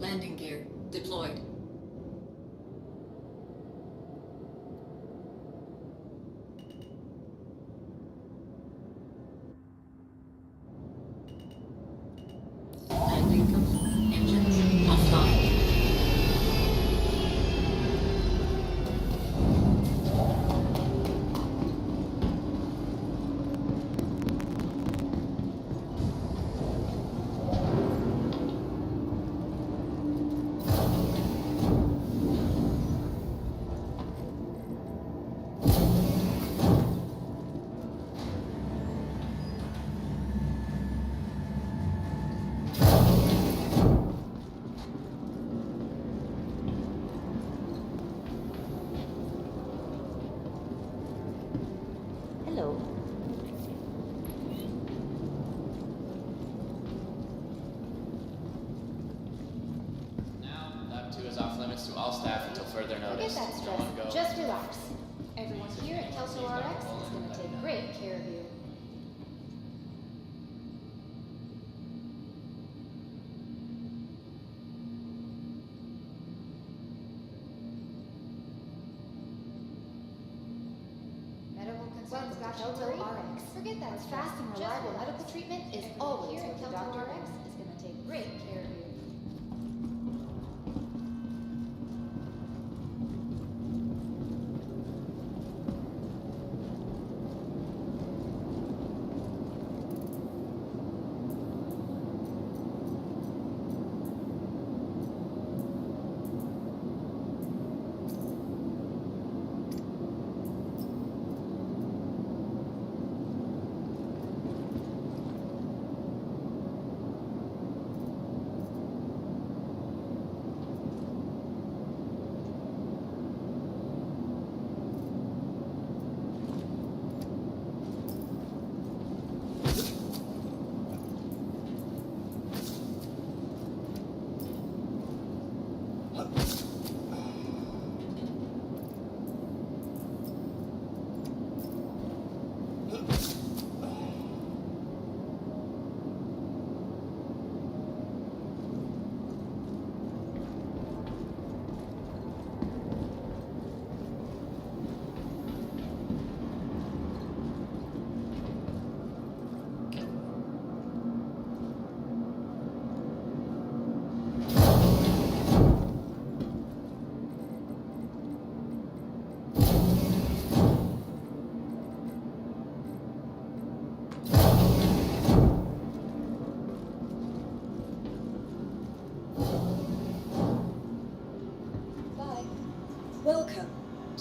Landing gear deployed. Landing complete. Engines offline. Hello. Now, Lab 2 is off limits to all staff until further Forget notice. that Don't stress. wanna go. Just relax. Everyone here at Kelso RX is going to take great care of you. Medical concerns about Kelso RX. Forget that stress. Fast and reliable medical treatment is always what the Kelso RX is going to take great care of you.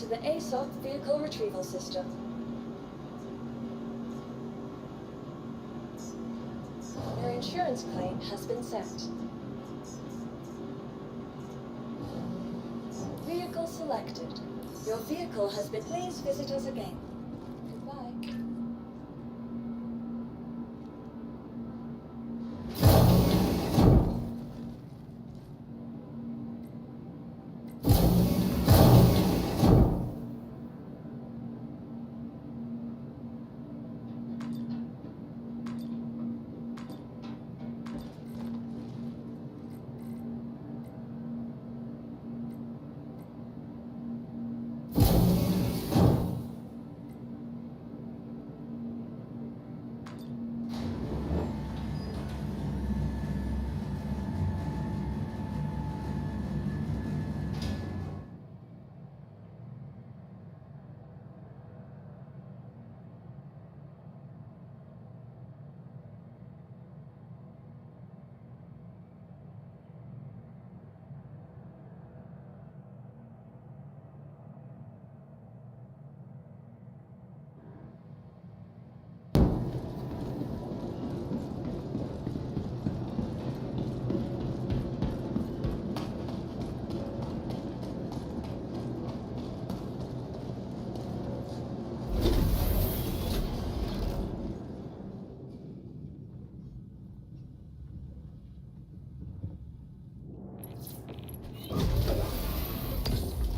to the ASOC vehicle retrieval system. Your insurance claim has been sent. Vehicle selected. Your vehicle has been. Please visit us again. Goodbye.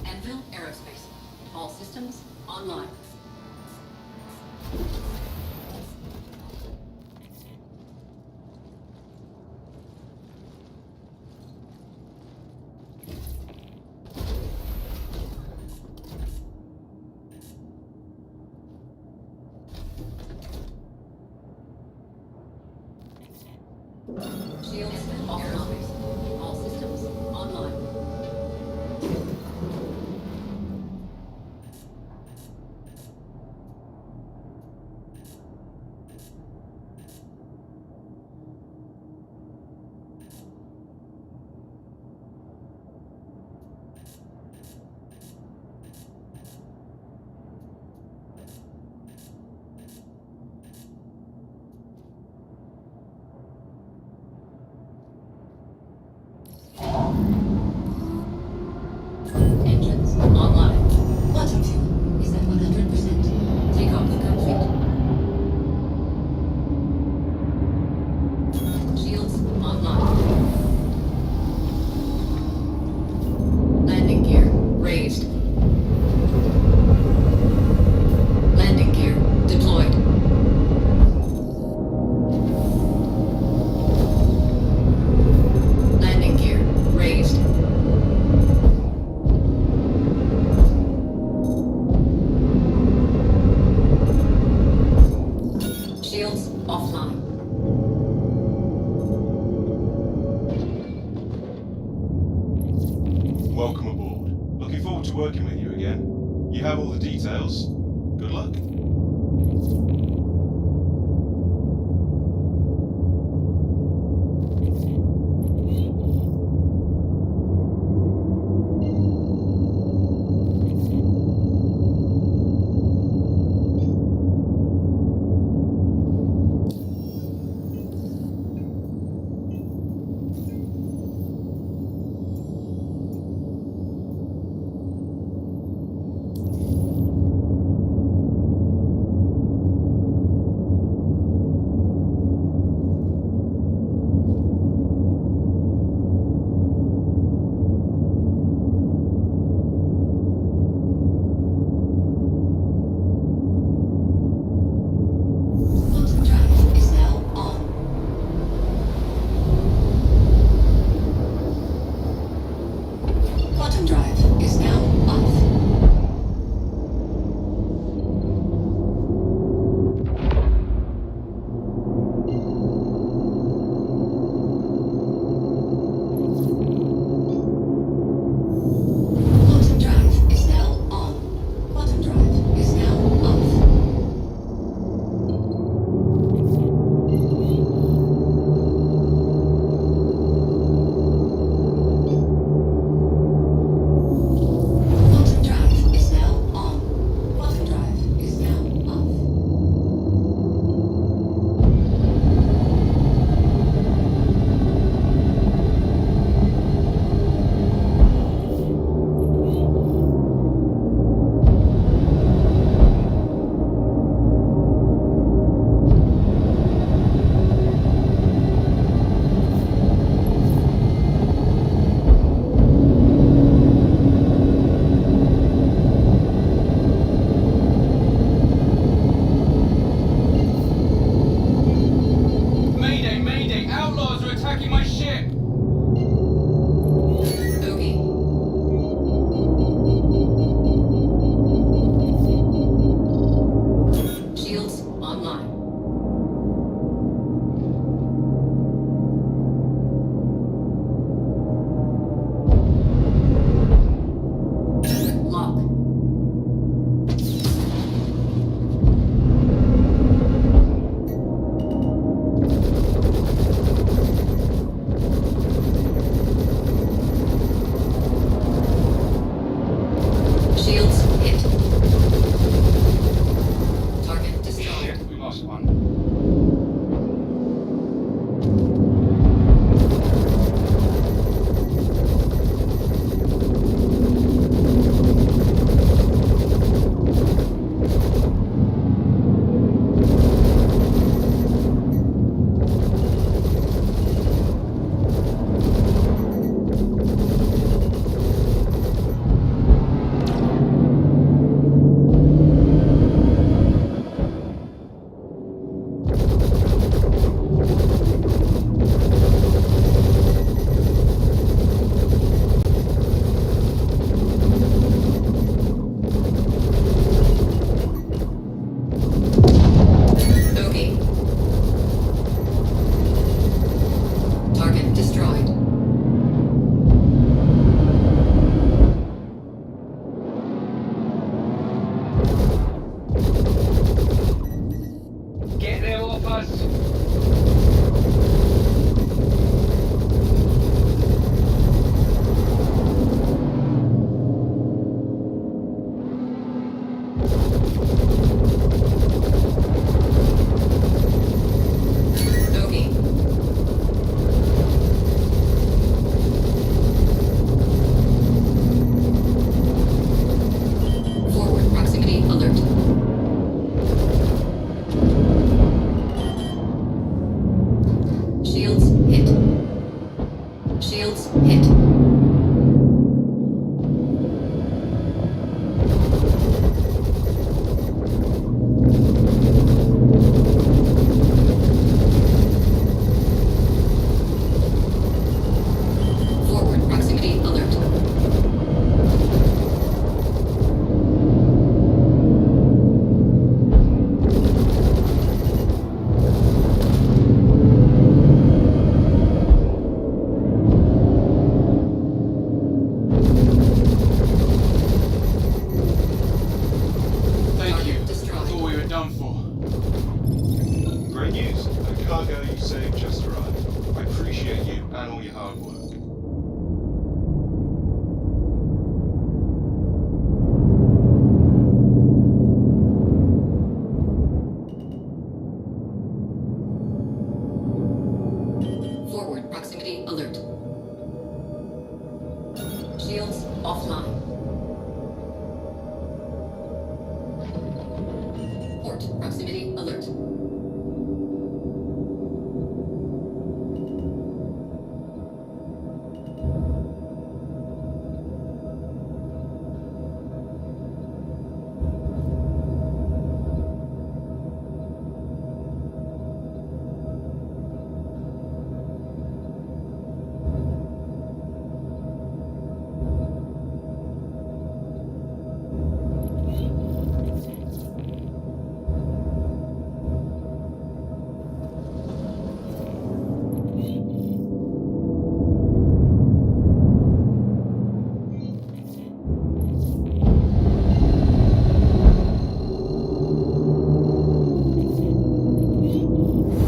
Anvil Aerospace. All systems online. Shields Aerospace. All systems online. Engines online. Quantum fuel is at 100%. Take off complete. Shields online. Landing gear raised. Landing gear deployed. Landing gear raised. Shields offline. Welcome aboard. Looking forward to working with you again. You have all the details. Good luck. Shields hit. Forward proximity alert. Thank you. Destroyed. I thought we were done for. Great news. The cargo you saved just arrived. I appreciate you and all your hard work. Forward proximity alert. Shields offline. Port proximity alert.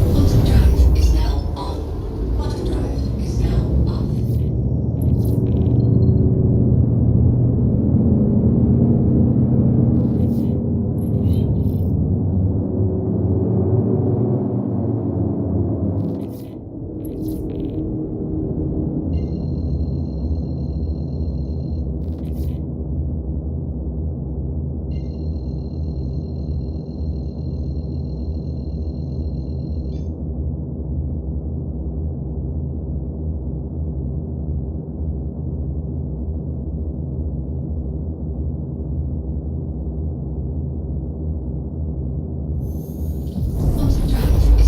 Quantum drive is now on. Quantum drive is now off. Quantum drive is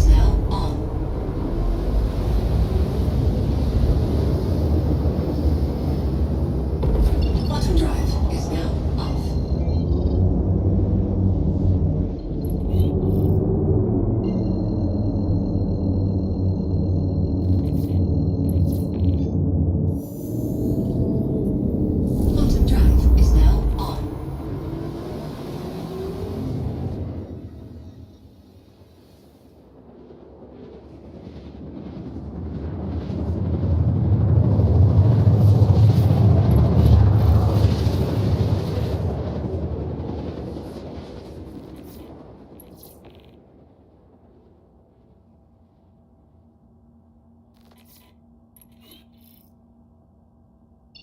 now on. Quantum drive is now off. Quantum drive is now on.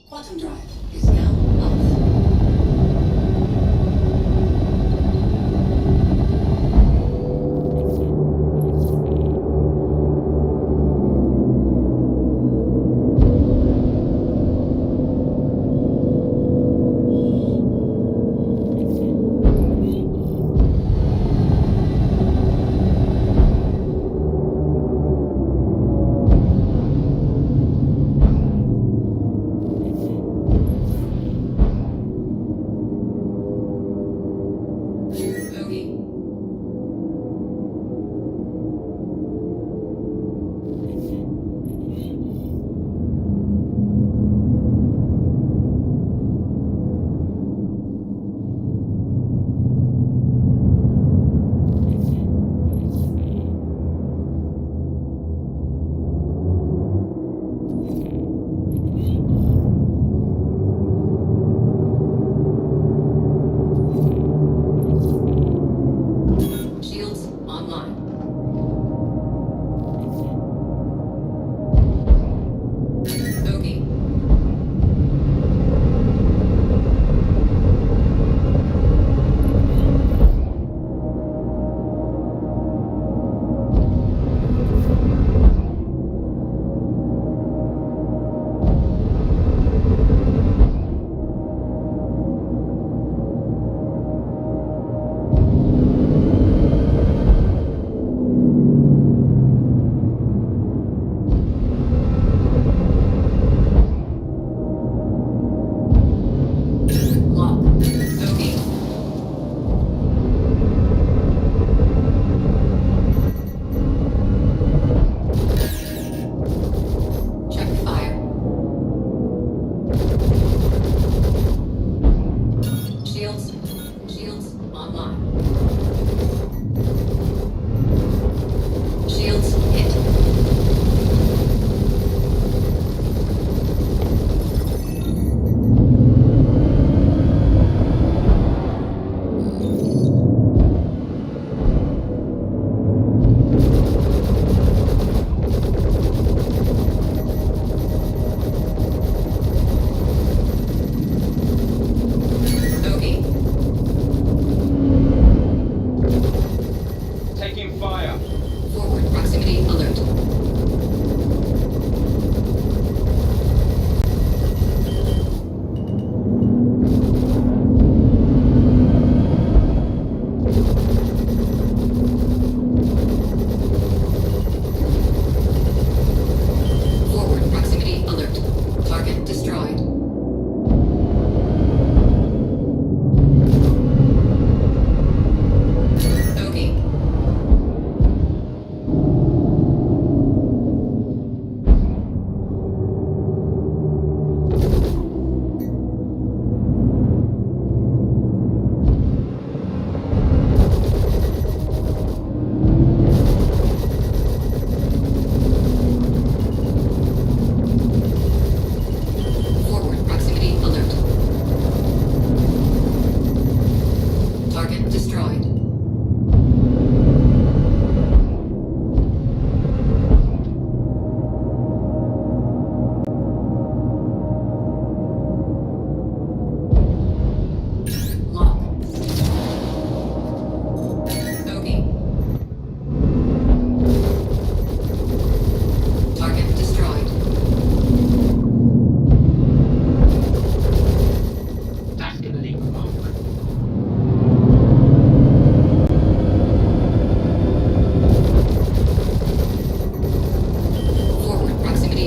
Quantum drive is now off.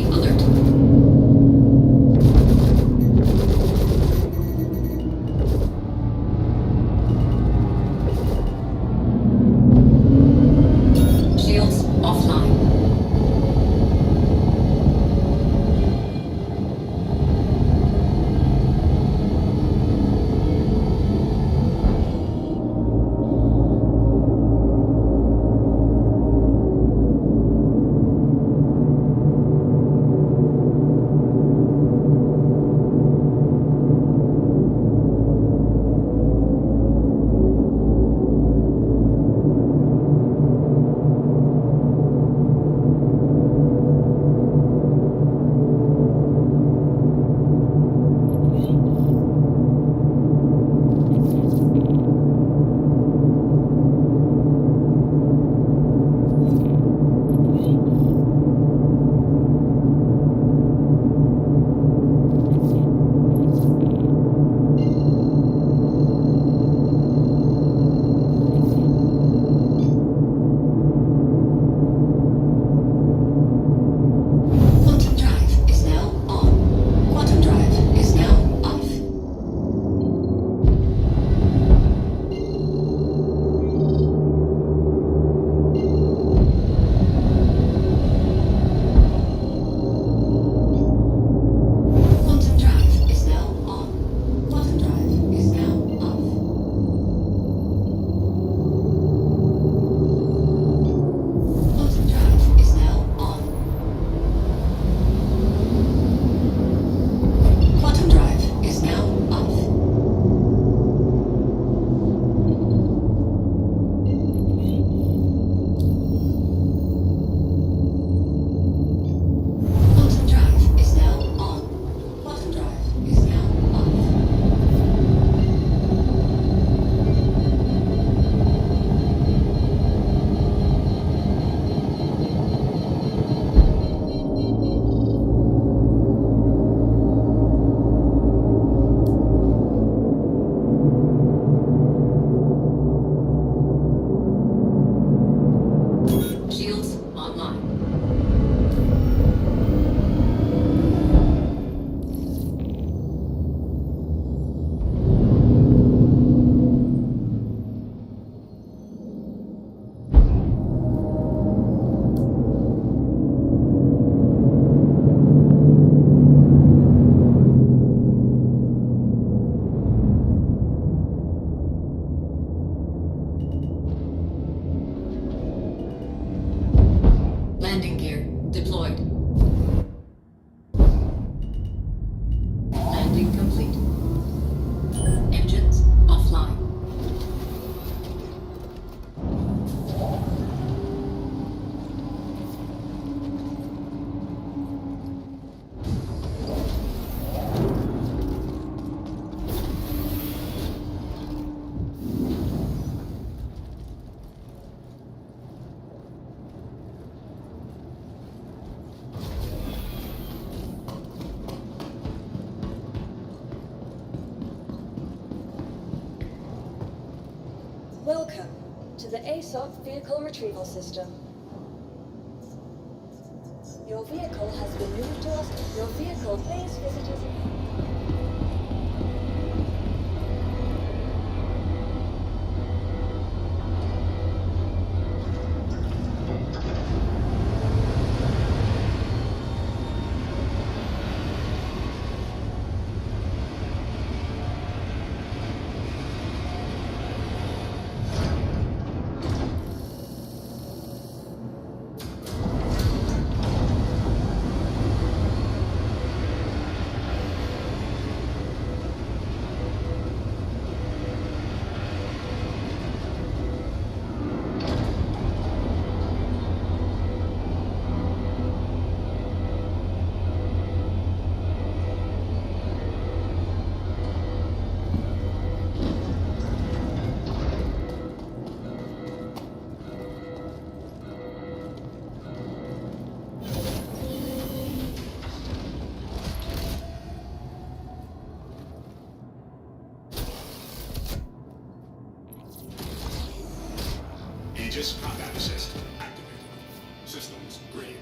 Emergency alert. Shields offline. Quantum drive is now on. Quantum drive is now off. Quantum drive is now on. Quantum drive is now off. Quantum drive is now on. Quantum drive is now off. Quantum drive is now on. Quantum drive is now off. Shields online. Landing gear deployed. Landing complete. Engines offline. Welcome to the ASOC Vehicle Retrieval System. Your vehicle has been moved to us. Your vehicle, please visit us again. Aegis combat assist activated. Systems green.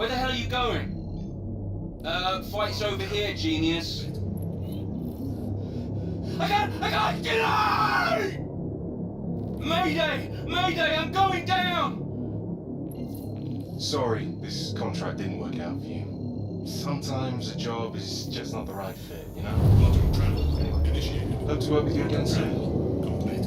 Where the hell are you going? Fight's over here, genius. I can't get out! Mayday! Mayday, I'm going down! Sorry, this contract didn't work out for you. Sometimes a job is just not the right fit, you know? Quantum travel initiated. Hope to work with you again soon. Complete.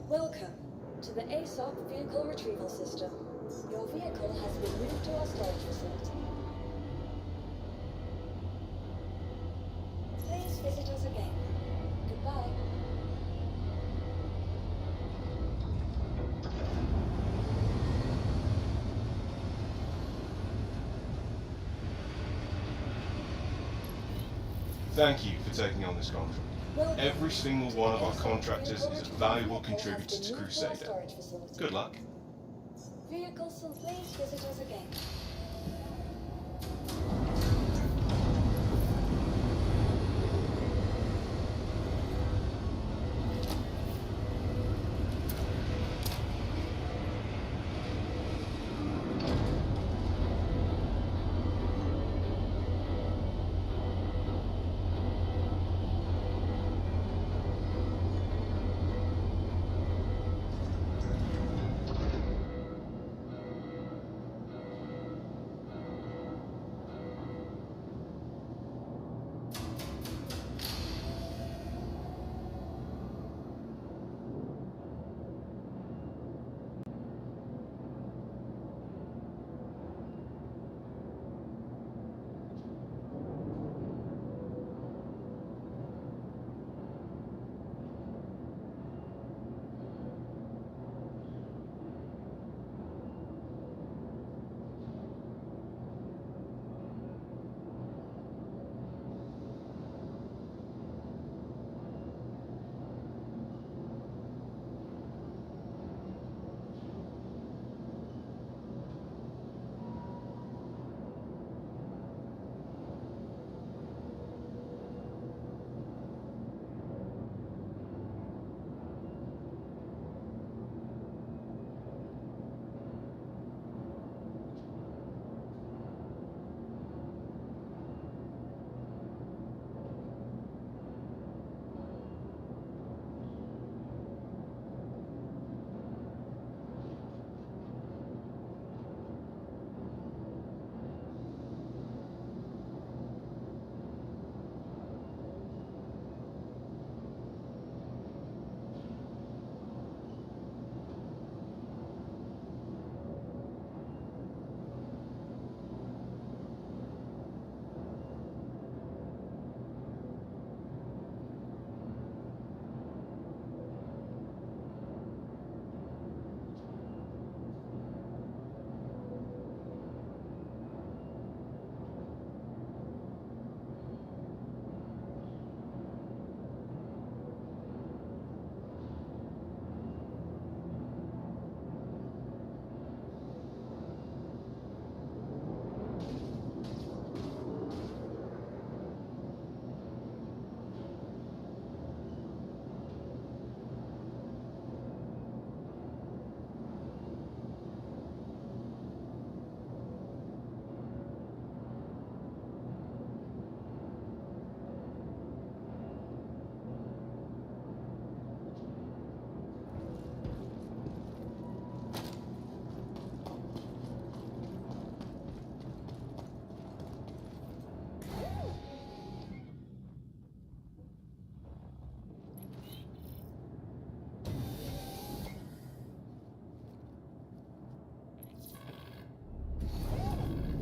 Welcome to the ASOC Vehicle Retrieval System. Your vehicle has been moved to our storage facility. Please visit us again. Goodbye. Thank you for taking on this contract. Welcome Every single one of our ASOC contractors Vehicle is a Retrieval valuable Vehicle has contributor been to moved to our Crusader. storage facility. Good luck. Please visit us again.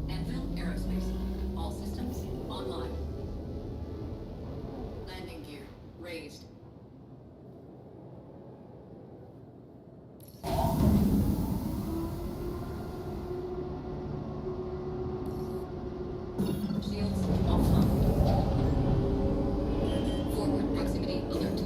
Anvil Aerospace. All systems online. Landing gear raised. Shields offline. Forward proximity alert.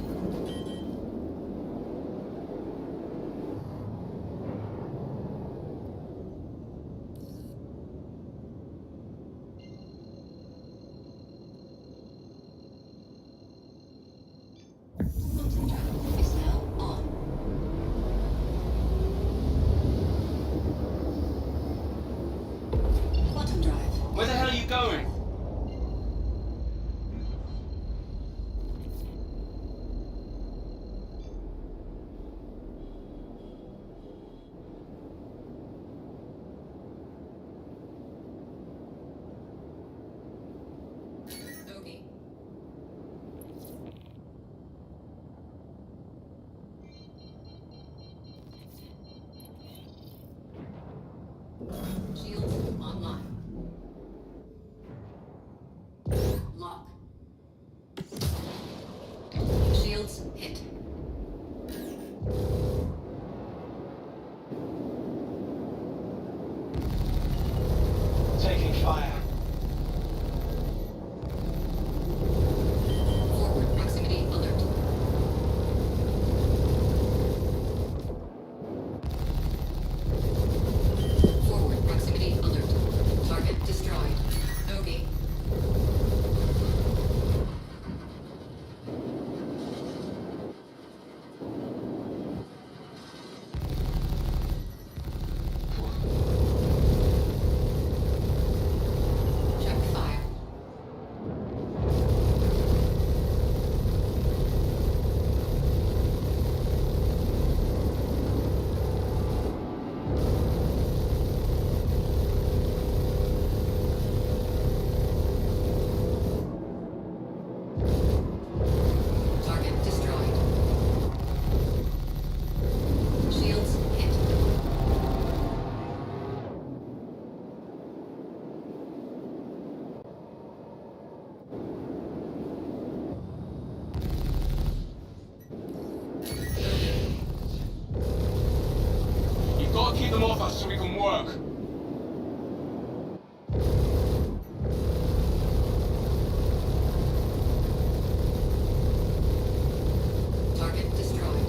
Shields online. Lock. Shields hit. Taking fire. Forward proximity alert. Forward proximity alert. Target destroyed. Bogey. Check fire. Target destroyed. Shields hit. You've got to keep them off us so we can work. Target destroyed.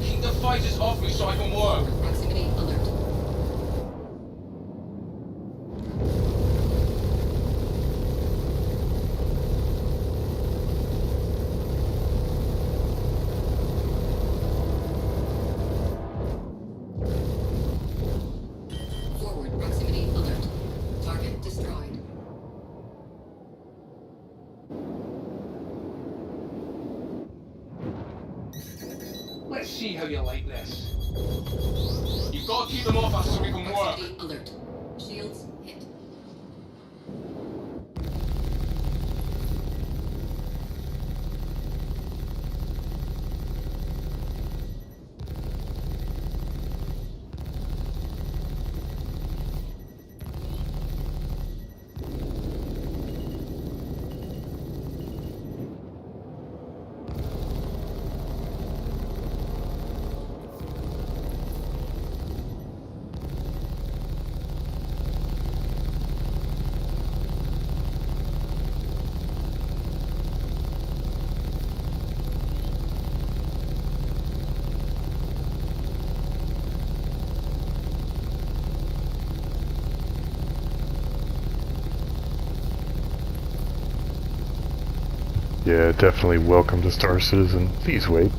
Keep the fighters off me so I can work. Forward proximity alert. Forward proximity alert. Target destroyed. Let's see how you like this. You've got to keep them off us so we can work. Proximity alert. Shields hit. Yeah, definitely welcome to Star Citizen. Please wait.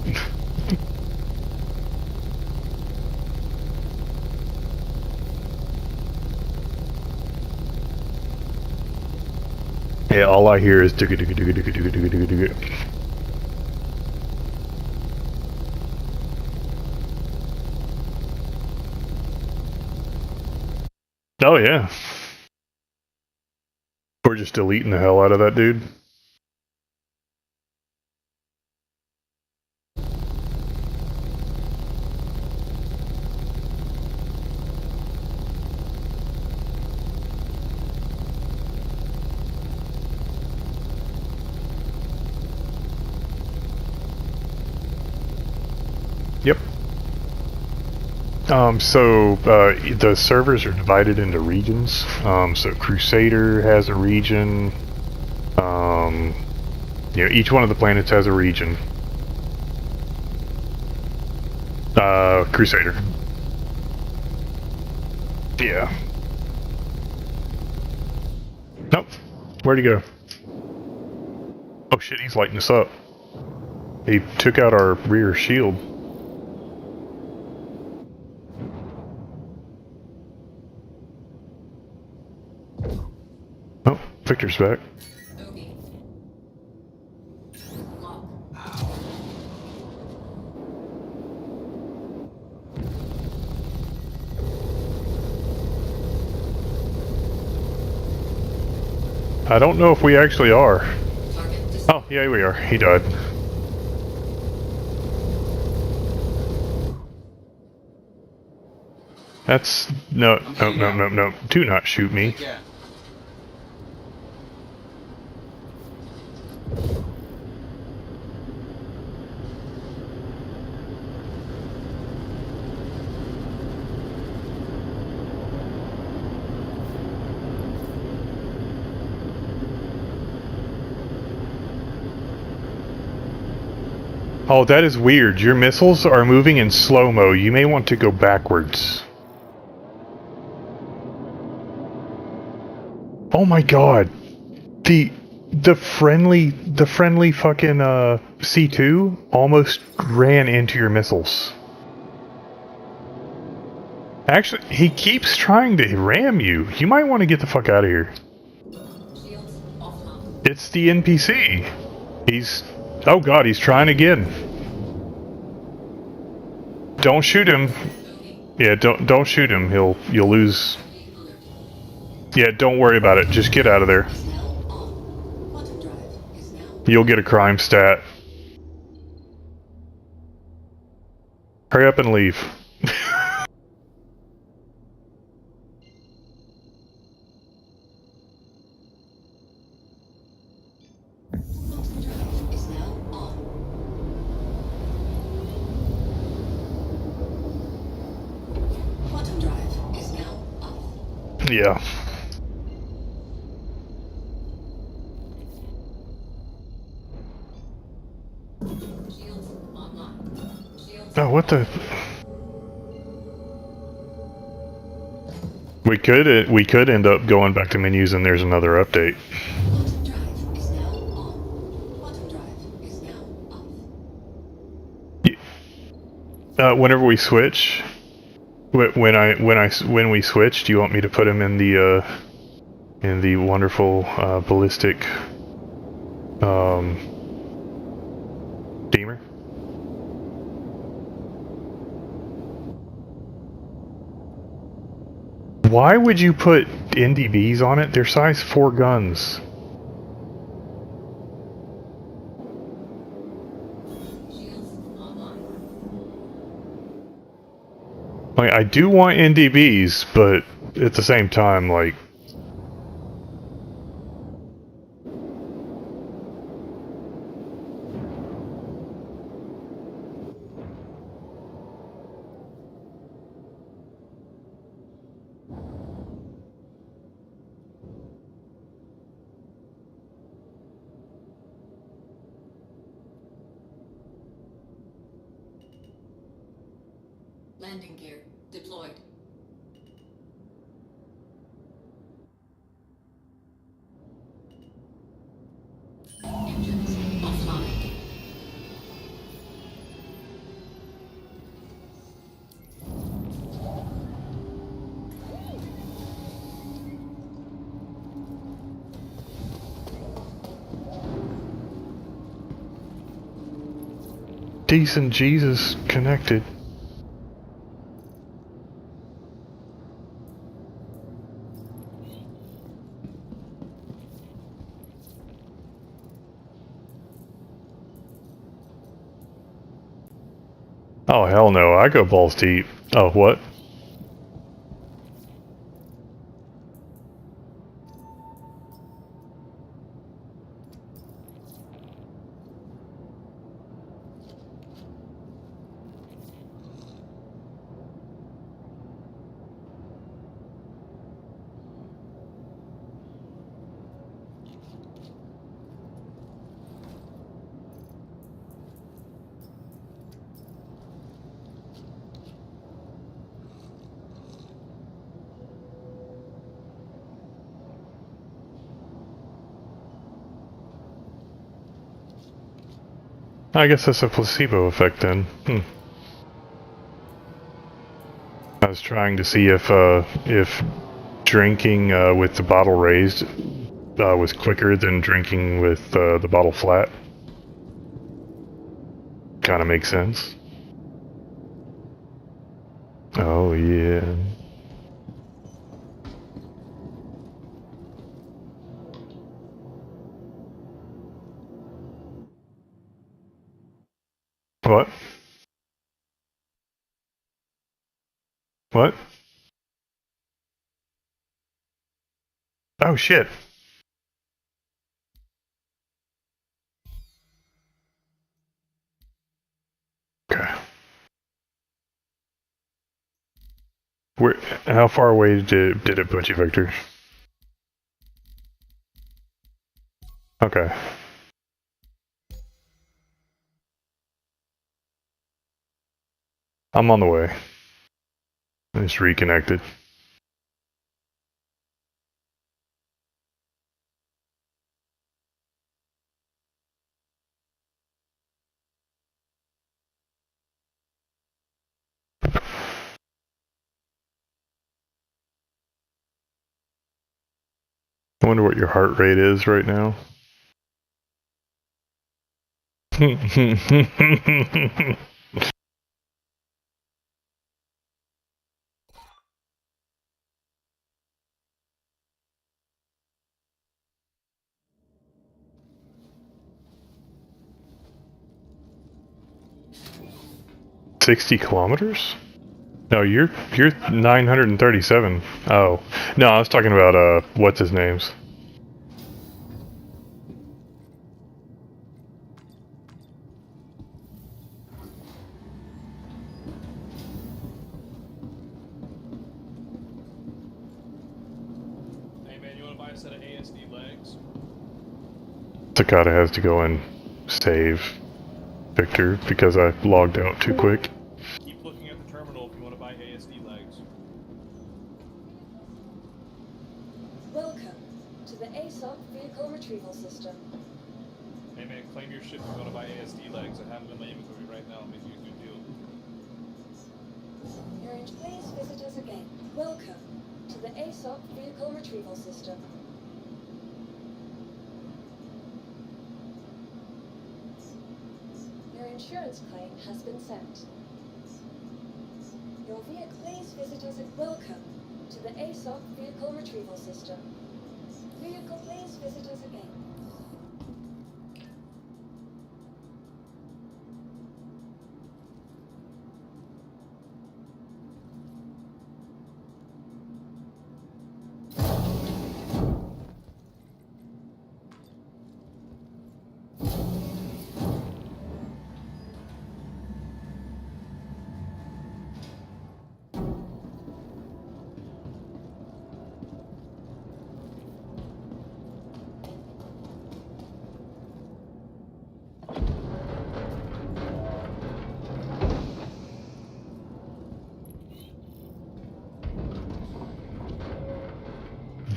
Yeah, all I hear is digga digga digga digga digga digga digga digga. Oh yeah. We're just deleting the hell out of that dude. Yep. The servers are divided into regions. So Crusader has a region. Each one of the planets has a region. Crusader. Yeah. Nope. Where'd he go? Oh shit, he's lighting us up. He took out our rear shield. Oh, Victor's back. Bogey. Lock. I don't know if we actually are. Target dis- Oh, yeah, we are. He died. That's... No, no, no, no, no. Do not shoot me. Take care. Oh, that is weird. Your missiles are moving in slow-mo. You may want to go backwards. Oh my god. The friendly fucking C2 almost ran into your missiles. Actually, he keeps trying to ram you. You might want to get the fuck out of here. Shields offline. It's the NPC. He's... Oh god, he's trying again. Don't shoot him. Yeah, don't shoot him. You'll lose. Yeah, don't worry about it. Just get out of there. Is now on. Quantum drive is now. You'll get a crime stat. Hurry up and leave. Quantum drive is now on. Quantum drive is now off. Yeah. Shields online. Shields. Oh, what the? We could end up going back to menus and there's another update. Quantum drive is now on. Quantum drive is now off. Whenever we switch, when we switch, do you want me to put him in the wonderful ballistic steamer? Why would you put NDBs on it? They're size 4 guns. Shields online. Like, I do want NDBs, but at the same time, like... Landing gear deployed. Engines offline. Decent Jesus connected. Oh, hell no. I go balls deep. Oh, what? I guess that's a placebo effect then. I was trying to see if drinking with the bottle raised was quicker than drinking with the bottle flat. Kind of makes sense. Oh yeah. What? What? Oh shit. Okay. Where? How far away did it put you, Victor? Okay. I'm on the way. I just reconnected. I wonder what your heart rate is right now. 60 kilometers? No, you're 937. Oh. No, I was talking about what's his name's. Hey man, you wanna buy a set of ASD legs? Sakata has to go and save Victor because I logged out too quick. Keep looking at the terminal if you wanna buy ASD legs. Welcome to the ASOC vehicle retrieval system. Hey man, claim your ship if you wanna buy ASD legs. I have them in my inventory right now. I'll make you a good deal. Please visit us again. Welcome to the ASOC vehicle retrieval system. Your insurance claim has been sent. Your vehicle, please visit us at welcome to the ASOC vehicle retrieval system. Vehicle, please visit us again.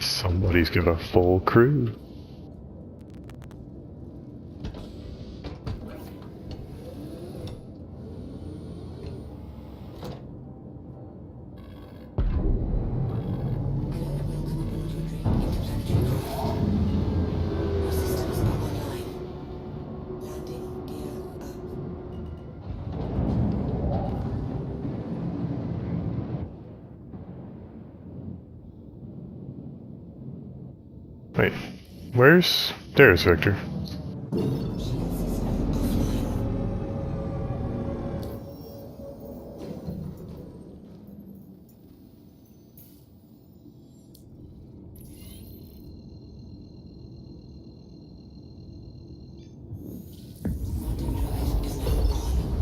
Somebody's got a full crew. Systems are online. Landing gear up. Wait, there's Victor. Shield system offline.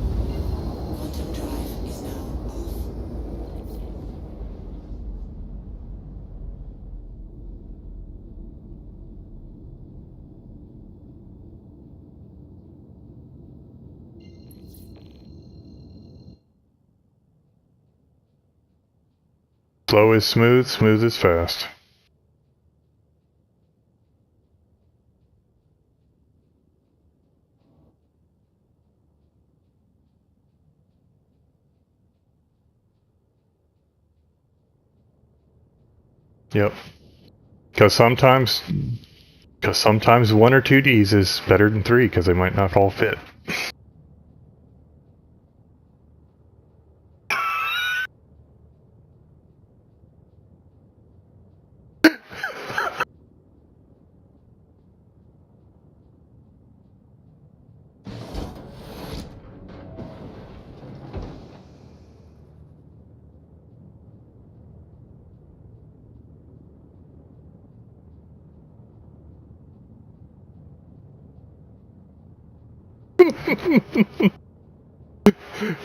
Quantum drive is now on. Quantum drive is now off. Slow is smooth, smooth is fast. Yep. Because sometimes one or two Ds is better than three because they might not all fit.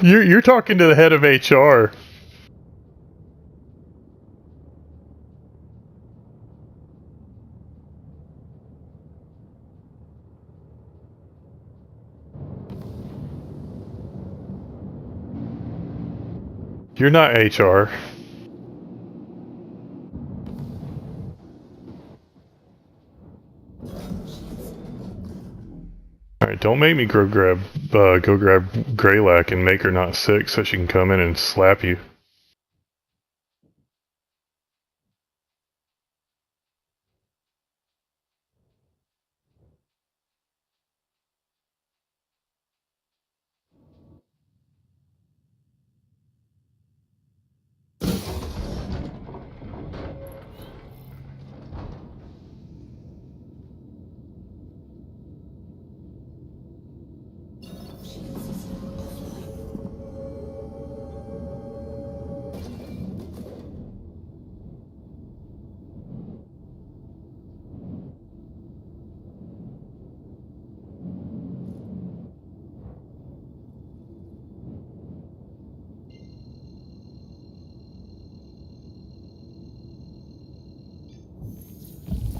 You're talking to the head of HR. You're not HR. Alright, don't make me go grab Greylac and make her not sick so she can come in and slap you.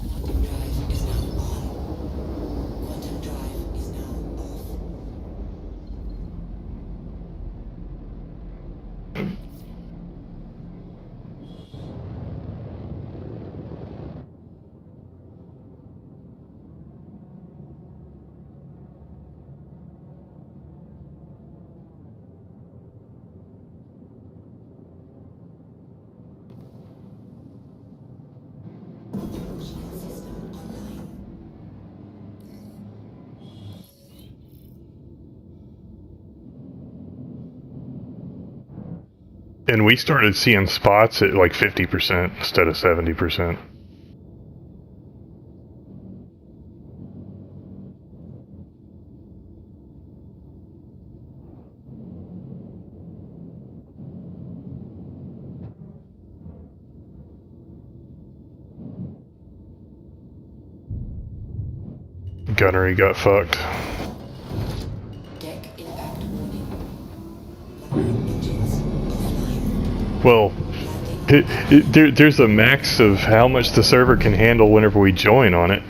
Quantum drive is now on. Quantum drive is now off. Shield system online. And we started seeing spots at like 50% instead of 70%. Gunnery got fucked. Deck impact warning. Gunnery engines offline. Well, Landing. there's a max of how much the server can handle whenever we join on it.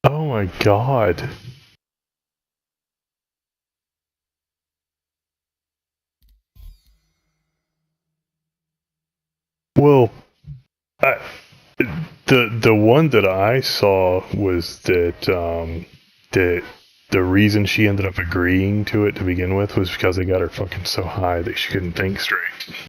Oh my god. Well, I, the one that I saw was that the reason she ended up agreeing to it to begin with was because they got her fucking so high that she couldn't think straight.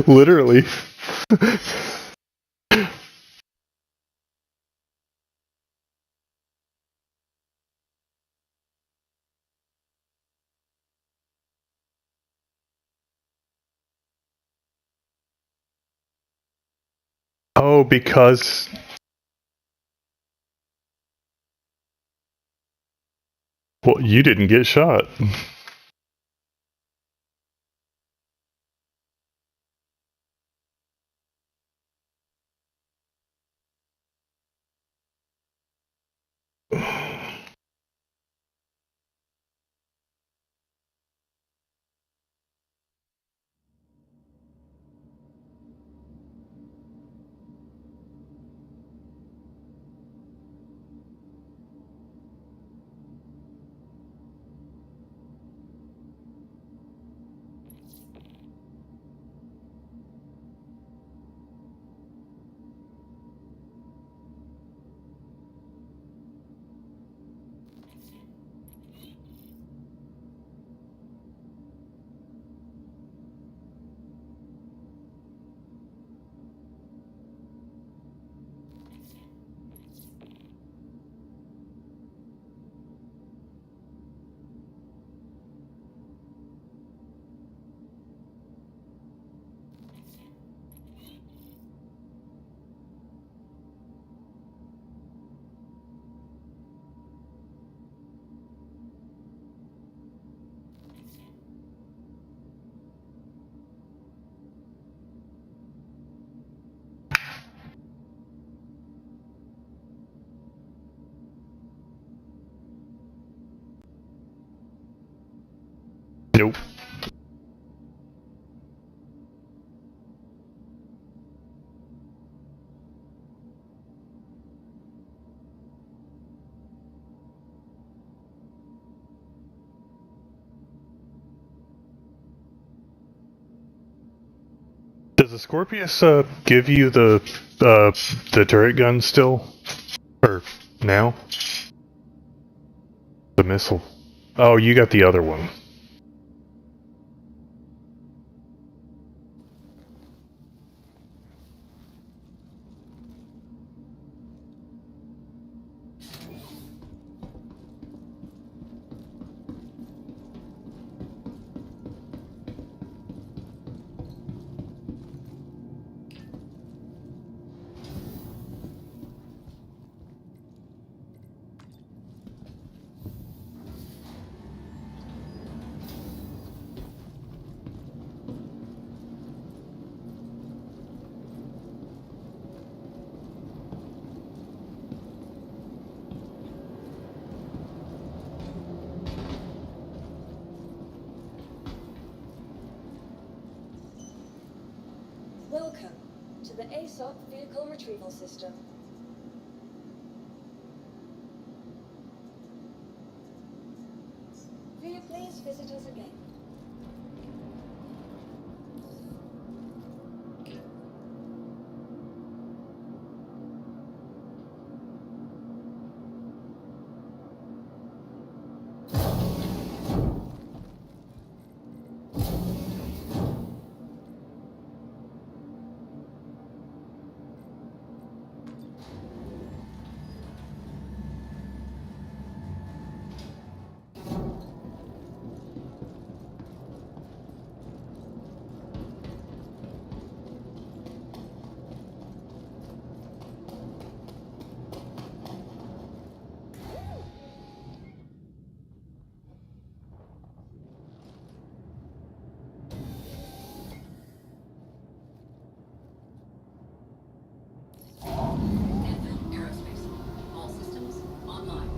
Literally. Oh, because well, you didn't get shot. Nope. Does the Scorpius give you the turret gun still? Or now? The missile. Oh, you got the other one. Welcome to the ASOP Vehicle Retrieval System. Will you please visit us again? Anvil Aerospace. All systems online.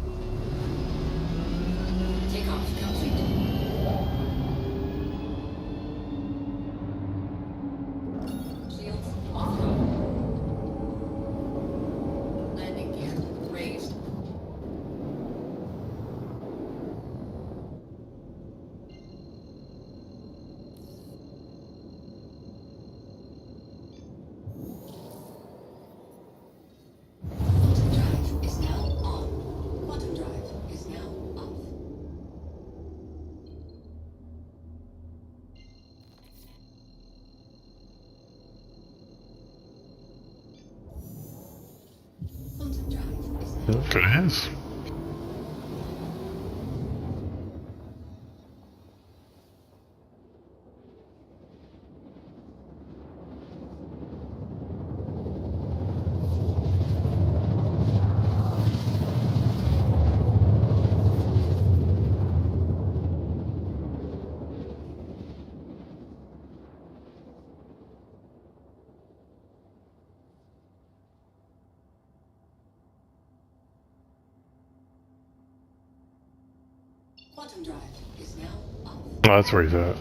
Takeoff complete. Shields offline. Landing gear raised. Quantum drive is now on. Quantum drive is now off. Quantum drive is now Good as. Quantum drive is now off. Oh, that's where he's at.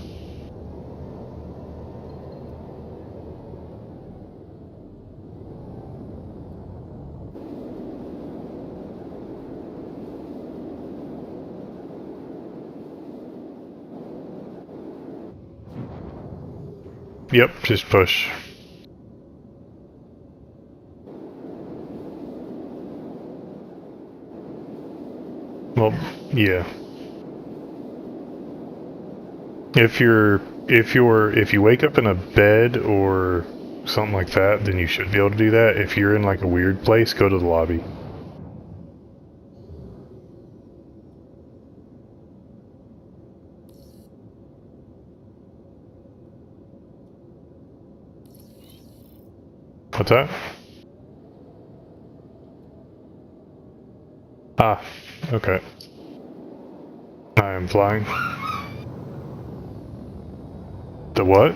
Yep, just push. Well, yeah. If you wake up in a bed or something like that, then you should be able to do that. If you're in like a weird place, go to the lobby. What's that? Ah, okay. I am flying. The what?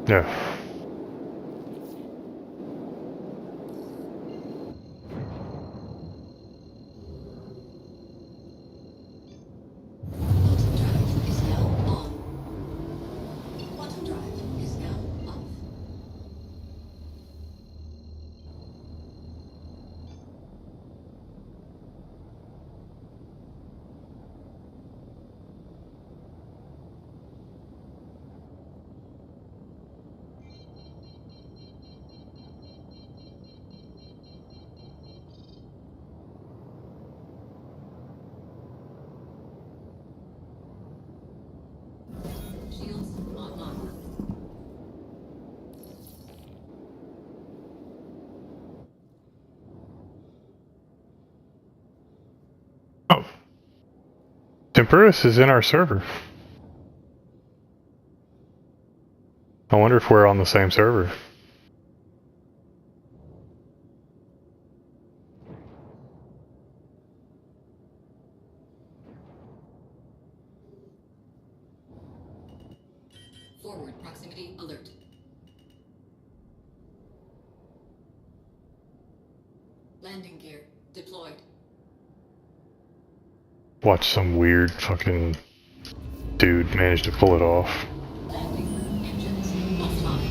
Yeah. Bottom drive is now on. Bottom drive is now off. Shields online. Oh. Temperus is in our server. I wonder if we're on the same server. Forward proximity alert. Landing gear deployed. Watch some weird fucking dude manage to pull it off. Landing engines offline.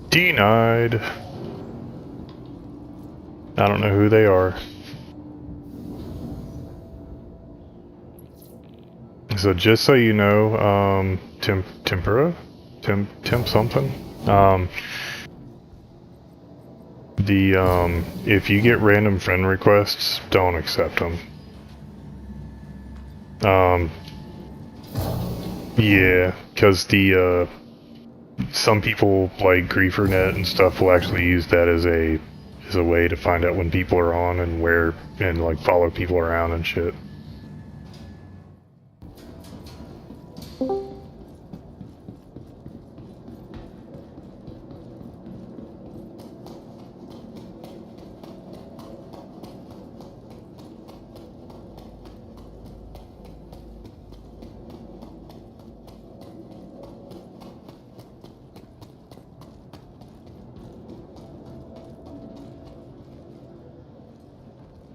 Denied. I don't know who they are. So just so you know, Tempura? Temp something? If you get random friend requests, don't accept them. Yeah, because some people like GrieferNet and stuff will actually use that as a way to find out when people are on and where, and like follow people around and shit.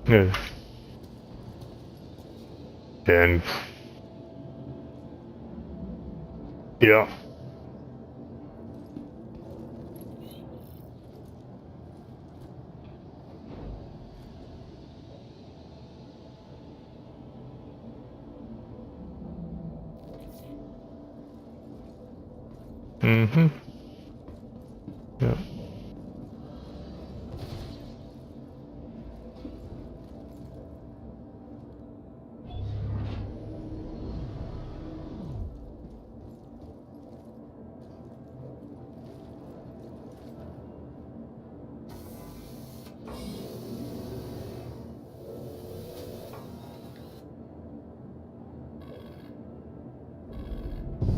Yeah. And yeah. Mm-hmm. Yeah.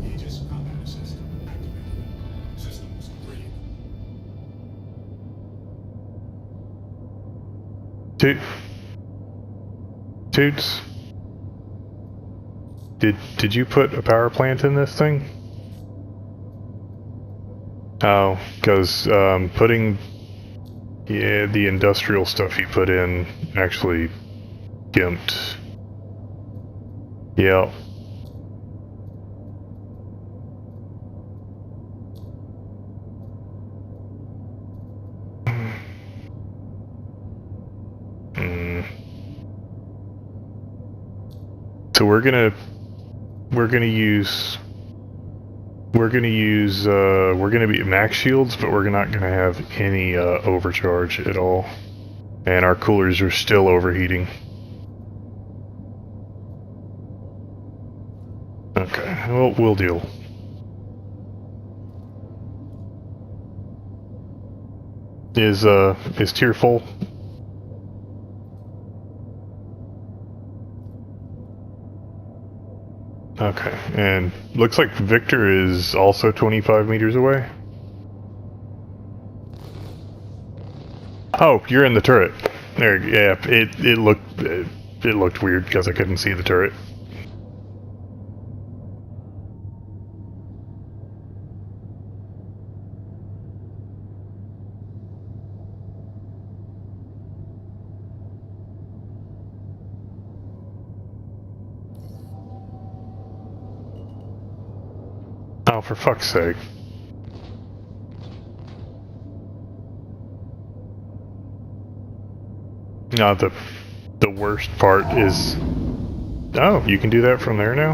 Aegis combat assist activated. Systems green. Toots, did you put a power plant in this thing? Oh, because putting the industrial stuff you put in actually gimped. Yeah. So we're gonna be at max shields, but we're not gonna have any overcharge at all, and our coolers are still overheating. Okay, well, we'll deal. Is tier full? Okay, and looks like Victor is also 25 meters away. Oh, you're in the turret. There, yeah. It looked weird because I couldn't see the turret. Oh, for fuck's sake. No, the worst part is... Oh, you can do that from there now?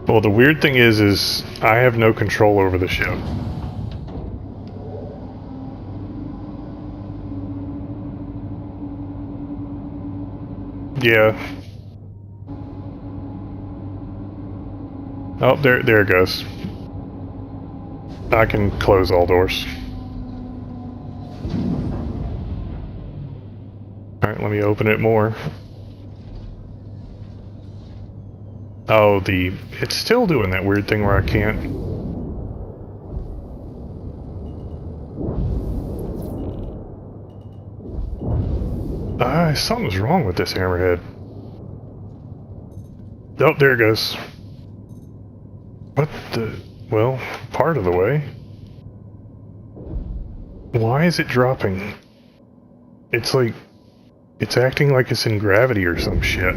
Well, the weird thing is I have no control over the ship. Yeah. Oh, there it goes. I can close all doors. Alright, let me open it more. Oh, it's still doing that weird thing where I can't. Something's wrong with this hammerhead. Oh, there it goes. What the... Well, part of the way. Why is it dropping? It's like... It's acting like it's in gravity or some shit.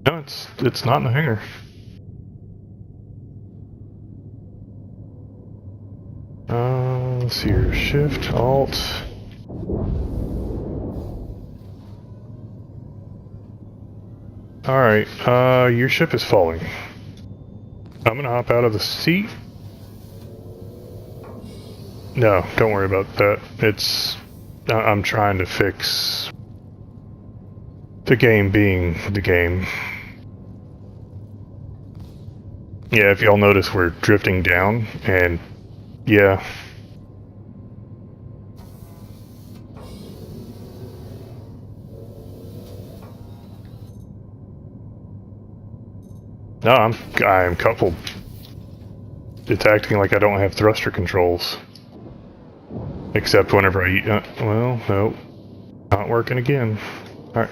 No, it's not in the hangar. Let's see here. Shift, Alt. Alright, your ship is falling. I'm gonna hop out of the seat. No, don't worry about that. I'm trying to fix the game being the game. Yeah, if y'all notice, we're drifting down, and yeah. No, I'm coupled. It's acting like I don't have thruster controls. Except whenever I well, no. Not working again. Alright.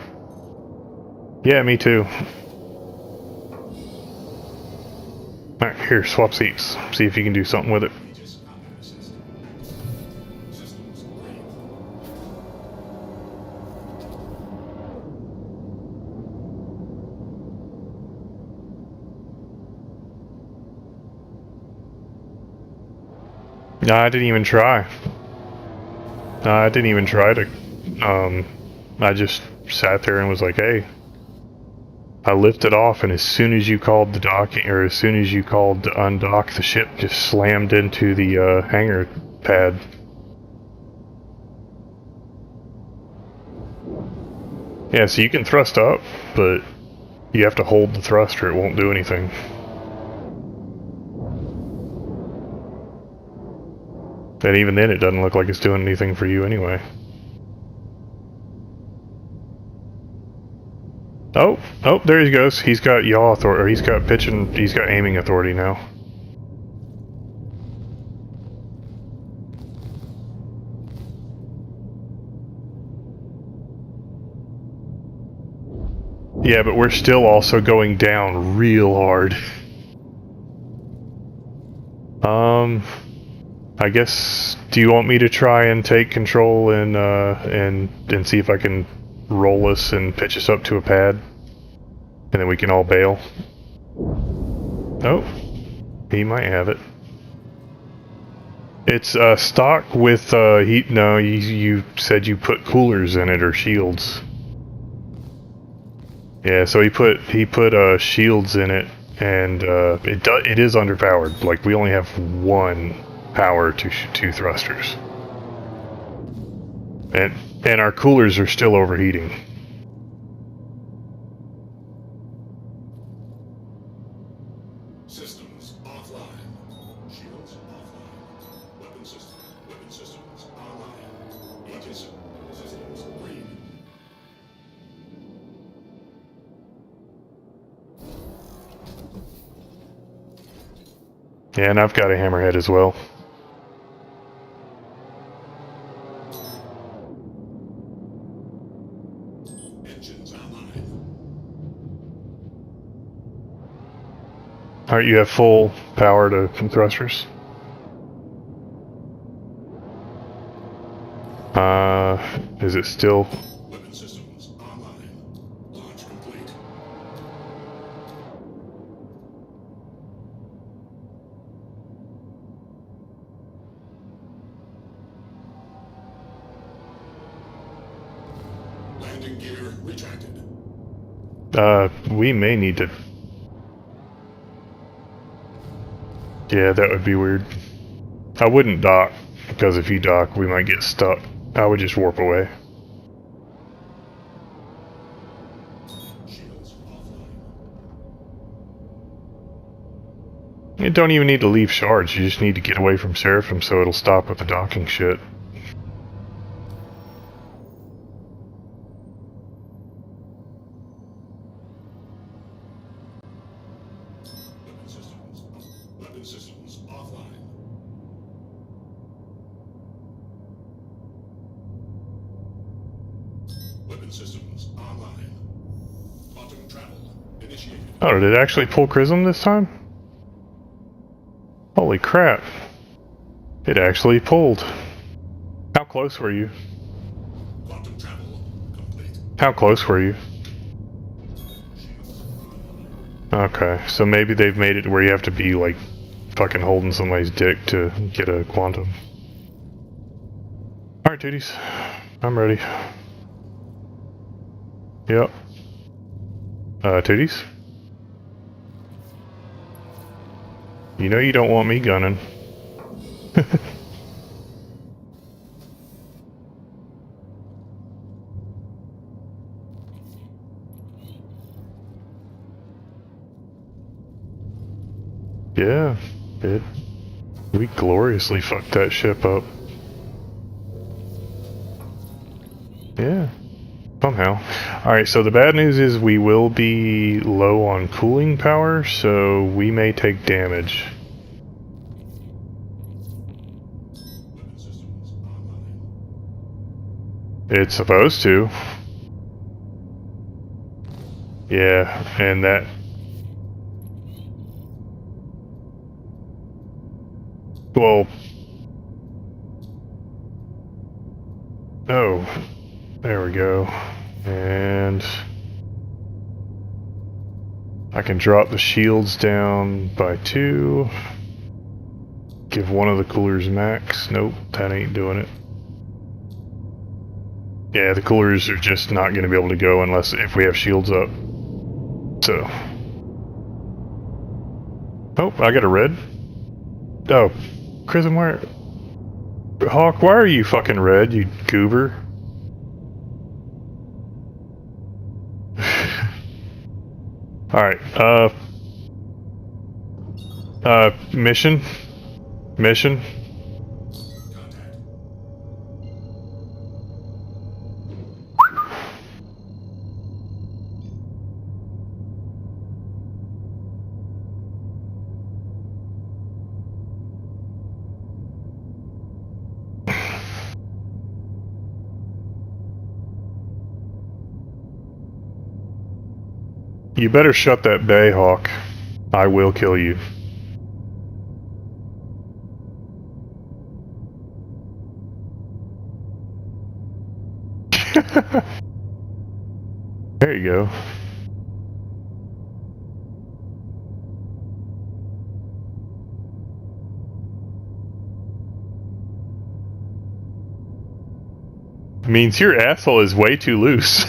Yeah, me too. Alright, here, swap seats. See if you can do something with it. No, I didn't even try. I didn't even try to, I just sat there and was like, hey. I lifted off, and as soon as you called the docking, or as soon as you called to undock, the ship just slammed into the, hangar pad. Yeah, so you can thrust up, but you have to hold the thruster, it won't do anything. And even then, it doesn't look like it's doing anything for you anyway. Oh, there he goes. He's got yaw authority, or he's got aiming authority now. Yeah, but we're still also going down real hard. I guess, do you want me to try and take control and see if I can roll us and pitch us up to a pad? And then we can all bail? Oh, he might have it. It's stock with heat. No, you said you put coolers in it or shields. Yeah, so he put shields in it, and it is underpowered. Like, we only have one power to two thrusters, and our coolers are still overheating. Systems offline. Shields offline. Weapon systems online. Aegis systems green. Yeah, and I've got a hammerhead as well. Engines online. Alright, you have full power to thrusters. Is it still? Weapon systems online. Launch complete. Landing gear retracted. We may need to. Yeah, that would be weird. I wouldn't dock, because if you dock, we might get stuck. I would just warp away. Shields offline. You don't even need to leave shards, you just need to get away from Seraphim so it'll stop with the docking shit. Weapon systems offline. Weapon systems online. Quantum travel initiated. Oh, did it actually pull Chrism this time? Holy crap. It actually pulled. How close were you? Quantum travel complete. How close were you? Okay, so maybe they've made it where you have to be like fucking holding somebody's dick to get a quantum. Alright, duties. I'm ready. Yep. Tooties? You know you don't want me gunning. Yeah, we gloriously fucked that ship up. Yeah, somehow. Alright, so the bad news is we will be low on cooling power, so we may take damage. Weapon systems online. It's supposed to. Yeah, and that... Well... Oh, there we go. And... I can drop the shields down by 2. Give one of the coolers max. Nope, that ain't doing it. Yeah, the coolers are just not going to be able to go unless if we have shields up. So. Oh, I got a red. Oh, Chrism, where? Hawk, why are you fucking red, you goober? Alright, mission? Mission? Contact. You better shut that bay, Hawk. I will kill you. There you go. Means your asshole is way too loose.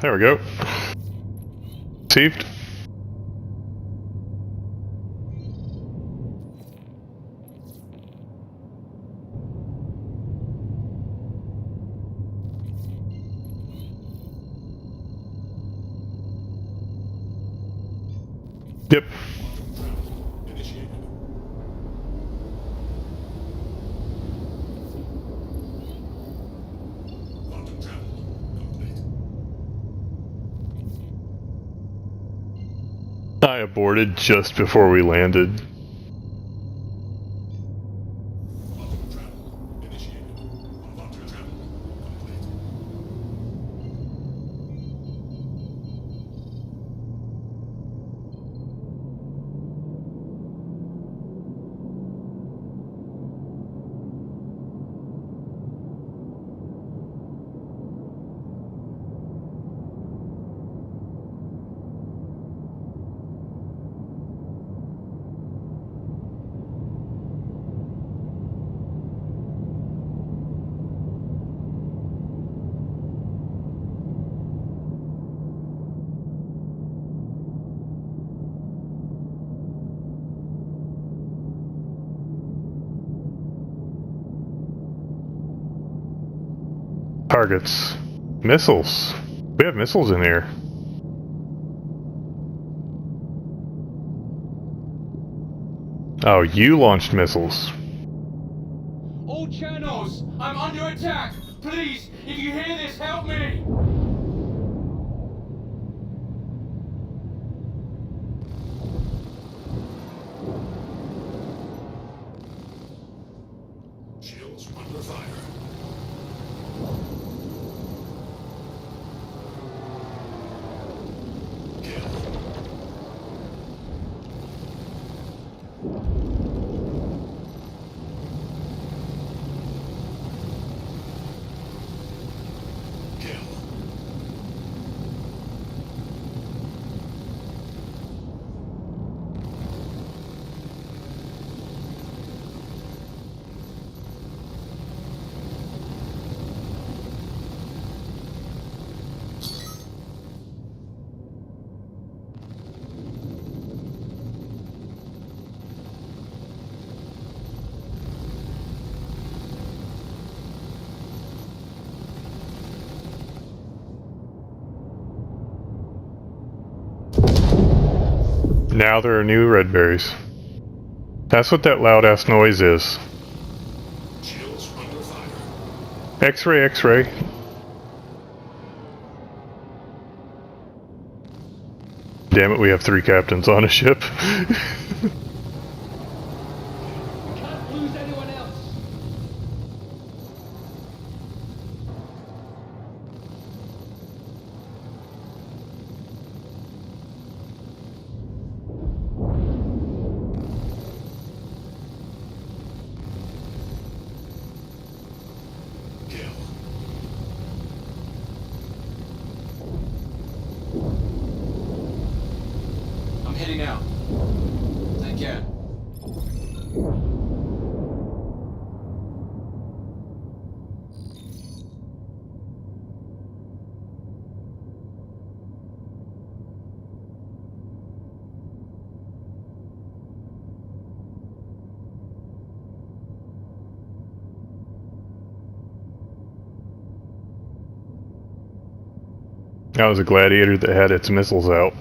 There we go. Received. Yep. Initiated. Quantum travel complete. I aborted just before we landed. Quantum travel initiated. Quantum travel complete. Targets. Missiles. We have missiles in here. Oh, you launched missiles. All channels! I'm under attack! Please, if you hear this, help me! Shields under fire. Kill. Kill. Now there are new red berries. That's what that loud ass noise is. Shields under fire. X-ray, X-ray. Damn it, we have 3 captains on a ship. Can't lose anyone else! Kill. I'm heading out. Take care. That was a gladiator that had its missiles out.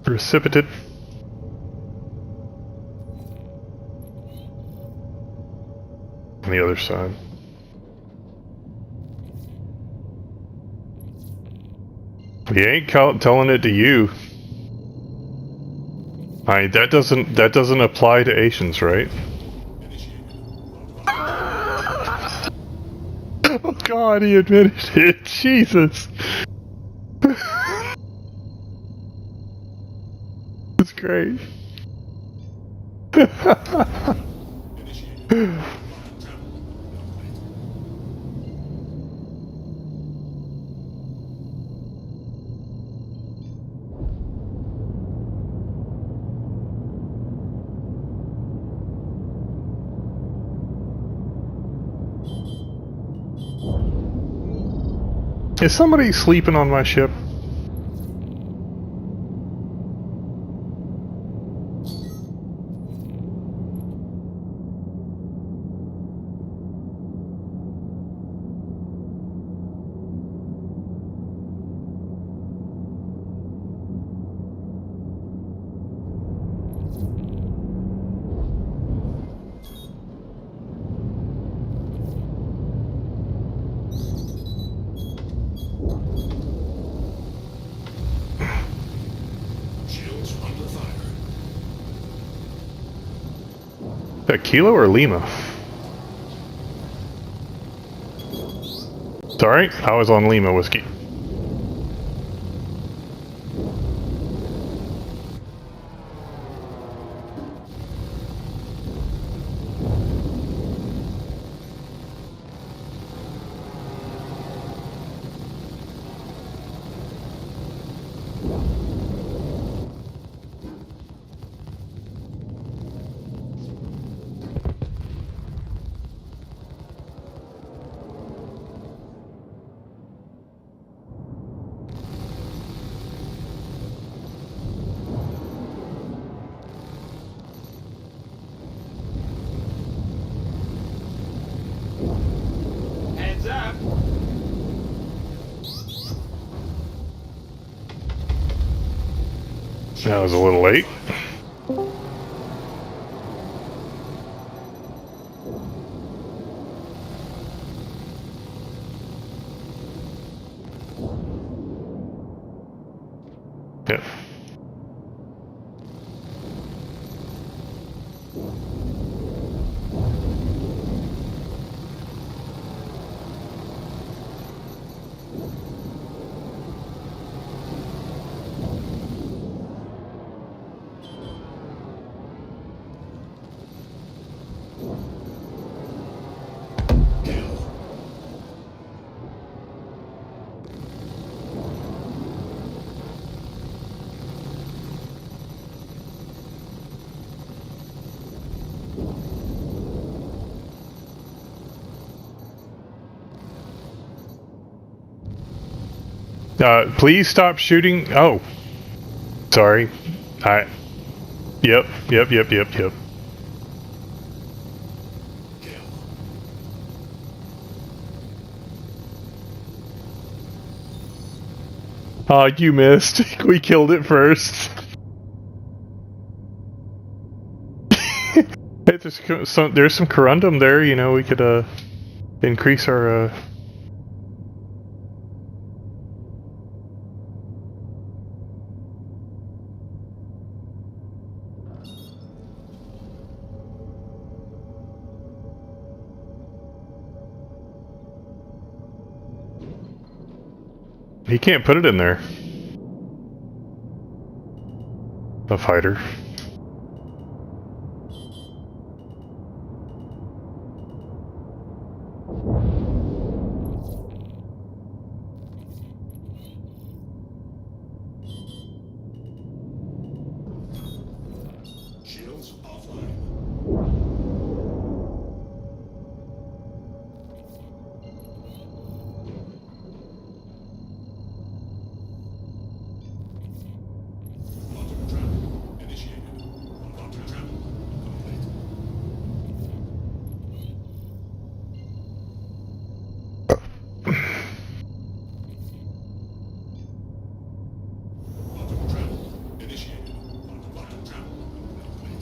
Precipitate. On the other side. We ain't telling it to you. That doesn't apply to Asians, right? Oh God, he admitted it. Jesus. That's great. Is somebody sleeping on my ship? Shields under fire. Is that Kilo or Lima? Sorry, I was on Lima whiskey. Heads up. That was a little late. Yeah. Please stop shooting. Oh, sorry. Yep. Oh, you missed. We killed it first. Hey, there's some corundum there. You know, we could increase our He can't put it in there. A fighter. Shields offline. Quantum travel initiated. Quantum travel complete. Quantum travel initiated. Quantum travel complete.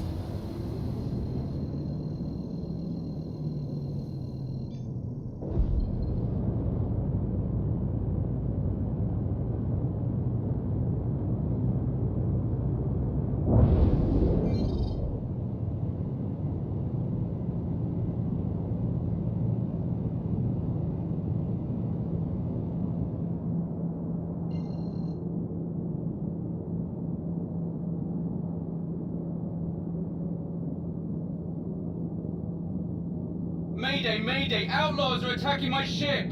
Mayday, mayday! Outlaws are attacking my ship!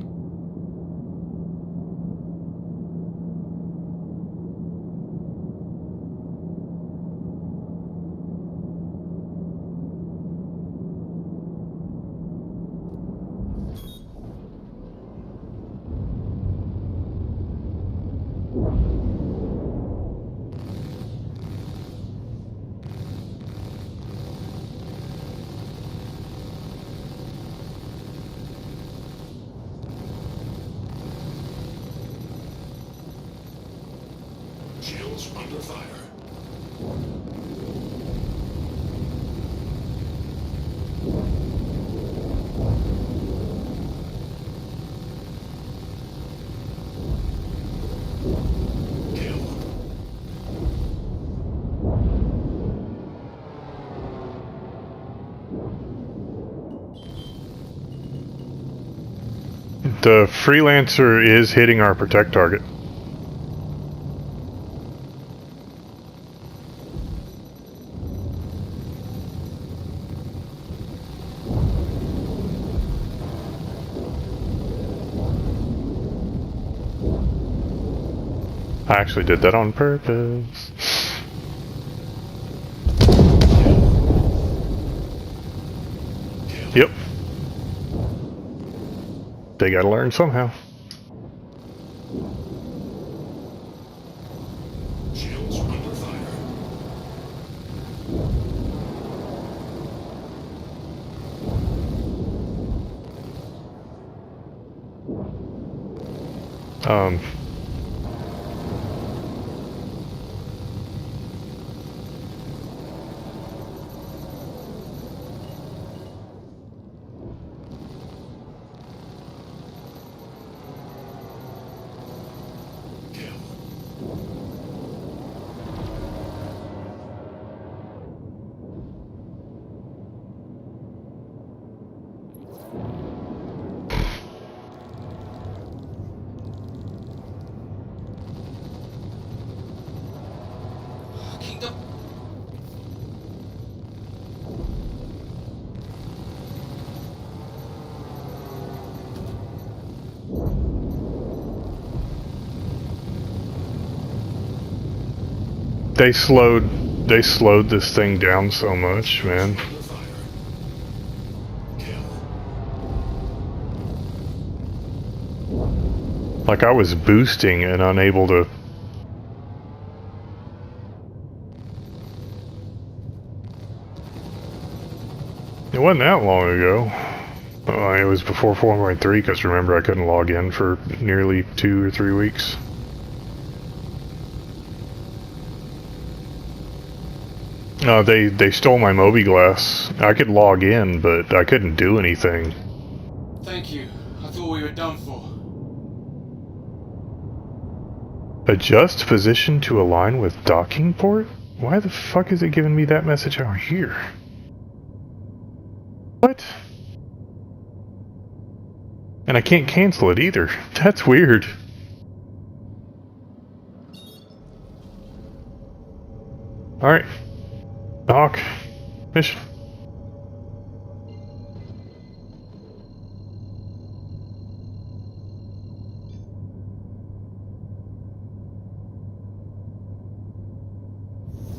under fire. Kill. The freelancer is hitting our protect target. I actually did that on purpose. Yep. They gotta learn somehow. Shields under fire. Um. Kill. Kingdom. They slowed this thing down so much, man. Under fire. Kill. Like I was boosting and unable to. It wasn't that long ago. It was before 4.3 because remember I couldn't log in for nearly 2 or 3 weeks. They stole my Moby Glass. I could log in, but I couldn't do anything. Thank you. I thought we were done for. Adjust position to align with docking port? Why the fuck is it giving me that message out here? What? And I can't cancel it either. That's weird. Alright. Hawk. Mission.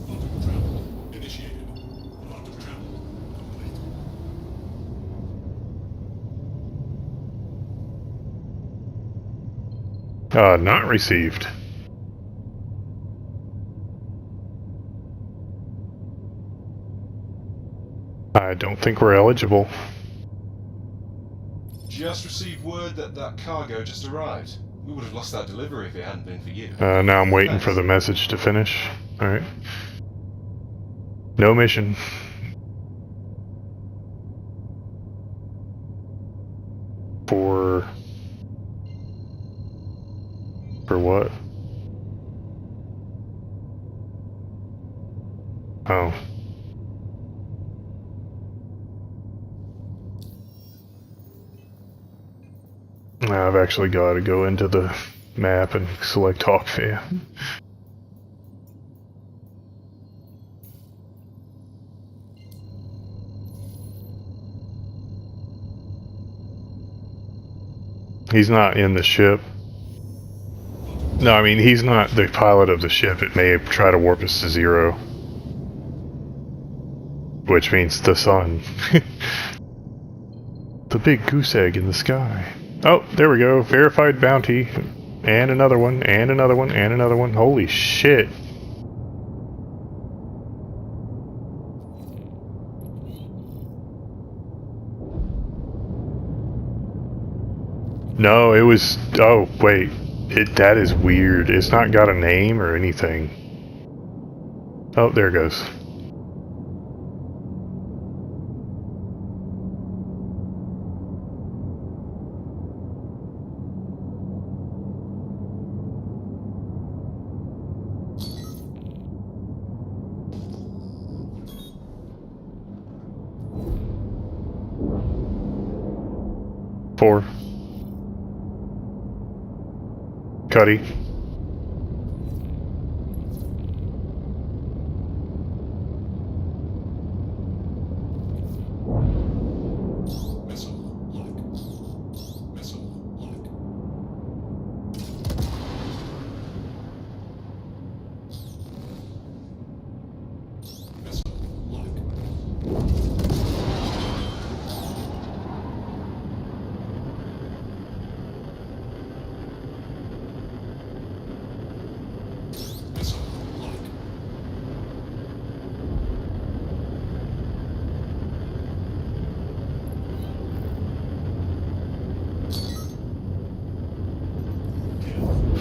Logical travel initiated. Logical travel complete. Not received. I don't think we're eligible. Just received word that that cargo just arrived. We would have lost that delivery if it hadn't been for you. Now I'm waiting Thanks. for the message to finish. Alright. No mission. For what? Oh. I've actually got to go into the map and select Hawk Fan. He's not in the ship. No, I mean, he's not the pilot of the ship. It may try to warp us to 0. Which means the sun. The big goose egg in the sky. Oh, there we go. Verified bounty. And another one, and another one, and another one. Holy shit. No, it was... Oh, wait. That is weird. It's not got a name or anything. Oh, there it goes. Four. Cuddy. Missile lock. Missile lock. Missile lock. Missile lock.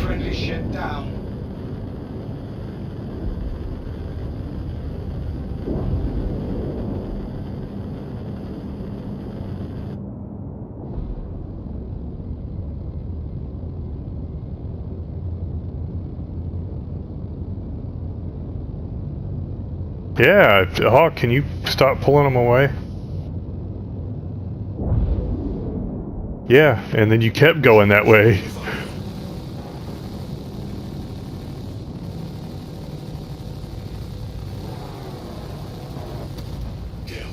Friendly ship down. Yeah, Hawk, can you stop pulling them away? Yeah, and then you kept going that way. Kill.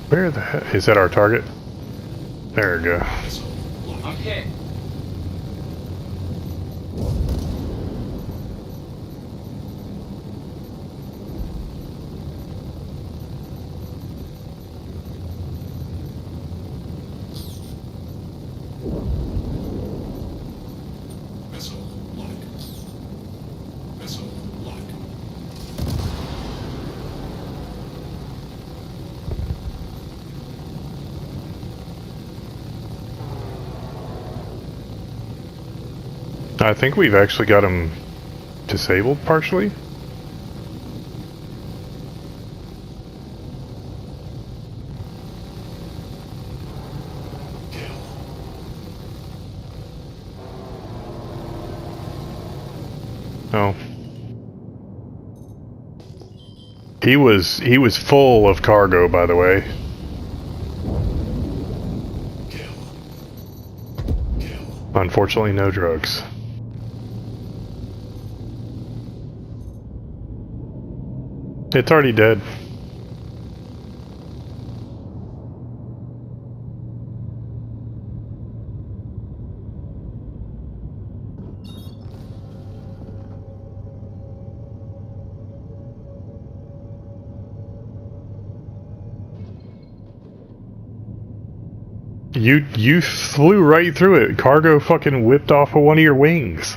Where the heck? Is that our target? There we go. Missile lock. I'm hit. Missile lock. Missile lock. I think we've actually got him disabled partially. Kill. Oh. He was full of cargo, by the way. Kill. Kill. Unfortunately, no drugs. It's already dead. You flew right through it. Cargo fucking whipped off of one of your wings.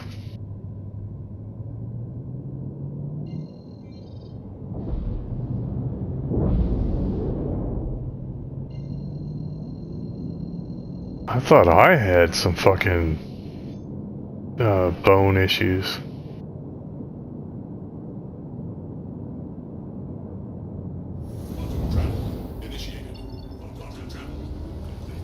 I thought I had some fucking bone issues. Quantum travel initiated. Quantum travel complete.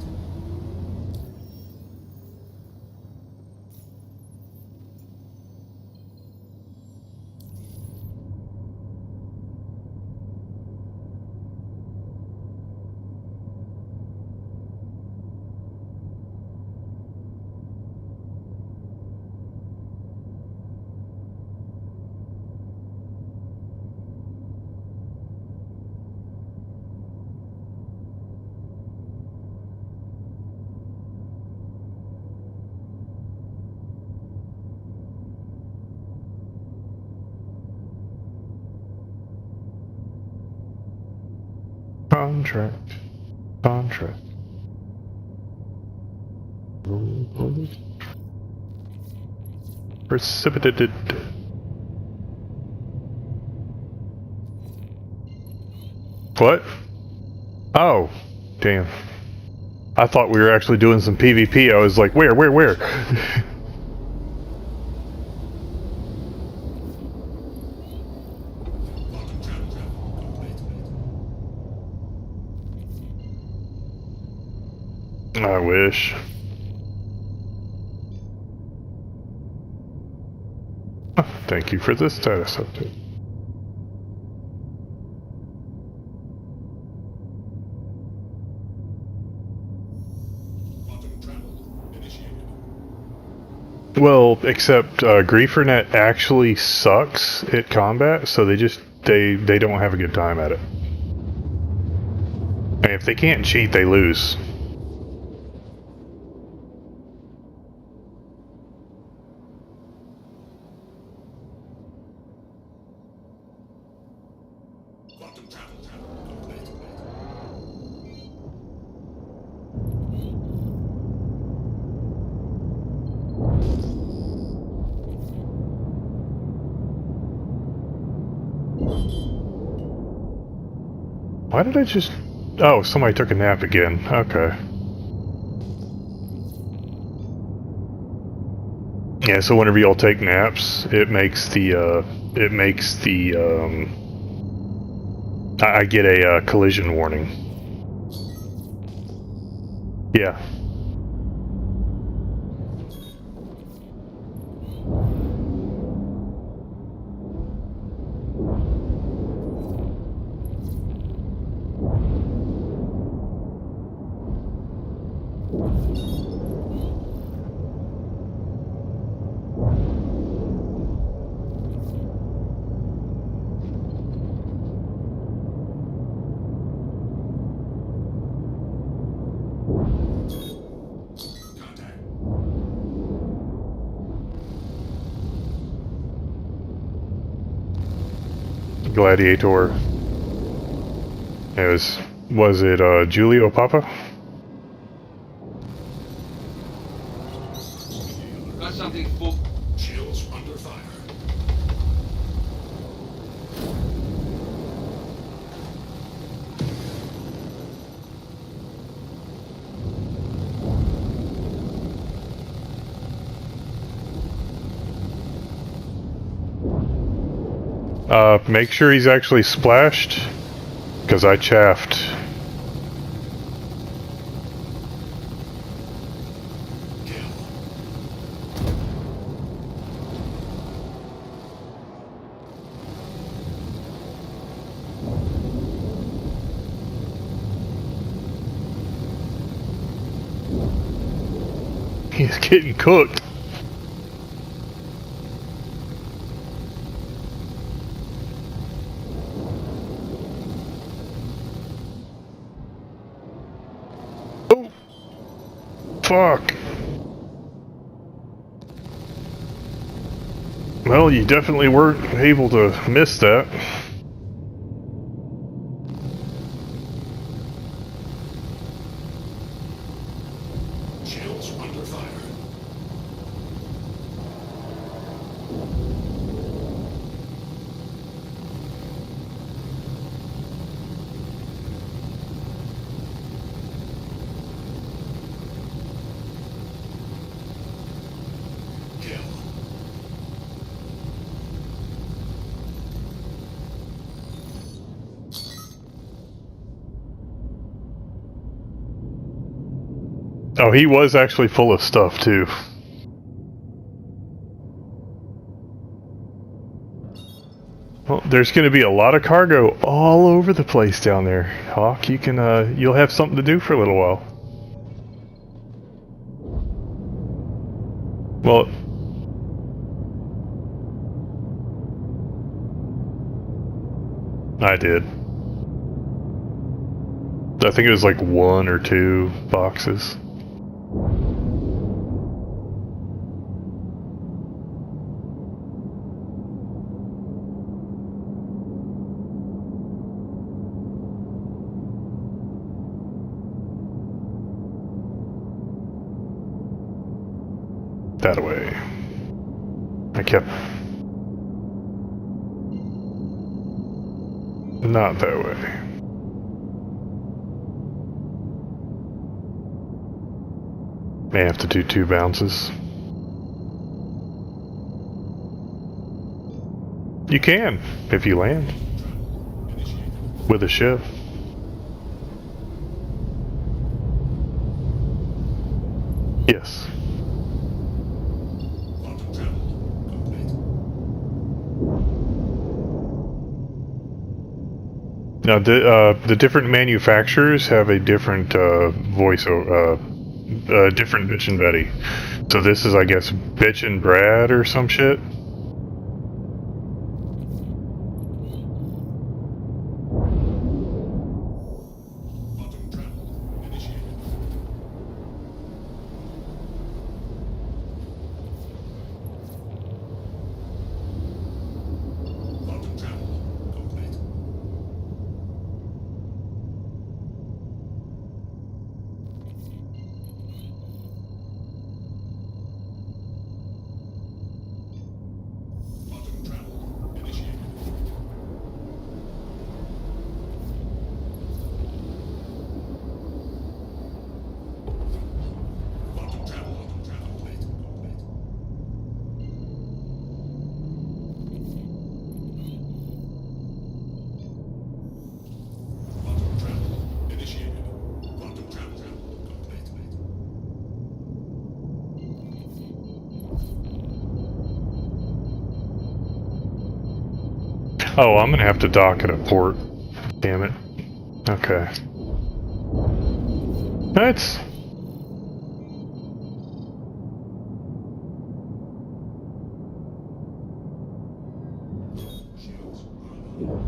Contract. Contract. Precipitated. What? Oh. Damn. I thought we were actually doing some PvP. I was like, where? Quantum travel complete. I wish. Thank you for this status update. Quantum travel initiated. Well, except GrieferNet actually sucks at combat, so they don't have a good time at it. And if they can't cheat, they lose. Quantum travel complete. Why did I just... Oh, somebody took a nap again. Okay. Yeah, so whenever y'all take naps, it makes the, I get a collision warning. Yeah. Contact. Gladiator. Was it Julio Papa? Got something full. Shields under fire. Make sure he's actually splashed, because I chaffed. Kill. He's getting cooked. Oh! Fuck. Well, you definitely weren't able to miss that. Shields under fire. Kill. Oh, he was actually full of stuff, too. Well, there's going to be a lot of cargo all over the place down there. Hawk, you'll have something to do for a little while. Well, I did. I think it was like 1 or 2 boxes. That away. I kept... Not that way. May have to do 2 bounces. You can, if you land. With a ship. Yes. Quantum travel complete. Now, the different manufacturers have a different voice, different Bitch and Betty. So this is, I guess, Bitch and Brad or some shit. Quantum travel initiated. Quantum travel complete. Quantum travel initiated. Quantum travel complete. Quantum travel initiated. Quantum travel complete. Oh, I'm gonna have to dock at a port. Damn it. Okay. That's... Shields online.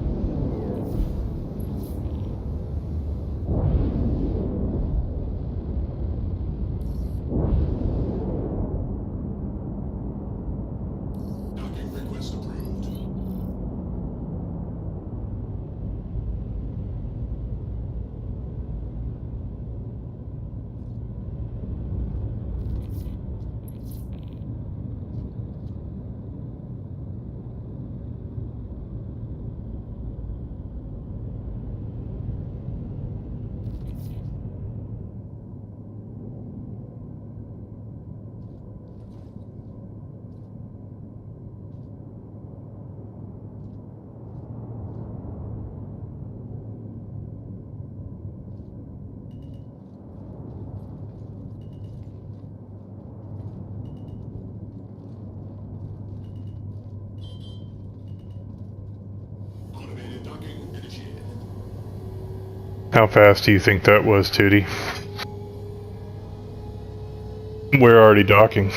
Docking request approved. Automated docking initiated. How fast do you think that was, Tootie? We're already docking.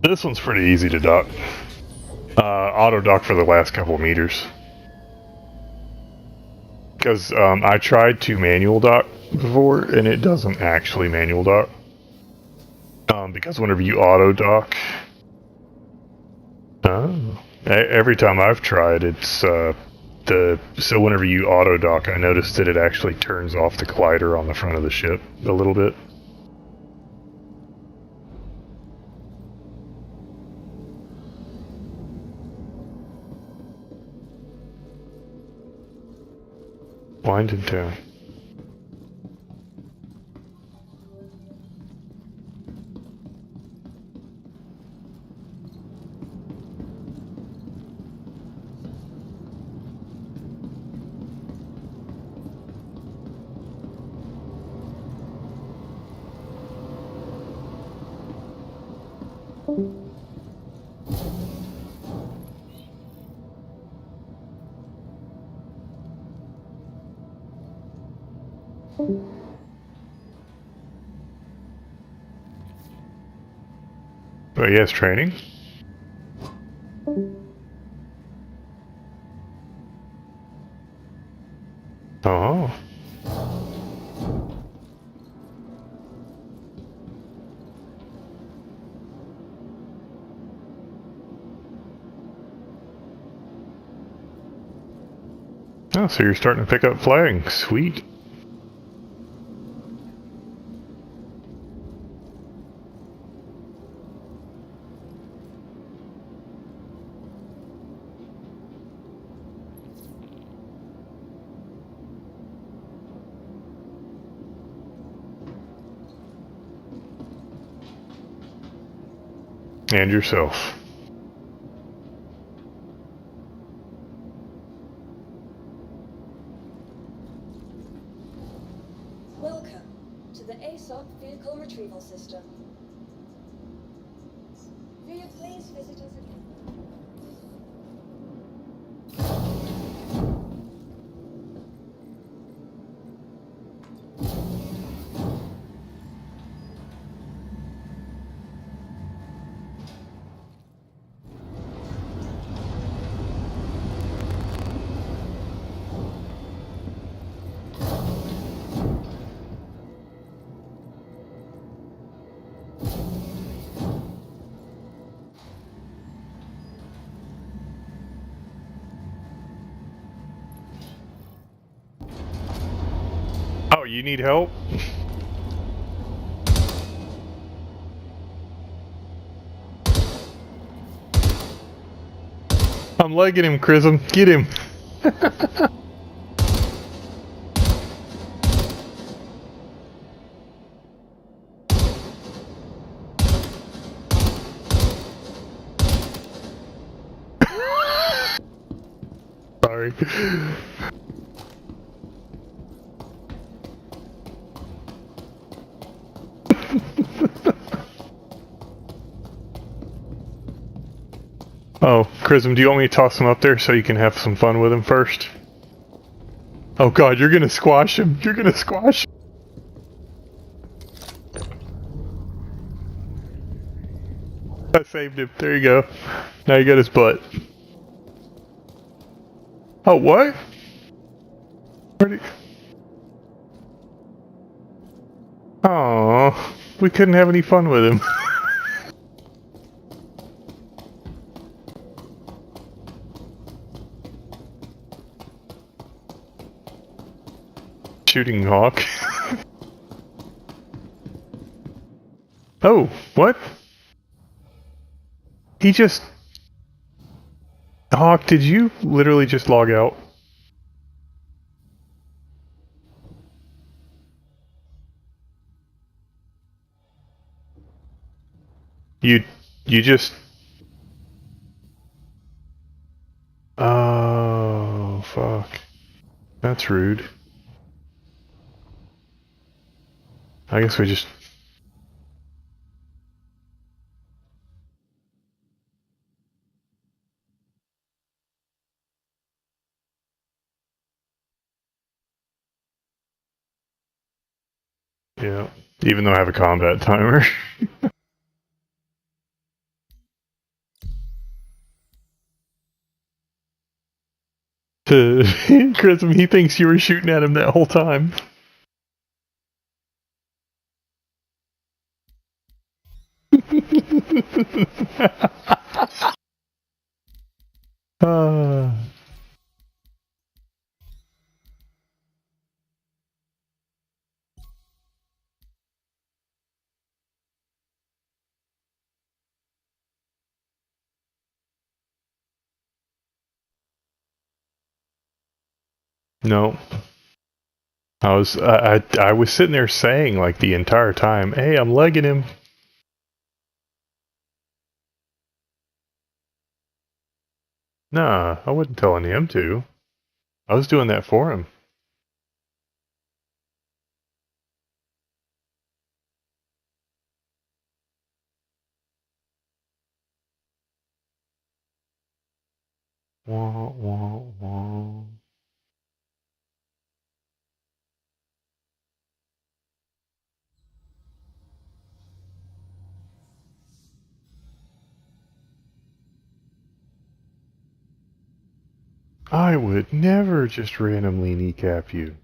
This one's pretty easy to dock. Auto dock for the last couple of meters. Because I tried to manual dock before, and it doesn't actually manual dock. Because whenever you auto dock... Oh. Every time I've tried, it's so whenever you auto dock, I noticed that it actually turns off the collider on the front of the ship a little bit. Winding down. Oh, yes, training. Oh. Oh, so you're starting to pick up flagging. Sweet. And yourself. Welcome to the ASOP Vehicle Retrieval System. Will you please visit us again? Oh, you need help? I'm legging him, Chrism. Get him. Sorry. Oh, Chrism, do you want me to toss him up there so you can have some fun with him first? Oh god, you're gonna squash him. You're gonna squash him. I saved him. There you go. Now you got his butt. Oh, what? Where'd he... Aww, we couldn't have any fun with him. Shooting hawk. Oh, what? He just... Hawk, did you literally just log out? You just... Oh, fuck. That's rude. I guess we just... Yeah. Even though I have a combat timer. Chrism, he thinks you were shooting at him that whole time. uh, no. I was sitting there saying like the entire time, hey, I'm legging him. Nah, I wasn't telling him to. I was doing that for him. Wah, wah, wah. I would never just randomly kneecap you.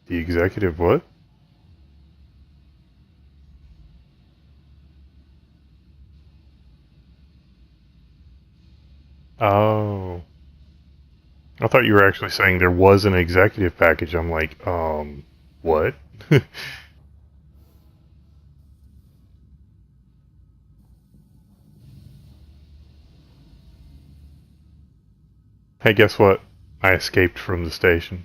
The executive what? Oh. I thought you were actually saying there was an executive package. I'm like, what? Hey, guess what? I escaped from the station.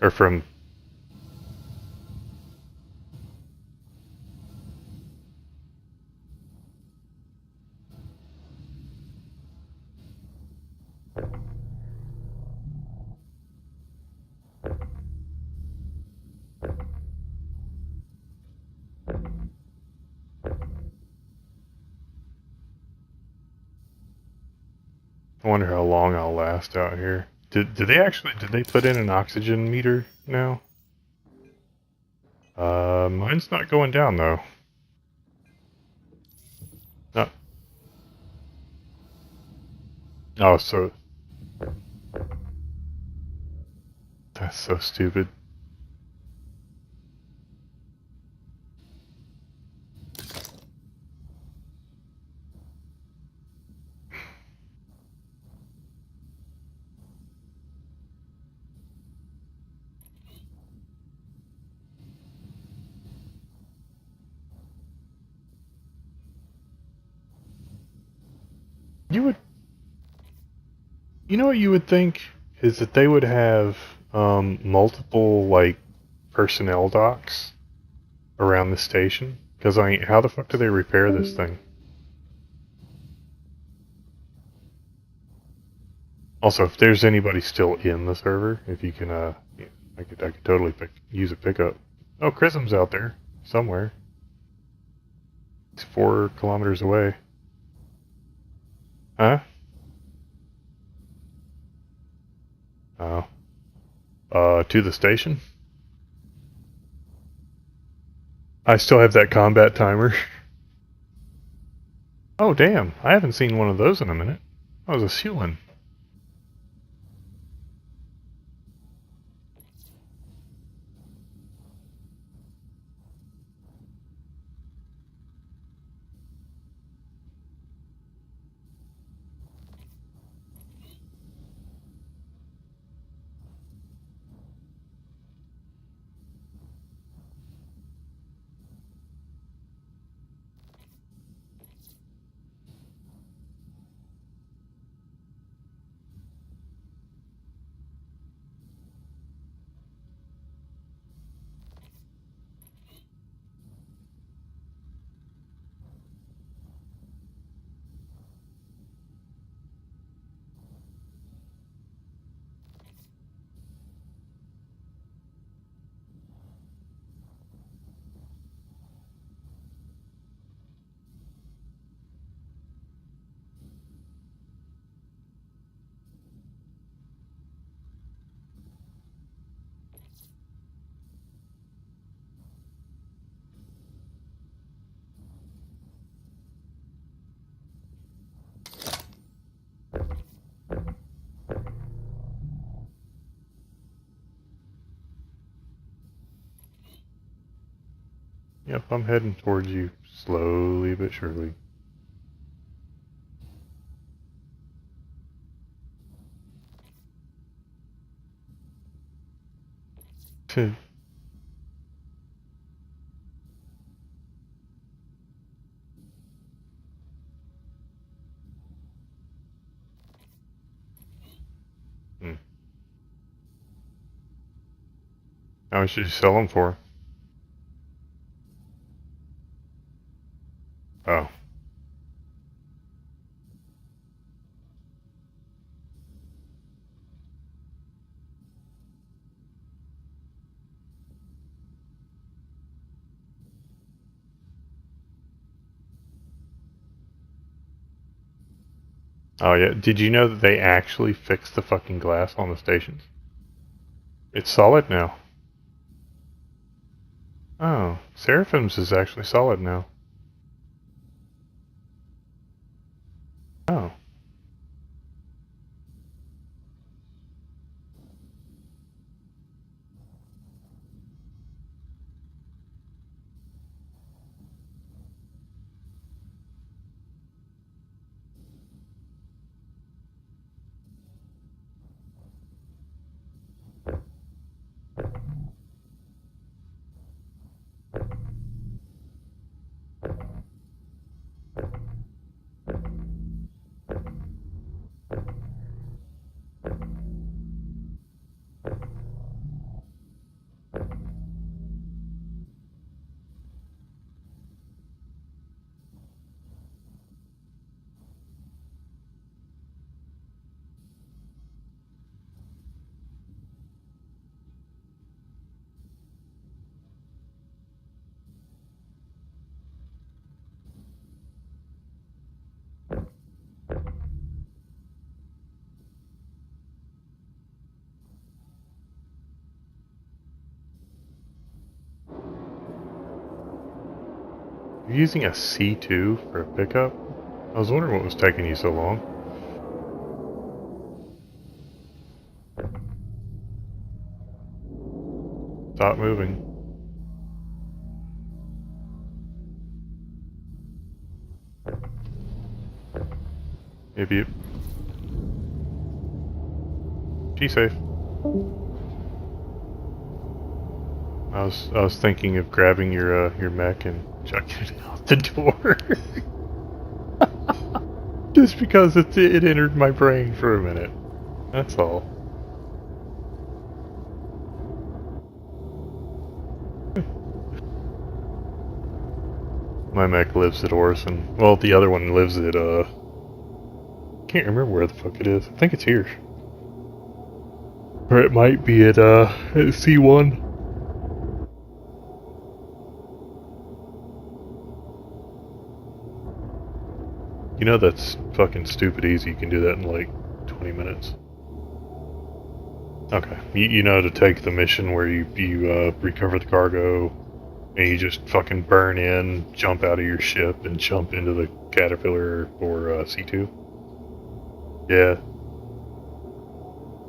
Or from... I wonder how long I'll last out here. Did they put in an oxygen meter now? Mine's not going down though. Not... Oh, so... That's so stupid. You would... You know what you would think? Is that they would have, multiple, like, personnel docks around the station? Because, I mean, how the fuck do they repair this thing? Also, if there's anybody still in the server, if you can, yeah, I could totally use a pickup. Oh, Chrism's out there somewhere. He's 4 kilometers away. Huh? Oh. To the station? I still have that combat timer. Oh, damn. I haven't seen one of those in a minute. I was a Seulin. Yep, I'm heading towards you slowly but surely. Hmm. How much did you sell them for? Oh. Oh yeah. Did you know that they actually fixed the fucking glass on the stations? It's solid now. Oh, Seraphim's is actually solid now. Oh. You're using a C2 for a pickup? I was wondering what was taking you so long. Stop moving. Maybe. She's safe. I was thinking of grabbing your mech and chucking it out the door. Just because it entered my brain for a minute. That's all. My mech lives at Orson. Well, the other one lives at can't remember where the fuck it is. I think it's here. Or it might be at C1. You know that's fucking stupid easy. You can do that in like 20 minutes. Okay. You know to take the mission where you recover the cargo and you just fucking burn in, jump out of your ship, and jump into the Caterpillar or C2? Yeah.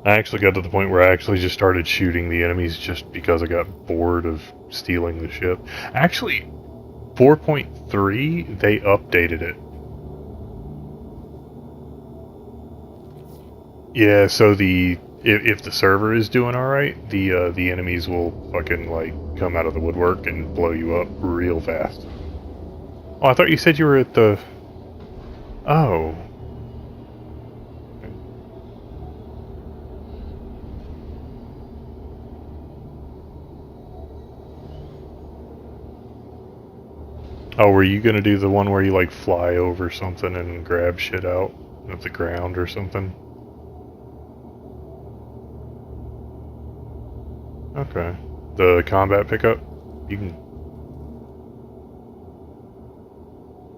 I actually got to the point where I actually just started shooting the enemies just because I got bored of stealing the ship. Actually, 4.3, they updated it. Yeah, so if the server is doing alright, the enemies will fucking like come out of the woodwork and blow you up real fast. Oh, I thought you said you were at the... Oh. Oh, were you gonna do the one where you like fly over something and grab shit out of the ground or something? Okay. The combat pickup? You can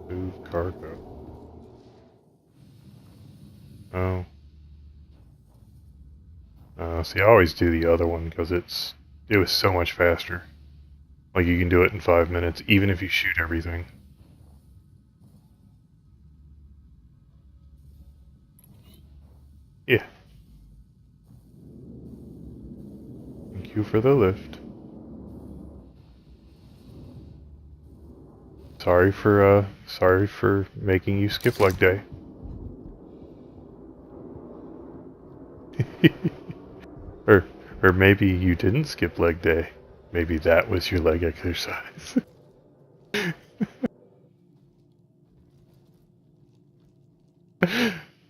move cargo. Oh. See, I always do the other one because it was so much faster. Like you can do it in 5 minutes, even if you shoot everything. Yeah. Thank you for the lift. Sorry for making you skip leg day. or or maybe you didn't skip leg day. Maybe that was your leg exercise.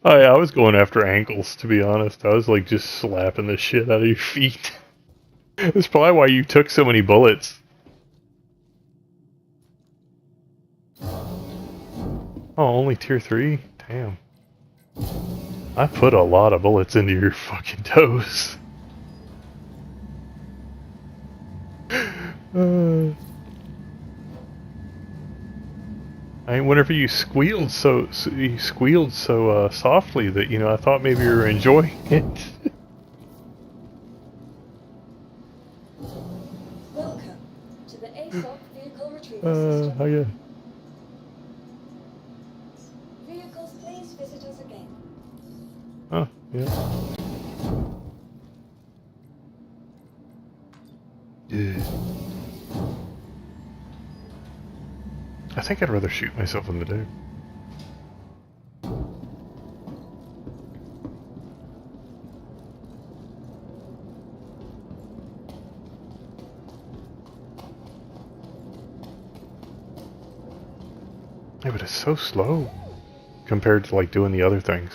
I was going after ankles, to be honest. I was like just slapping the shit out of your feet. That's probably why you took so many bullets. Oh, only tier 3? Damn. I put a lot of bullets into your fucking toes. Whenever you squealed so softly that I thought maybe you were enjoying it. Welcome to the ASOP Vehicle Retrieval System. Oh yeah. Vehicles, please visit us again. Oh yeah. Yeah. I think I'd rather shoot myself in the dick. Yeah, but it's so slow compared to like doing the other things.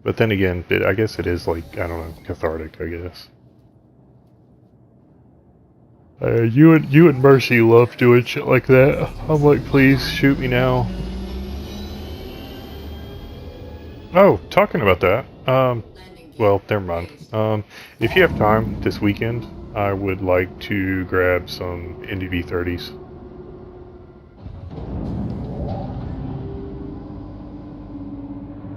But then again, I guess it is like, I don't know, cathartic, I guess. You and Mercy love doing shit like that. I'm like, please shoot me now. Oh, talking about that. Well, never mind. If you have time this weekend, I would like to grab some NDV-30s.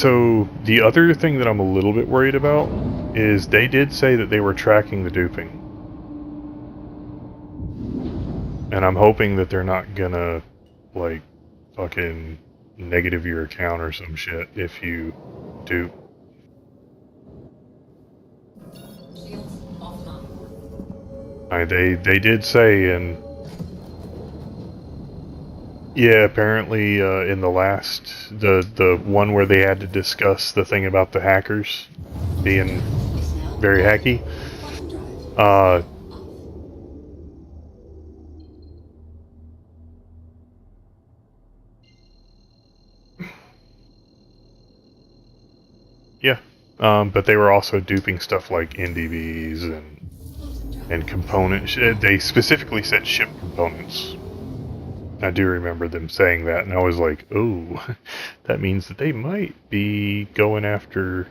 So, the other thing that I'm a little bit worried about is they did say that they were tracking the duping. And I'm hoping that they're not gonna, like, fucking negative your account or some shit if you dupe. Shields offline. They did say, and yeah, apparently in the last, the one where they had to discuss the thing about the hackers being Is now very hacky, Quantum drive is uh, now off. yeah, but they were also duping stuff like NDVs and components. They specifically said ship components. I do remember them saying that, and I was like, oh, that means that they might be going after...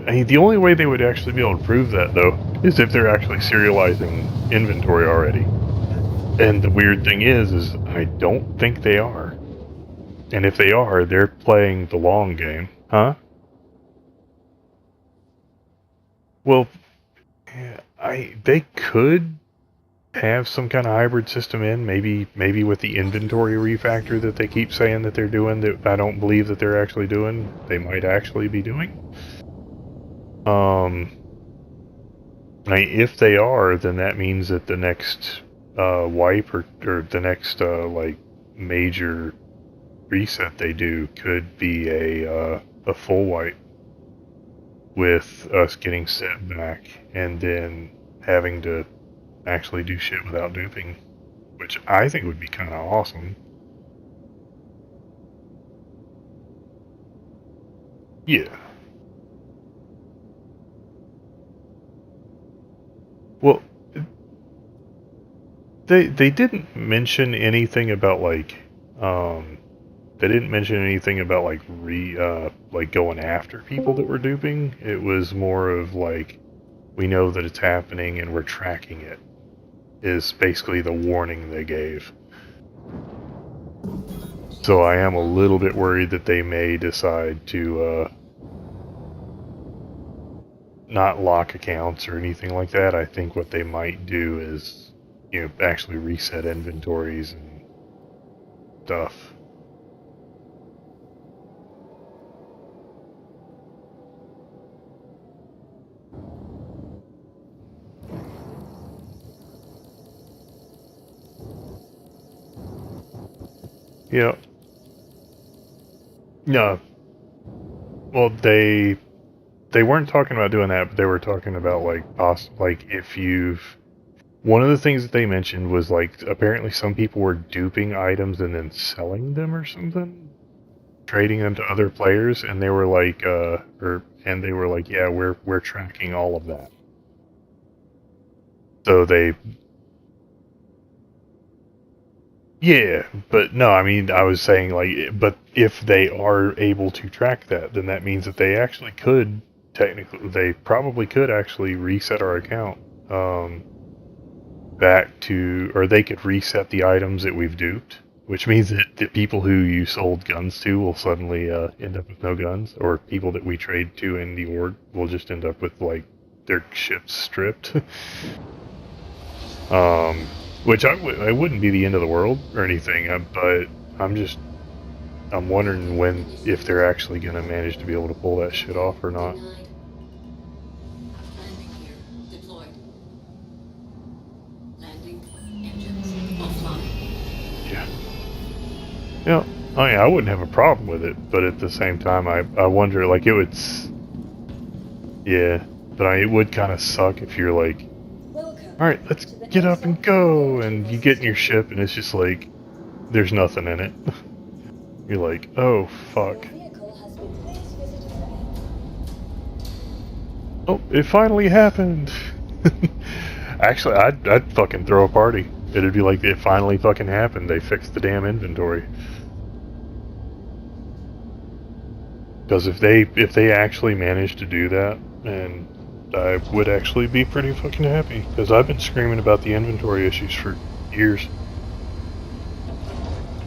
I mean, the only way they would actually be able to prove that, though, is if they're actually serializing inventory already. And the weird thing is I don't think they are. And if they are, they're playing the long game. Huh? Well, they could have some kind of hybrid system in, maybe with the inventory refactor that they keep saying that they're doing, that I don't believe that they're actually doing, they might actually be doing. If they are, then that means that the next wipe or the next like major reset they do could be a full wipe with us getting set back and then having to actually do shit without duping, which I think would be kind of awesome. Yeah. Well, they didn't mention anything about like they didn't mention anything about like like going after people that were duping. It was more of like, we know that it's happening and we're tracking it, is basically the warning they gave. So I am a little bit worried that they may decide to not lock accounts or anything like that. I think what they might do is, actually reset inventories and stuff. Yeah. No. Well, they weren't talking about doing that, but they were talking about like if you've... One of the things that they mentioned was like apparently some people were duping items and then selling them or something. trading them to other players, and they were like, yeah, we're tracking all of that. So they, yeah, but no, I mean, I was saying like, but if they are able to track that, then that means that they actually could they probably could actually reset our account back to, or they could reset the items that we've duped, which means that the people who you sold guns to will suddenly end up with no guns, or people that we trade to in the org will just end up with like their ships stripped. Which it wouldn't be the end of the world or anything, but I'm wondering if they're actually going to manage to be able to pull that shit off or not. Denied. Landing gear deployed. Landing engines offline. Yeah. Yeah. I mean, I wouldn't have a problem with it, but at the same time, I wonder, like, it would, yeah, but I mean, it would kind of suck if you're like, alright, let's get up and go, and you get in your ship, and it's just like, there's nothing in it. You're like, oh, fuck. Oh, it finally happened! Actually, I'd fucking throw a party. It'd be like, it finally fucking happened. They fixed the damn inventory. Because if they actually managed to do that, and I would actually be pretty fucking happy. Because I've been screaming about the inventory issues for years.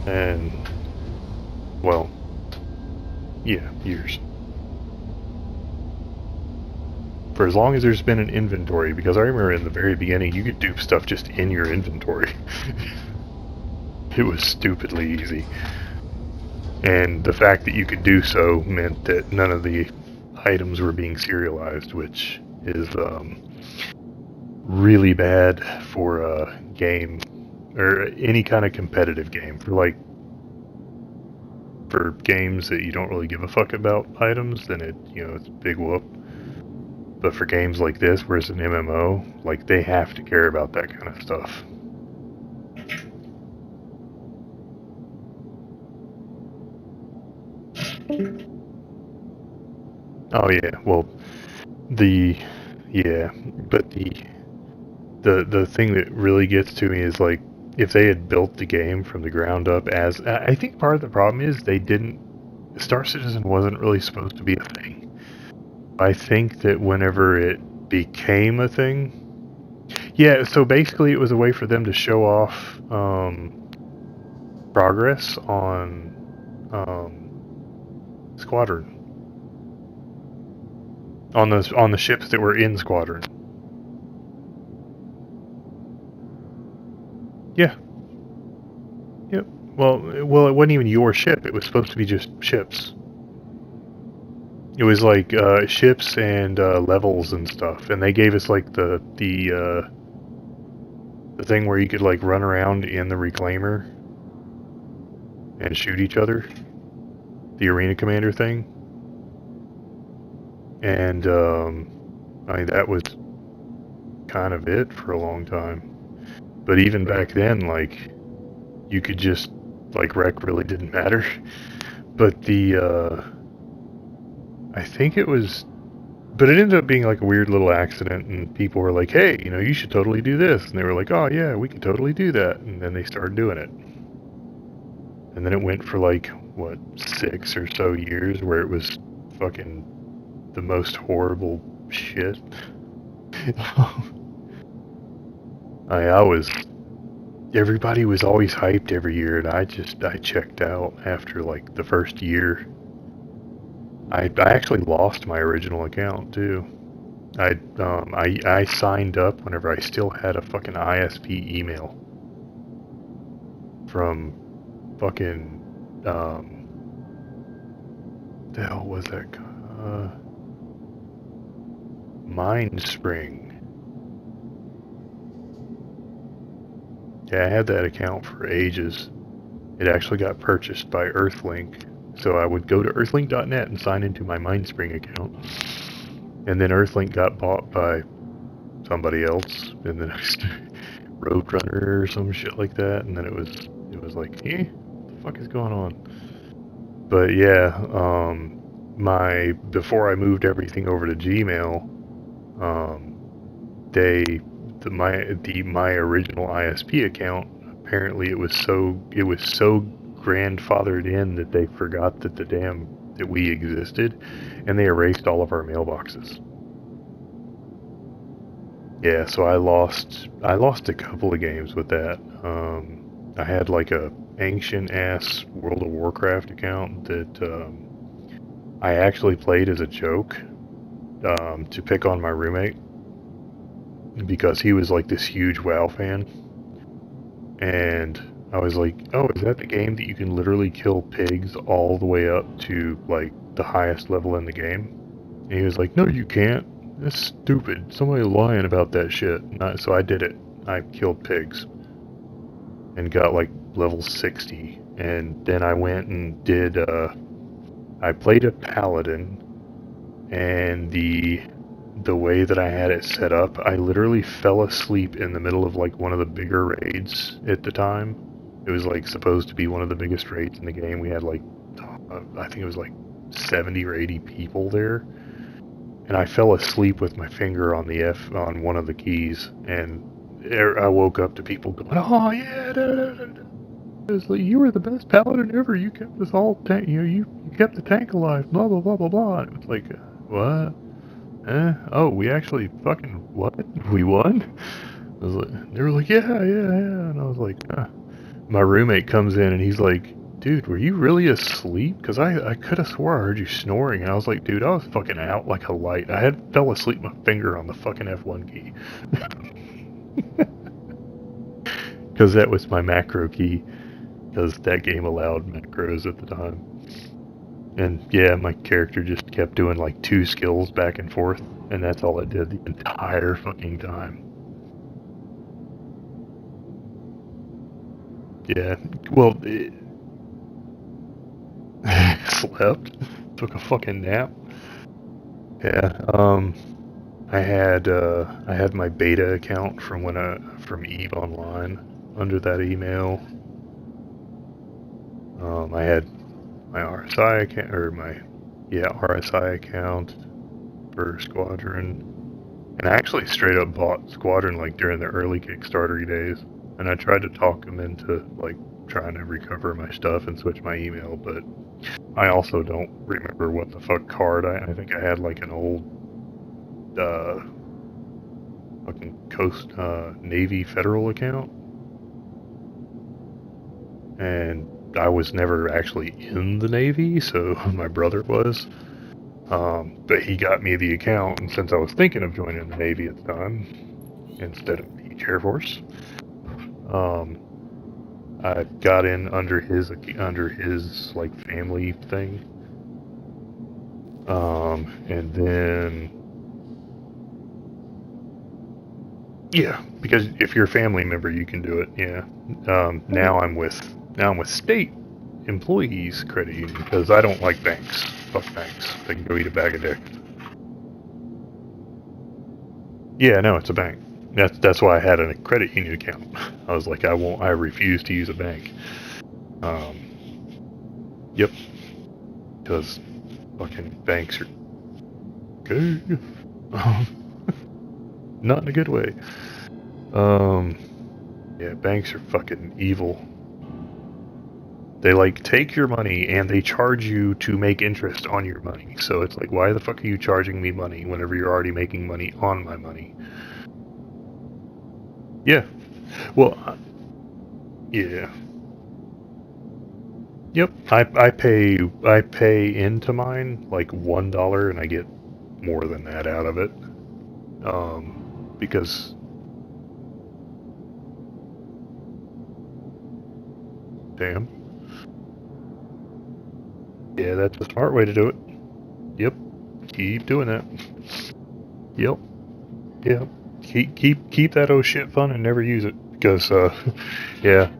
And, well, yeah, years. For as long as there's been an inventory, because I remember in the very beginning, you could dupe stuff just in your inventory. It was stupidly easy. And the fact that you could do so meant that none of the items were being serialized, which is really bad for a game, or any kind of competitive game. For games that you don't really give a fuck about items, then it's a big whoop. But for games like this, where it's an MMO, like, they have to care about that kind of stuff. Oh yeah, well, but the thing that really gets to me is, like, if they had built the game from the ground up as, I think part of the problem is Star Citizen wasn't really supposed to be a thing. I think that whenever it became a thing, yeah, so basically it was a way for them to show off progress on Squadron. On the ships that were in Squadron. Yeah. Yep. Well, it wasn't even your ship. It was supposed to be just ships. It was like ships and levels and stuff, and they gave us like the thing where you could like run around in the reclaimer and shoot each other, the arena commander thing, and I mean, that was kind of it for a long time. But even back then, like, you could just, like, wreck really didn't matter. But I think it was, but it ended up being like a weird little accident, and people were like, hey, you should totally do this. And they were like, oh yeah, we could totally do that. And then they started doing it. And then it went for like, 6 or so years where it was fucking the most horrible shit. Everybody was always hyped every year, and I checked out after like the first year. I actually lost my original account too. I signed up whenever I still had a fucking ISP email from fucking the hell was that? Mindspring. Yeah, I had that account for ages. It actually got purchased by Earthlink. So I would go to earthlink.net and sign into my Mindspring account. And then Earthlink got bought by somebody else, and then Roadrunner or some shit like that. And then it was like, what the fuck is going on? But yeah, before I moved everything over to Gmail, my original ISP account, apparently it was so grandfathered in that they forgot that we existed, and they erased all of our mailboxes. Yeah, so I lost a couple of games with that. I had like a ancient ass World of Warcraft account that I actually played as a joke to pick on my roommate because he was like this huge WoW fan, and I was like, "Oh, is that the game that you can literally kill pigs all the way up to like the highest level in the game?" And he was like, "No, you can't. That's stupid. Somebody lying about that shit." So I did it. I killed pigs and got like level 60, and then I went and did. I played a paladin, and the way that I had it set up, I literally fell asleep in the middle of like one of the bigger raids at the time. It was like supposed to be one of the biggest raids in the game. We had like, I think it was like 70 or 80 people there. And I fell asleep with my finger on on one of the keys, and I woke up to people going, "Oh yeah, da, da, da, da." It was like, "You were the best paladin ever. You kept us all tank. You kept the tank alive. Blah blah blah blah blah." And it was like, "What? Oh, we actually fucking what? We won?" I was like, they were like, "Yeah, yeah, yeah," and I was like, My roommate comes in and he's like, "Dude, were you really asleep? Because I could have swore I heard you snoring." And I was like, "Dude, I was fucking out like a light. I had fell asleep with my finger on the fucking F1 key." Because that was my macro key. Because that game allowed macros at the time. And yeah, my character just kept doing like 2 skills back and forth. And that's all it did the entire fucking time. Yeah, well, slept. Took a fucking nap. Yeah, I had my beta account from Eve Online under that email. I had my RSI account RSI account for Squadron, and I actually straight up bought Squadron like during the early Kickstarter days, and I tried to talk them into like trying to recover my stuff and switch my email, but I also don't remember what the fuck card I think I had like an old fucking Coast Navy Federal account, and I was never actually in the Navy, so my brother was. But he got me the account, and since I was thinking of joining the Navy at the time instead of the Air Force, I got in under his like family thing, and then yeah, because if you're a family member, you can do it. Yeah. Now I'm with state employees credit union because I don't like banks. Fuck banks. They can go eat a bag of dicks. Yeah, no, it's a bank. That's why I had a credit union account. I was like, I refuse to use a bank. Yep. Because fucking banks are good. Not in a good way. Yeah, banks are fucking evil. They like take your money and they charge you to make interest on your money. So it's like, why the fuck are you charging me money whenever you're already making money on my money? Yeah. Well, yeah. Yep. I pay into mine like $1 and I get more than that out of it. Because damn. Yeah, that's a smart way to do it. Yep. Keep doing that. Yep. Yep. Keep that oh shit fund and never use it because yeah,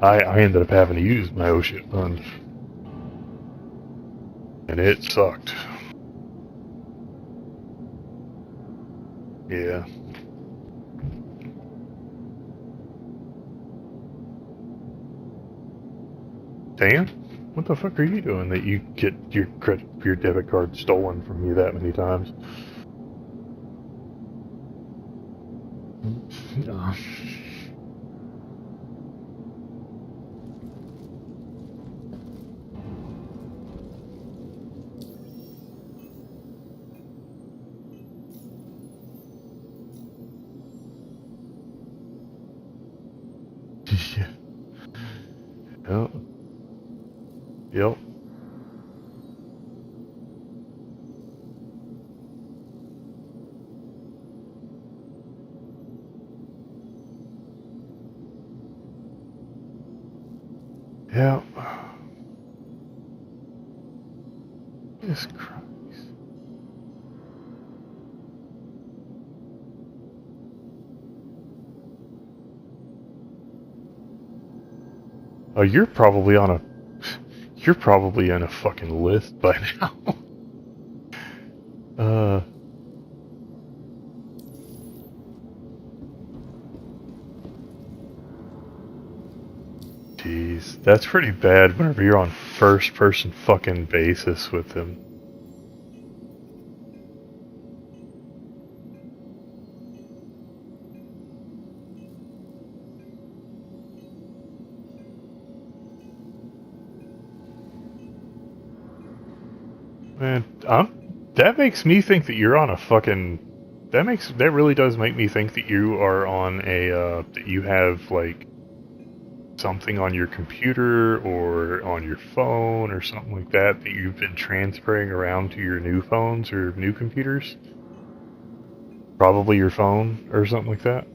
I ended up having to use my oh shit fund and it sucked. Yeah. Dan? What the fuck are you doing that you get your debit card stolen from you that many times? No. Yeah. Yep. Yep. Yep. Jesus Christ. Oh, you're probably on a. You're probably in a fucking list by now. uh. Jeez, that's pretty bad whenever you're on first person fucking basis with him. Man, that makes me think that you're on a fucking. That really does make me think that you are on a that you have like something on your computer or on your phone or something like that you've been transferring around to your new phones or new computers. Probably your phone or something like that.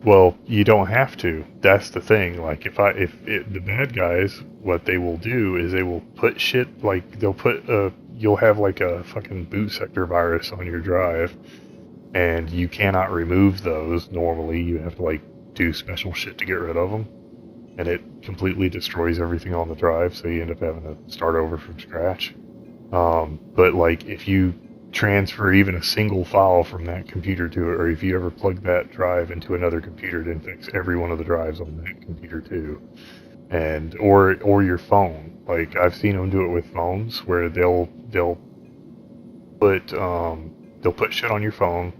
Well, you don't have to. That's the thing. Like, the bad guys, what they will do is they will put shit like you'll have like a fucking boot sector virus on your drive, and you cannot remove those normally. You have to like do special shit to get rid of them, and it completely destroys everything on the drive. So you end up having to start over from scratch. But like if you transfer even a single file from that computer to it, or if you ever plug that drive into another computer, it infects every one of the drives on that computer too, and or your phone. Like I've seen them do it with phones where put they'll put shit on your phone,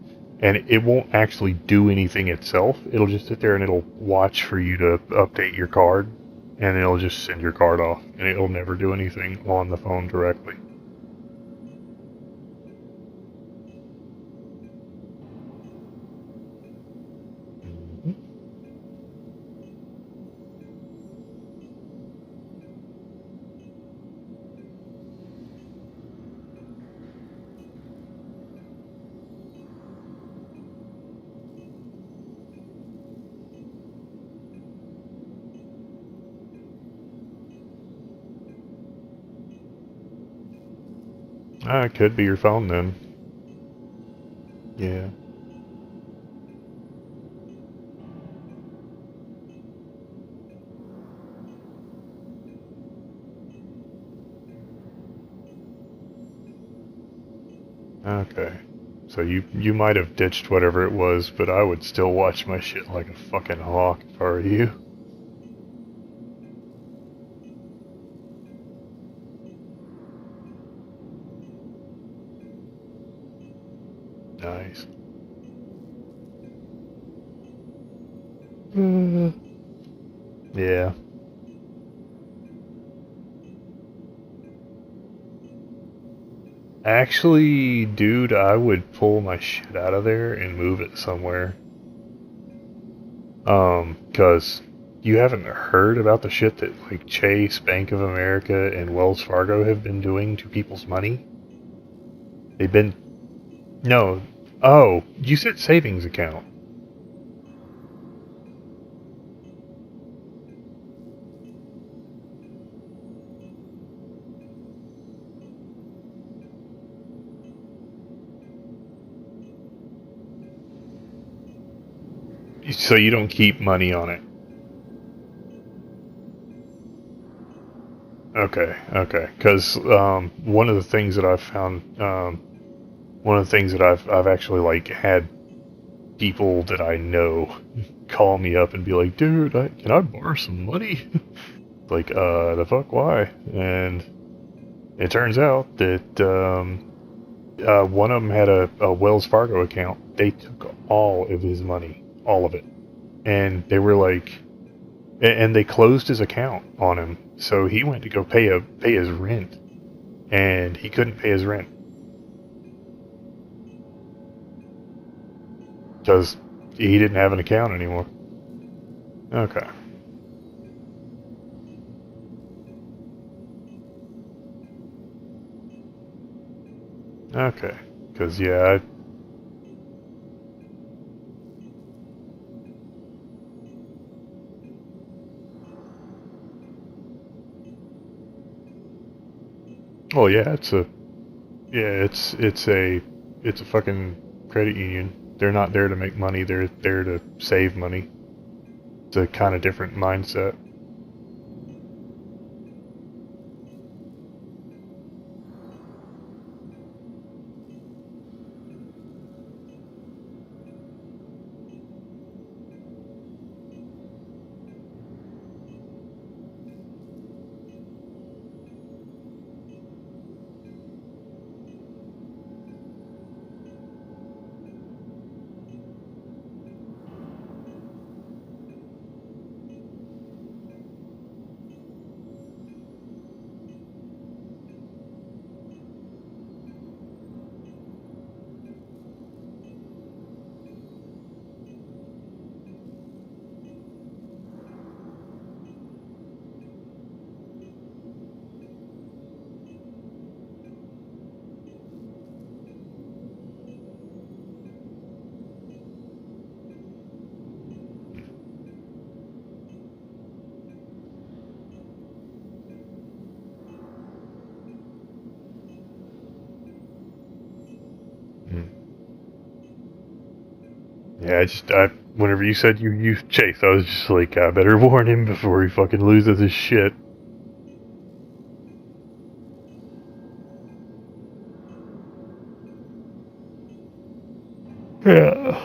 and it won't actually do anything itself. It'll just sit there and it'll watch for you to update your card, and it'll just send your card off, and it'll never do anything on the phone directly. It could be your phone then. Yeah. Okay. So you might have ditched whatever it was, but I would still watch my shit like a fucking hawk if I were you. Nice. Yeah. Actually, dude, I would pull my shit out of there and move it somewhere. 'Cause you haven't heard about the shit that like Chase, Bank of America, and Wells Fargo have been doing to people's money? They've been no. Oh, you said savings account. So you don't keep money on it. Okay, okay. Because one of the things that I've found, one of the things that I've actually like had people that I know call me up and be like, dude, can I borrow some money? Like, the fuck, why? And it turns out that one of them had a Wells Fargo account. They took all of his money, all of it. And they were like, and they closed his account on him. So he went to go pay his rent, and he couldn't pay his rent because he didn't have an account anymore. Okay. Okay. Because, yeah, well, yeah, it's a fucking credit union. They're not there to make money. They're there to save money. It's a kind of different mindset. Hmm. Yeah, whenever you said you used Chase, I was just like, I better warn him before he fucking loses his shit. Yeah.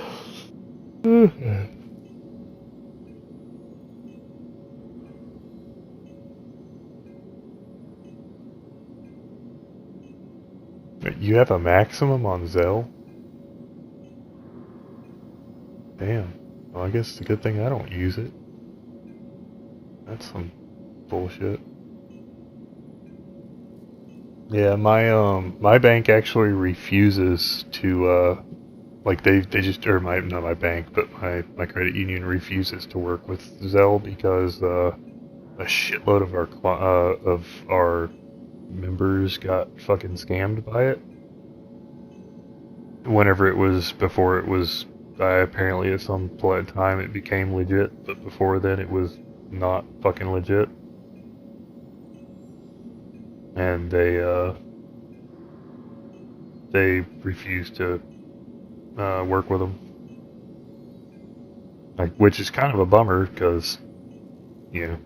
You have a maximum on Zell? Damn. Well, I guess it's a good thing I don't use it. That's some bullshit. Yeah, my bank actually refuses to like they just or my not my bank, but my credit union refuses to work with Zelle because a shitload of our members got fucking scammed by it. Whenever it was before it was apparently at some time it became legit, but before then it was not fucking legit. And they refused to work with them. Like, which is kind of a bummer because, you know,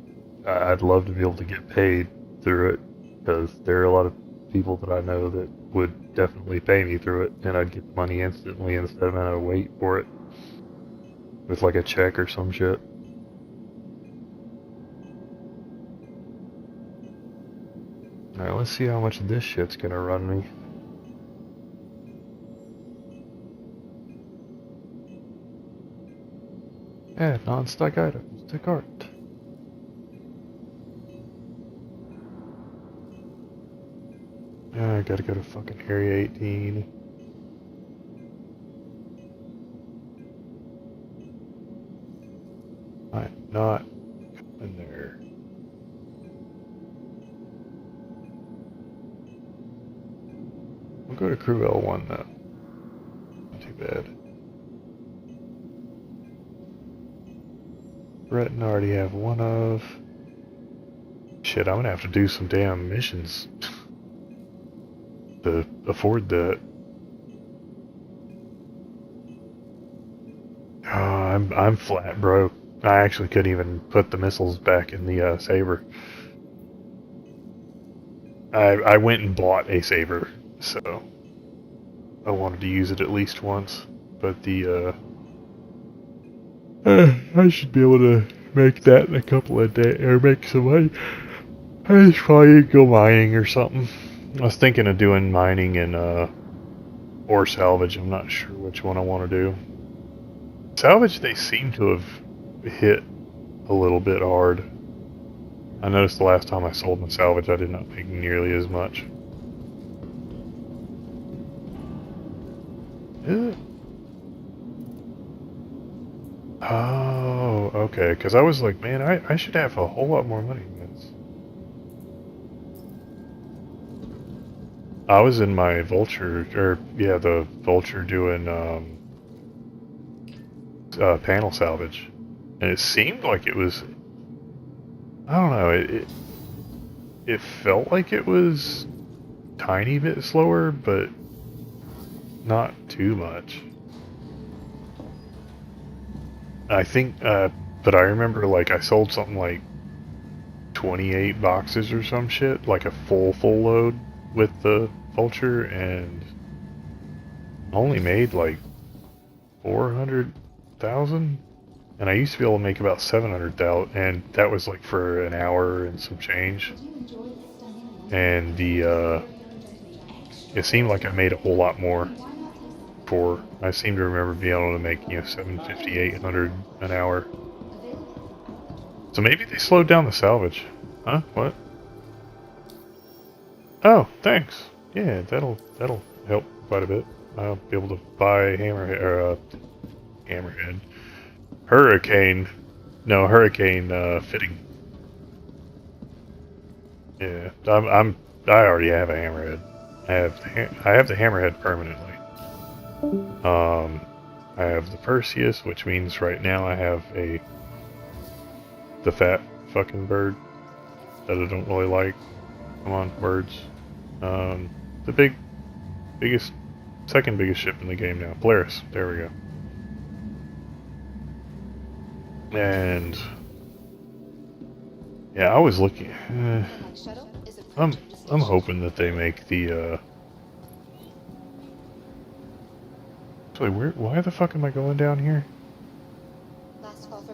I'd love to be able to get paid through it because there are a lot of people that I know that would definitely pay me through it, and I'd get the money instantly instead of having to wait for it with like a check or some shit. Alright, let's see how much this shit's gonna run me. Add non-stock items to cart. I gotta go to fucking Area 18. I'm not in there. We'll go to Crew L1 though. Not too bad. Breton already have one of. Shit, I'm gonna have to do some damn missions to afford that. I'm flat broke. I actually couldn't even put the missiles back in the saber. I went and bought a saber, so I wanted to use it at least once. But the I should be able to make that in a couple of days, or make some money. I should probably go mining or something. I was thinking of doing mining and or salvage. I'm not sure which one I want to do. Salvage, they seem to have hit a little bit hard. I noticed the last time I sold in salvage, I did not make nearly as much. Is it? Oh, okay. Because I was like, man, I should have a whole lot more money than this. I was in my vulture, or yeah, the vulture doing panel salvage, and it seemed like it was. I don't know. It felt like it was tiny bit slower, but not too much. I think, but I remember like I sold something like 28 boxes or some shit, like a full load with the vulture, and only made like 400,000. And I used to be able to make about 700,000, and that was like for an hour and some change. And it seemed like I made a whole lot more. I seem to remember being able to make 750, 800 an hour. So maybe they slowed down the salvage. Huh? What? Oh, thanks. Yeah, that'll help quite a bit. I'll be able to buy hammerhead. Hurricane fitting. Yeah, I already have a hammerhead. I have the hammerhead permanently. I have the Perseus, which means right now I have the fat fucking bird that I don't really like. Come on, birds. The second biggest ship in the game now, Polaris. There we go. And yeah, I was looking. I'm hoping that they make the. Actually, why the fuck am I going down here?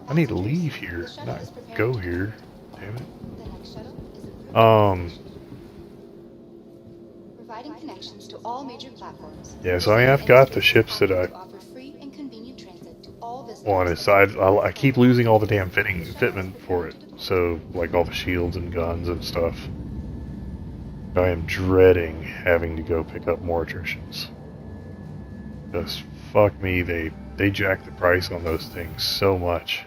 I need to leave here, not go here. Damn it. Providing connections to all major platforms. Yeah, so I've got the ships that I wanted. So I keep losing all the damn fitment for it. So like all the shields and guns and stuff. I am dreading having to go pick up more attritions. Just fuck me, they jack the price on those things so much.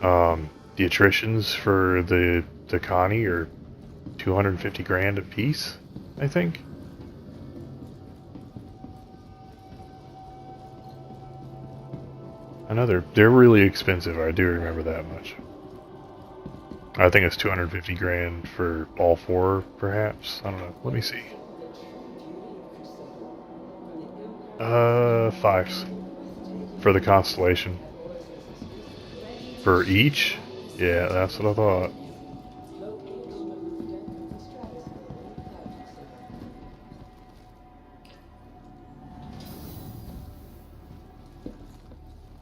The attritions for the Connie are 250 grand a piece, I think. I know they're really expensive. I do remember that much. I think it's 250 grand for all four, perhaps. I don't know. Let me see. 5s for the Constellation. For each? Yeah, that's what I thought.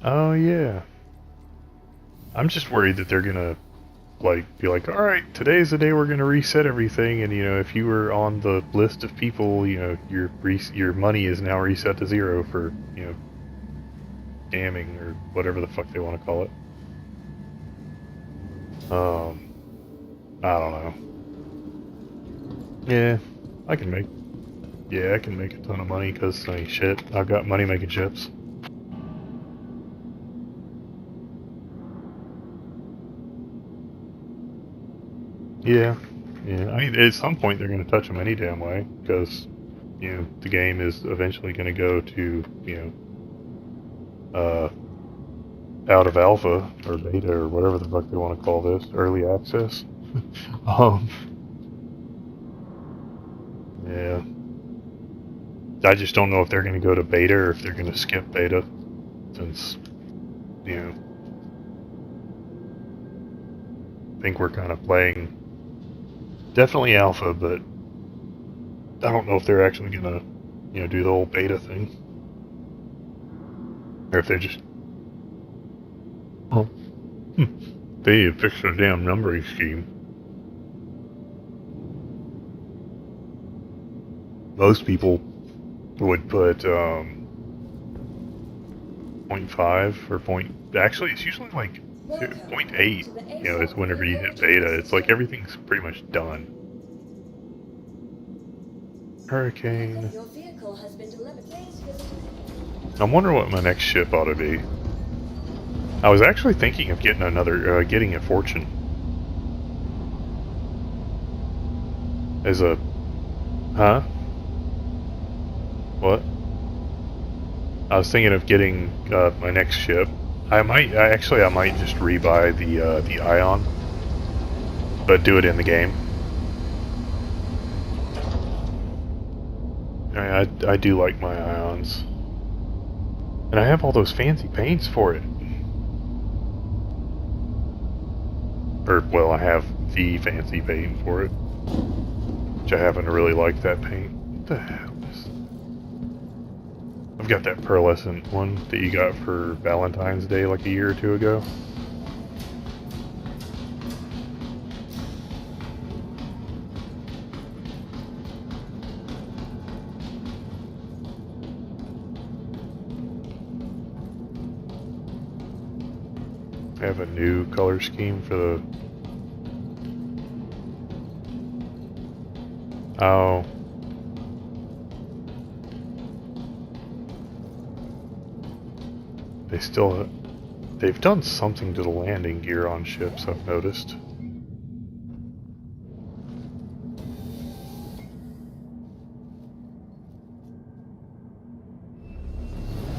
Oh yeah. I'm just worried that they're gonna be like, all right, today's the day we're gonna reset everything, and if you were on the list of people, your money is now reset to 0 for scamming or whatever the fuck they want to call it. I don't know. Yeah, I can make a ton of money because I mean, shit, I've got money making chips. Yeah. I mean, at some point they're going to touch them any damn way because the game is eventually going to go to out of alpha or beta or whatever the fuck they want to call this, early access. Yeah. I just don't know if they're going to go to beta or if they're going to skip beta, since I think we're kind of playing definitely alpha, but I don't know if they're actually going to do the whole beta thing, or if they're just They need to fix their damn numbering scheme. Most people would put 0.5 or point. Actually, it's usually like 0.8. You know, it's whenever you hit beta. It's like everything's pretty much done. Hurricane. Your vehicle has been delivered. Please visit. I wonder what my next ship ought to be. I was actually thinking of getting getting a Fortune. As a... Huh? What? I was thinking of getting my next ship. I might just rebuy the Ion, but do it in the game. I do like my Ions, and I have all those fancy paints for it. Or well, I have the fancy paint for it, which I happen to really like that paint. What the hell? I've got that pearlescent one that you got for Valentine's Day like a year or two ago. I have a new color scheme for the... Oh. They've done something to the landing gear on ships, I've noticed.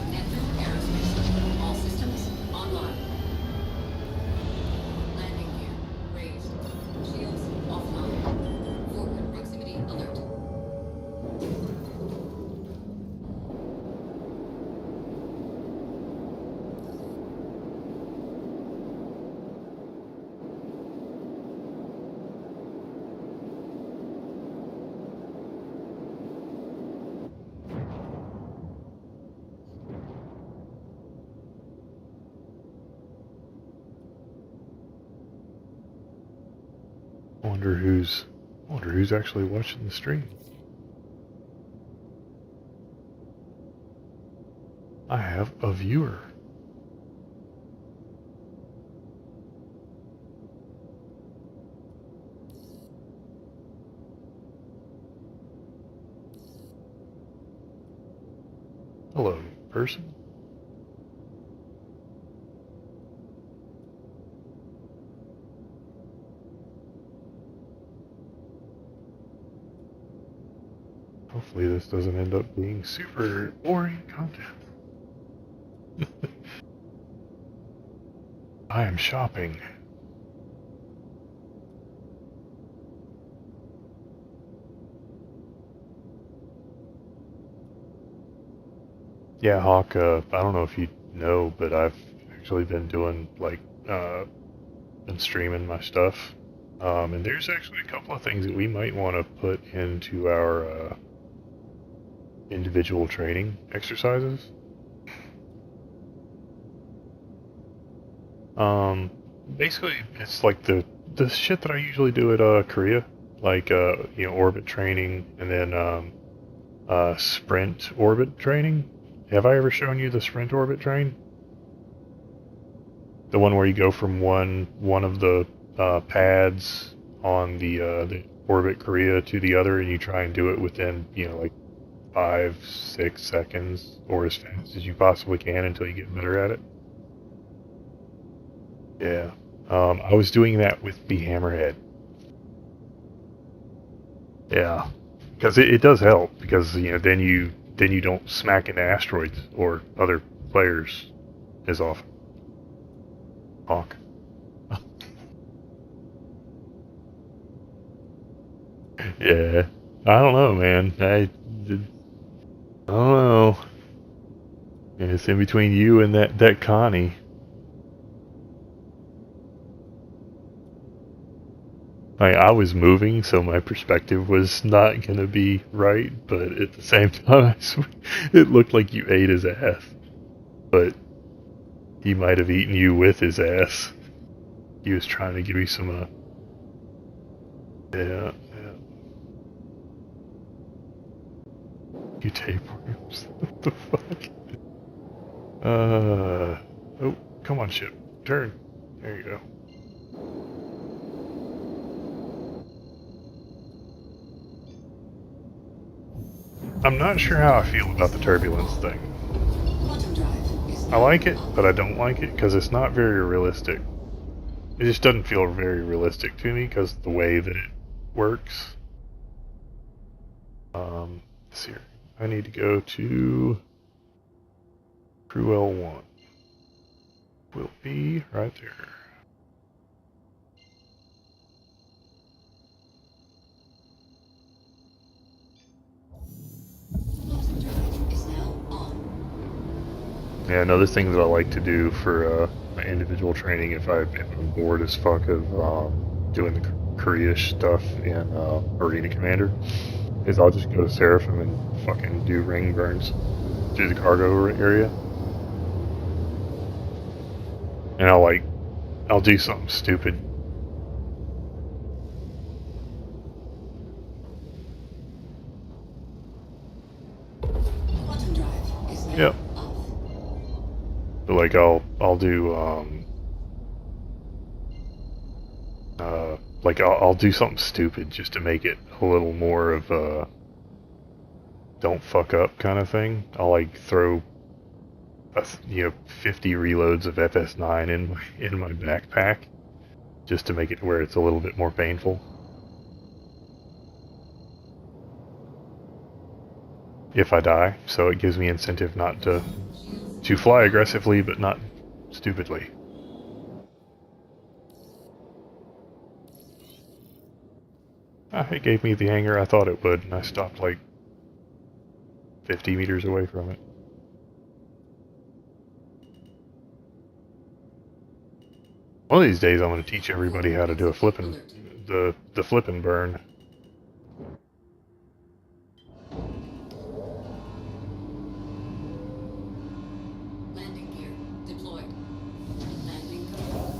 Network aerospace. All systems online. Landing gear raised. Shields offline. Forward proximity alert. I wonder who's actually watching the stream. I have a viewer. Hello, person. Hopefully this doesn't end up being super boring content. I am shopping. Yeah, Hawk, I don't know if you know, but I've actually been doing, like, been streaming my stuff. And there's actually a couple of things that we might want to put into our, individual training exercises. Basically, it's like the shit that I usually do at Korea, like orbit training, and then sprint orbit training. Have I ever shown you the sprint orbit train? The one where you go from one of the pads on the orbit Korea to the other, and you try and do it within like 5-6 seconds, or as fast as you possibly can until you get better at it. Yeah. I was doing that with the Hammerhead. Yeah. Because it does help, because then you don't smack into asteroids or other players as often. Hawk. Yeah. I don't know, man. I don't know. It's in between you and that Connie. I was moving, so my perspective was not going to be right, but at the same time, it looked like you ate his ass. But he might have eaten you with his ass. he was trying to give me some, yeah. You tapeworms. What the fuck? Oh, come on, ship. Turn. There you go. I'm not sure how I feel about the turbulence thing. Quantum drive is I now like it, on. but I don't like it because it's not very realistic. It just doesn't feel very realistic to me because of the way that it works. Let's see here. I need to go to Crew L1. Will be right there. Quantum drive is now on. Yeah, another thing that I like to do for my individual training if I'm bored as fuck of doing the Korea stuff in Arena Commander is I'll just go to Seraphim and fucking do ring burns through the cargo area. And I'll do something stupid. Quantum drive is now Yep. off. But like I'll do I'll do something stupid just to make it a little more of a don't fuck up kind of thing. I'll like throw 50 reloads of FS9 in my backpack just to make it where it's a little bit more painful. If I die, so it gives me incentive not to fly aggressively but not stupidly. It gave me the anger I thought it would, and I stopped like 50 meters away from it. One of these days I'm going to teach everybody how to do a flippin' the flippin' burn. Landing gear deployed. Landing control.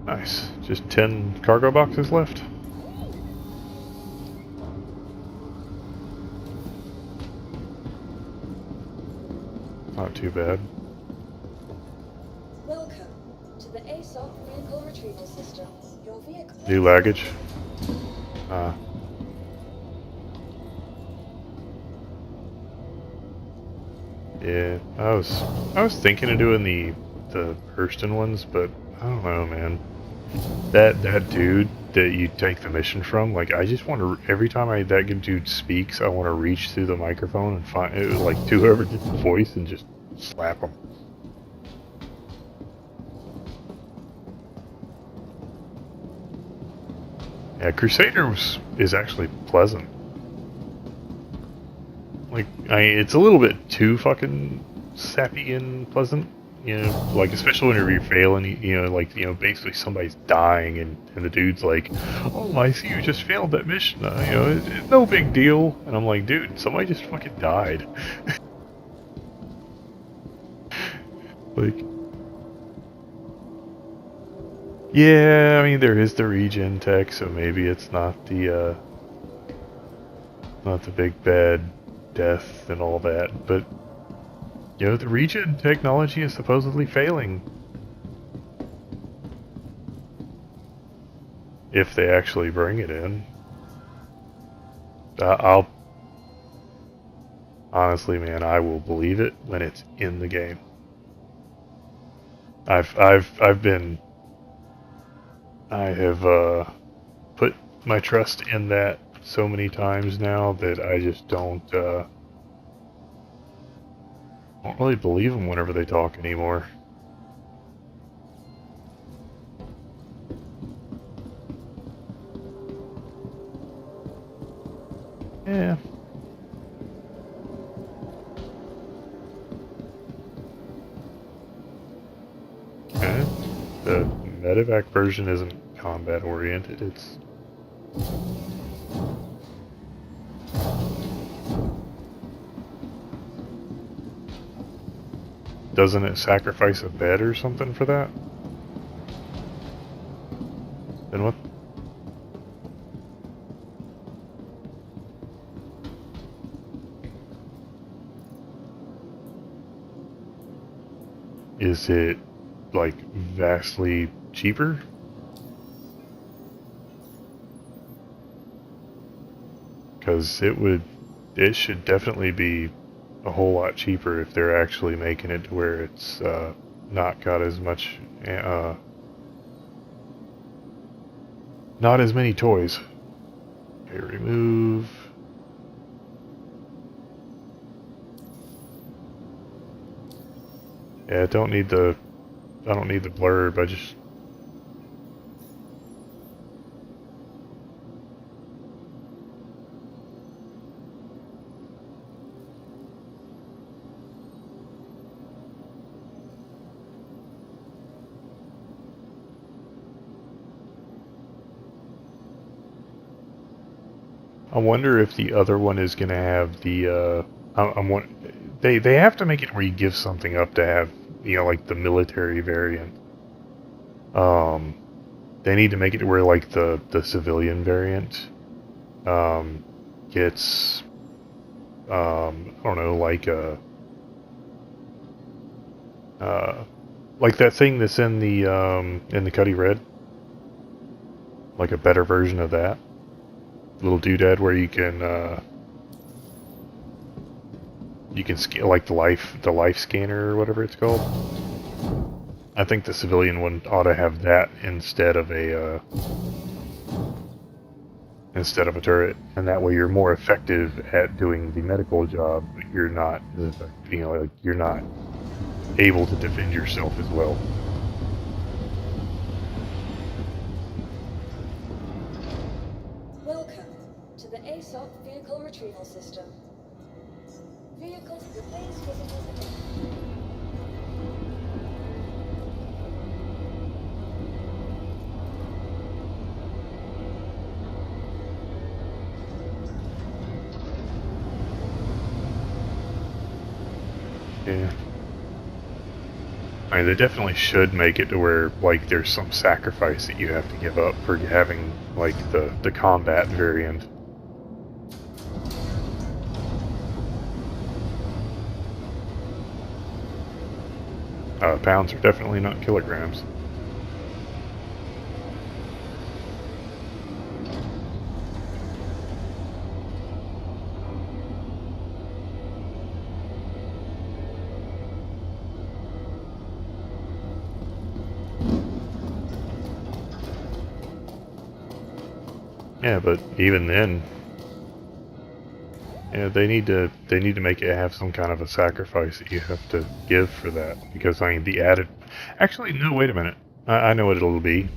Nice. Just 10 cargo boxes left. Not too bad. Welcome to the ASOC vehicle retrieval system. Your vehicle. New luggage. Yeah, I was thinking of doing the Hurston ones, but I don't know, man. That dude that you take the mission from, like I just want to every time that dude speaks, I want to reach through the microphone and find it like to whoever did the voice and just slap him. Yeah, Crusader is actually pleasant. Like, it's a little bit too fucking sappy and pleasant, you know, like, especially whenever you're failing, basically somebody's dying and the dude's like, oh, I see you just failed that mission, it's no big deal. And I'm like, dude, somebody just fucking died. Like, yeah, I mean, there is the regen tech, so maybe it's not the big bad death and all that, but the regen technology is supposedly failing. If they actually bring it in. I'll honestly, man, I will believe it when it's in the game. I have put my trust in that so many times now that I just don't really believe them whenever they talk anymore. Yeah. Okay. The medevac version isn't combat oriented, it's doesn't it sacrifice a bed or something for that? Then what? Is it like vastly cheaper? Because it should definitely be a whole lot cheaper if they're actually making it to where it's not got as much, not as many toys. Okay, remove. Yeah, I don't need the blurb. I just. I wonder if the other one is going to have the. They have to make it where you give something up to have, like the military variant. They need to make it to where like the civilian variant gets I don't know, like that thing that's in the Cuddy Red, like a better version of that little doodad where you can scan like the life scanner or whatever it's called. I think the civilian one ought to have that instead of a turret, and that way you're more effective at doing the medical job, but you're not as effective, like you're not able to defend yourself as well. Welcome to the ASOP Vehicle Retrieval System. Vehicles replace visitors again. Yeah. I mean, they definitely should make it to where, like, there's some sacrifice that you have to give up for having, like, the combat variant. Pounds are definitely not kilograms. Yeah, but even then, yeah, they need to make it have some kind of a sacrifice that you have to give for that, because I mean the added. Actually, no, wait a minute. I know what it'll be.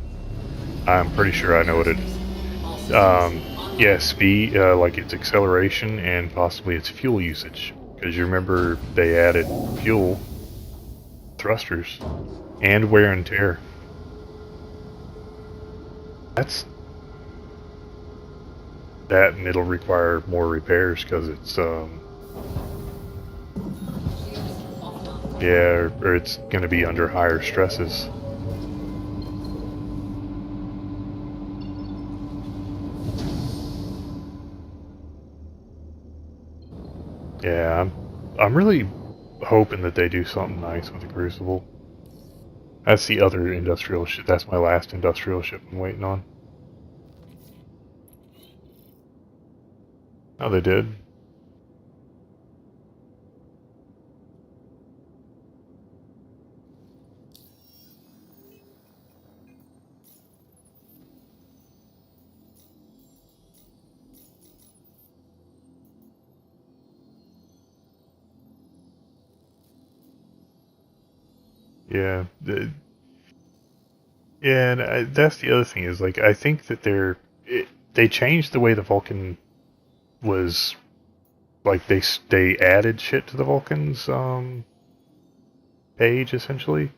I'm pretty sure I know what it. Yeah, speed, like its acceleration and possibly its fuel usage, because you remember they added fuel thrusters and wear and tear. That, and it'll require more repairs because it's yeah, or it's going to be under higher stresses. Yeah, I'm really hoping that they do something nice with the Crucible. That's the other industrial ship. That's my last industrial ship I'm waiting on. Oh, they did. Yeah, yeah, and that's the other thing is like I think that they changed the way the Vulcan was, like they added shit to the Vulcan's page essentially,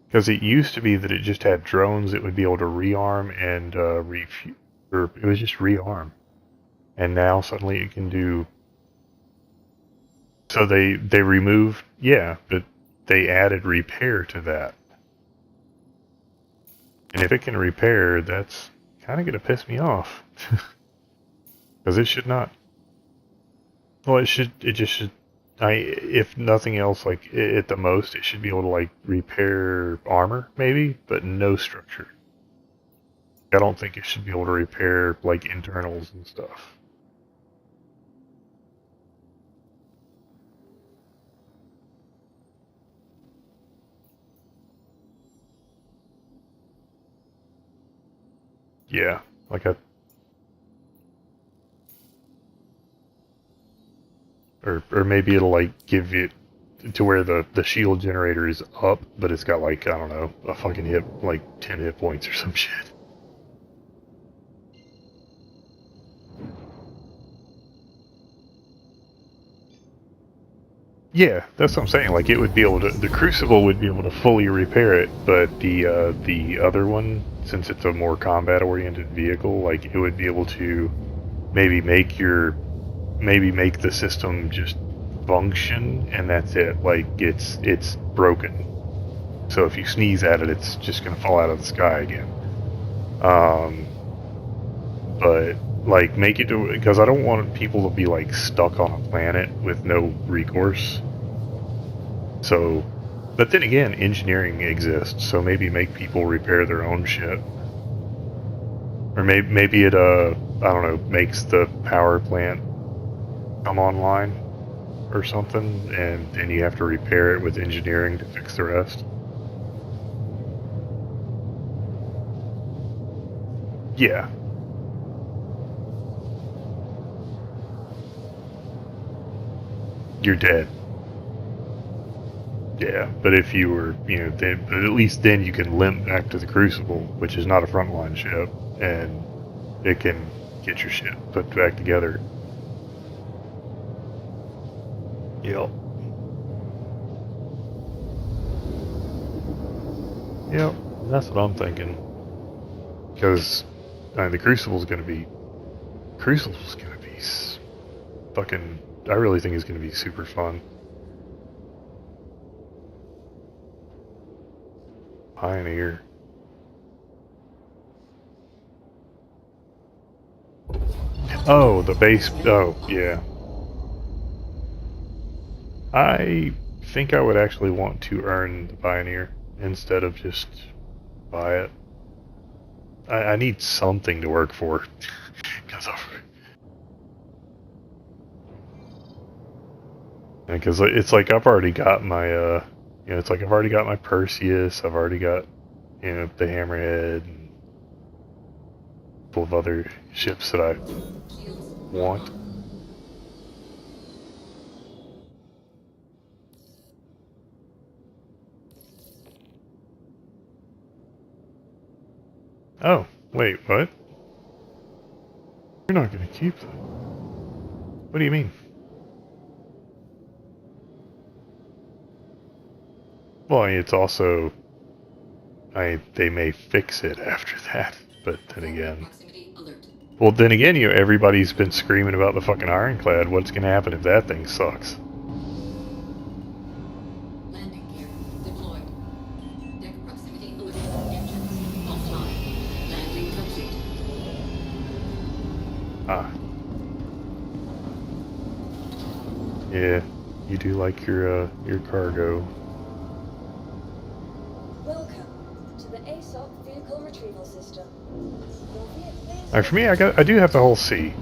because it used to be that it just had drones that would be able to rearm and or it was just rearm, and now suddenly it can do So they removed, yeah, but they added repair to that. And if it can repair, that's kind of going to piss me off. Because it should not. Well, it just should, if nothing else, like, at the most, it should be able to, like, repair armor, maybe, but no structure. I don't think it should be able to repair, like, internals and stuff. Yeah, like or maybe it'll, like, give it to where the shield generator is up, but it's got, like, I don't know, a fucking like 10 hit points or some shit. Yeah, that's what I'm saying. Like, it would be able to, the Crucible would be able to fully repair it, but the other one, since it's a more combat-oriented vehicle, like, it would be able to maybe make the system just function, and that's it. Like, it's broken. So if you sneeze at it, it's just gonna fall out of the sky again. But like, make it to, because I don't want people to be, like, stuck on a planet with no recourse. So, but then again, engineering exists, so maybe make people repair their own shit. Or maybe it, I don't know, makes the power plant come online or something, and then you have to repair it with engineering to fix the rest. Yeah. You're dead. Yeah, but if you were, then, but at least then you can limp back to the Crucible, which is not a frontline ship, and it can get your shit put back together. Yep. Yep, that's what I'm thinking. Because the Crucible's gonna be fucking. I really think it's gonna be super fun. Pioneer. Oh, the base. Oh, yeah. I think I would actually want to earn the Pioneer instead of just buy it. I need something to work for. Because it's like I've already got my, it's like I've already got my Perseus, I've already got, the Hammerhead, and a couple of other ships that I want. Oh, wait, what? You're not going to keep them. What do you mean? Well, I mean, it's also, they may fix it after that, but then again. Proximity alert. Well, then again, everybody's been screaming about the fucking Ironclad. What's going to happen if that thing sucks? Landing gear deployed. Deck proximity alert. Engines offline. Landing complete. Ah. Yeah, you do like your cargo. Welcome to the ASOP vehicle retrieval system. Your vehicle is- Alright, for me, I do have the whole C.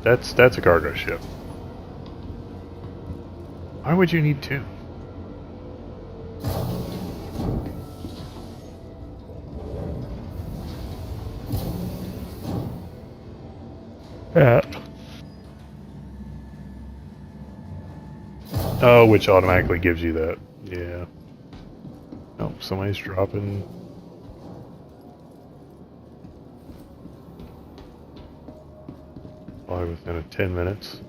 That's a cargo ship. Why would you need two? Yeah. Oh, which automatically gives you that. Yeah. Oh, somebody's dropping. Probably within 10 minutes.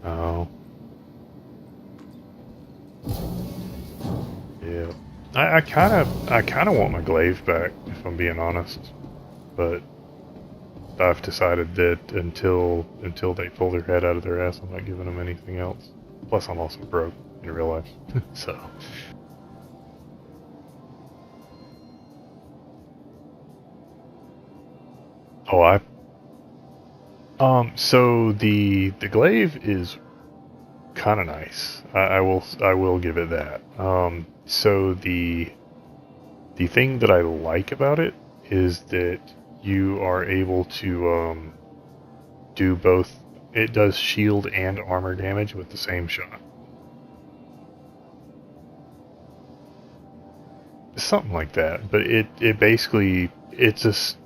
Oh. Yeah. I kind of want my glaive back, if I'm being honest. But I've decided that until they pull their head out of their ass, I'm not giving them anything else. Plus, I'm also broke in real life, so. Oh, so the glaive is kind of nice. I will give it that. So the thing that I like about it is that you are able to do both. It does shield and armor damage with the same shot. Something like that, but it basically it's just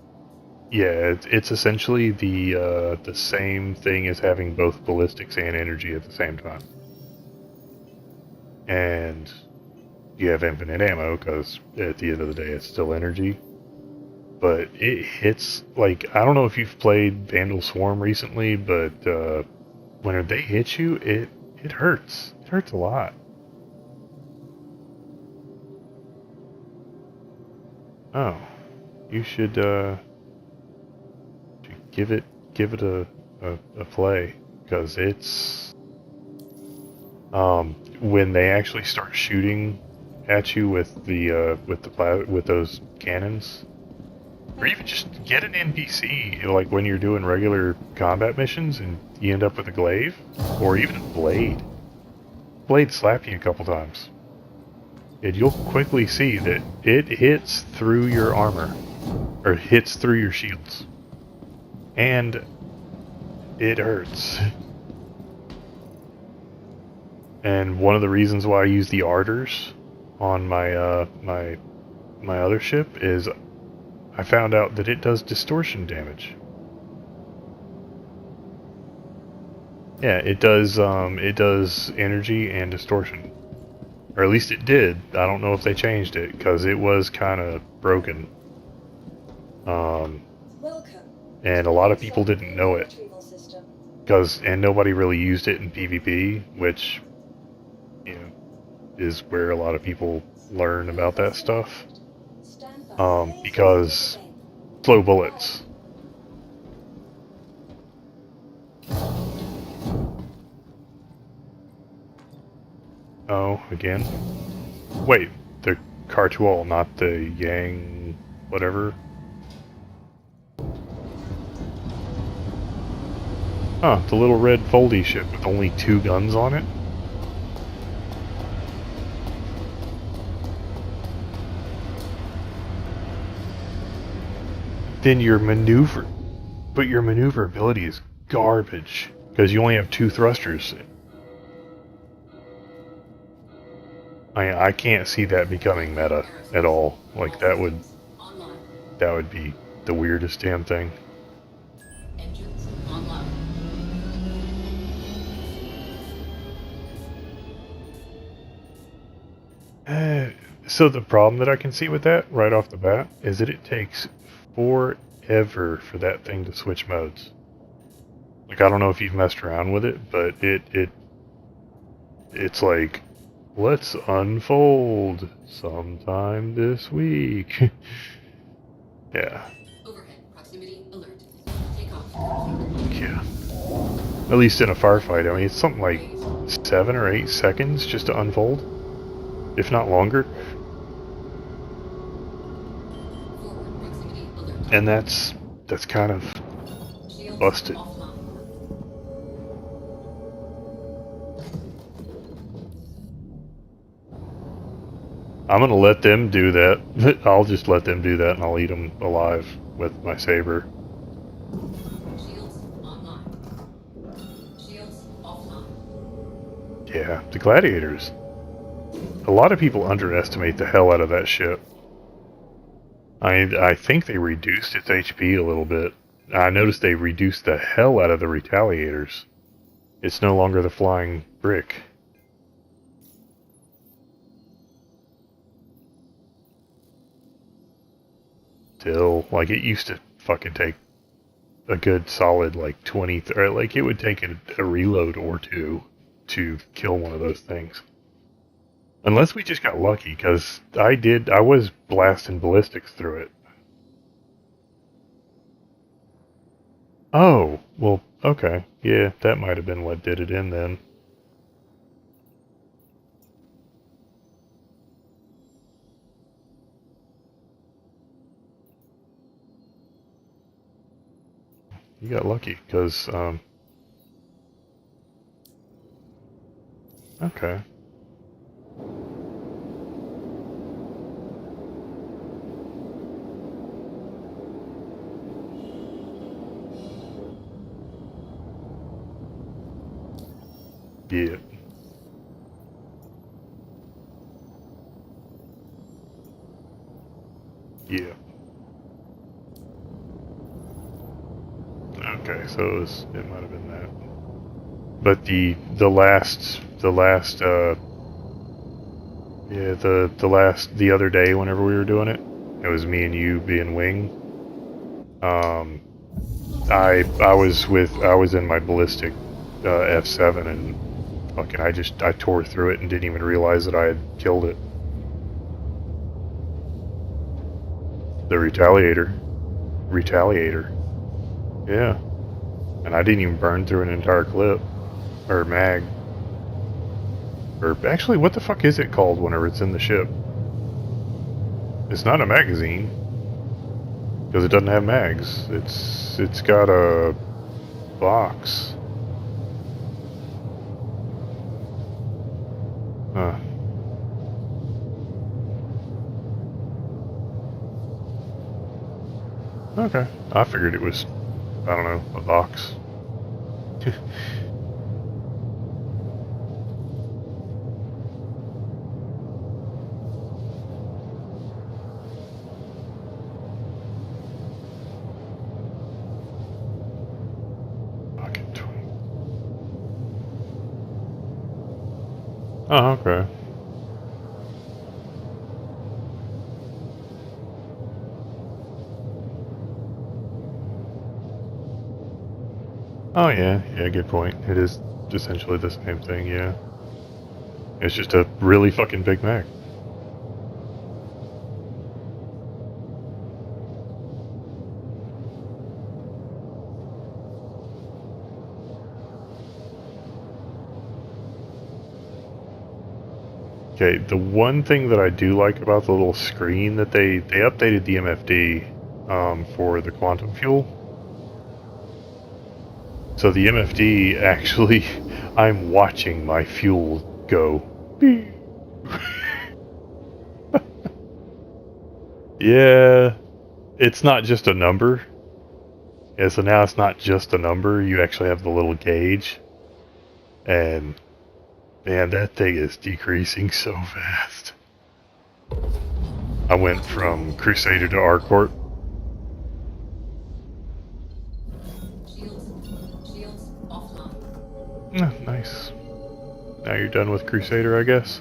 yeah, it's essentially the same thing as having both ballistics and energy at the same time. And you have infinite ammo because at the end of the day it's still energy. But it hits like I don't know if you've played Vandal Swarm recently, but when they hit you, it hurts. It hurts a lot. Oh, you should give it a play because it's when they actually start shooting at you with with those cannons, or even just get an NPC like when you're doing regular combat missions and you end up with a glaive or even a blade. Blade slap you a couple times, and you'll quickly see that it hits through your armor or hits through your shields, and it hurts. And one of the reasons why I use the ardors on my my other ship is I found out that it does distortion damage. Yeah, it does energy and distortion. Or at least it did. I don't know if they changed it because it was kind of broken. And a lot of people didn't know it and nobody really used it in PvP, which you know is where a lot of people learn about that stuff. Because slow bullets. Oh, again? Wait, the Cartual, not the Yang whatever? Huh, the little red foldy ship with only 2 guns on it? Then your maneuverability is garbage, because you only have 2 thrusters. I can't see that becoming meta at all. Like that would be the weirdest damn thing. Engines online. So the problem that I can see with that right off the bat is that it takes forever for that thing to switch modes. Like I don't know if you've messed around with it, but it's like let's unfold sometime this week. Yeah. Overhead proximity alert. Takeoff. Yeah. At least in a firefight, I mean it's something like 7 or 8 seconds just to unfold, if not longer. Forward proximity alert. And that's kind of Shields busted. offline. I'm gonna let them do that. I'll just let them do that and I'll eat them alive with my saber. Shields online. Shields offline. Yeah, the gladiators. A lot of people underestimate the hell out of that ship. I think they reduced its HP a little bit. I noticed they reduced the hell out of the retaliators. It's no longer the flying brick. Still, like it used to fucking take a good solid like 20, or like it would take a reload or 2 to kill one of those things. Unless we just got lucky, because I was blasting ballistics through it. Oh, well, okay. Yeah, that might have been what did it in then. You got lucky, because, okay. Yeah. Yeah. Okay, so it might have been that. But the other day whenever we were doing it, it was me and you being wing. I was in my ballistic F7 and fucking I tore through it and didn't even realize that I had killed it. The retaliator, yeah. And I didn't even burn through an entire clip or mag. Or actually, what the fuck is it called whenever it's in the ship? It's not a magazine because it doesn't have mags. It's got a box. Huh. Okay. I figured it was, I don't know, a box. Pocket 20. Oh, okay. Oh, yeah. Yeah, good point. It is essentially the same thing, yeah. It's just a really fucking big mag. Okay, the one thing that I do like about the little screen that they updated the MFD for the quantum fuel. So the MFD actually, I'm watching my fuel go. Yeah, it's not just a number. Yeah, so now it's not just a number. You actually have the little gauge, and man, that thing is decreasing so fast. I went from Crusader to Arcourt. Shields offline. Nice. Now you're done with Crusader, I guess.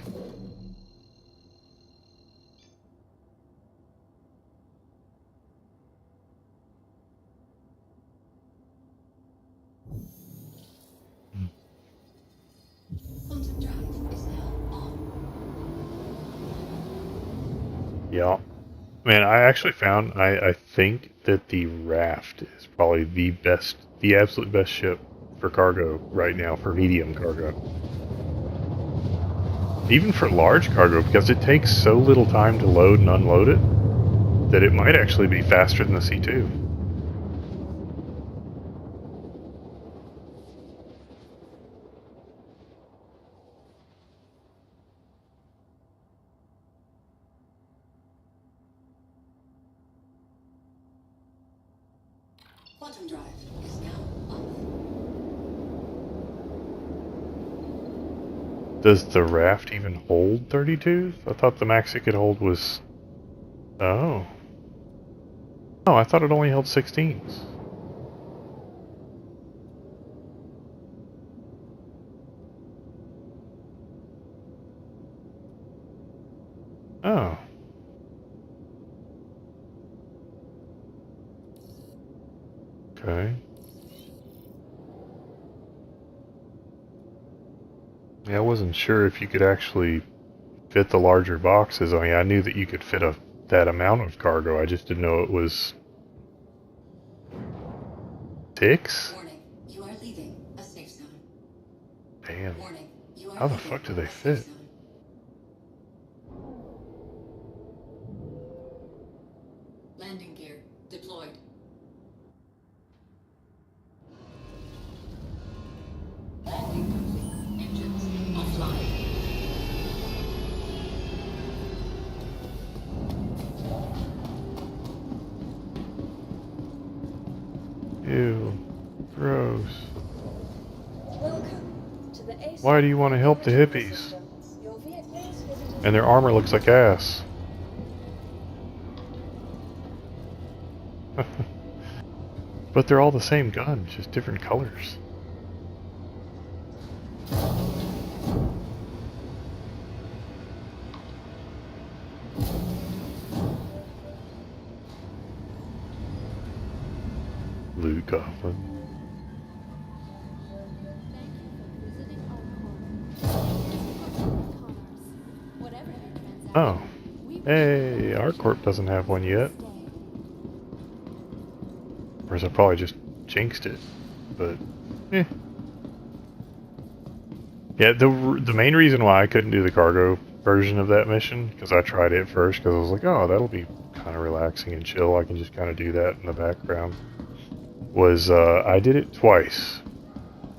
Quantum drive is now on. Yeah. Man, I actually found, I think that the Raft is probably the absolute best ship for cargo right now, for medium cargo. Even for large cargo, because it takes so little time to load and unload it, that it might actually be faster than the C2. Quantum drive is now off. Does the Raft even hold 32s? I thought the max it could hold was... Oh. Oh, I thought it only held 16s. Oh. Okay. Yeah, I wasn't sure if you could actually fit the larger boxes. I mean, I knew that you could fit that amount of cargo. I just didn't know it was 6. Warning, you are leaving a safe zone. Damn. Warning, you are How the leaving fuck do they a safe fit? zone. Landing gear deployed. Landing complete. Engines offline. Ew. Gross. Welcome to the ASOC Why do you want to help the retrieval hippies? system. Your please visitors And their armor looks like ass. But they're all the same gun, just different colors. Loot Goblin. Oh. Hey, our corp doesn't have one yet. Whereas I probably just jinxed it. But, eh. Yeah, the main reason why I couldn't do the cargo version of that mission, because I tried it first, because I was like, oh, that'll be kind of relaxing and chill. I can just kind of do that in the background. Was I did it twice,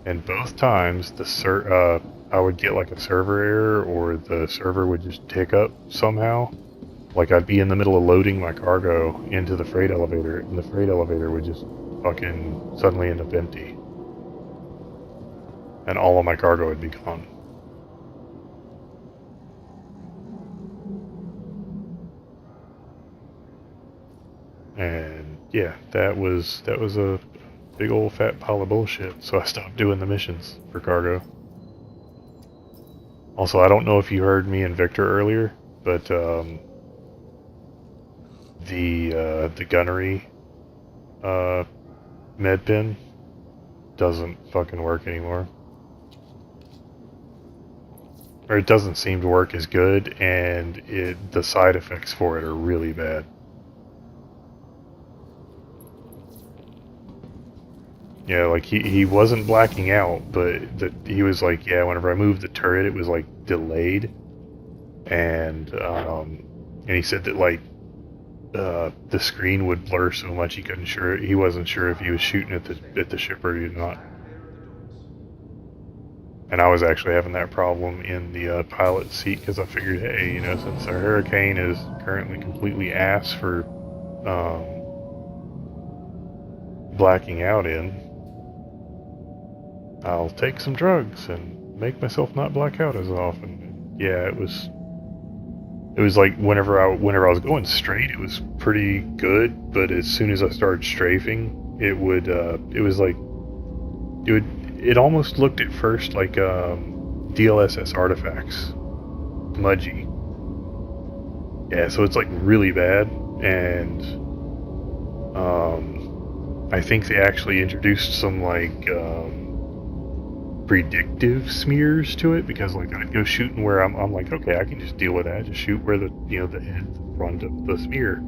and both times I would get like a server error, or the server would just tick up somehow. Like I'd be in the middle of loading my cargo into the freight elevator, and the freight elevator would just fucking suddenly end up empty, and all of my cargo would be gone. And yeah, that was a big old fat pile of bullshit, so I stopped doing the missions for cargo. Also, I don't know if you heard me and Victor earlier, but the gunnery med pin doesn't fucking work anymore. Or it doesn't seem to work as good, and the side effects for it are really bad. Yeah, like he wasn't blacking out, but he was like, yeah, whenever I moved the turret, it was like delayed, and he said that like the screen would blur so much he wasn't sure if he was shooting at the ship or not. And I was actually having that problem in the pilot seat, because I figured, hey, you know, since our Hurricane is currently completely ass for blacking out in, I'll take some drugs and make myself not black out as often. And yeah, it was like whenever I was going straight, it was pretty good, but as soon as I started strafing, it almost looked at first like DLSS artifacts, smudgy. Yeah, so it's like really bad, and I think they actually introduced some like predictive smears to it, because like I'd go shooting where I'm like, okay, I can just deal with that, just shoot where the head front of the smear,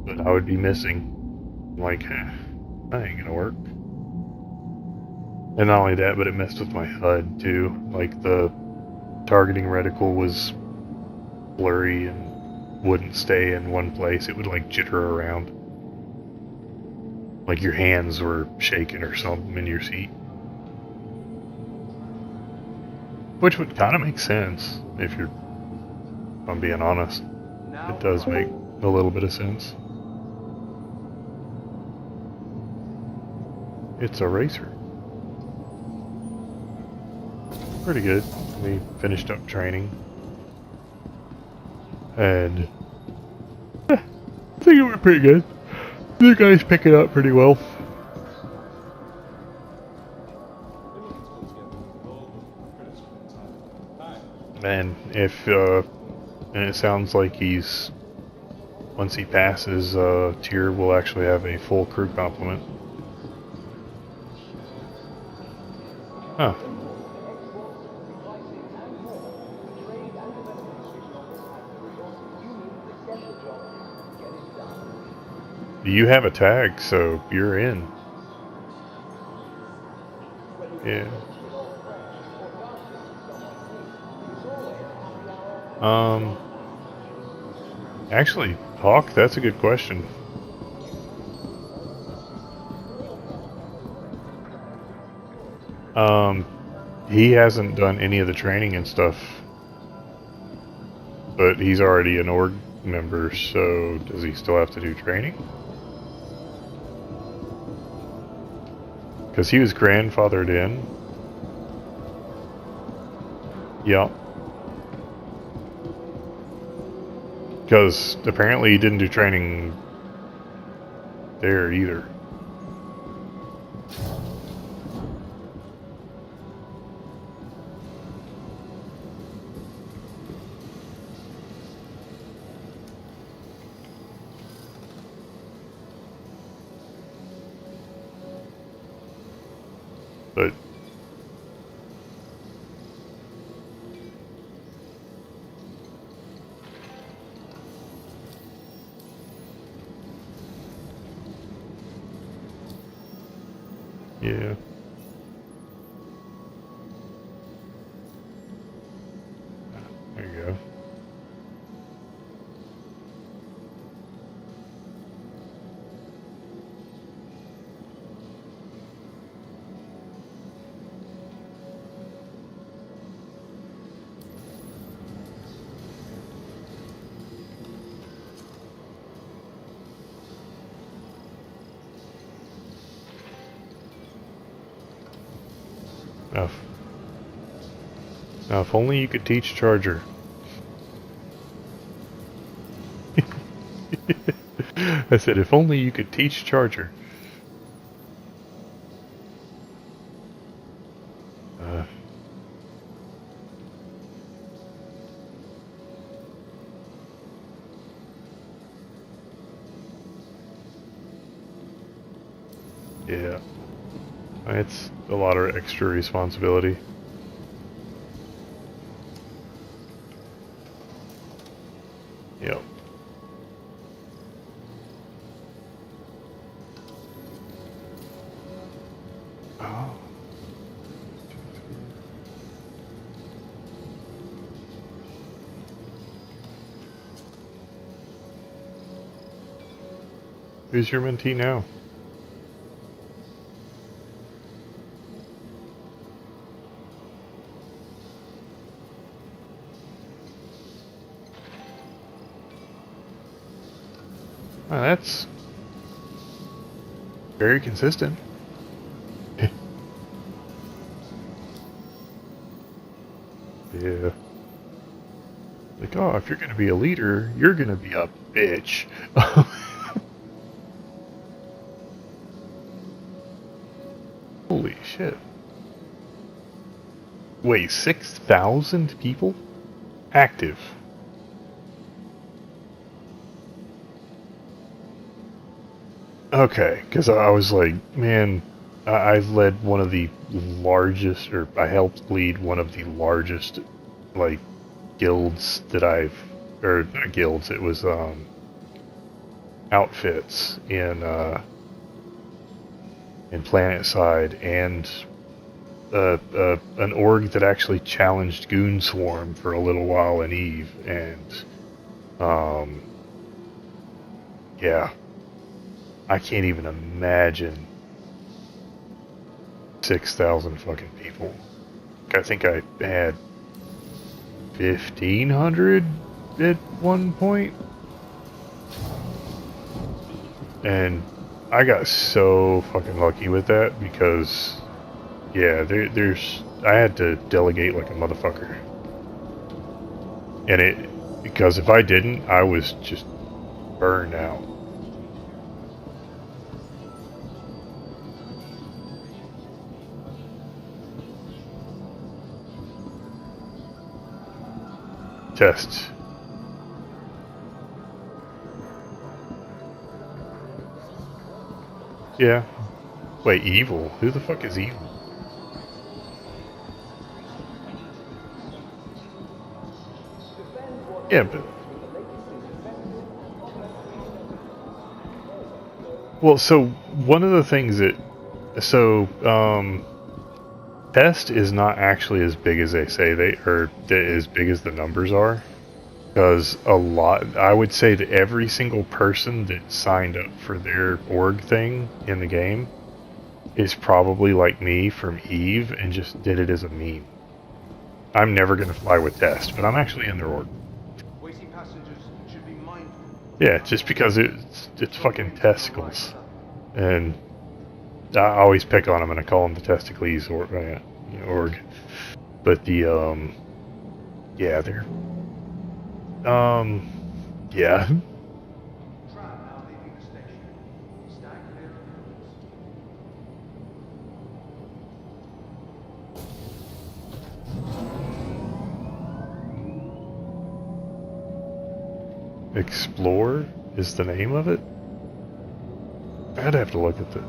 but I would be missing. I'm like, that ain't gonna work. And not only that, but it messed with my HUD too. Like the targeting reticle was blurry and wouldn't stay in one place. It would like jitter around, like your hands were shaking or something in your seat. Which would kind of make sense if I'm being honest. It does make a little bit of sense. It's a racer. Pretty good. We finished up training. And I think it went pretty good. The guys pick it up pretty well. And and it sounds like once he passes tier, we'll actually have a full crew complement. Huh. You have a tag, so you're in. Yeah. Actually, Hawk, that's a good question. He hasn't done any of the training and stuff, but he's already an org member, so does he still have to do training? Because he was grandfathered in. Yep. Because apparently he didn't do training there either. But yeah. There you go. Now, now if only you could teach Charger. I said, if only you could teach Charger. Yeah. It's a lot of extra responsibility. Yep. Oh. Who's your mentee now? Oh, that's very consistent. Yeah. Like, oh, if you're gonna be a leader, you're gonna be a bitch. Holy shit. Wait, 6,000 people? Active. Okay, because I was like, man, I led one of the largest, or I helped lead one of the largest, like, guilds that or not guilds, it was, outfits in Planetside, and an org that actually challenged Goon Swarm for a little while in Eve, and, yeah. I can't even imagine 6,000 fucking people. I think I had 1,500 at one point. And I got so fucking lucky with that because, yeah, I had to delegate like a motherfucker. And because if I didn't, I was just burned out. Tests. Yeah. Wait, evil? Who the fuck is evil? Yeah, but Well, so one of the things that Test is not actually as big as they say as big as the numbers are. Because I would say that every single person that signed up for their org thing in the game is probably like me from Eve and just did it as a meme. I'm never going to fly with Test, but I'm actually in their org. Waiting passengers should be mindful. Yeah, just because it's fucking testicles. And I always pick on them and I call them the testicles org. But yeah, they're, yeah. Tram now leaving the station. Stand clear of roads. Explore is the name of it? I'd have to look at the...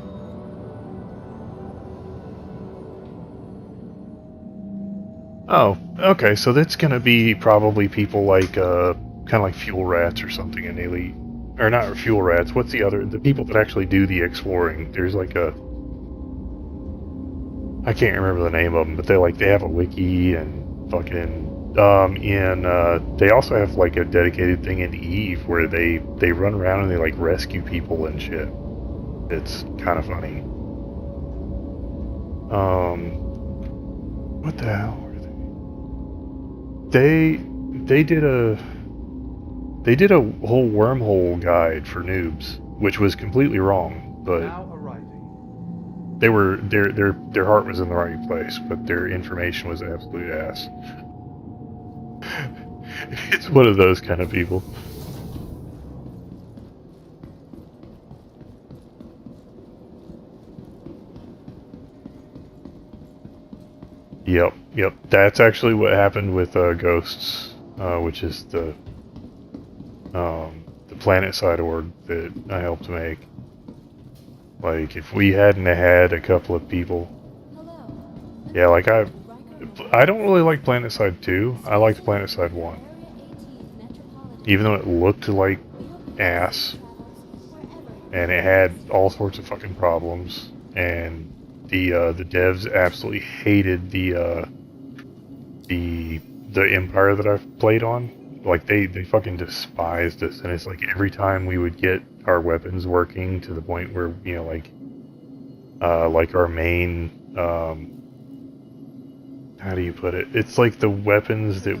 Oh, okay, so that's gonna be probably people like, kind of like Fuel Rats or something in Elite. Or not Fuel Rats, what's the people that actually do the exploring. There's like I can't remember the name of them, but they have a wiki and fucking, they also have like a dedicated thing in Eve where they run around and they like rescue people and shit. It's kind of funny. What the hell were they? They did a whole wormhole guide for noobs, which was completely wrong, but Now arriving. they were their heart was in the right place, but their information was absolute ass. It's one of those kind of people. Yep. That's actually what happened with Ghosts, which is the planet side org that I helped make. Like, if we hadn't had a couple of people, yeah, like I don't really like Planet Side 2. I liked Planet Side 1, even though it looked like ass and it had all sorts of fucking problems, and the devs absolutely hated the Empire that I've played on. Like they fucking despised us, and it's like every time we would get our weapons working to the point where, you know, like our main, how do you put it? It's like the weapons that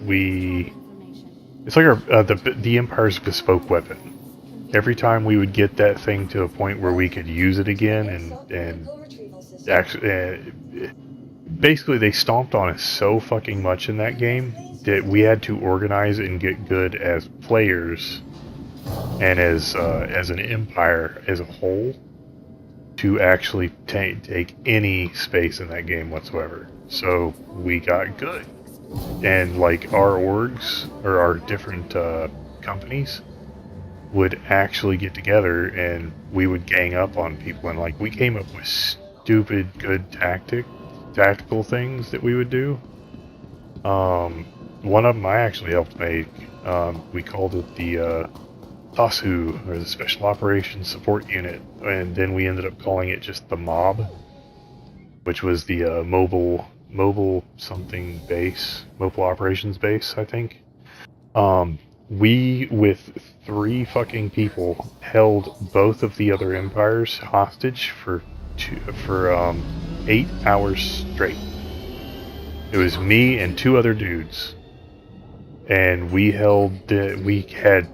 it's like our the Empire's bespoke weapon. Every time we would get that thing to a point where we could use it again, and actually, basically they stomped on us so fucking much in that game that we had to organize and get good as players and as an empire as a whole to actually take any space in that game whatsoever. So we got good, and like our orgs or our different companies would actually get together and we would gang up on people, and like we came up with stupid good tactical things that we would do. One of them I actually helped make. We called it the TOSU, or the Special Operations Support Unit, and then we ended up calling it just the MOB, which was the mobile operations base, I think. We, with 3 fucking people, held both of the other empires hostage for 8 hours straight. It was me and 2 other dudes, and we had,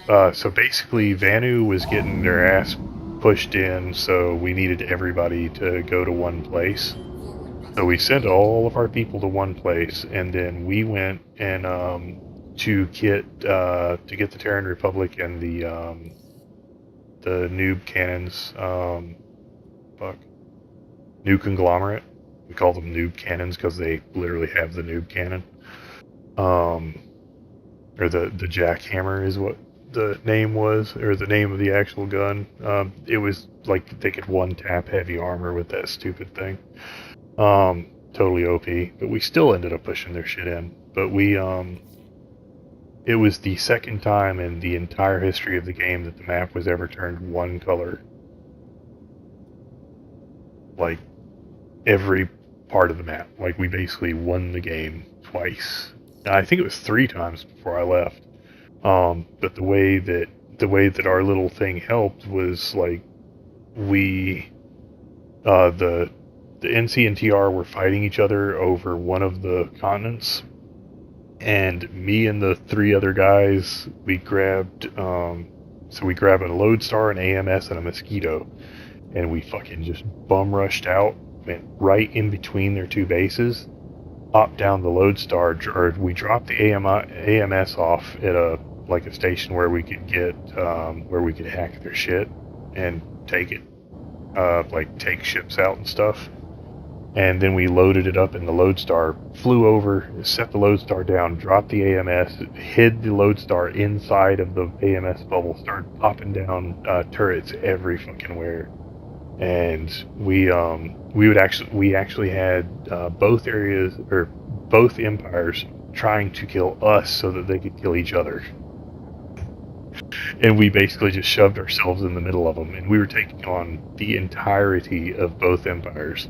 so basically Vanu was getting their ass pushed in, so we needed everybody to go to one place. So we sent all of our people to one place, and then we went and to get the Terran Republic and the noob cannons, new conglomerate. We call them noob cannons because they literally have the noob cannon. Or the jackhammer is what the name was, or the name of the actual gun. It was like they could one-tap heavy armor with that stupid thing. Totally OP, but we still ended up pushing their shit in. But it was the second time in the entire history of the game that the map was ever turned one color. like every part of the map. Like we basically won the game twice. I think it was 3 times before I left. But the way that our little thing helped was like we the NC and TR were fighting each other over one of the continents, and me and the 3 other guys we grabbed we grabbed a lodestar, an AMS, and a mosquito, and we fucking just bum rushed out, went right in between their 2 bases, popped down the lodestar, or we dropped the AMS off at a station where we could get where we could hack their shit and take it, take ships out and stuff. And then we loaded it up in the lodestar, flew over, set the lodestar down, dropped the AMS, hid the lodestar inside of the AMS bubble, started popping down turrets every fucking where. And we actually had both areas, or both empires, trying to kill us so that they could kill each other. And we basically just shoved ourselves in the middle of them, and we were taking on the entirety of both empires.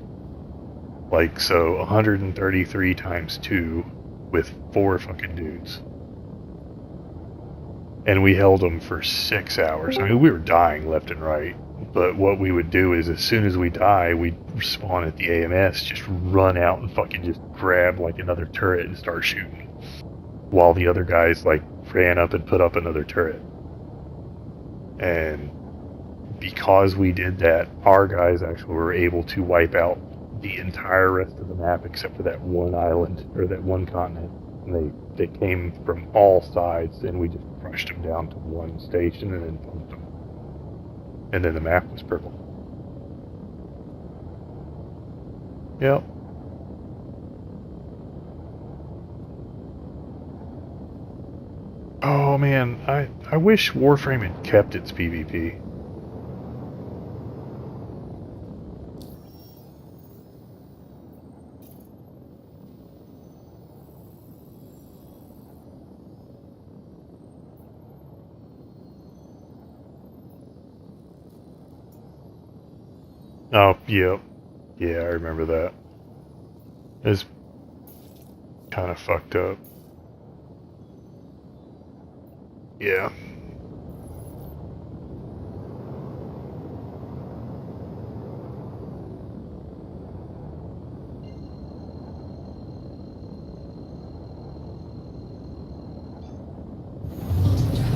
Like, so 133 times 2 with 4 fucking dudes. And we held them for 6 hours. I mean, we were dying left and right. But what we would do is, as soon as we die, we'd spawn at the AMS, just run out and fucking just grab, another turret and start shooting. While the other guys, ran up and put up another turret. And because we did that, our guys actually were able to wipe out the entire rest of the map except for that one island, or that one continent. And they came from all sides, and we just crushed them down to one station and then pumped them. And then the map was purple. Yep. Oh man, I wish Warframe had kept its PvP. Oh, yep. Yeah, I remember that. It's kind of fucked up. Yeah.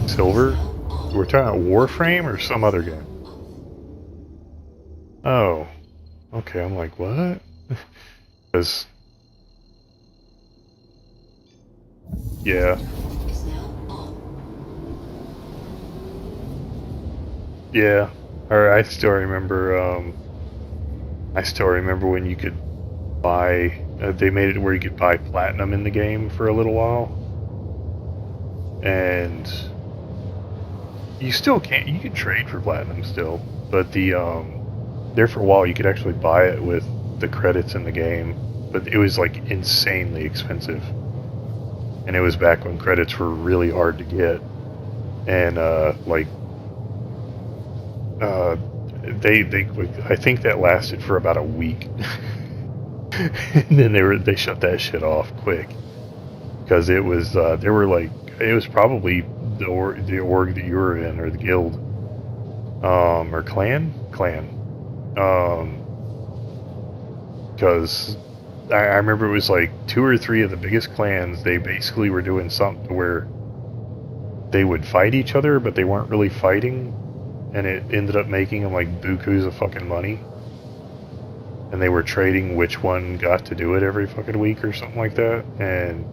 Silver? We're talking about Warframe or some other game? Oh. Okay, I'm like, what? Because... yeah. Yeah. Or I still remember, when you could buy... they made it where you could buy platinum in the game for a little while. And... you still can't... you can trade for platinum still. But the, there for a while you could actually buy it with the credits in the game. But it was, insanely expensive. And it was back when credits were really hard to get. And, I think that lasted for about a week. And then they shut that shit off quick. Because it was, it was probably the org that you were in, or the guild. Or clan? Clan. Because I remember it was 2 or 3 of the biggest clans, they basically were doing something where they would fight each other, but they weren't really fighting, and it ended up making them bukus of fucking money. And they were trading which one got to do it every fucking week or something like that, and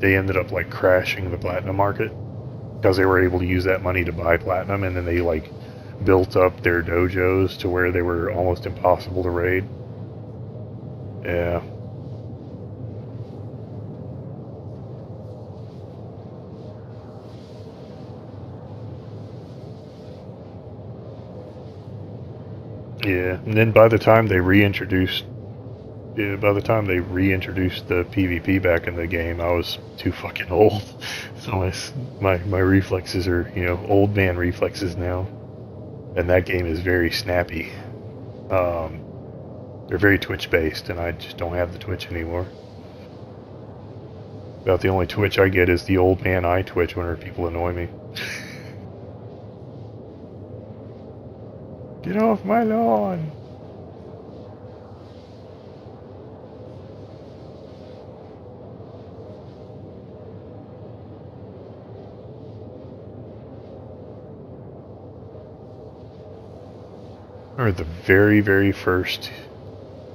they ended up crashing the platinum market because they were able to use that money to buy platinum, and then they built up their dojos to where they were almost impossible to raid. Yeah. Yeah, and then by the time they reintroduced the PvP back in the game, I was too fucking old. So my reflexes are, old man reflexes now. And that game is very snappy. They're very Twitch based, and I just don't have the Twitch anymore. About the only Twitch I get is the old man eye twitch whenever people annoy me. Get off my lawn! I remember the very, very first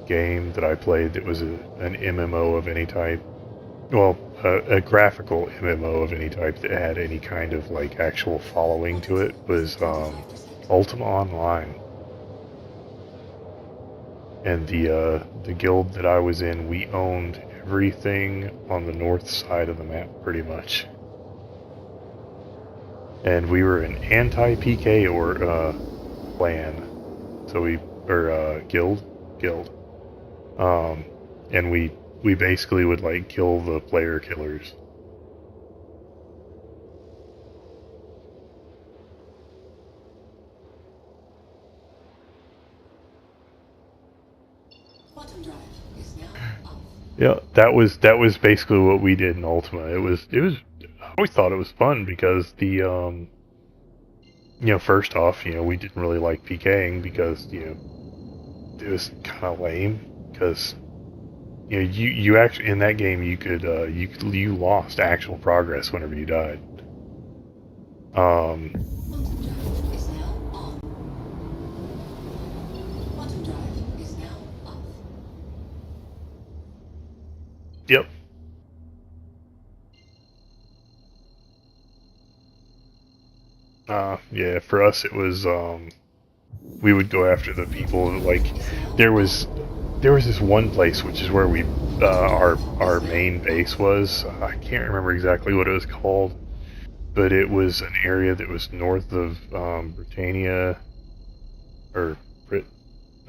game that I played that was an MMO of any type. Well, a graphical MMO of any type that had any kind of like actual following to it was Ultima Online. And the guild that I was in, we owned everything on the north side of the map, pretty much. And we were an anti-PK or clan, so guild, and we basically would like kill the player killers. Quantum drive is now off. Yeah, that was basically what we did in Ultima. It was I always thought it was fun because the first off, we didn't really like PKing because it was kind of lame because you actually in that game you lost actual progress whenever you died. Quantum drive is now on. Quantum drive is now off. Yep. Yeah, for us it was we would go after the people like there was this one place which is where we our main base was. I can't remember exactly what it was called, but it was an area that was north of Britannia or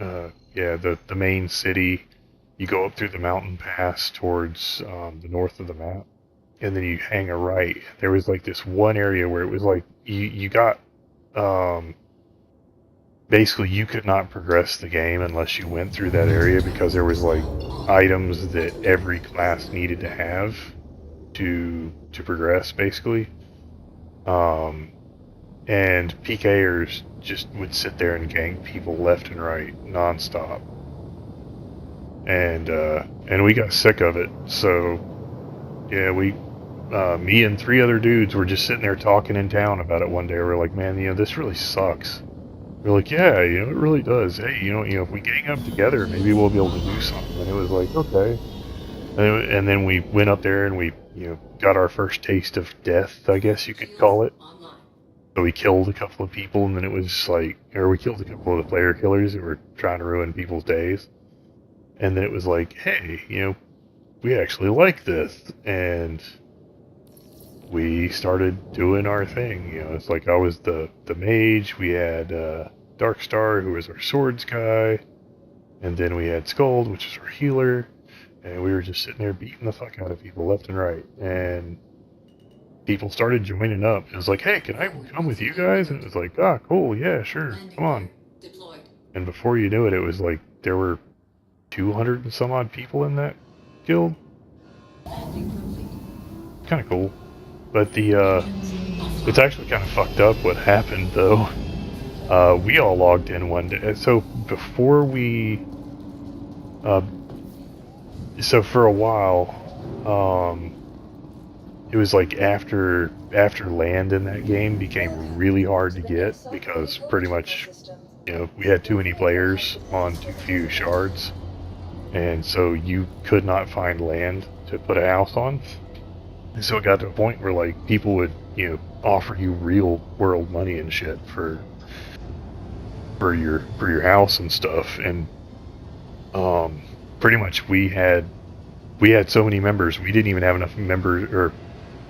the main city. You go up through the mountain pass towards the north of the map, and then you hang a right. There was like this one area where it was like you got basically you could not progress the game unless you went through that area because there was like items that every class needed to have to progress basically. And PKers just would sit there and gank people left and right nonstop. And we got sick of it. So yeah, me and 3 other dudes were just sitting there talking in town about it one day. We're like, man, this really sucks. We're like, yeah, it really does. Hey, if we gang up together, maybe we'll be able to do something. And it was like, okay. And then we went up there and we, got our first taste of death, I guess you could call it. So we killed a couple of people, and then it was like, or we killed a couple of the player killers that were trying to ruin people's days. And then it was like, hey, we actually like this. And we started doing our thing. It's like I was the mage. We had Darkstar, who was our swords guy. And then we had Skuld, which was our healer. And we were just sitting there beating the fuck out of people left and right. And people started joining up. It was like, hey, can I come with you guys? And it was like, ah, cool, yeah, sure, come on. Deployed. And before you knew it, it was like there were 200 and some odd people in that guild. Landing complete. Kind of cool. But it's actually kind of fucked up what happened though. We all logged in one day. So before so for a while, it was like after land in that game became really hard to get because pretty much, we had too many players on too few shards. And so you could not find land to put a house on. And so it got to a point where like people would, offer you real world money and shit for your house and stuff. And pretty much we had so many members, we didn't even have enough members or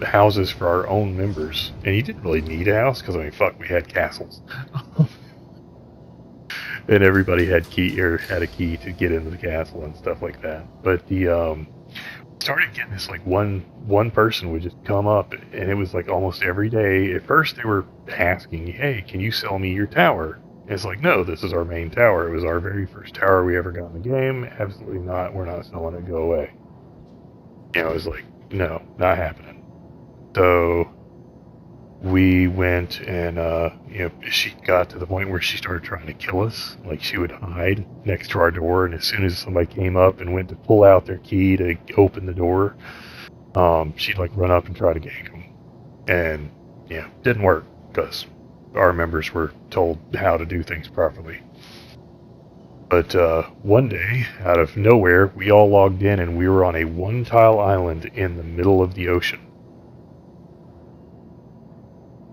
houses for our own members. And you didn't really need a house because we had castles. And everybody had a key to get into the castle and stuff like that. But started getting this like one person would just come up, and it was like almost every day. At first they were asking, hey, can you sell me your tower? And it's like, no, this is our main tower. It was our very first tower we ever got in the game. Absolutely not. We're not selling it. Go away. You know, it was like, no, not happening. So we went and, she got to the point where she started trying to kill us. Like, she would hide next to our door, and as soon as somebody came up and went to pull out their key to open the door, she'd, like, run up and try to gank them. And, didn't work, because our members were told how to do things properly. But one day, out of nowhere, we all logged in, and we were on a one-tile island in the middle of the ocean.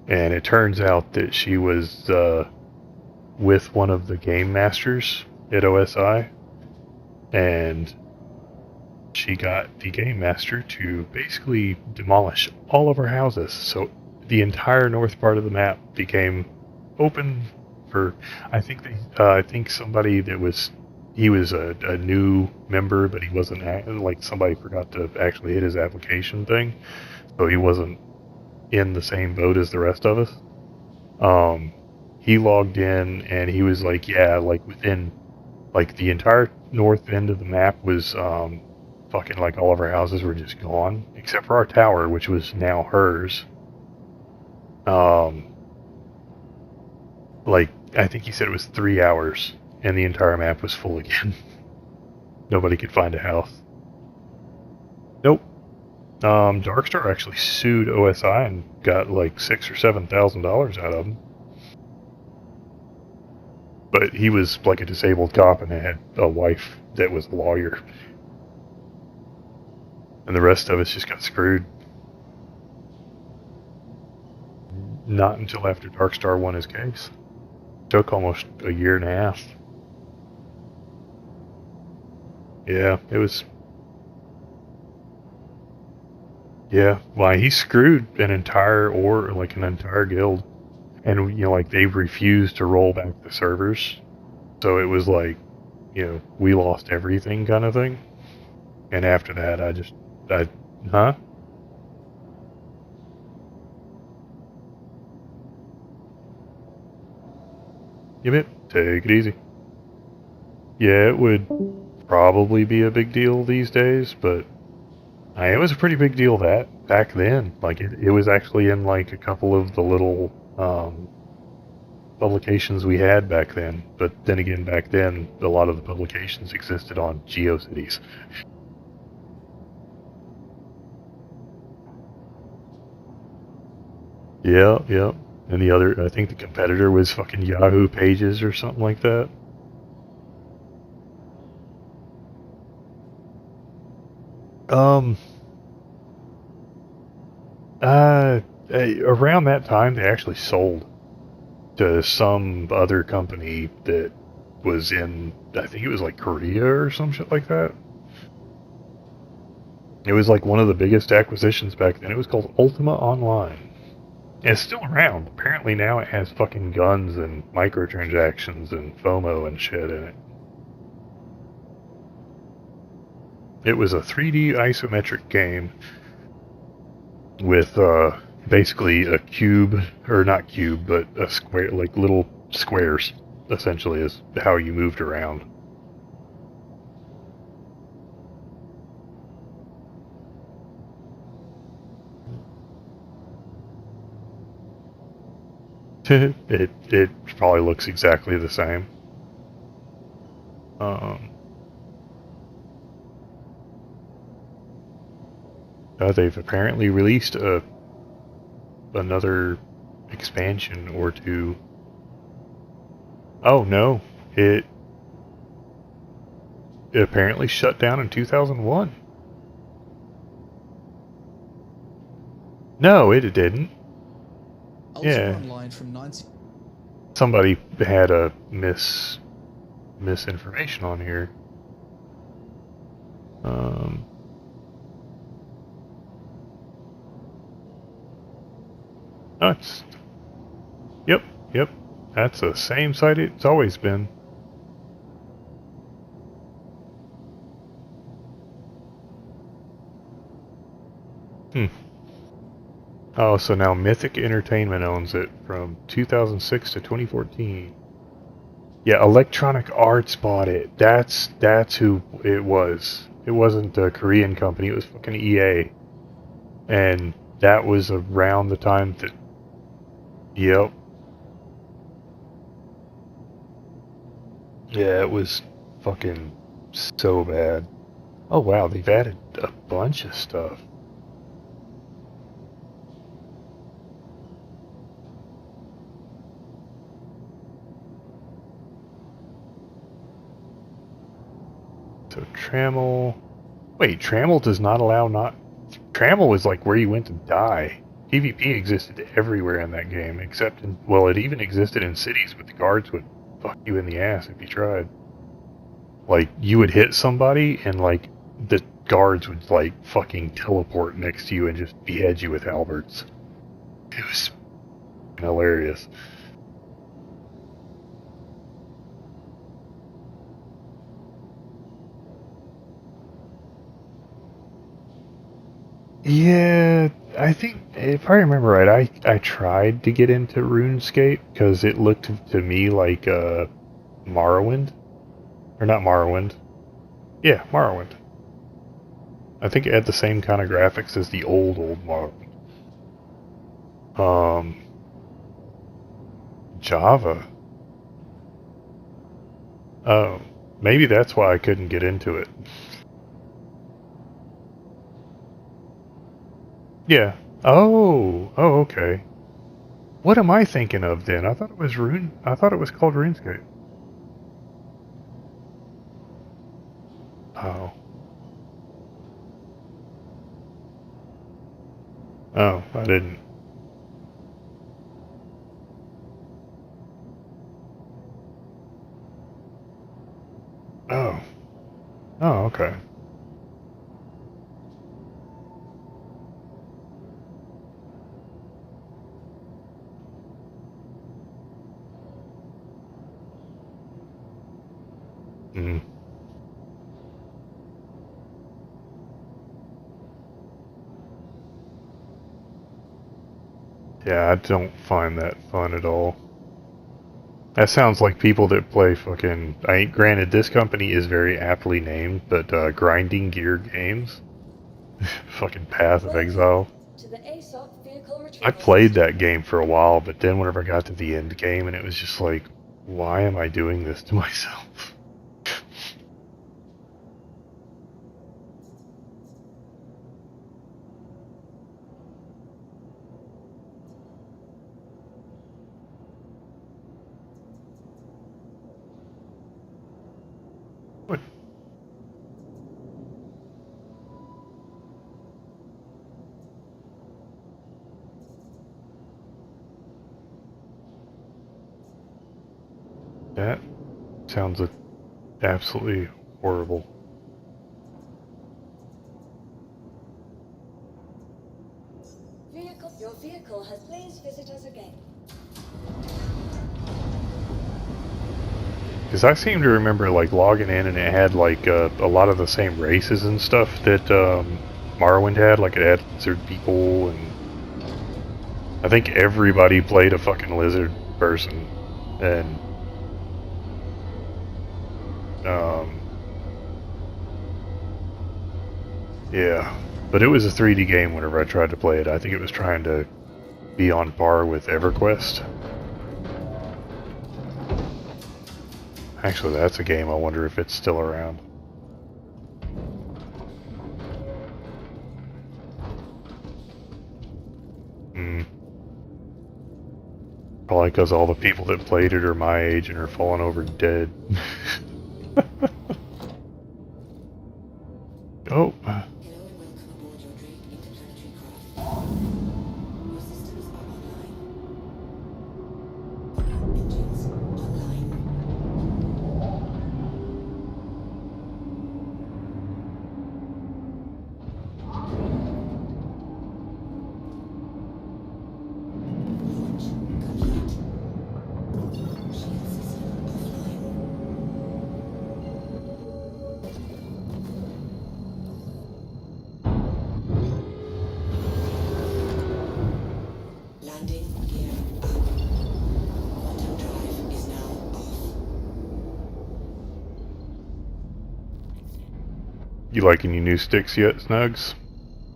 And it turns out that she was with one of the game masters at OSI, and she got the game master to basically demolish all of our houses. So the entire north part of the map became open for, I think somebody that was, he was a new member, but he wasn't, like, somebody forgot to actually hit his application thing, so he wasn't in the same boat as the rest of us. He logged in and he was like, yeah, like within, like, the entire north end of the map was fucking, like, all of our houses were just gone except for our tower, which was now hers. Like, I think he said it was 3 hours and the entire map was full again. Nobody could find a house. Nope. Darkstar actually sued OSI and got like $6,000 or $7,000 out of them. But he was like a disabled cop and had a wife that was a lawyer. And the rest of us just got screwed. Not until after Darkstar won his case. Took almost a year and a half. Yeah, it was... Yeah, why, he screwed an entire guild. And, like, they refused to roll back the servers. So it was like, we lost everything kind of thing. And after that, huh? Give it, take it easy. Yeah, it would probably be a big deal these days, but it was a pretty big deal back then. Like, it was actually in, like, a couple of the little publications we had back then. But then again, back then, a lot of the publications existed on GeoCities. Yeah. And the other, I think the competitor was fucking Yahoo Pages or something like that. Around that time, they actually sold to some other company that was in, I think it was like Korea or some shit like that. It was like one of the biggest acquisitions back then. It was called Ultima Online. And it's still around. Apparently now it has fucking guns and microtransactions and FOMO and shit in it. It was a 3D isometric game with basically a cube, or not cube, but a square, like little squares, essentially, is how you moved around. It probably looks exactly the same. They've apparently released another expansion or two. Oh no, it apparently shut down in 2001. No, it didn't. Yeah. Online from 90. Somebody had a misinformation on here. Yep. That's the same site it's always been. Oh, so now Mythic Entertainment owns it from 2006 to 2014. Yeah, Electronic Arts bought it. That's who it was. It wasn't a Korean company. It was fucking EA. And that was around the time that. Yep. Yeah, it was fucking so bad. Oh wow, they've added a bunch of stuff. So Trammel. Wait, Trammel does not allow not. Trammel was like where you went to die. PvP existed everywhere in that game, except in. Well, it even existed in cities, but the guards would fuck you in the ass if you tried. Like, you would hit somebody, and like, the guards would like fucking teleport next to you and just behead you with halberds. It was hilarious. Yeah, I think if I remember right, I tried to get into RuneScape because it looked to me like Morrowind, or not Morrowind. Yeah, Morrowind. I think it had the same kind of graphics as the old Morrowind. Java. Oh, maybe that's why I couldn't get into it. Yeah. Oh, okay. What am I thinking of then? I thought it was Rune. I thought it was called RuneScape. Oh. Oh, I didn't. Oh. Oh, okay. Hmm. Yeah, I don't find that fun at all. That sounds like people that play fucking. I ain't granted this company is very aptly named, but Grinding Gear Games, fucking Path of Exile. Welcome to the ASOC vehicle I retrieval played system. that game for a while, but then whenever I got to the end game, and it was just like, why am I doing this to myself? What? That sounds absolutely horrible. Your vehicle has please visit us again. Because I seem to remember like logging in and it had like a lot of the same races and stuff that Morrowind had. Like it had lizard people, and I think everybody played a fucking lizard person. And um, yeah, but it was a 3D game whenever I tried to play it. I think it was trying to be on par with EverQuest. Actually, that's a game I wonder if it's still around. Hmm. Probably because all the people that played it are my age and are falling over dead. Oh. Hello and welcome aboard your Drake interplanetary craft. Your systems are online. Engines online. Launch complete. Shield system offline. Landing gear up. Quantum drive is now off. You like any new sticks yet, Snugs?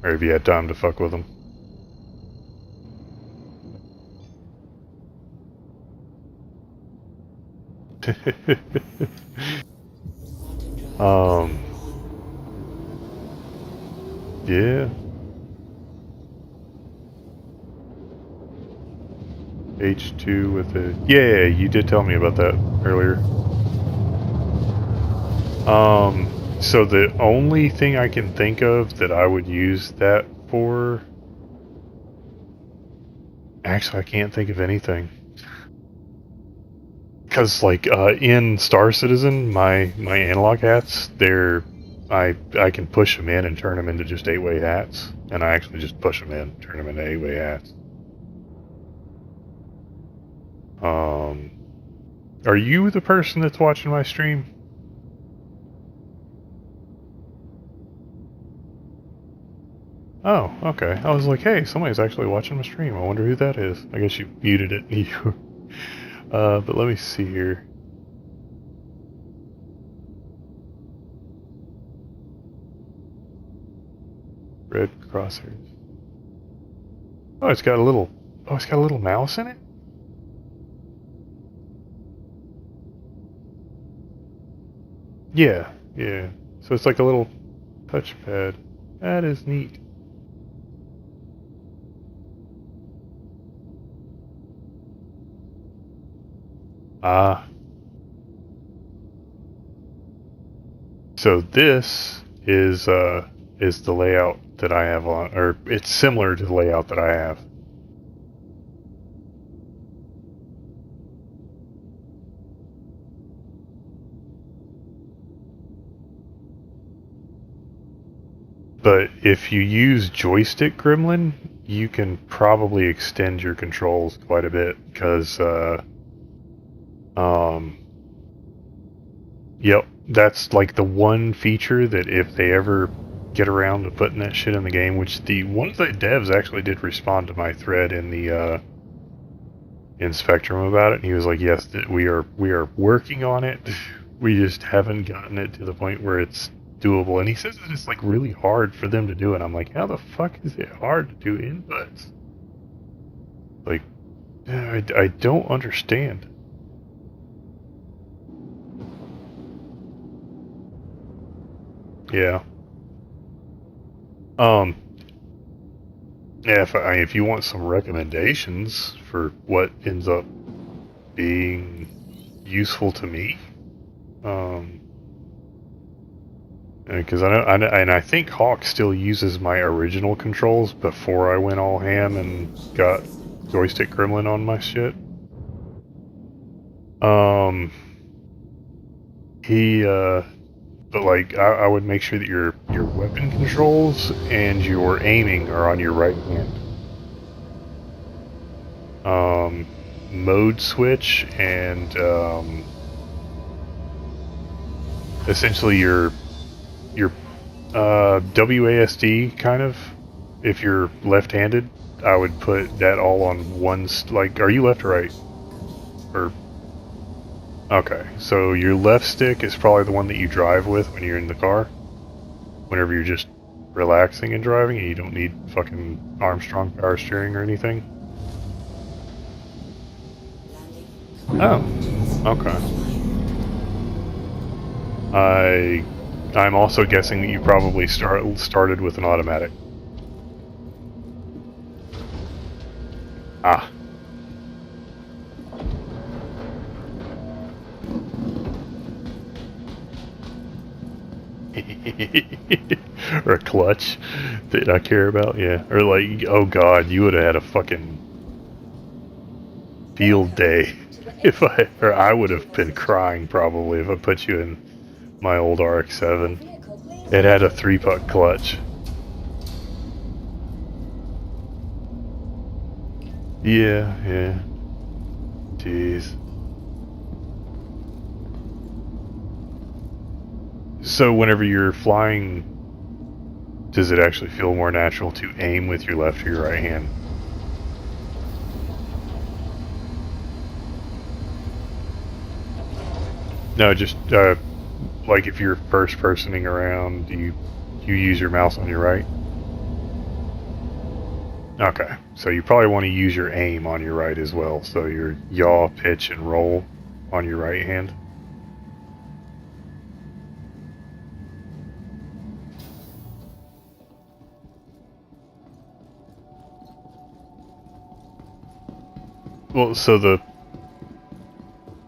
Or have you had time to fuck with them? Yeah. H2 with a... Yeah, you did tell me about that earlier. So the only thing I can think of that I would use that for... Actually, I can't think of anything. Because, like, in Star Citizen, my analog hats, I can push them in and turn them into just 8-way hats. And I actually just push them in, turn them into 8-way hats. Are you the person that's watching my stream? Oh, okay. I was like, hey, somebody's actually watching my stream. I wonder who that is. I guess you muted it. But let me see here. Red crosshairs. Oh, it's got a little mouse in it? Yeah, yeah. So it's like a little touchpad. That is neat. Ah. So this is the layout that I have on, or it's similar to the layout that I have. But if you use joystick gremlin, you can probably extend your controls quite a bit, because yep, that's like the one feature that if they ever get around to putting that shit in the game, which one of the devs actually did respond to my thread in the in Spectrum about it, and he was like, yes, we are working on it. We just haven't gotten it to the point where it's doable. And he says that it's like really hard for them to do it. I'm like, how the fuck is it hard to do inputs? Like, I don't understand. Yeah. Yeah, if you want some recommendations for what ends up being useful to me, because I think Hawk still uses my original controls before I went all ham and got joystick gremlin on my shit. But like I would make sure that your weapon controls and your aiming are on your right hand. Mode switch and essentially your WASD kind of. If you're left-handed, I would put that all on one. Like, are you left or right? Or okay, so your left stick is probably the one that you drive with when you're in the car. Whenever you're just relaxing and driving, and you don't need fucking Armstrong power steering or anything. Oh, okay. I'm also guessing that you probably started with an automatic. Ah. Or a clutch that I care about, yeah. Or like, oh god, you would have had a fucking field day if I would have been crying probably if I put you in my old RX-7. It had a 3-puck clutch. Yeah. Jeez. So whenever you're flying, does it actually feel more natural to aim with your left or your right hand? No, just like if you're first personing around, do you use your mouse on your right? Okay, so you probably want to use your aim on your right as well. So your yaw, pitch, and roll on your right hand.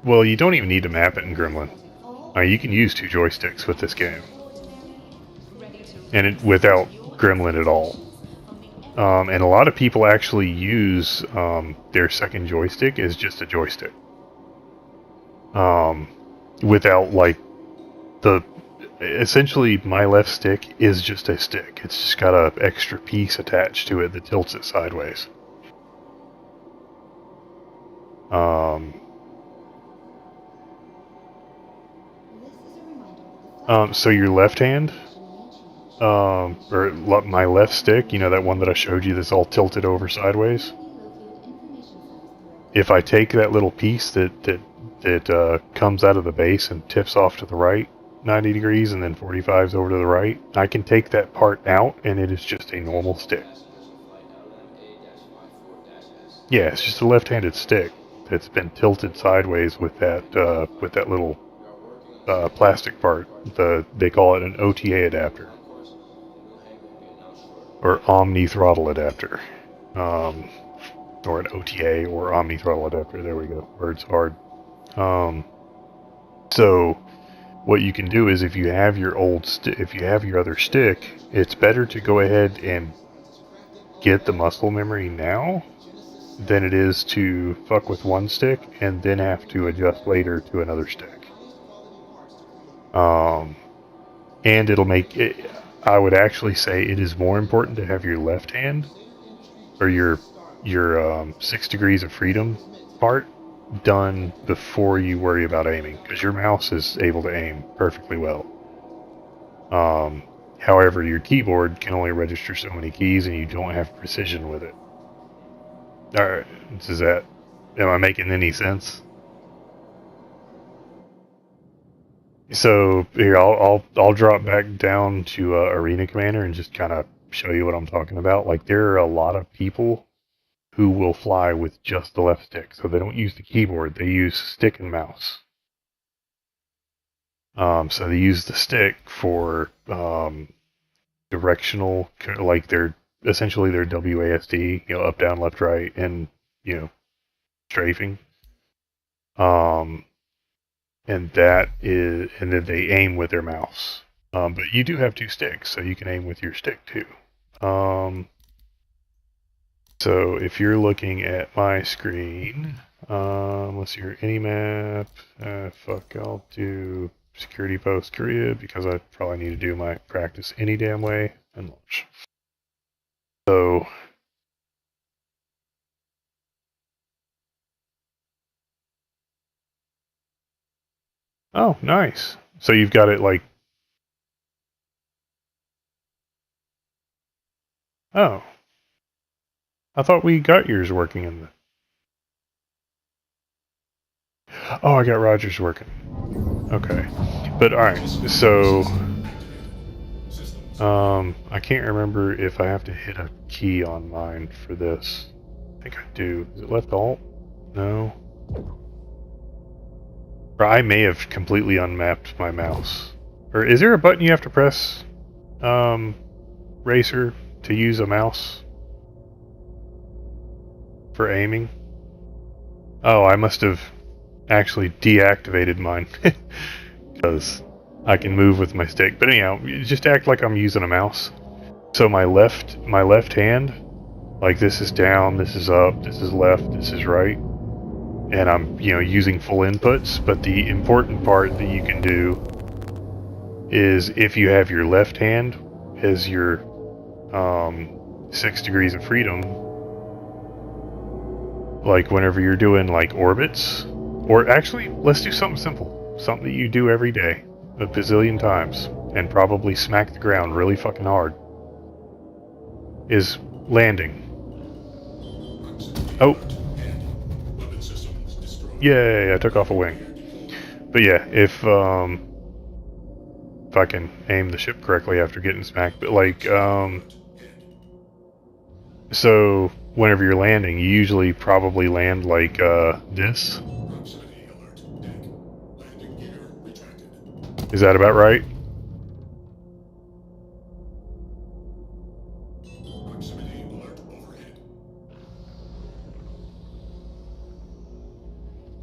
Well, you don't even need to map it in Gremlin. You can use 2 joysticks with this game, and without Gremlin at all. And a lot of people actually use their second joystick as just a joystick, without like the. Essentially, my left stick is just a stick. It's just got an extra piece attached to it that tilts it sideways. So your left hand, or my left stick, you know, that one that I showed you that's all tilted over sideways. If I take that little piece that comes out of the base and tips off to the right 90 degrees and then 45s over to the right, I can take that part out and it is just a normal stick. Yeah, it's just a left-handed stick that's been tilted sideways with that little plastic part. They call it an OTA adapter, or Omni Throttle Adapter, or an OTA or Omni Throttle Adapter. There we go. Words hard. So what you can do is if you have your other stick, it's better to go ahead and get the muscle memory now than it is to fuck with one stick and then have to adjust later to another stick. And it'll make it, I would actually say it is more important to have your left hand, or your 6 degrees of freedom part, done before you worry about aiming, because your mouse is able to aim perfectly well. However, your keyboard can only register so many keys, and you don't have precision with it. Alright, am I making any sense? So here, I'll drop back down to Arena Commander and just kind of show you what I'm talking about. Like, there are a lot of people who will fly with just the left stick, so they don't use the keyboard, they use stick and mouse. So they use the stick for directional, like essentially their WASD, you know, up, down, left, right, and, you know, strafing. And then they aim with their mouse. But you do have 2 sticks, so you can aim with your stick too. So if you're looking at my screen, let's see here, any map. I'll do security post Korea because I probably need to do my practice any damn way and launch. So oh, nice. So you've got it like, oh, I thought we got yours working in the. Oh, I got Rogers working. Okay, but all right. So I can't remember if I have to hit a key on mine for this. I think I do. Is it left alt? No. Or I may have completely unmapped my mouse. Or is there a button you have to press, Racer, to use a mouse for aiming? Oh, I must have actually deactivated mine because I can move with my stick. But anyhow, just act like I'm using a mouse. So my left hand, like this is down, this is up, this is left, this is right, and I'm, you know, using full inputs. But the important part that you can do is if you have your left hand as your 6 degrees of freedom, like whenever you're doing like orbits, or actually let's do something simple, something that you do every day a bazillion times and probably smack the ground really fucking hard, is landing. Oh, yay, I took off a wing. But yeah, if if I can aim the ship correctly after getting smacked. But like, so whenever you're landing, you usually probably land like this. Proximity alert. Deck. Landing gear retracted. Is that about right? Proximity alert overhead.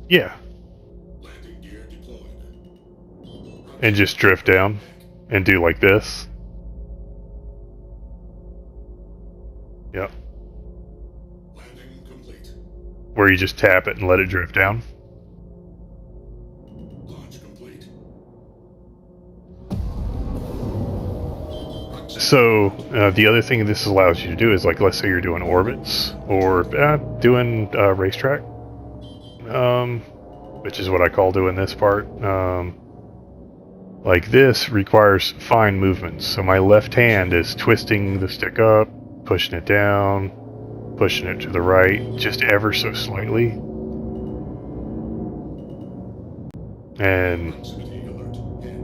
Yeah, Landing gear deployed. and just drift down and do like this. Yep. Landing complete. Where you just tap it and let it drift down. Launch complete. So the other thing this allows you to do is, like, let's say you're doing orbits or doing racetrack, which is what I call doing this part. Like, this requires fine movements. So my left hand is twisting the stick up, pushing it down, pushing it to the right, just ever so slightly. And Proximity alert. Head.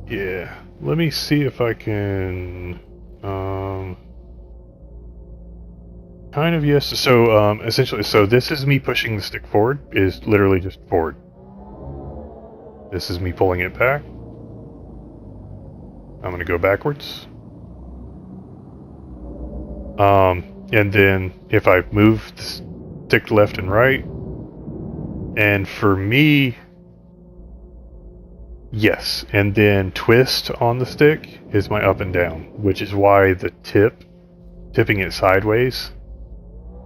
yeah, let me see if I can, kind of, yes. So, essentially, so this is me pushing the stick forward, is literally just forward. This is me pulling it back. I'm going to go backwards. And then if I move the stick left and right, and for me, yes, and then twist on the stick is my up and down, which is why the tipping it sideways,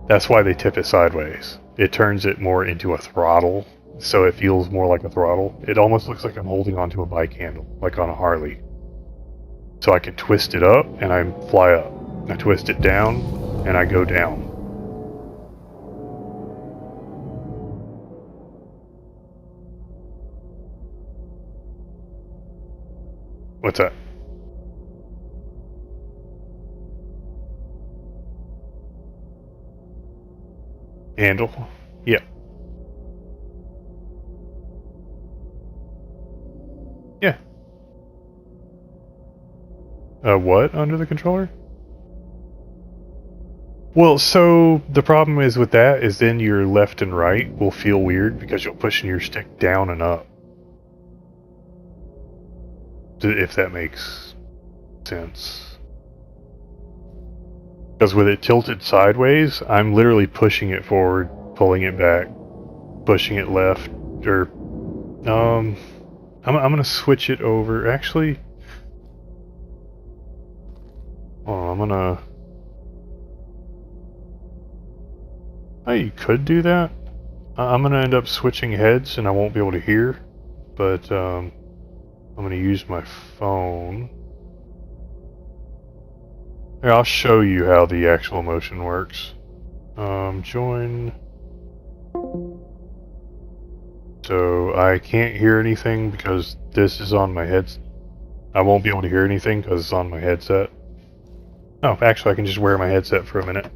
that's why they tip it sideways. It turns it more into a throttle, so it feels more like a throttle. It almost looks like I'm holding onto a bike handle, like on a Harley. So I can twist it up and I fly up. I twist it down and I go down. What's that? Handle? Yeah. Yeah. What under the controller? Well, so the problem is with that is then your left and right will feel weird because you're pushing your stick down and up. If that makes sense. Because with it tilted sideways, I'm literally pushing it forward, pulling it back, pushing it left, or I'm gonna switch it over. Actually, oh, I'm gonna. Oh, you could do that. I'm gonna end up switching heads, and I won't be able to hear. But I'm gonna use my phone. Here, I'll show you how the actual motion works. Join. So I can't hear anything because this is on my headset. I won't be able to hear anything because it's on my headset. Oh, actually, I can just wear my headset for a minute.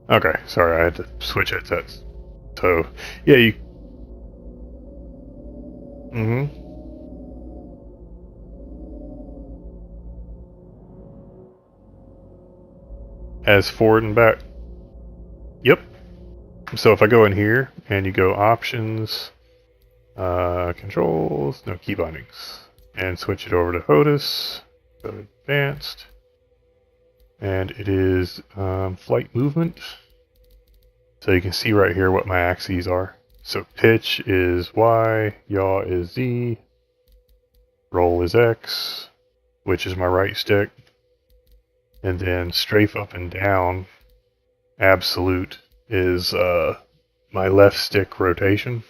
Okay, sorry, I had to switch headsets. So, yeah, you. Mm-hmm. As forward and back. Yep. So if I go in here and you go options, controls, no key bindings, and switch it over to HOTUS, go to advanced, and it is flight movement. So you can see right here what my axes are. So pitch is Y, yaw is Z, roll is X, which is my right stick, and then strafe up and down, absolute, is my left stick rotation.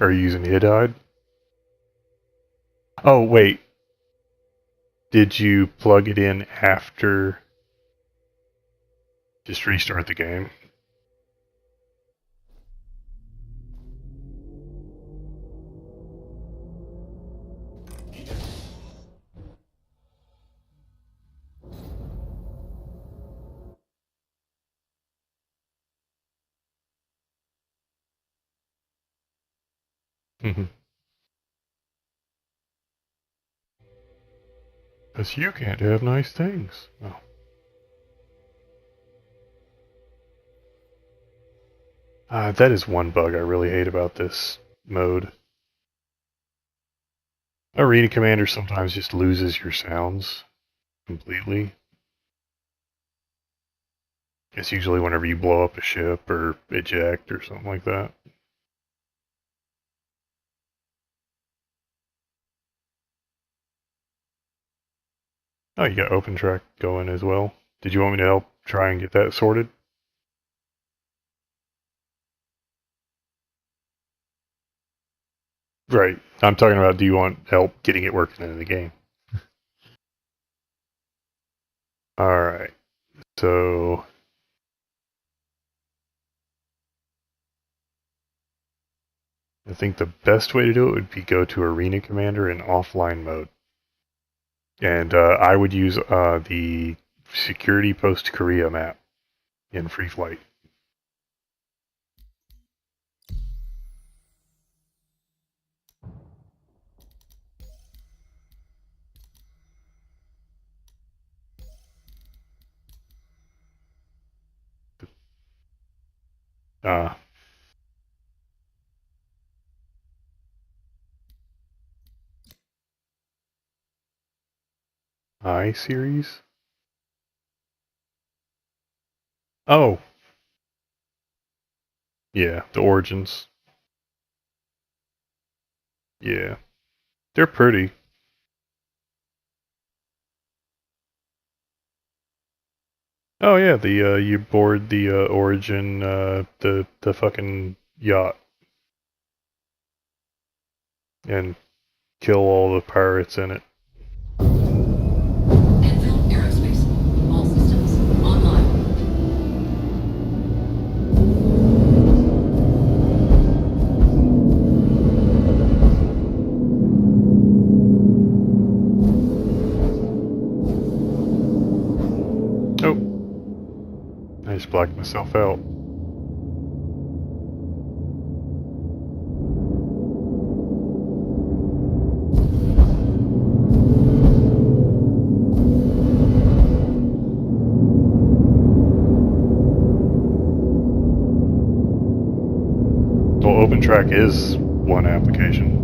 Are you using IDIDE? Oh, wait. Did you plug it in after? Just restart the game. Because you can't have nice things. Oh. That is one bug I really hate about this mode. Arena Commander sometimes just loses your sounds completely. It's usually whenever you blow up a ship or eject or something like that. Oh, you got open track going as well. Did you want me to help try and get that sorted? Right. I'm talking about, do you want help getting it working in the game? Alright. So I think the best way to do it would be go to Arena Commander in offline mode. And I would use the Security Post Korea map in Free Flight. Uh, I series? Oh, yeah, the Origins. Yeah, they're pretty. Oh yeah, the you board the Origin, the fucking yacht and kill all the pirates in it. Anvil Aerospace. All systems online. Oh, I just blacked myself out. Well, OpenTrack is one application.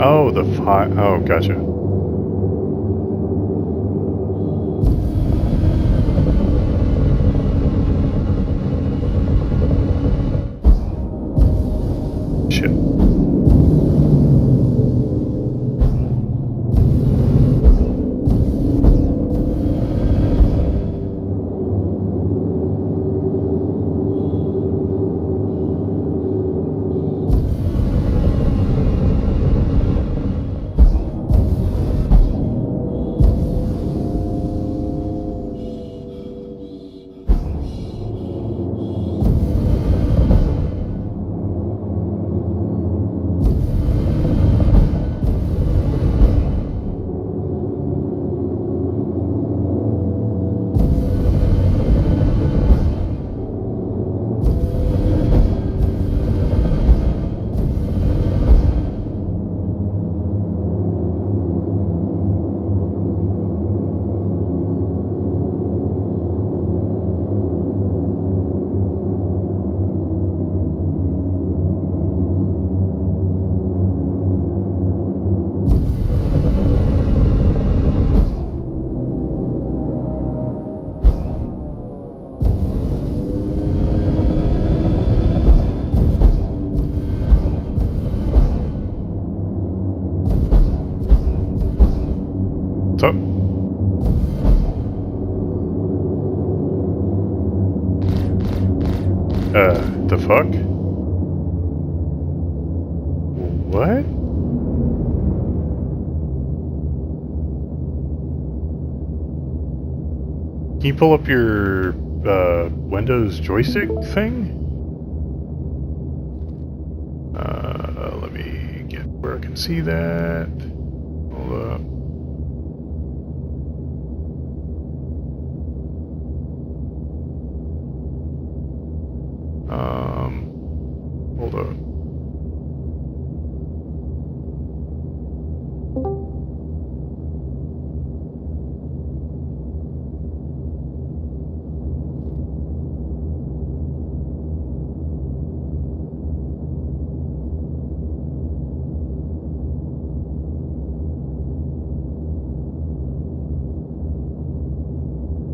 Oh, the file. Oh, gotcha. Shit. What's up? The fuck? What? Can you pull up your Windows joystick thing? Let me get where I can see that. Hold up. Hold up.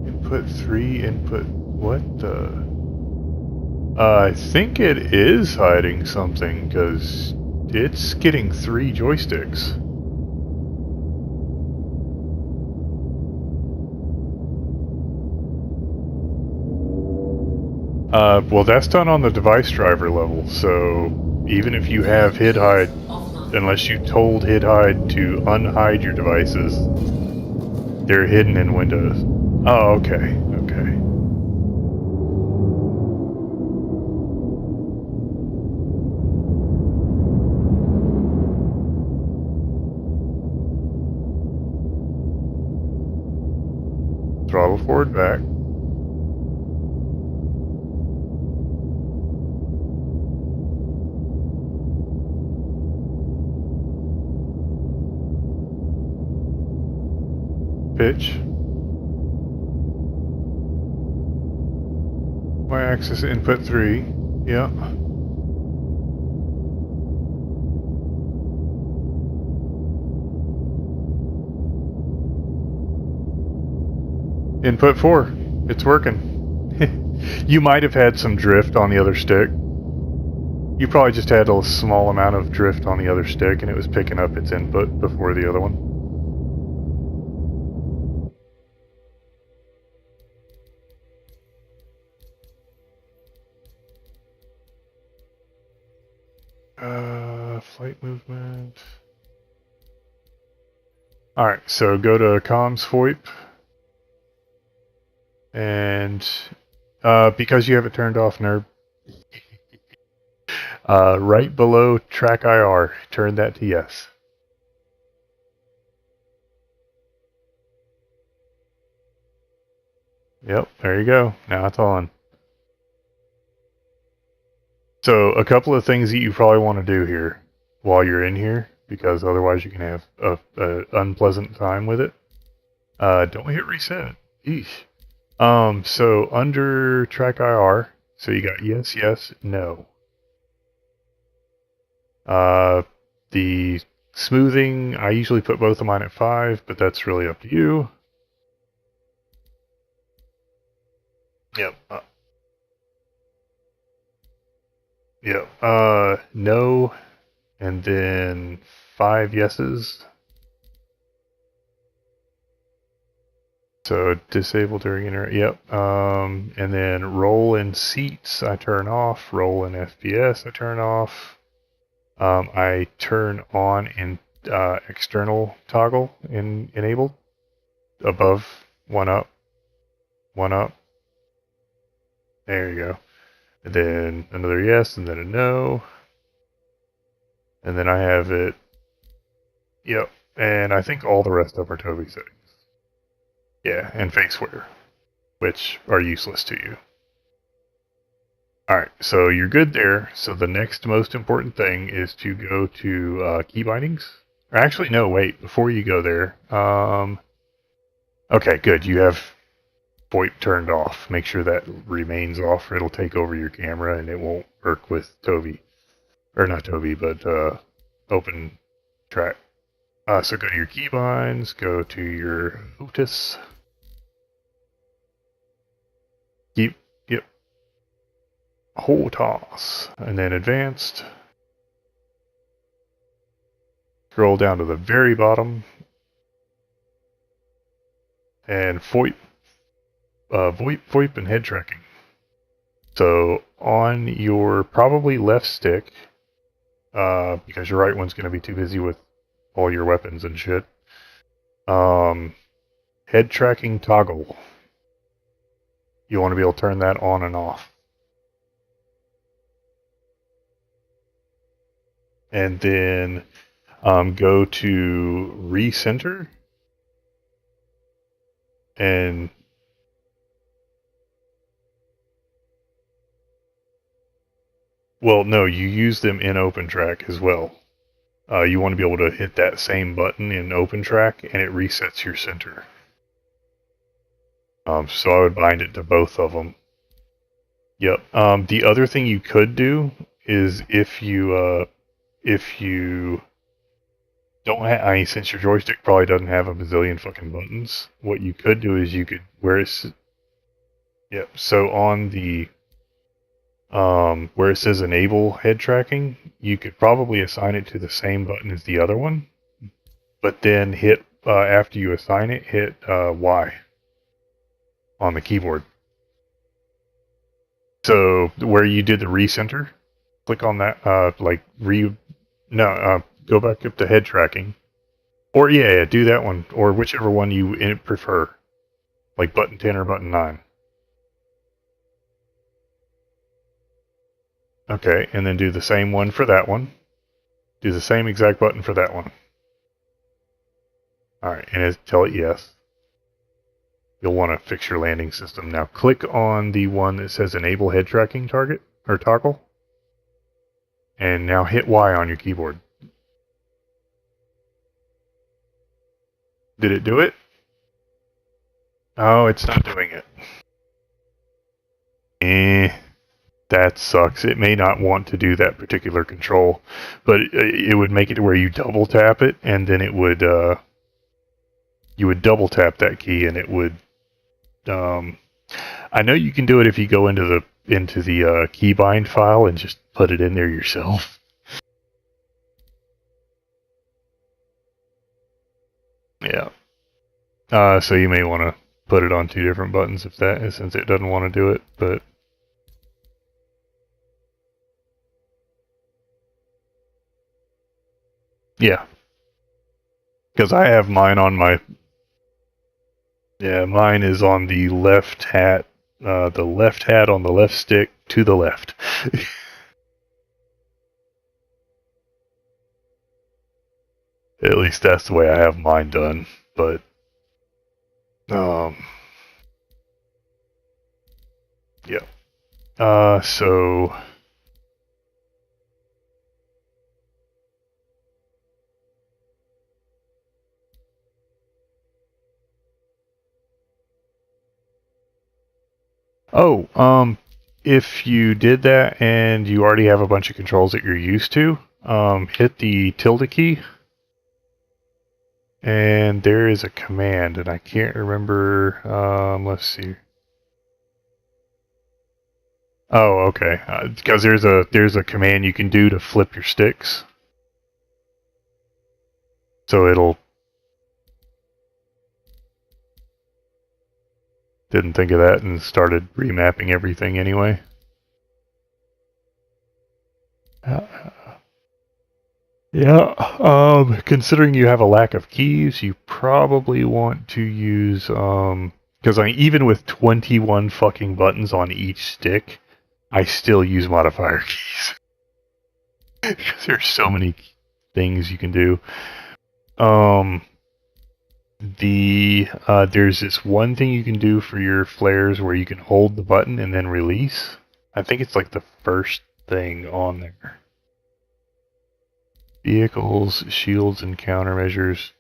Input 3, input... What the... I think it is hiding something, because it's getting 3 joysticks. Well, that's done on the device driver level, so even if you have hid-hide, unless you told hid-hide to unhide your devices, they're hidden in Windows. Oh, okay, okay. Throttle forward back. Pitch. Y-axis input 3. Yeah. Input 4. It's working. You might have had some drift on the other stick. You probably just had a small amount of drift on the other stick and it was picking up its input before the other one. Flight movement. Alright, so go to comms VoIP. And because you have it turned off, nerd, right below track IR, turn that to yes. Yep, there you go. Now it's on. So a couple of things that you probably want to do here while you're in here, because otherwise you can have a unpleasant time with it. Don't hit reset. Eesh. So under track IR, so you got yes, yes, no. The smoothing, I usually put both of mine at 5, but that's really up to you. Yep. Yep. No, and then 5 yeses. So disable during inter. Yep. And then roll in seats, I turn off. Roll in FPS, I turn off. I turn on in external toggle enabled. Above, one up, one up. There you go. And then another yes, and then a no. And then I have it. Yep. And I think all the rest of them are Toby settings. Yeah, and faceware, which are useless to you. Alright, so you're good there. So the next most important thing is to go to key bindings. Or actually, no, wait, before you go there. Okay, good. You have VoIP turned off. Make sure that remains off, or it'll take over your camera and it won't work with Toby. Or not Toby, but open track. So go to your keybinds, go to your Otis. Yep. Whole toss. And then advanced. Scroll down to the very bottom. and VoIP and head tracking. So on your probably left stick, because your right one's going to be too busy with all your weapons and shit. Head tracking toggle. You want to be able to turn that on and off. And then go to recenter. And well, no, you use them in OpenTrack as well. You want to be able to hit that same button in OpenTrack, and it resets your center. So I would bind it to both of them. Yep. The other thing you could do is if you don't have, I mean, since your joystick probably doesn't have a bazillion fucking buttons, what you could do is you could, yep. So on the where it says enable head tracking, you could probably assign it to the same button as the other one, but then hit after you assign it, hit Y on the keyboard. So where you did the recenter, click on that. Go back up to head tracking, or yeah, do that one, or whichever one you prefer, like button 10 or button 9. Okay, and then do the same one for that one. Do the same exact button for that one. Alright, and tell it yes. You'll want to fix your landing system. Now click on the one that says enable head tracking target, or toggle. And now hit Y on your keyboard. Did it do it? Oh, it's not doing it. That sucks. It may not want to do that particular control, but it would make it to where you double tap it, and then it would you would double tap that key, and it would. I know you can do it if you go into the keybind file and just put it in there yourself. Yeah. So you may want to put it on 2 different buttons since it doesn't want to do it, but. Yeah. Because I have mine on my. Yeah, mine is on the left hat. The left hat on the left stick to the left. At least that's the way I have mine done. But. Yeah. So. Oh, if you did that and you already have a bunch of controls that you're used to, hit the tilde key, and there is a command, and I can't remember. Let's see. Oh, okay. Because there's a command you can do to flip your sticks, so it'll. Didn't think of that and started remapping everything anyway. Yeah, considering you have a lack of keys, you probably want to use, because even with 21 fucking buttons on each stick, I still use modifier keys. Because there's so many things you can do. There's this one thing you can do for your flares where you can hold the button and then release. I think it's like the first thing on there. Vehicles, shields, and countermeasures.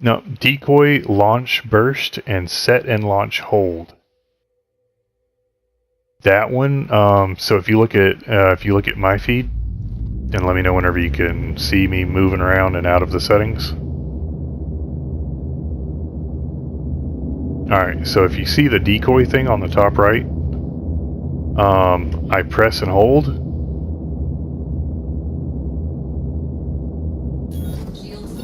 No, decoy, launch, burst, and set and launch hold. That one. So if you look at my feed, and let me know whenever you can see me moving around and out of the settings. Alright, so if you see the decoy thing on the top right, I press and hold. Shields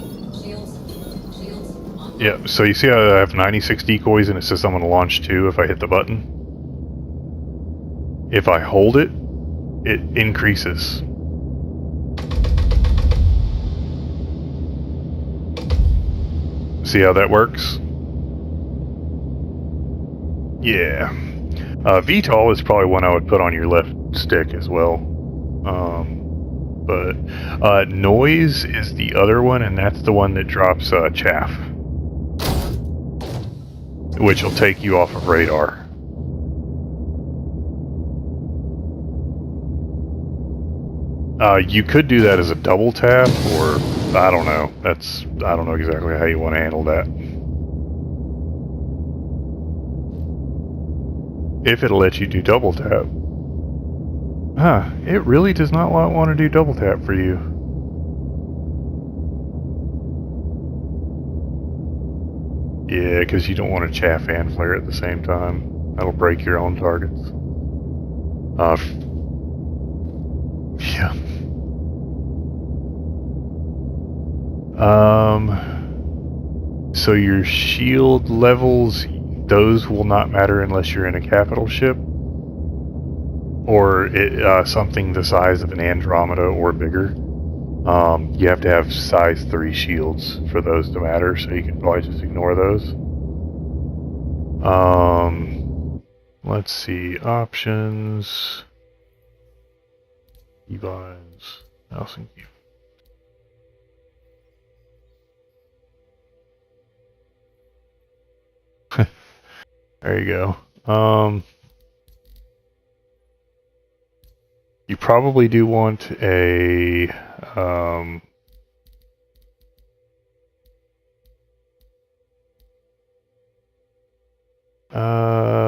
on. Yeah, so you see how I have 96 decoys and it says I'm going to launch 2 if I hit the button? If I hold it, it increases. See how that works? Yeah. VTOL is probably one I would put on your left stick as well. But noise is the other one, and that's the one that drops chaff, which will take you off of radar. You could do that as a double tap, or I don't know. I don't know exactly how you want to handle that. If it'll let you do double tap. Huh, it really does not want to do double tap for you. Yeah, because you don't want to chaff and flare at the same time. That'll break your own targets. Yeah. So your shield levels, those will not matter unless you're in a capital ship. Or something the size of an Andromeda or bigger. You have to have size 3 shields for those to matter, so you can probably just ignore those. Let's see, options, keybinds, mouse and keyboard. There you go. You probably do want a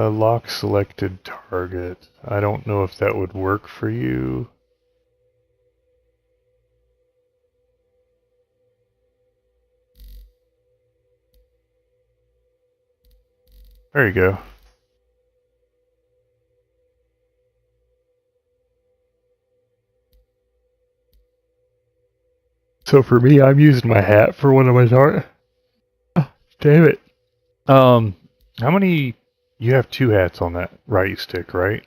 lock selected target. I don't know if that would work for you. There you go. So for me, I'm using my hat for one of my targets. Oh, damn it. How many? You have 2 hats on that right stick, right?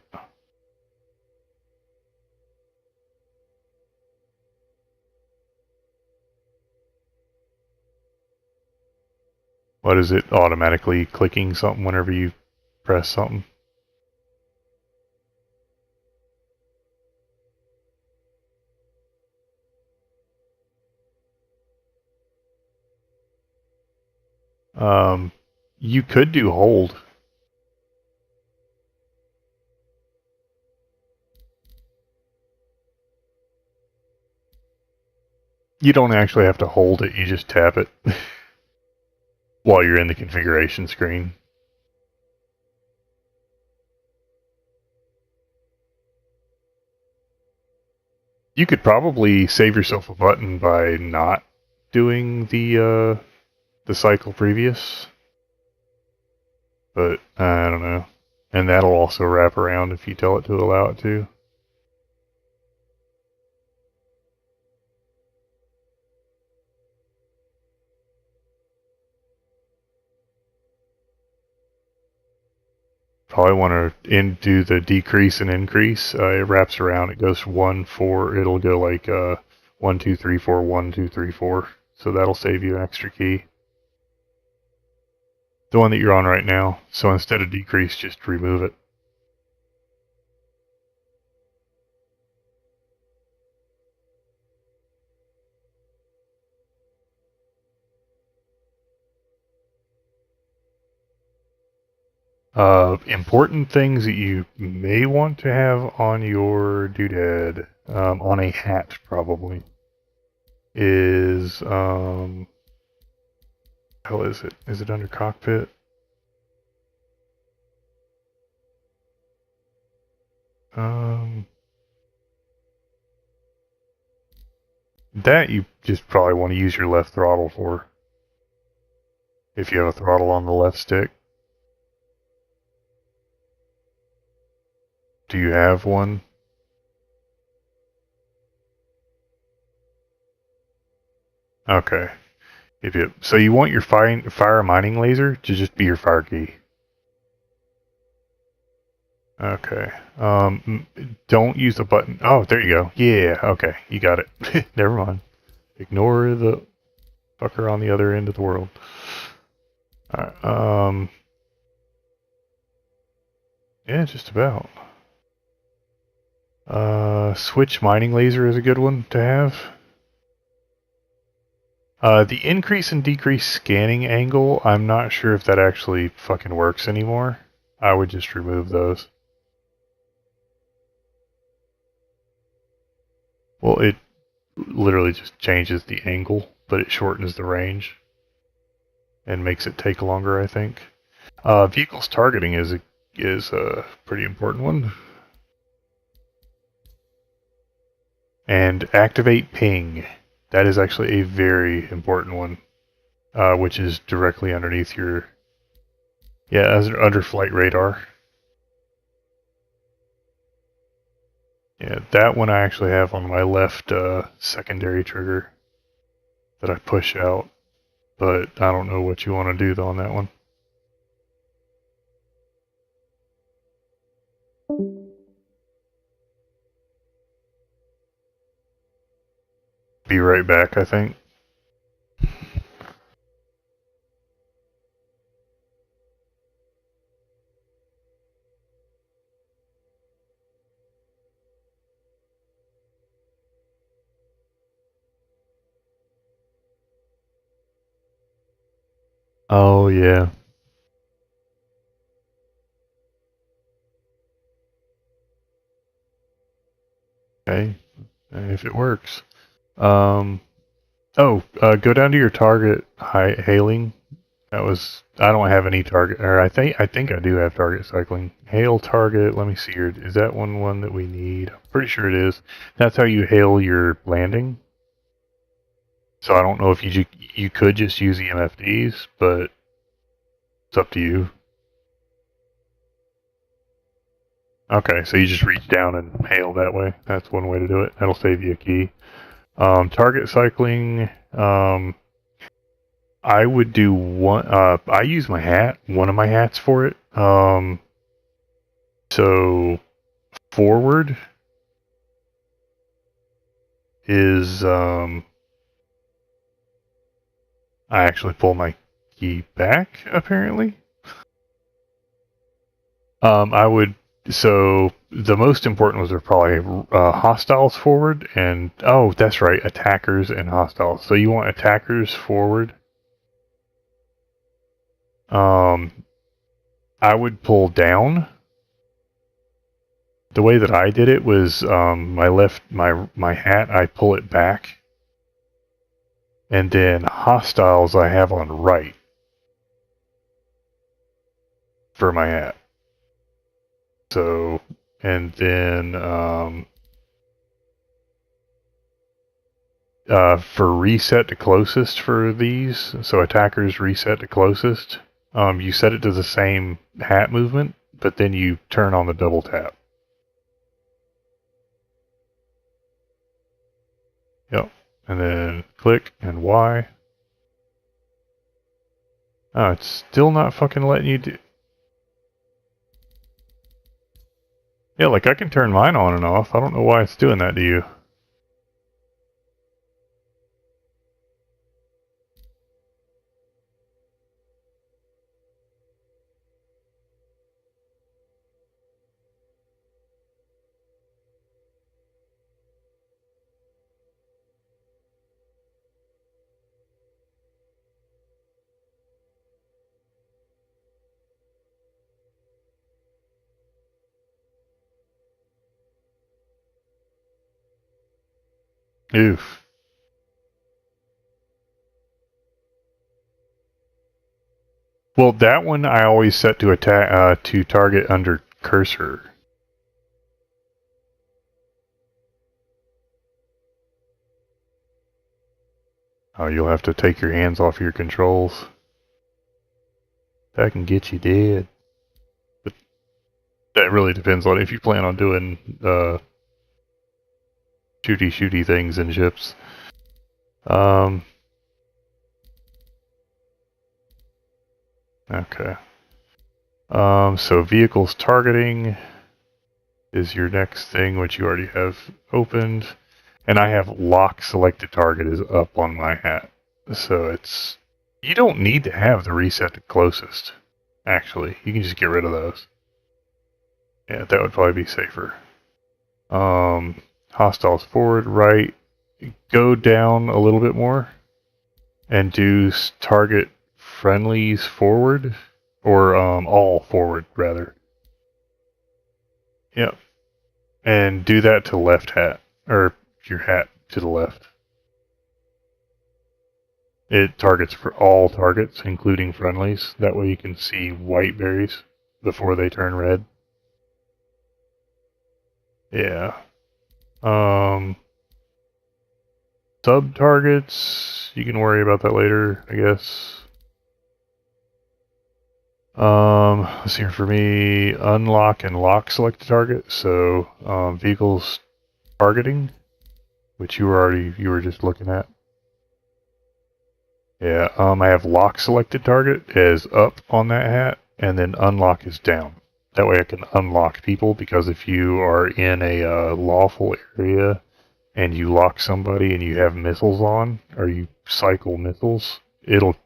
What is it? Automatically clicking something whenever you press something? You could do hold. You don't actually have to hold it, you just tap it while you're in the configuration screen. You could probably save yourself a button by not doing the cycle previous, but I don't know. And that'll also wrap around if you tell it to allow it to. Probably want to do the decrease and increase. It wraps around. It goes from 1, 4. It'll go like 1, 2, 3, 4, 1, 2, 3, 4. So that'll save you an extra key. The one that you're on right now. So instead of decrease, just remove it. Important things that you may want to have on your doodad, on a hat probably, is, hell is it? Is it under cockpit? That you just probably want to use your left throttle for. If you have a throttle on the left stick. Do you have one? Okay. So you want your fire mining laser to just be your fire key. Okay. Don't use the button. Oh, there you go. Yeah. Okay, you got it. Never mind. Ignore the fucker on the other end of the world. Alright. Yeah, just about. Switch mining laser is a good one to have. The increase and decrease scanning angle, I'm not sure if that actually fucking works anymore. I would just remove those. Well, it literally just changes the angle, but it shortens the range and makes it take longer, I think. Vehicles targeting is a pretty important one. And activate ping. That is actually a very important one, which is directly underneath your... Yeah, under flight radar. Yeah, that one I actually have on my left secondary trigger that I push out, but I don't know what you want to do on that one. Be right back, I think. Oh, yeah. Okay, if it works. Go down to your target hailing. That was... I don't have any target... Or I think I do have target cycling. Hail target, let me see here. Is that one that we need? I'm pretty sure it is. That's how you hail your landing. So I don't know if you could just use EMFDs, but it's up to you. Okay, so you just reach down and hail that way. That's one way to do it. That'll save you a key. Target cycling, I would do one... I use my hat, one of my hats for it. So forward is... I actually pull my key back, apparently. I would... So the most important ones are probably hostiles forward and... Oh, that's right, attackers and hostiles. So you want attackers forward. I would pull down. The way that I did it was my hat, I pull it back. And then hostiles I have on right for my hat. So, and then for reset to closest for these, so attackers reset to closest, you set it to the same hat movement, but then you turn on the double tap. Yep. And then click and Y. Oh, it's still not fucking letting you do... Yeah, like I can turn mine on and off. I don't know why it's doing that to you. Oof. Well, that one I always set to attack to target under cursor. Oh, you'll have to take your hands off your controls. That can get you dead. But that really depends on if you plan on doing shooty things in ships. Okay. So vehicles targeting is your next thing, which you already have opened. And I have lock selected target is up on my hat. So it's... You don't need to have the reset to closest, actually. You can just get rid of those. Yeah, that would probably be safer. Hostiles forward, right. Go down a little bit more and do target friendlies forward, or all forward, rather. Yep. And do that to left hat, or your hat to the left. It targets for all targets, including friendlies. That way you can see white berries before they turn red. Yeah. Sub targets, you can worry about that later, I guess. Let's see here for me, unlock and lock select target. So vehicles targeting, which you were just looking at. Yeah, I have lock selected target as up on that hat, and then unlock is down. That way I can unlock people, because if you are in a lawful area and you lock somebody and you have missiles on, or you cycle missiles, it'll...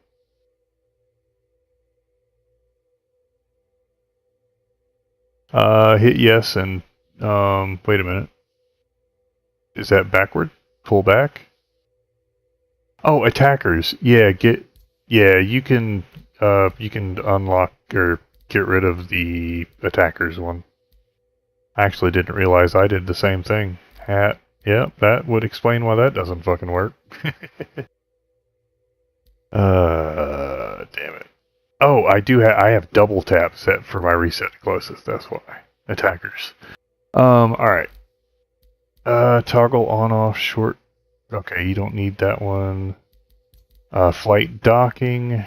hit yes and... wait a minute. Is that backward? Pull back? Oh, attackers. Yeah, you can unlock or get rid of the attackers one. I actually didn't realize I did the same thing. Hat. Yep, that would explain why that doesn't fucking work. Damn it. Oh, I have double tap set for my reset to closest, that's why. Attackers. Alright. Toggle on off short. Okay, you don't need that one. Flight docking.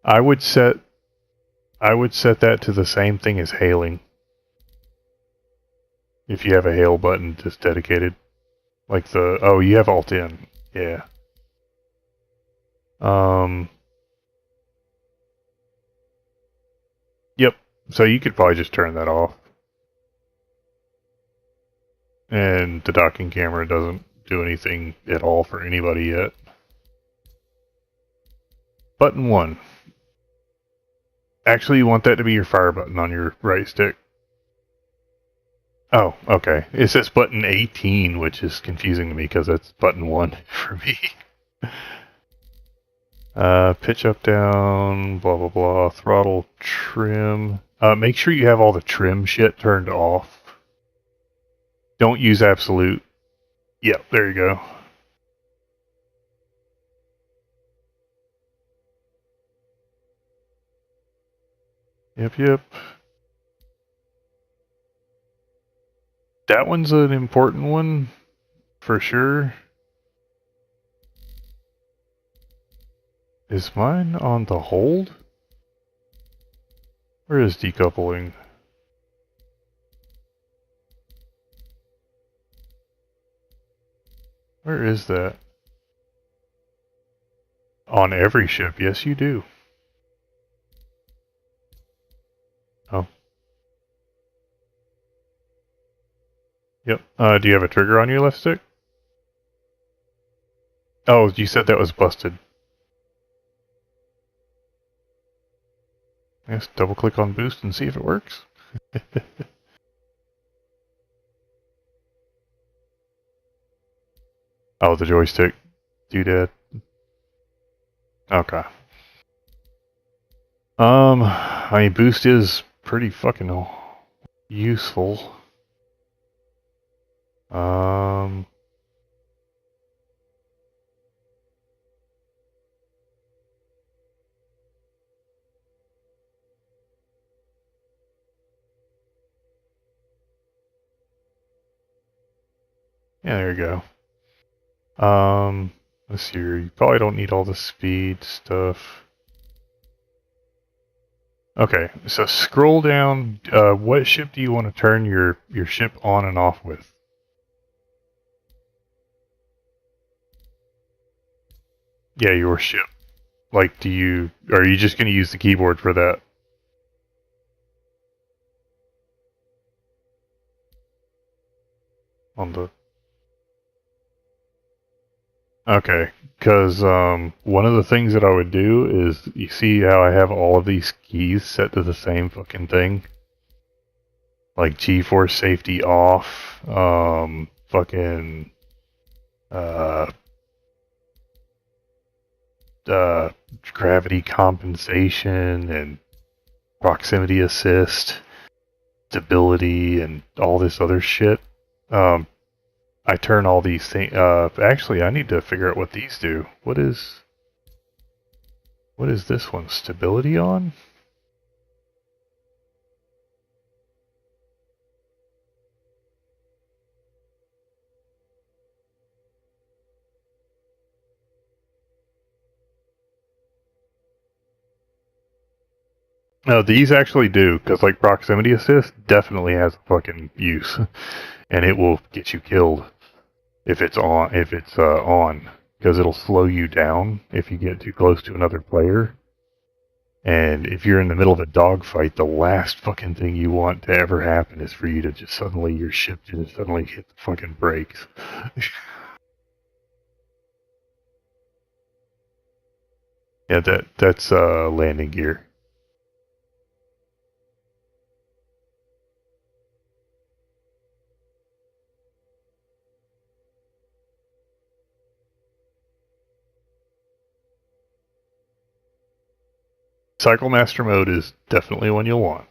I would set that to the same thing as hailing. If you have a hail button just dedicated. Like you have Alt in. Yeah. Yep. So you could probably just turn that off. And the docking camera doesn't do anything at all for anybody yet. Button 1. Actually, you want that to be your fire button on your right stick. Oh, okay. It says button 18, which is confusing to me because that's button 1 for me. Pitch up, down, blah, blah, blah. Throttle, trim. Make sure you have all the trim shit turned off. Don't use absolute. Yep, there you go. Yep. That one's an important one, for sure. Is mine on the hold? Where is decoupling? Where is that? On every ship, yes you do. Oh. Yep. Do you have a trigger on your left stick? Oh, you said that was busted. Yes, double click on boost and see if it works. Oh, the joystick doodad. Okay. I mean, boost is pretty fucking useful. Yeah, there you go. Let's see here. You probably don't need all the speed stuff. Okay, so scroll down. What ship do you want to turn your ship on and off with? Yeah, your ship. Like, are you just going to use the keyboard for that? On the. Okay, because one of the things that I would do is, you see how I have all of these keys set to the same fucking thing? Like G-force safety off, fucking, uh, uh, gravity compensation and proximity assist, stability, and all this other shit. I turn all these things. Actually, I need to figure out what these do. What is this one? Stability on? No, these actually do, because like proximity assist definitely has a fucking use, and it will get you killed if it's on. Because it'll slow you down if you get too close to another player. And if you're in the middle of a dogfight, the last fucking thing you want to ever happen is for you to just suddenly, your ship just suddenly hit the fucking brakes. Yeah, that's landing gear. Cycle Master mode is definitely one you'll want.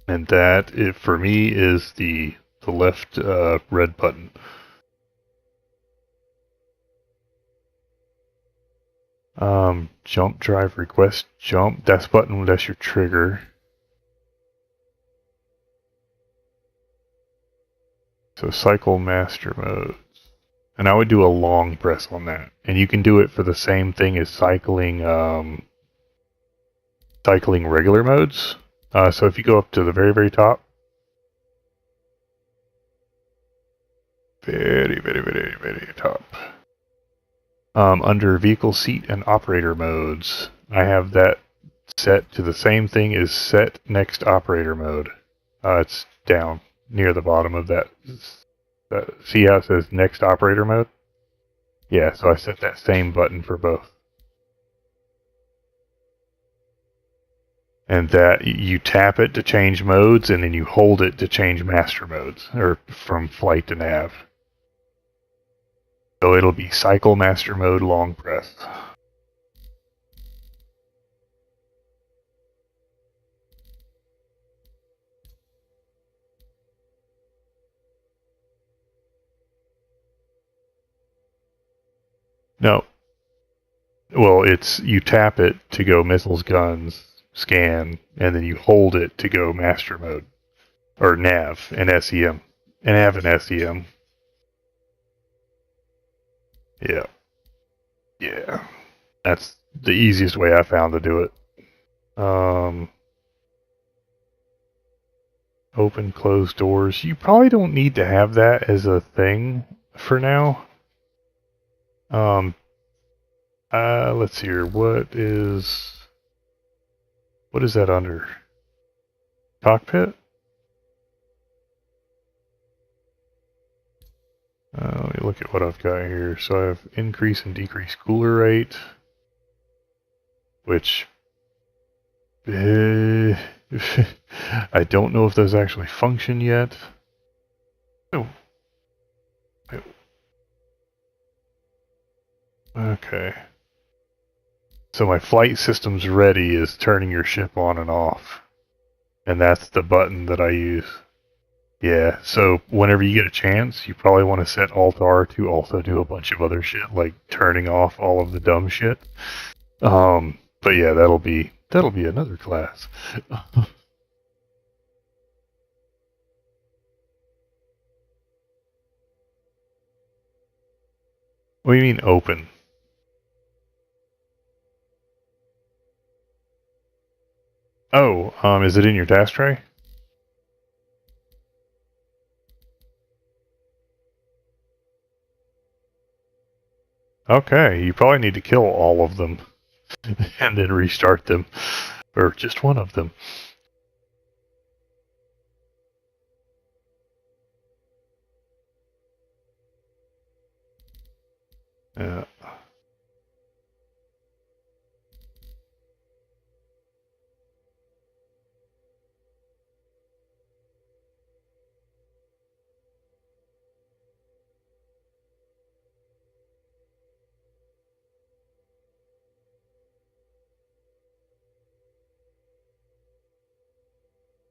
And that, for me, is the left red button. Jump drive request jump. That's button. That's your trigger. So cycle master mode, and I would do a long press on that. And you can do it for the same thing as cycling regular modes. So if you go up to the very, very top, very, very, very, very top. Under vehicle seat and operator modes, I have that set to the same thing as set next operator mode. It's down near the bottom of that. See how it says next operator mode? Yeah, so I set that same button for both. And that you tap it to change modes, and then you hold it to change master modes, or from flight to nav. So it'll be cycle master mode long press. No. Well, you tap it to go missiles, guns, scan, and then you hold it to go master mode. Or nav and SEM. And nav and SEM. Yeah. Yeah. That's the easiest way I found to do it. Open, close doors. You probably don't need to have that as a thing for now. Let's see here. What is that under? Cockpit? Let me look at what I've got here. So I have increase and decrease cooler rate, which I don't know if those actually function yet. Oh. Okay. So my flight system's ready is turning your ship on and off. And that's the button that I use. Yeah, so whenever you get a chance, you probably want to set Alt-R to also do a bunch of other shit, like turning off all of the dumb shit. But yeah, that'll be another class. What do you mean open? Oh, is it in your task tray? Okay, you probably need to kill all of them and then restart them. Or just one of them. Yeah.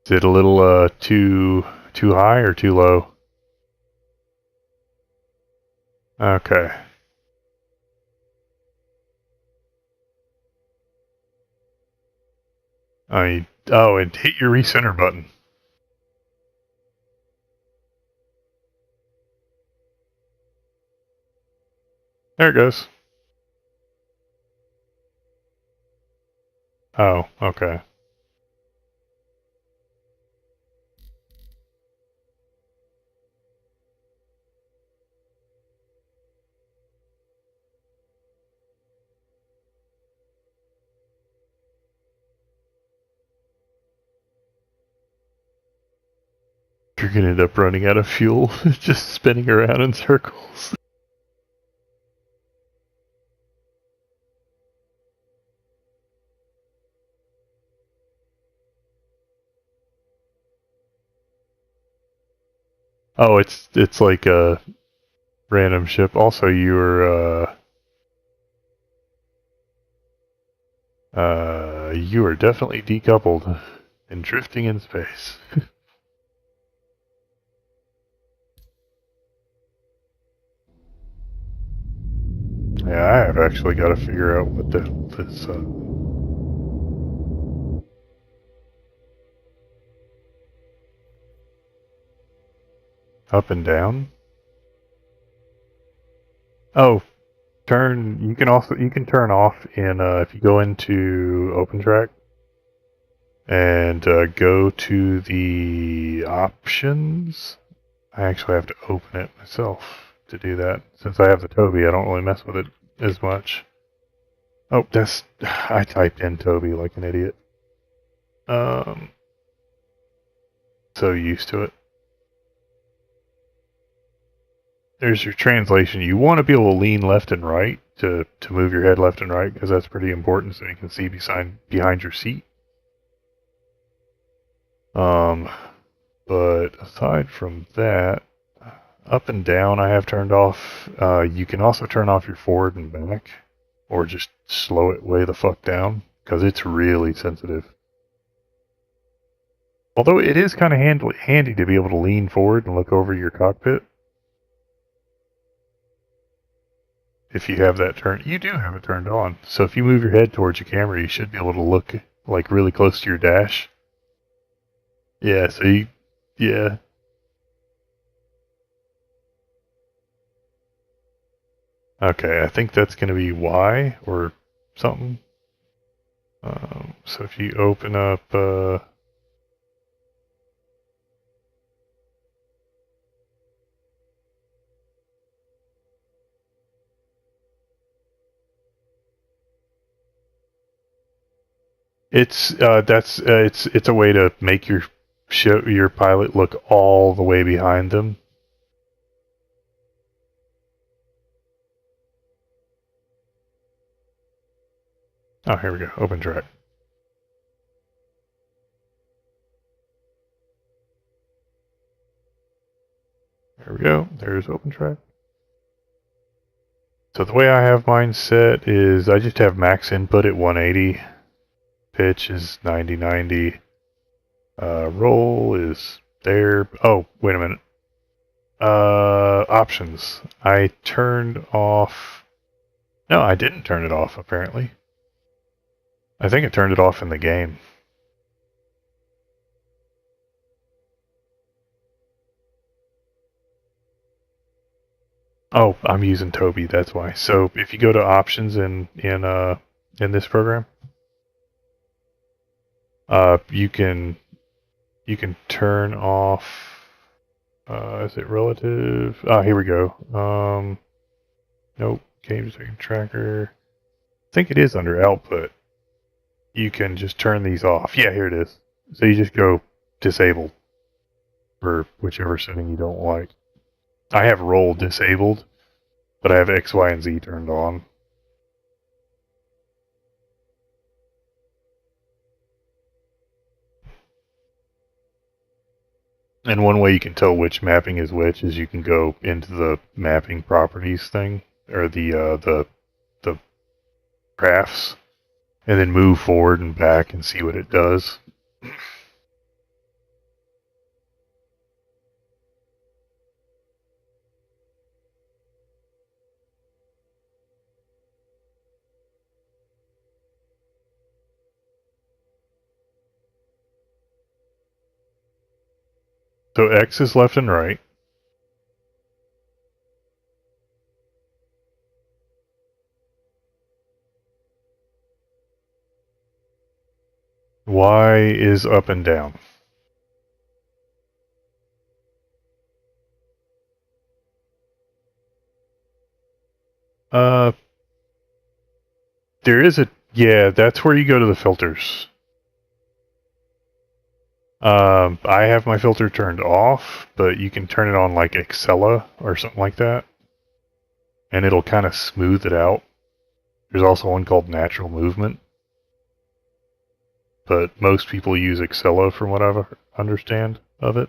Is it a little too high or too low? Okay. And hit your recenter button. There it goes. Oh, okay. You're gonna end up running out of fuel, just spinning around in circles. Oh, it's like a random ship. Also, you are definitely decoupled and drifting in space. Yeah, I have actually got to figure out what this. Up and down. Oh, turn. You can turn off in if you go into OpenTrack and go to the options. I actually have to open it myself to do that. Since I have the Toby, I don't really mess with it as much. Oh, I typed in Toby like an idiot. So used to it. There's your translation. You want to be able to lean left and right to move your head left and right because that's pretty important so you can see behind your seat. But aside from that, up and down I have turned off. You can also turn off your forward and back, or just slow it way the fuck down because it's really sensitive. Although it is kind of handy to be able to lean forward and look over your cockpit. If you have that turned, you do have it turned on. So if you move your head towards your camera, you should be able to look like really close to your dash. Yeah, yeah. Okay, I think that's going to be Y or something. So if you open up, it's a way to make your pilot look all the way behind them. Oh, here we go. Open track. There we go. There's open track. So the way I have mine set is I just have max input at 180. Pitch is 90-90. Roll is there. Oh, wait a minute. Options. I turned off. No, I didn't turn it off, apparently. I think I turned it off in the game. Oh, I'm using Toby, that's why. So if you go to options in this program, you can turn off. Is it relative? Ah, here we go. Nope. Game stream tracker. I think it is under output. You can just turn these off. Yeah, here it is. So you just go disabled for whichever setting you don't like. I have roll disabled, but I have X, Y, and Z turned on. And one way you can tell which mapping is which is you can go into the mapping properties thing, or the graphs, and then move forward and back and see what it does. So X is left and right. Y is up and down. Uh, there is a, yeah, that's where you go to the filters. I have my filter turned off, but you can turn it on like Excella or something like that, and it'll kind of smooth it out. There's also one called natural movement, but most people use Excella from what I understand of it.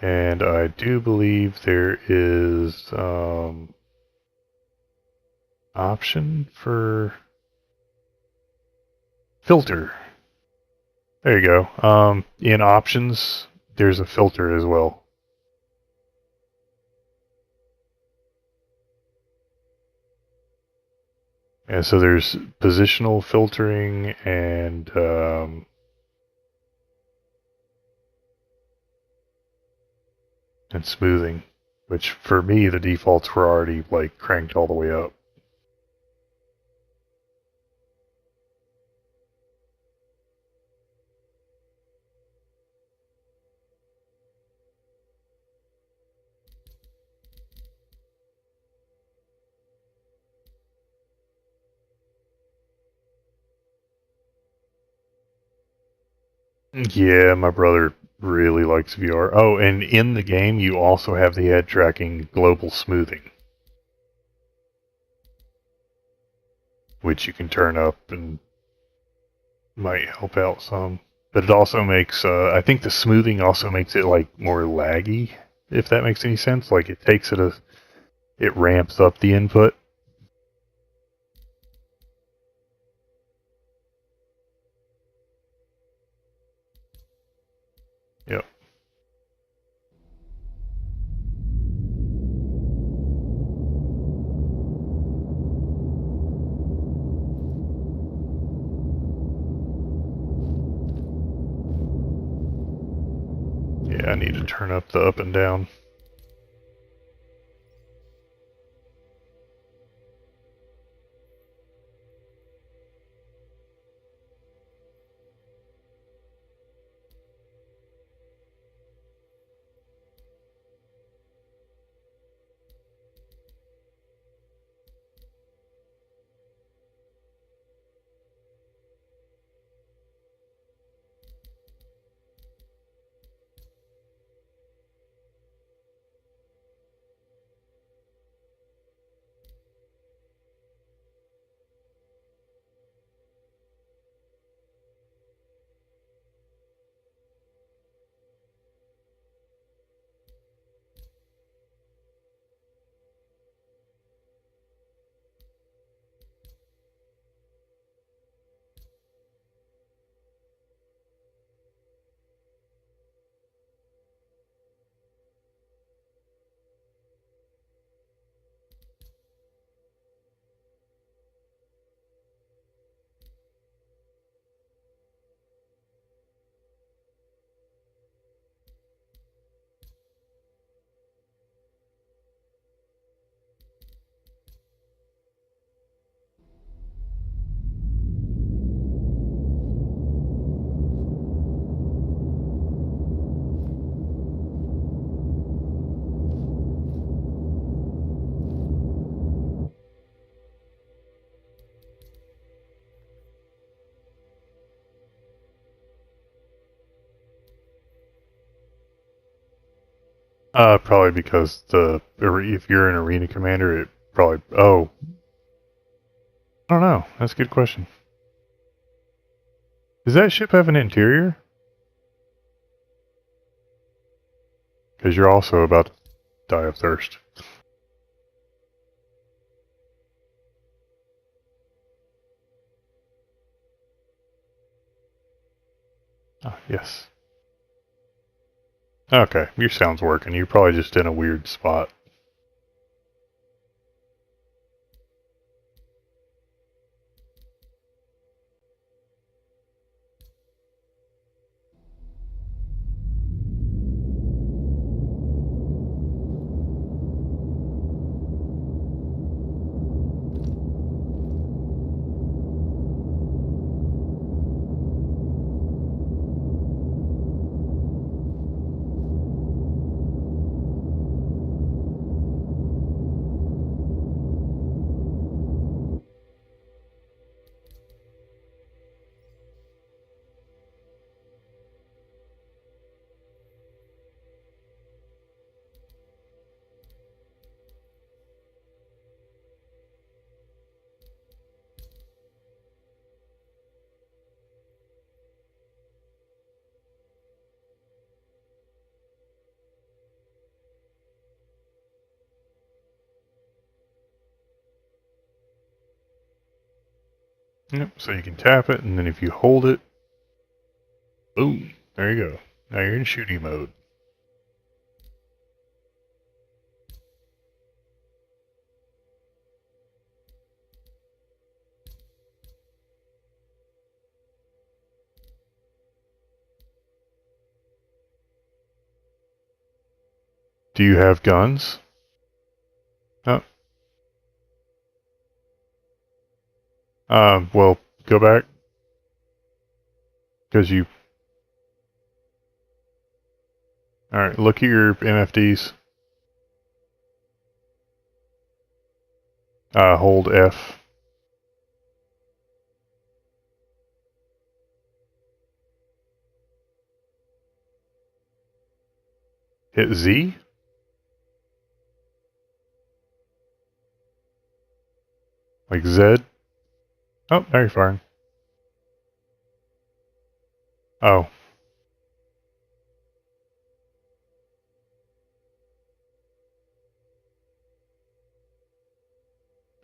And I do believe there is option for filter. There you go. In options, there's a filter as well. And so there's positional filtering and smoothing, which for me the defaults were already like cranked all the way up. Yeah, my brother really likes VR. Oh, and in the game you also have the head tracking global smoothing, which you can turn up and might help out some. But it also makes, I think the smoothing also makes it like more laggy, if that makes any sense. Like it takes it ramps up the input. Yep. Yeah, I need to turn up the up and down. Probably because if you're an arena commander, it probably. Oh, I don't know. That's a good question. Does that ship have an interior? Because you're also about to die of thirst. Ah, yes. Okay, your sound's working. You're probably just in a weird spot. Yep, so you can tap it, and then if you hold it, boom, there you go. Now you're in shooting mode. Do you have guns? Oh. Well, go back. Because you... Alright, look at your MFDs. Hold F. Hit Z? Like Z? Oh, now you're firing. Oh.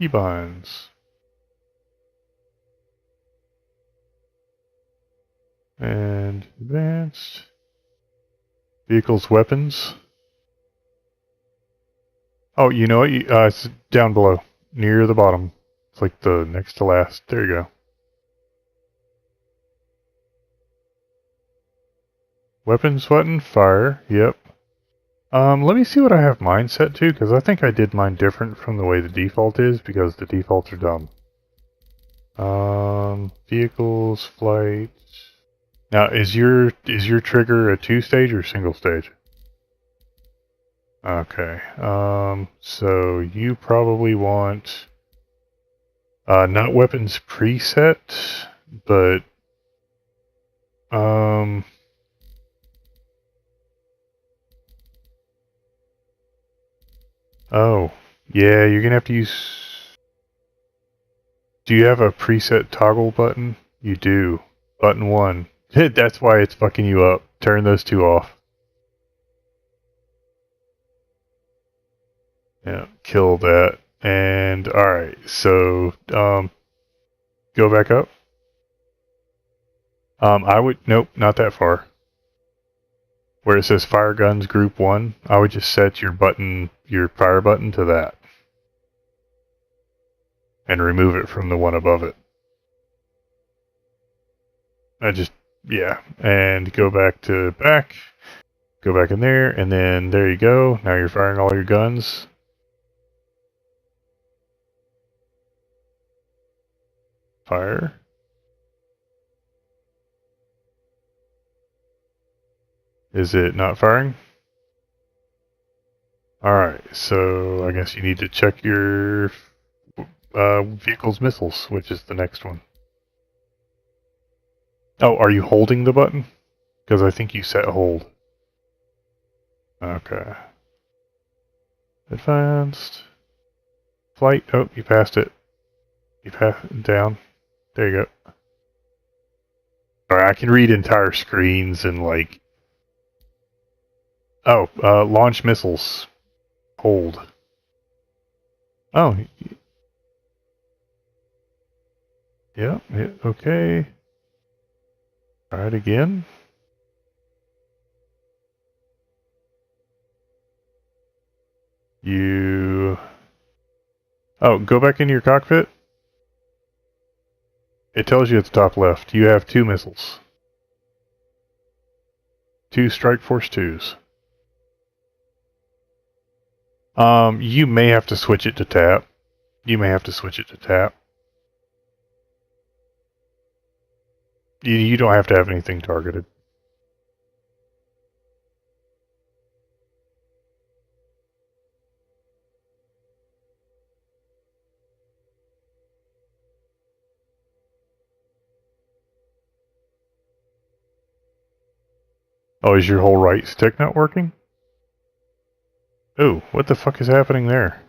Keybinds. And advanced. Vehicles, weapons. Oh, you know what? It's down below. Near the bottom. It's like the next to last. There you go. Weapons button, fire. Yep. Let me see what I have mine set to, because I think I did mine different from the way the default is, because the defaults are dumb. Vehicles, flight. Now, is your trigger a 2-stage or single stage? Okay. So you probably want not weapons preset, but oh, yeah, you're gonna have to use. Do you have a preset toggle button? You do. Button 1. That's why it's fucking you up. Turn those two off. Yeah, kill that. And alright, so go back up. Nope, not that far. Where it says fire guns group 1, I would just set your fire button to that. And remove it from the one above it. Yeah, and go back to back. Go back in there, and then there you go. Now you're firing all your guns. Fire. Is it not firing? Alright, so I guess you need to check your vehicle's missiles, which is the next one. Oh, are you holding the button? Because I think you set hold. Okay. Advanced. Flight. Oh, you passed it. You passed down. There you go. Alright, I can read entire screens and like... Oh, launch missiles. Hold. Oh. Yeah, okay. Alright, again. You... Oh, go back into your cockpit. It tells you at the top left. You have 2 missiles. 2 Strike Force 2s. You may have to switch it to tap. You may have to switch it to tap. You don't have to have anything targeted. Oh, is your whole right stick not working? Oh, what the fuck is happening there?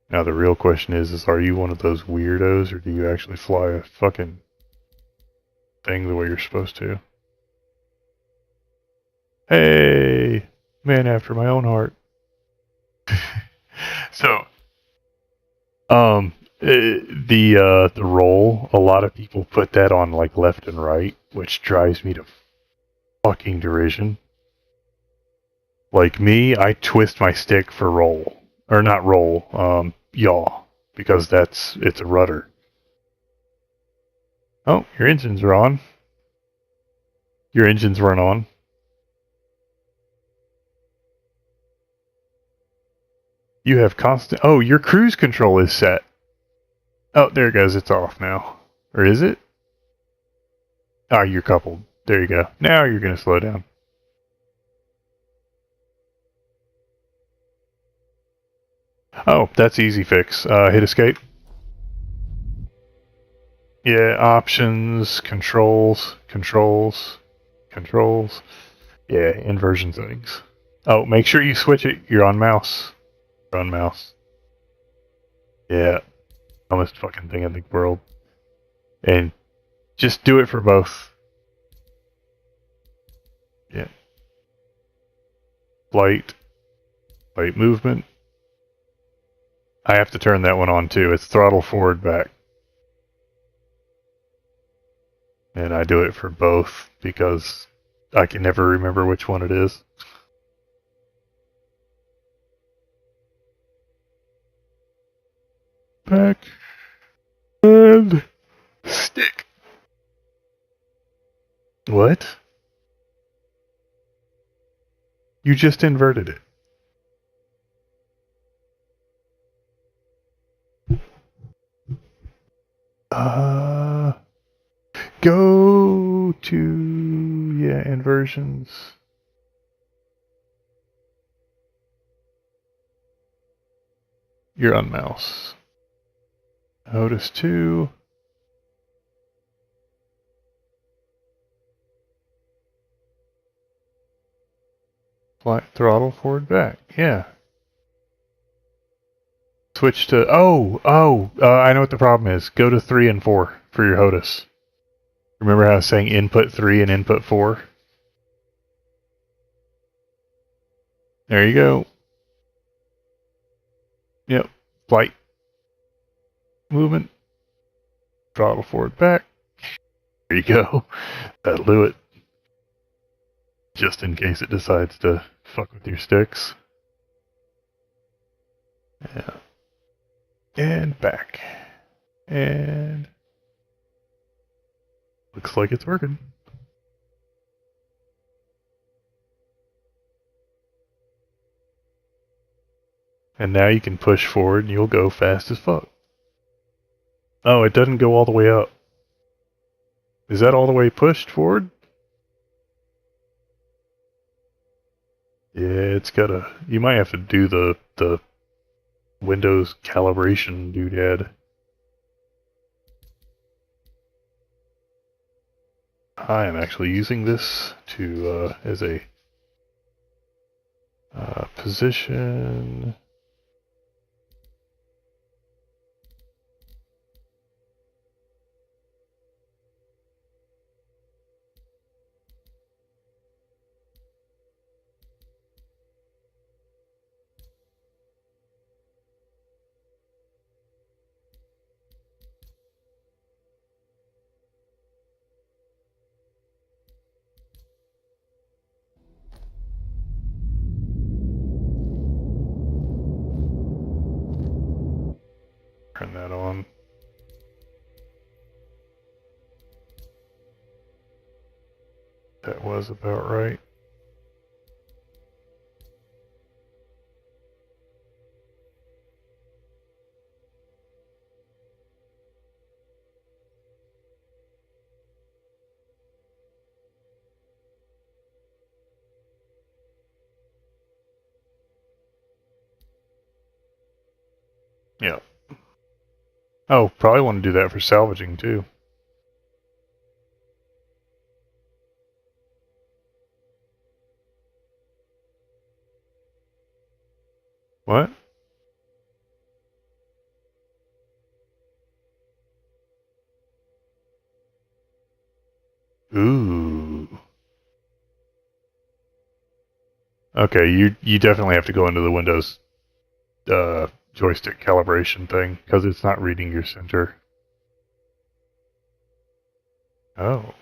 Now the real question is are you one of those weirdos, or do you actually fly a fucking thing the way you're supposed to? Hey! Man after my own heart. So, the roll, a lot of people put that on like left and right, which drives me to fucking derision. Like me, I twist my stick for roll. Or not roll, yaw. Because it's a rudder. Oh, your engines are on. Your engines weren't on. You have constant... Oh, your cruise control is set. Oh, there it goes. It's off now. Or is it? Ah, you're coupled. There you go. Now you're going to slow down. Oh, that's easy fix. Hit escape. Yeah, options, controls. Yeah, inversion settings. Oh, make sure you switch it. You're on mouse. You're on mouse. Yeah, dumbest fucking thing in the world. And just do it for both. Yeah. Flight movement. I have to turn that one on too. It's throttle forward back. And I do it for both because I can never remember which one it is. Back and stick. What? You just inverted it. Go to, inversions. You're on mouse. Otis 2. Flight throttle forward back. Yeah. Switch to... I know what the problem is. Go to 3 and 4 for your HOTUS. Remember how I was saying input 3 and input 4? There you go. Yep. Flight. Movement. Throttle forward back. There you go. That'll do it. Just in case it decides to fuck with your sticks. Yeah. And back. And... looks like it's working. And now you can push forward and you'll go fast as fuck. Oh, it doesn't go all the way up. Is that all the way pushed forward? Yeah, it's gotta... You might have to do the Windows calibration doodad. I am actually using this to as a position. Turn that on. That was about right. Yeah. Oh, probably want to do that for salvaging too. What? Ooh. Okay, you definitely have to go into the Windows joystick calibration thing because it's not reading your center. Oh.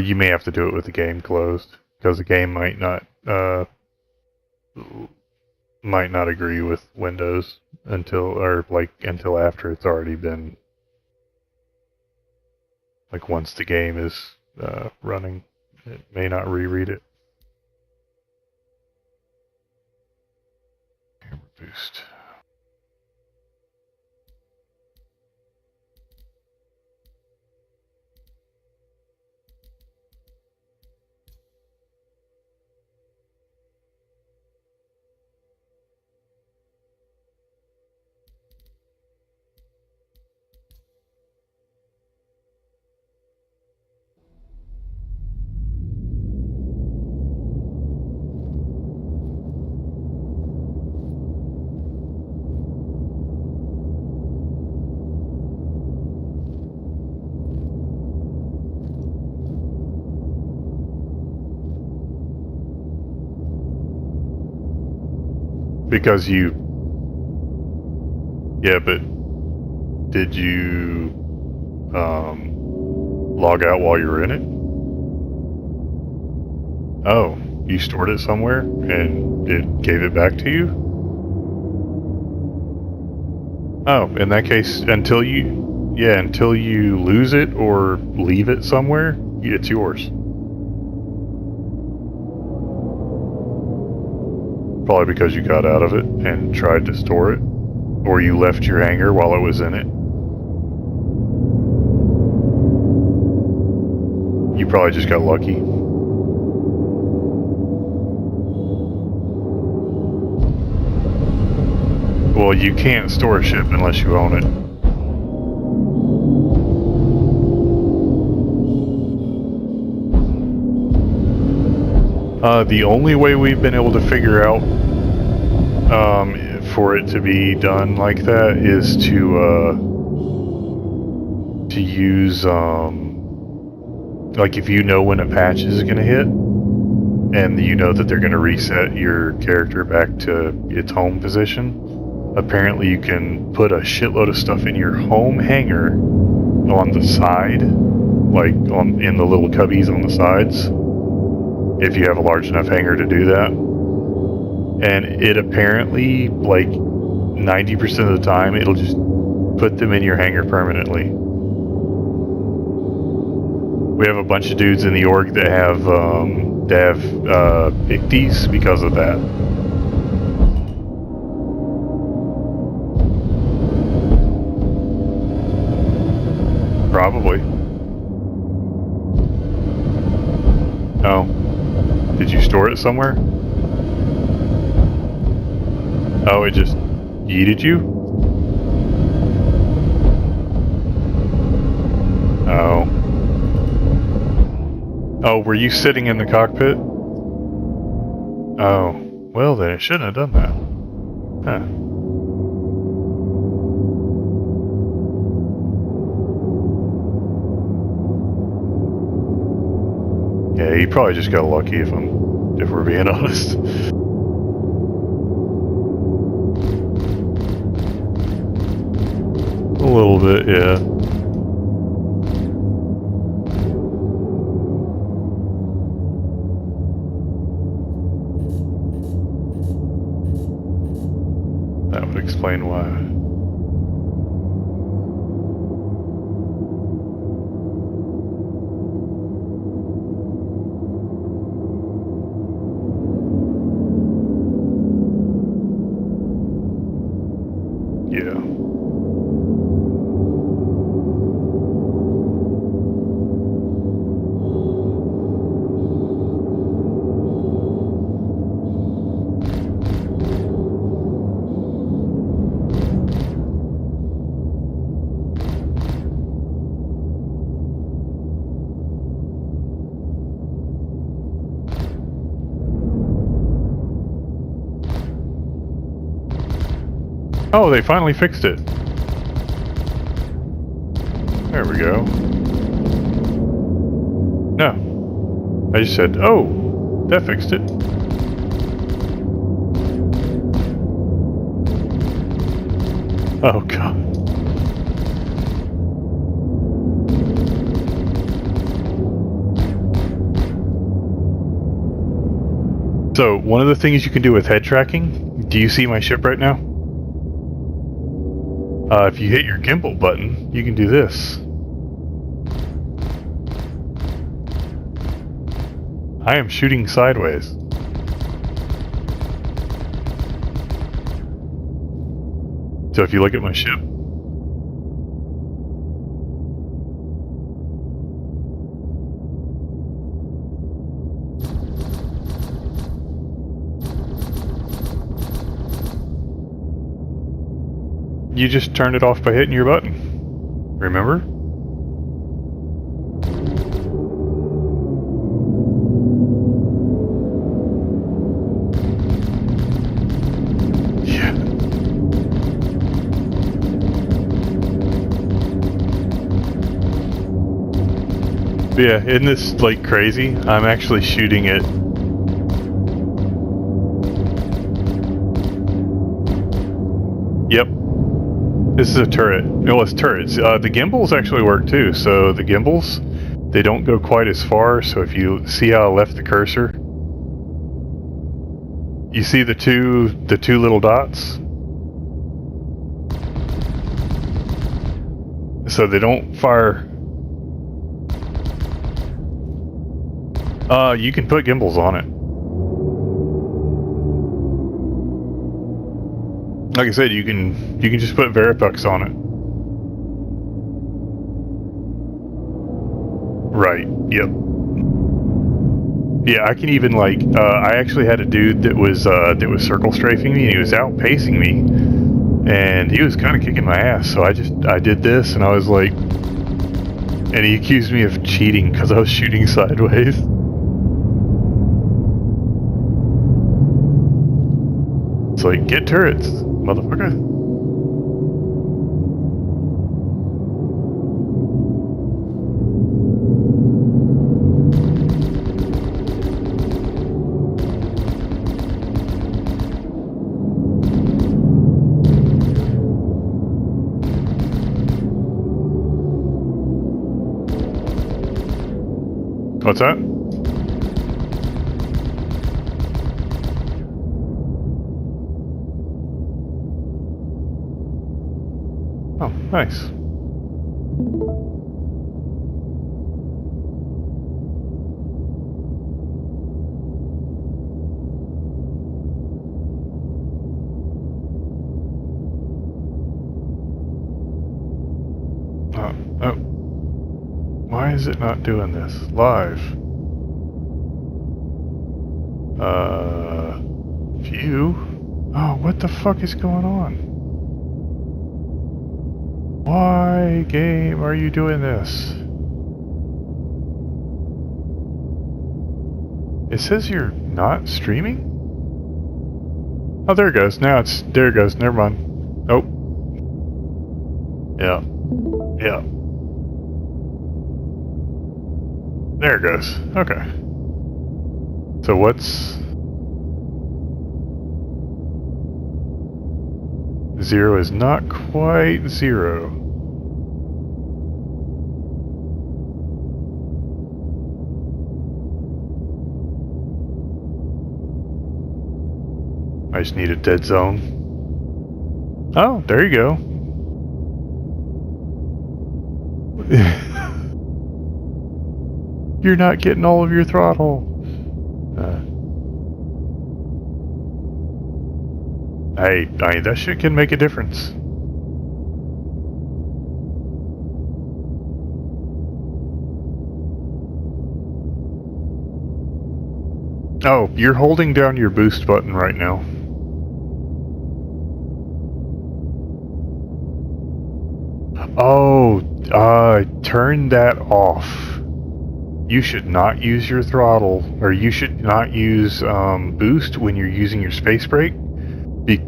You may have to do it with the game closed because the game might not agree with Windows until after it's already been once the game is running. It may not reread it. Camera boost. Because yeah, but did you log out while you were in it? Oh, you stored it somewhere and it gave it back to you? Oh, in that case, until you lose it or leave it somewhere, it's yours. Probably because you got out of it and tried to store it, or you left your hangar while it was in it. You probably just got lucky. Well, you can't store a ship unless you own it. The only way we've been able to figure out for it to be done like that is to use if you know when a patch is going to hit and you know that they're going to reset your character back to its home position, apparently you can put a shitload of stuff in your home hangar on the side, in the little cubbies on the sides, if you have a large enough hangar to do that. And it apparently, 90% of the time, it'll just put them in your hangar permanently. We have a bunch of dudes in the org that have icties because of that. Probably. Oh. Did you store it somewhere? Oh, it just yeeted you? Oh. Oh, were you sitting in the cockpit? Oh. Well, then it shouldn't have done that. Huh. Yeah, you probably just got lucky if we're being honest. A little bit, yeah. That would explain why. Yeah. Oh, they finally fixed it. There we go. No. I just said, oh, that fixed it. Oh, God. So, one of the things you can do with head tracking, do you see my ship right now? If you hit your gimbal button, you can do this. I am shooting sideways. So if you look at my ship, you just turned it off by hitting your button. Remember? Yeah. But yeah, isn't this like crazy? I'm actually shooting it. Yep. This is a turret. No, it's turrets. The gimbals actually work too. So the gimbals, they don't go quite as far. So if you see how I left the cursor, you see the two little dots. So they don't fire. You can put gimbals on it. Like I said, you can just put Veripux on it. Right. Yep. Yeah, I can even like I actually had a dude that was circle strafing me, and he was outpacing me, and he was kind of kicking my ass. So I did this, and I was like, and he accused me of cheating because I was shooting sideways. It's like, get turrets, motherfucker. What's that? Oh, nice. Oh. Why is it not doing this? Live. View? Oh, what the fuck is going on? Why, game, are you doing this? It says you're not streaming? Oh, there it goes. Now it's... There it goes. Never mind. Oh. Yeah. Yeah. There it goes. Okay. So what's... 0 is not quite 0. I just need a dead zone. Oh, there you go. You're not getting all of your throttle. Hey, that shit can make a difference. Oh, you're holding down your boost button right now. Oh, turn that off. You should not use your throttle, or you should not use boost when you're using your space brake.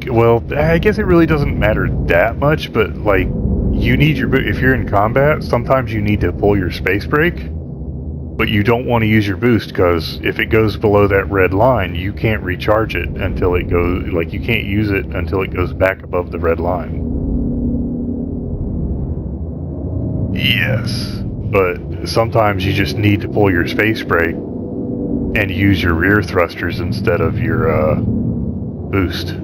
Well, I guess it really doesn't matter that much, but like, you need your if you're in combat, sometimes you need to pull your space brake, but you don't want to use your boost because if it goes below that red line, you can't recharge it until it goes, like, you can't use it until it goes back above the red line. Yes, but sometimes you just need to pull your space brake and use your rear thrusters instead of your boost.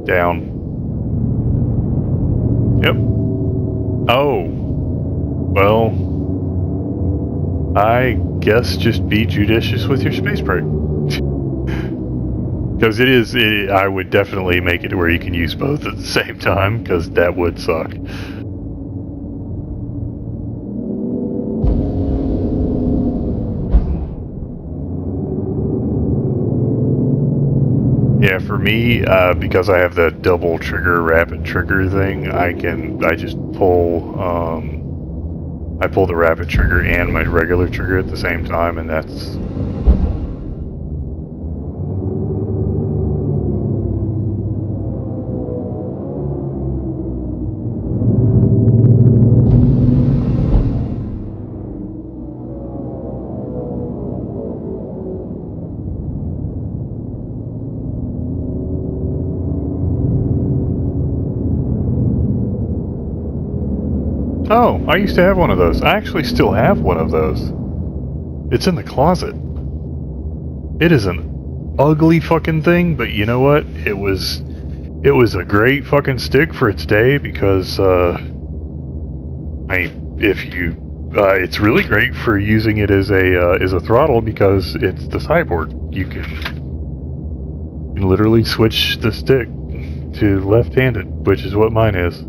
Down. Yep. Oh. Well, I guess just be judicious with your space brake. Because I would definitely make it where you can use both at the same time, because that would suck. Yeah, for me, because I have that double trigger, rapid trigger thing, I just pull, I pull the rapid trigger and my regular trigger at the same time, and that's... Oh, I used to have one of those. I actually still have one of those. It's in the closet. It is an ugly fucking thing, but you know what? It was a great fucking stick for its day because, it's really great for using it as a throttle because it's the cyborg. You can literally switch the stick to left-handed, which is what mine is.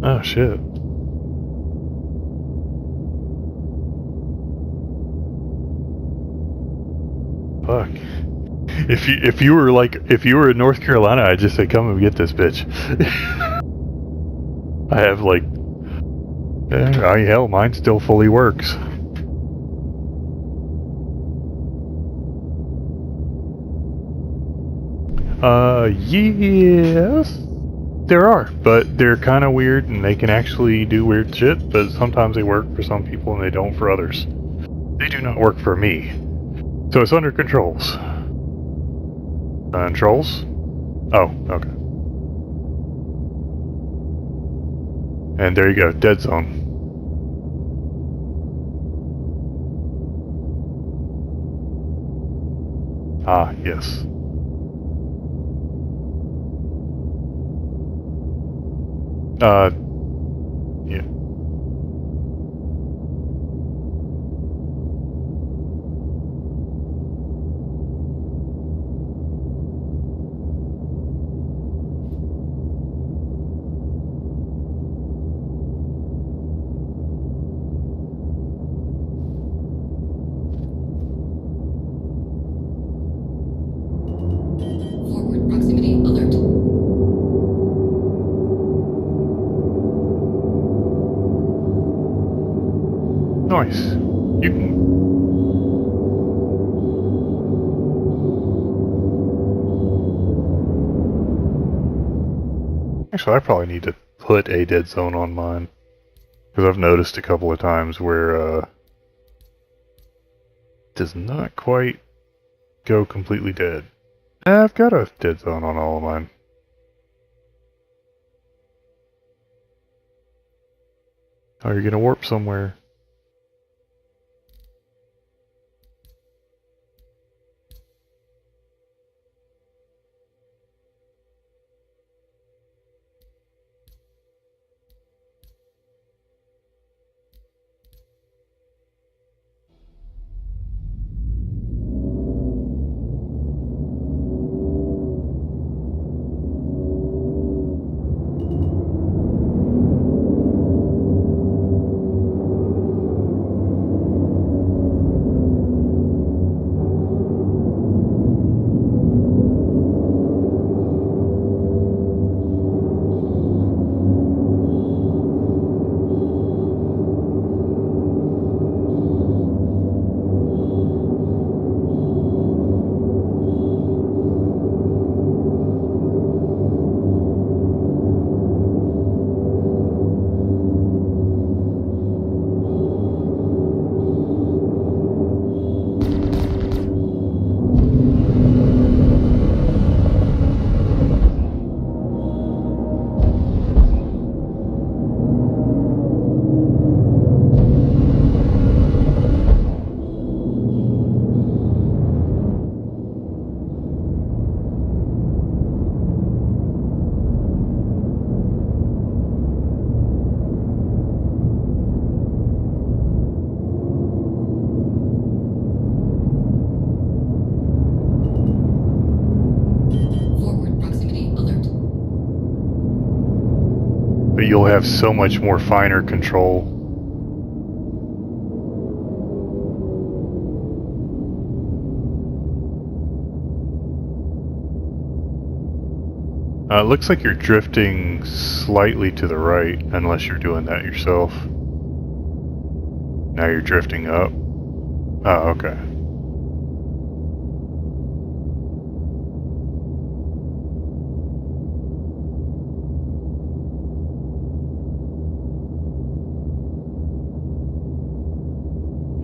Oh shit. Fuck. If you were in North Carolina, I'd just say come and get this bitch. I have like hell, mine still fully works. Yes. There are, but they're kind of weird and they can actually do weird shit, but sometimes they work for some people and they don't for others. They do not work for me. So it's under controls. Controls? Oh, okay. And there you go, dead zone. Ah, yes. Yeah. Forward proximity alert. Nice. You can. Actually, I probably need to put a dead zone on mine. Because I've noticed a couple of times where, it does not quite go completely dead. I've got a dead zone on all of mine. Oh, you're gonna warp somewhere. Forward proximity alert. But you'll have so much more finer control. It looks like you're drifting slightly to the right, unless you're doing that yourself. Now you're drifting up. Oh, okay.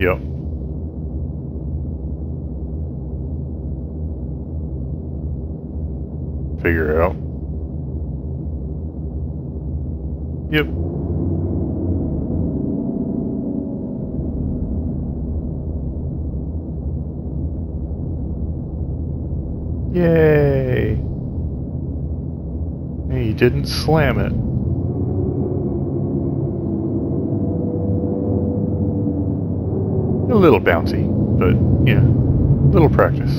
Yep. Figure it out. Yep. Yay! Hey, you didn't slam it. A little bouncy, but yeah, little practice.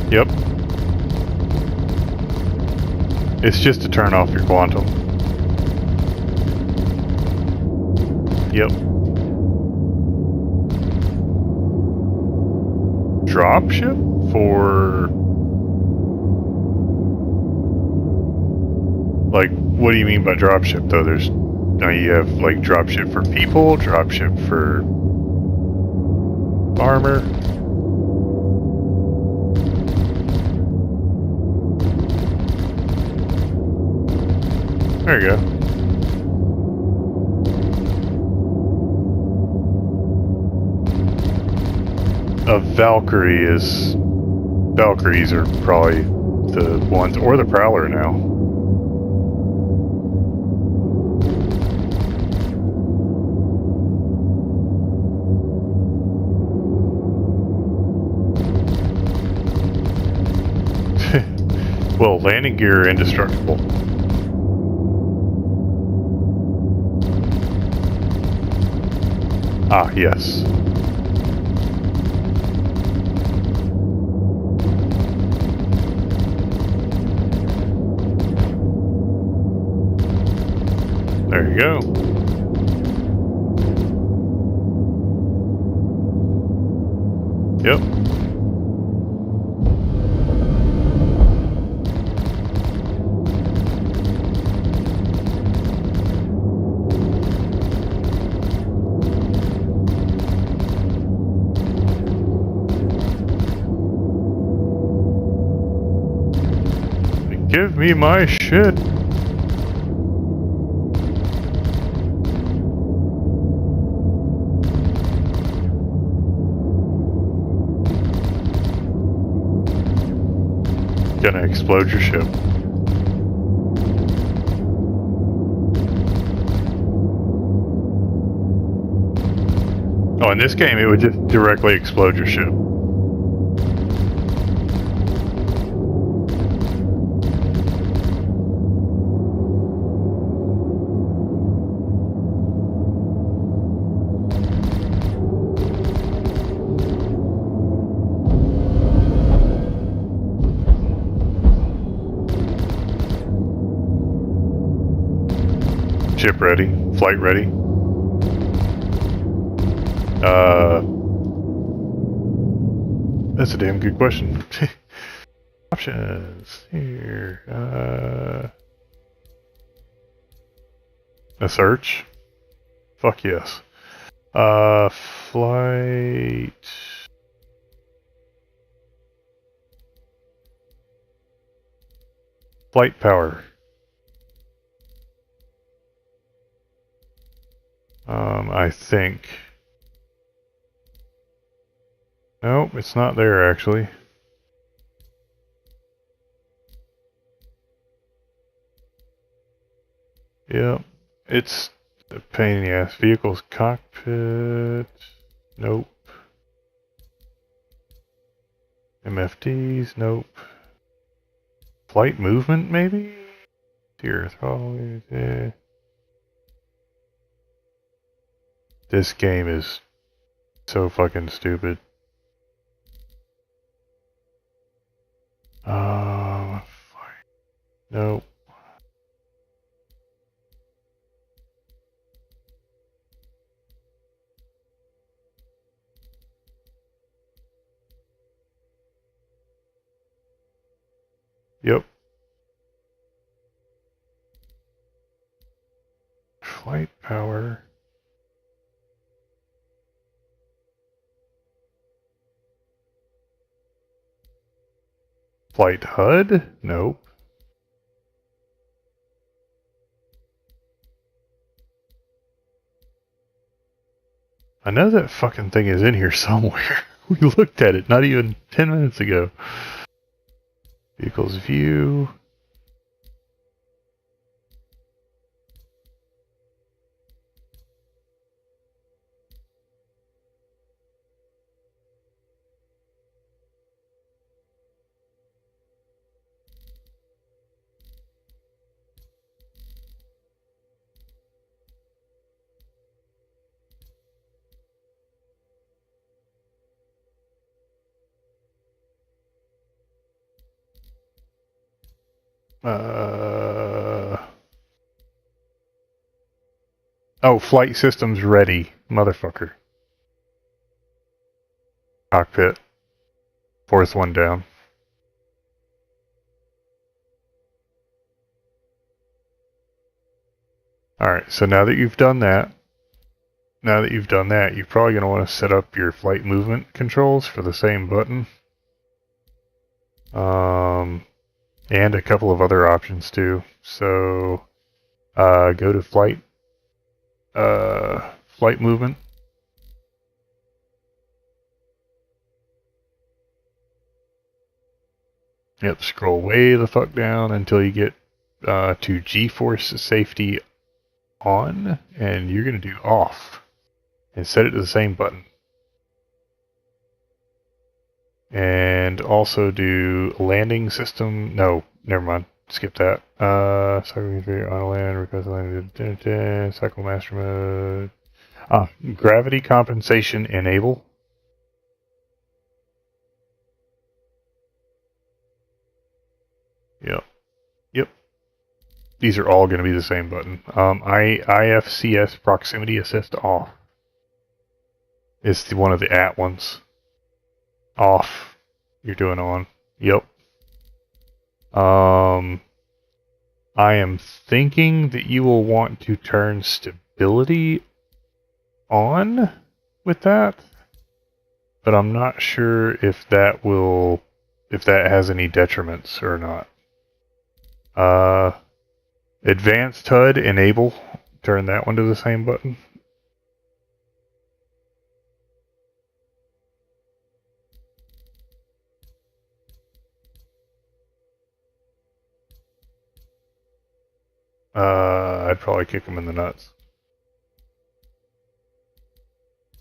Yep. It's just to turn off your quantum. Yep. Dropship for... Like, what do you mean by dropship though? There's... Now you have like dropship for people, dropship for... armor. There you go. a Valkyrie is... Valkyries are probably the ones, or the Prowler now. Well, landing gear are indestructible. Ah, yes. There you go. Yep. Give me my shit. Gonna explode your ship. Oh, in this game, it would just directly explode your ship. Ship ready. Flight ready. That's a damn good question. Options. Here. A search? Fuck yes. Flight... Flight power. I think... Nope, it's not there actually. Yep, it's a pain in the ass. Vehicles cockpit. Nope. MFDs. Nope. Flight movement maybe? Here, throttle. This game is so fucking stupid. Nope. Yep. Flight power. Flight HUD? Nope. I know that fucking thing is in here somewhere. We looked at it not even 10 minutes ago. Vehicles view. Oh, flight systems ready, motherfucker. Cockpit. Fourth one down. Alright, so now that you've done that, you're probably going to want to set up your flight movement controls for the same button. And a couple of other options too. So, go to flight movement. Yep, scroll way the fuck down until you get to G-force safety on, and you're going to do off. And set it to the same button. And also do landing system. No, never mind. Skip that. Cycle on land, request landing, cycle master mode. Gravity compensation enable. Yep. Yep. These are all going to be the same button. IFCS proximity assist off. It's one of the at ones. Off. You're doing on. Yep. I am thinking that you will want to turn stability on with that, but I'm not sure if that has any detriments or not. Advanced HUD enable. Turn that one to the same button. I'd probably kick him in the nuts.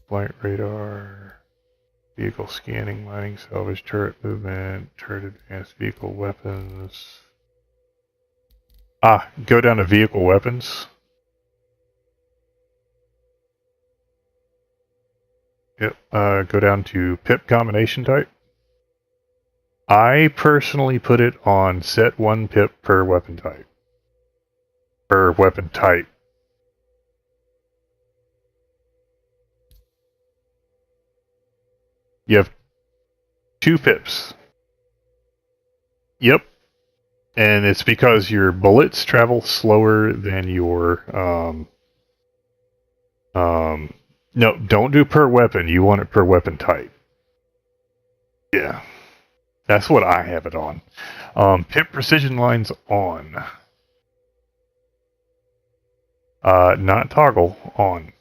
Flight radar, vehicle scanning, mining, salvage, turret movement, turret advanced vehicle weapons. Go down to vehicle weapons. Yep. Go down to PIP combination type. I personally put it on set 1 PIP per weapon type. Per weapon type. You have 2 pips. Yep. And it's because your bullets travel slower than your no, don't do per weapon. You want it per weapon type. Yeah. That's what I have it on. Pip precision lines on. Not toggle, on.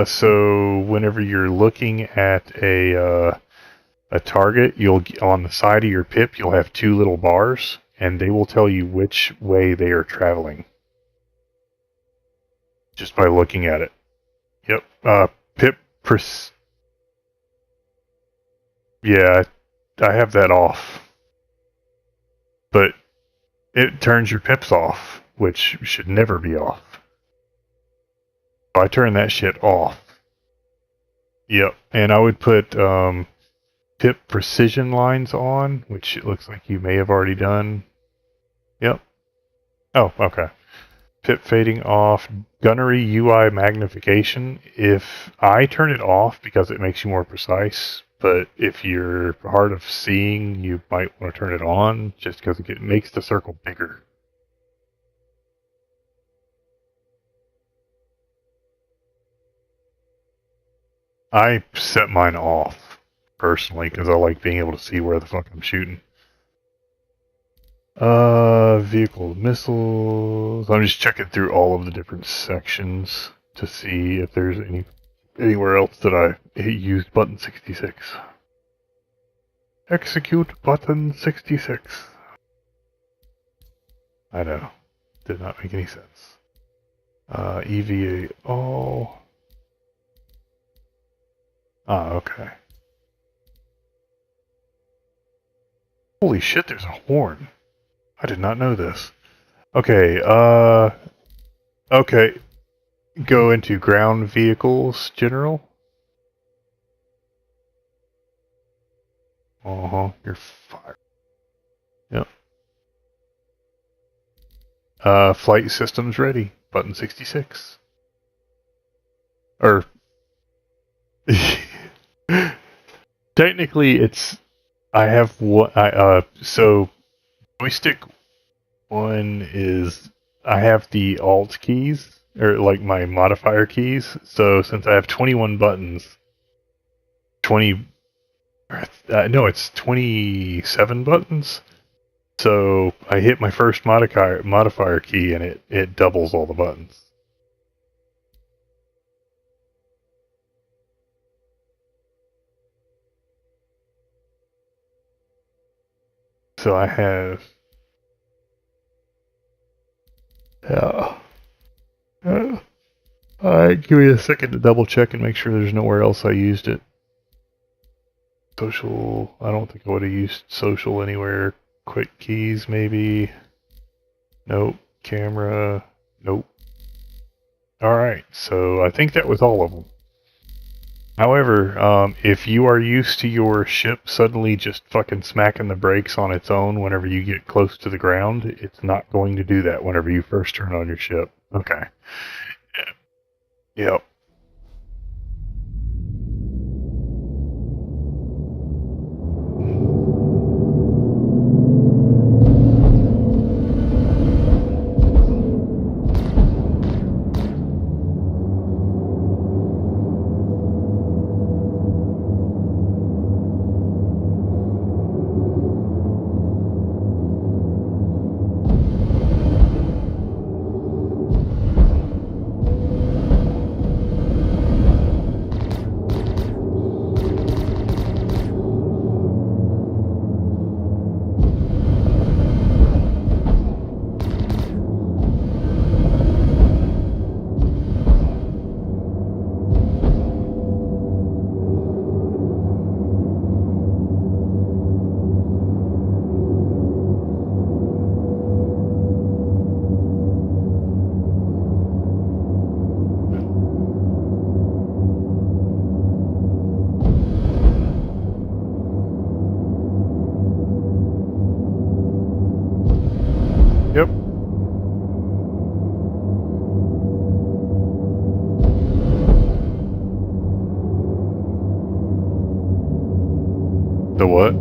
So whenever you're looking at a target, on the side of your pip, you'll have 2 little bars, and they will tell you which way they are traveling. Just by looking at it. Yep. Pip yeah, I have that off. But it turns your pips off, which should never be off. So I turn that shit off. Yep. And I would put pip precision lines on, which it looks like you may have already done. Yep. Oh, okay. Pip fading off. Gunnery UI magnification. If I turn it off because it makes you more precise, but if you're hard of seeing, you might want to turn it on just because it makes the circle bigger. I set mine off, personally, because I like being able to see where the fuck I'm shooting. Vehicle missiles. I'm just checking through all of the different sections to see if there's anywhere else that I used button 66. Execute button 66. I know. Did not make any sense. EVA all. Okay. Holy shit, there's a horn. I did not know this. Okay, okay. Go into ground vehicles, general. You're fired. Yep. Flight systems ready. Button 66. Or technically it's I have one so joystick 1 is I have the alt keys or like my modifier keys. So since I have 21 buttons, 20 no, it's 27 buttons. So I hit my first modifier key and it doubles all the buttons. So I have. Yeah. Alright, give me a second to double check and make sure there's nowhere else I used it. Social. I don't think I would have used social anywhere. Quick keys, maybe. Nope. Camera. Nope. Alright, so I think that was all of them. However, if you are used to your ship suddenly just fucking smacking the brakes on its own whenever you get close to the ground, it's not going to do that whenever you first turn on your ship. Okay. Yep. Yep. The what?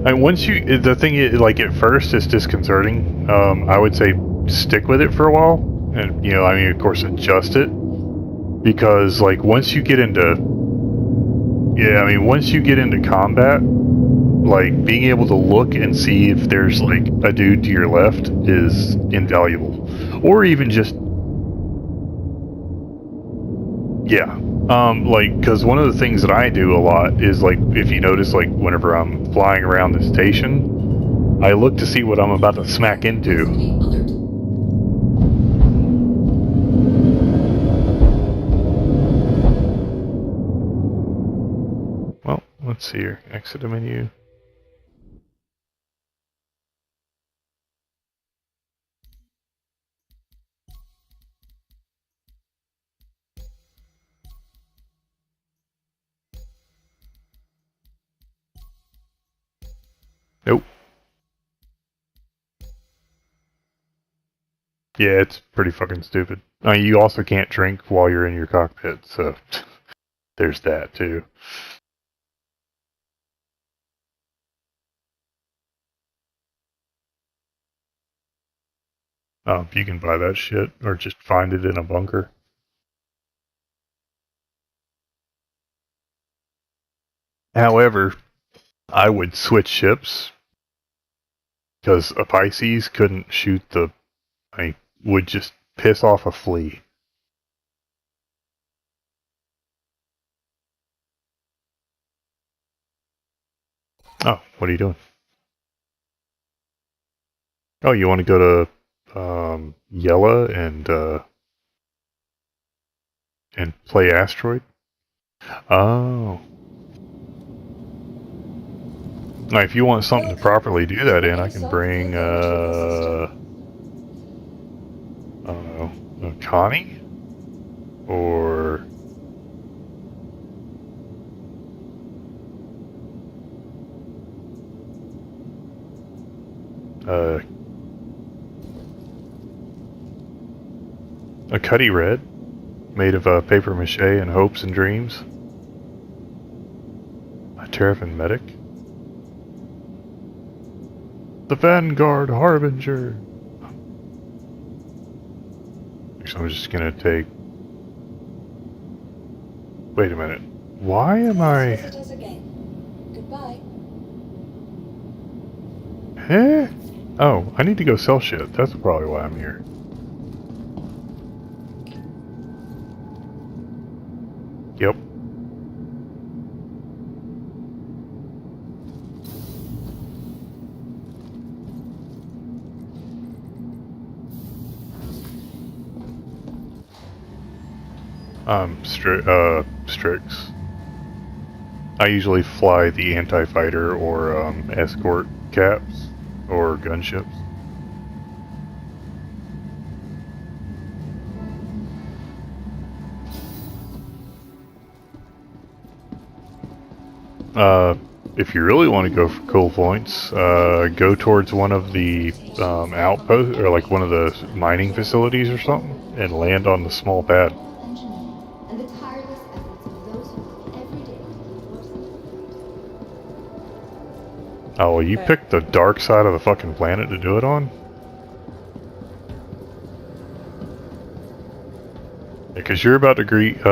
And once you, the thing is, like at first it's disconcerting. I would say stick with it for a while, and I mean, of course, adjust it because like once you get into, once you get into combat, like being able to look and see if there's like a dude to your left is invaluable, or even just like, because one of the things that I do a lot is, like, if you notice, like, whenever I'm flying around the station, I look to see what I'm about to smack into. Alert. Well, let's see here. Exit a menu. Nope. Yeah, it's pretty fucking stupid. You also can't drink while you're in your cockpit, so there's that too. You can buy that shit, or just find it in a bunker. However, I would switch ships, because a Pisces couldn't shoot would just piss off a flea. Oh, what are you doing? Oh, you want to go to Yella and play Asteroid? Oh. Now, if you want something to properly do that in, I can bring I don't know, Connie? Or a Cuddy Red, made of paper mache and hopes and dreams. A Terrapin Medic. The Vanguard Harbinger. Actually, I'm just gonna take. Wait a minute. Why am I? Visit us again. Goodbye. Eh? Oh, I need to go sell shit. That's probably why I'm here. Yep. Strix. I usually fly the anti-fighter or escort caps or gunships. If you really want to go for cool points, go towards one of the outposts or like one of the mining facilities or something, and land on the small pad. Engineering and the tireless efforts of those who work every day to keep yours up. Oh, well, you picked the dark side of the fucking planet to do it on? Because you're about to greet,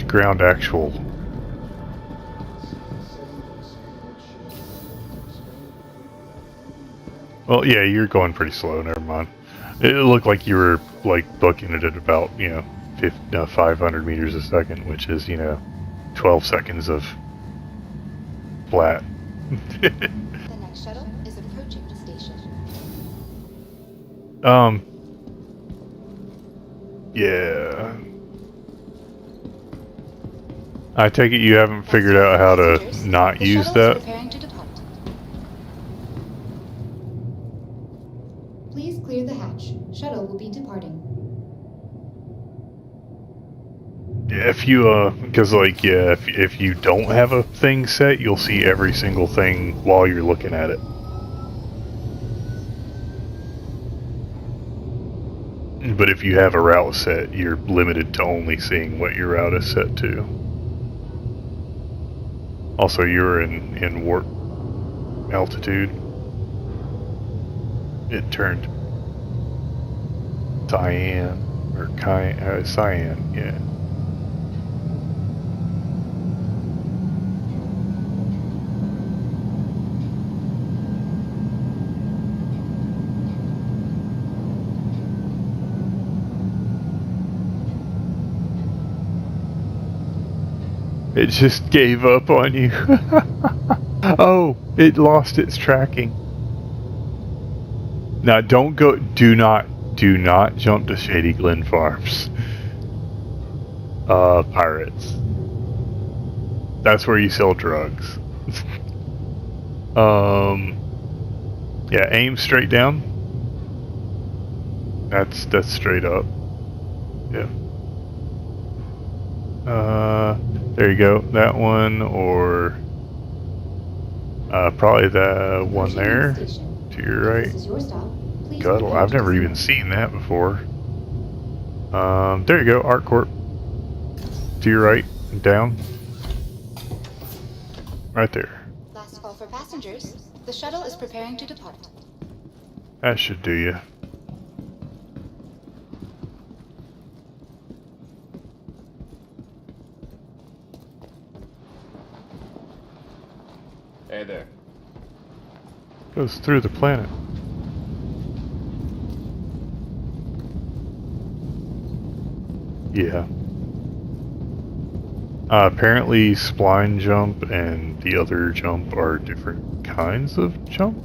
ground actual. Well, yeah, you're going pretty slow, never mind. It looked like you were, like, booking it at about, 500 meters a second, which is, 12 seconds of flat. The next shuttle is approaching the station. Yeah. I take it you haven't figured out how to not use that? Preparing to depart. Please clear the hatch. Shuttle will be departing. Yeah, if you, because, like, yeah, if you don't have a thing set, you'll see every single thing while you're looking at it. But if you have a route set, you're limited to only seeing what your route is set to. Also, you're in warp altitude. It turned cyan, yeah. It just gave up on you. Oh, it lost its tracking. Now do not jump to Shady Glen Farms. Pirates. That's where you sell drugs. Yeah, aim straight down. That's straight up. Yeah. There you go. That one, or probably the one there to your right. This is your stop. Please Guddle. I've never even seen that before. There you go. ArcCorp. To your right, down. Right there. Last call for passengers. The shuttle is preparing to depart. That should do you. Hey there. Goes through the planet. Yeah. Apparently spline jump and the other jump are different kinds of jump.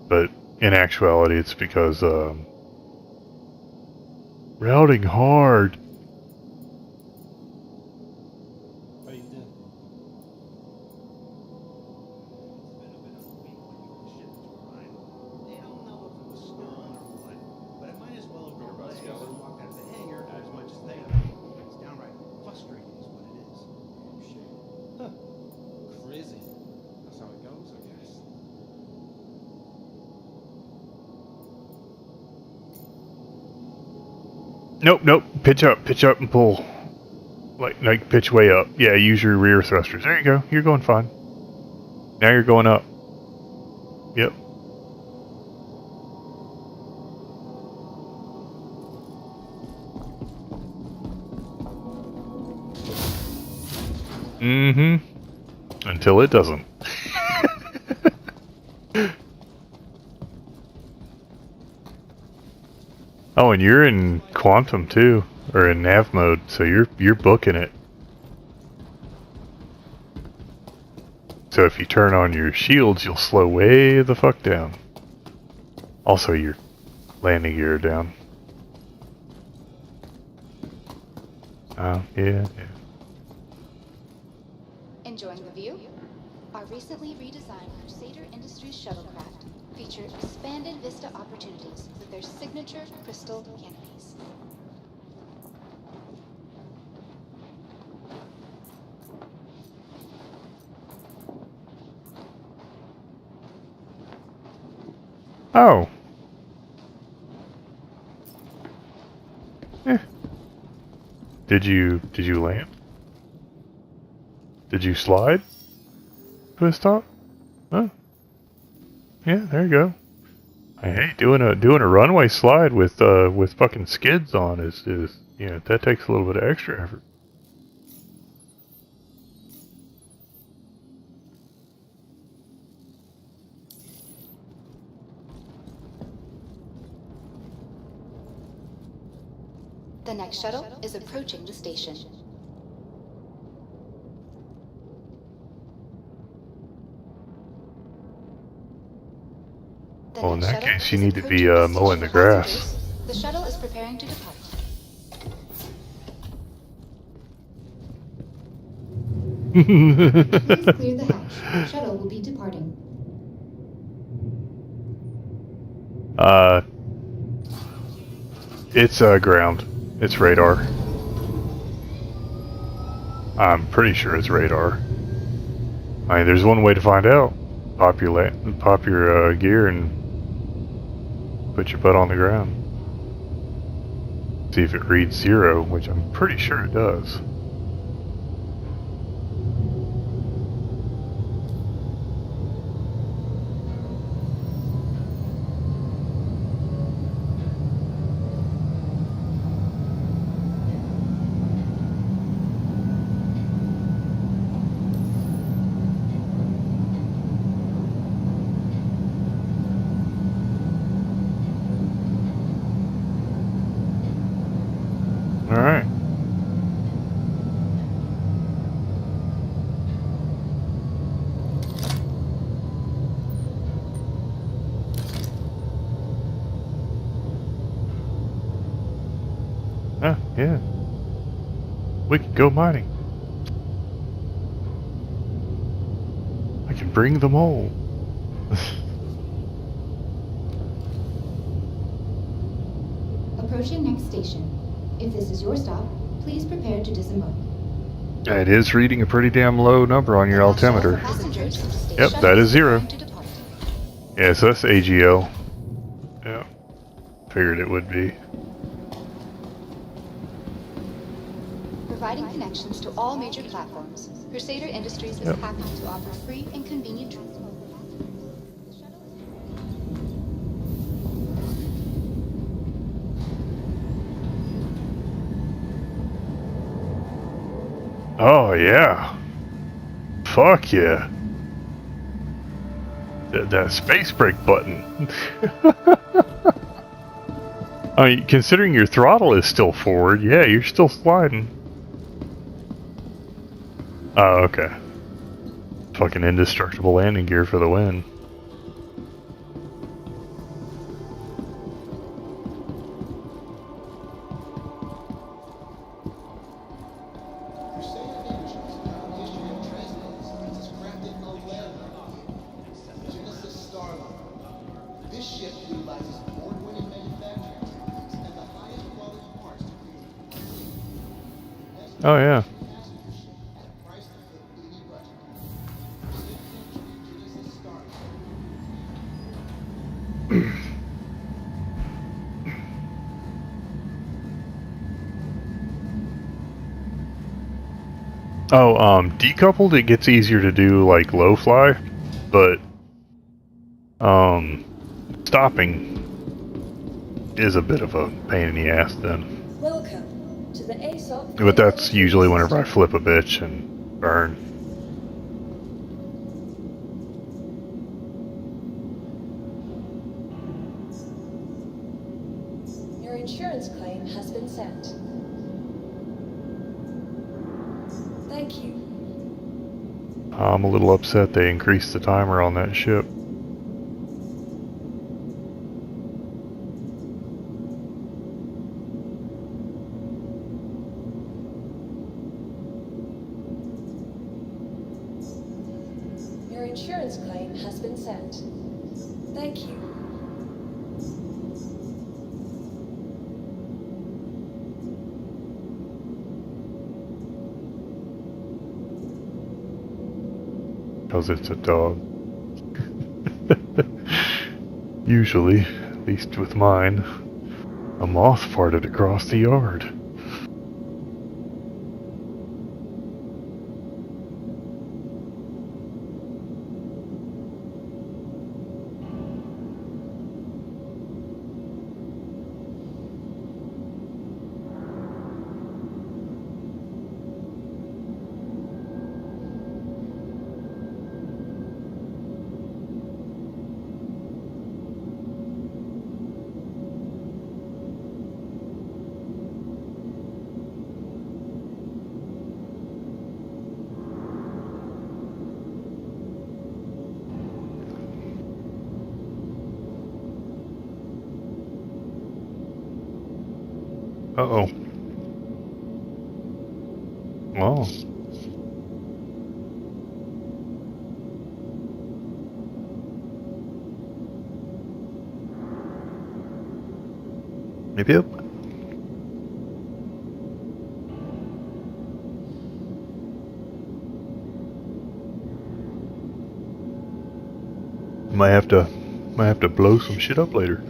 But in actuality it's because routing hard. How you doing? They don't know if it was stolen or what, but it might as well have been legs and walked out of the hangar as much as they have. It's downright frustrating is what it is. Shit. Huh. Crazy. That's how it goes, I guess. Nope. Pitch up and pull. Like pitch way up. Yeah, use your rear thrusters. There you go. You're going fine. Now you're going up. Yep. Mm-hmm. Until it doesn't. Oh, and you're in quantum too, or in nav mode, so you're booking it. So if you turn on your shields, you'll slow way the fuck down. Also, your landing gear down. Oh, yeah. Enjoying the view? Our recently redesigned Crusader Industries shuttlecraft feature expanded vista opportunities with their signature crystal canopies. Oh. Eh. Did you land? Did you slide to his top? Oh. Yeah, there you go. Hey, doing a runway slide with fucking skids on is that takes a little bit of extra effort. The next shuttle is approaching the station. Well, in that case, you need to be mowing the grass. The shuttle is preparing to depart. Please clear the hatch. Shuttle will be departing. It's ground. It's radar. I'm pretty sure it's radar. I mean, there's one way to find out. Pop your gear and put your butt on the ground. See if it reads 0, which I'm pretty sure it does. Alright. Yeah. We can go mining. I can bring them all. Approaching next station. If this is your stop, please prepare to disembark. It is reading a pretty damn low number on your altimeter. Yep, that is 0. Yeah, so that's AGL. Yeah. Figured it would be. Providing connections to all major platforms, Crusader Industries is happy to offer free and convenient transport. Oh, yeah. Fuck yeah. That space brake button. I mean, considering your throttle is still forward, yeah, you're still sliding. Oh, okay. Fucking indestructible landing gear for the win. Oh, yeah. Oh, decoupled, it gets easier to do, like, low fly, but, stopping is a bit of a pain in the ass then. Welcome to the ASOP. But that's usually whenever I flip a bitch and burn. Your insurance claim has been sent. Thank you. I'm a little upset they increased the timer on that ship. Your insurance claim has been sent. Thank you. Because it's a dog. Usually, at least with mine, a moth farted across the yard. Uh-oh. Oh. Yep. Might have to blow some shit up later.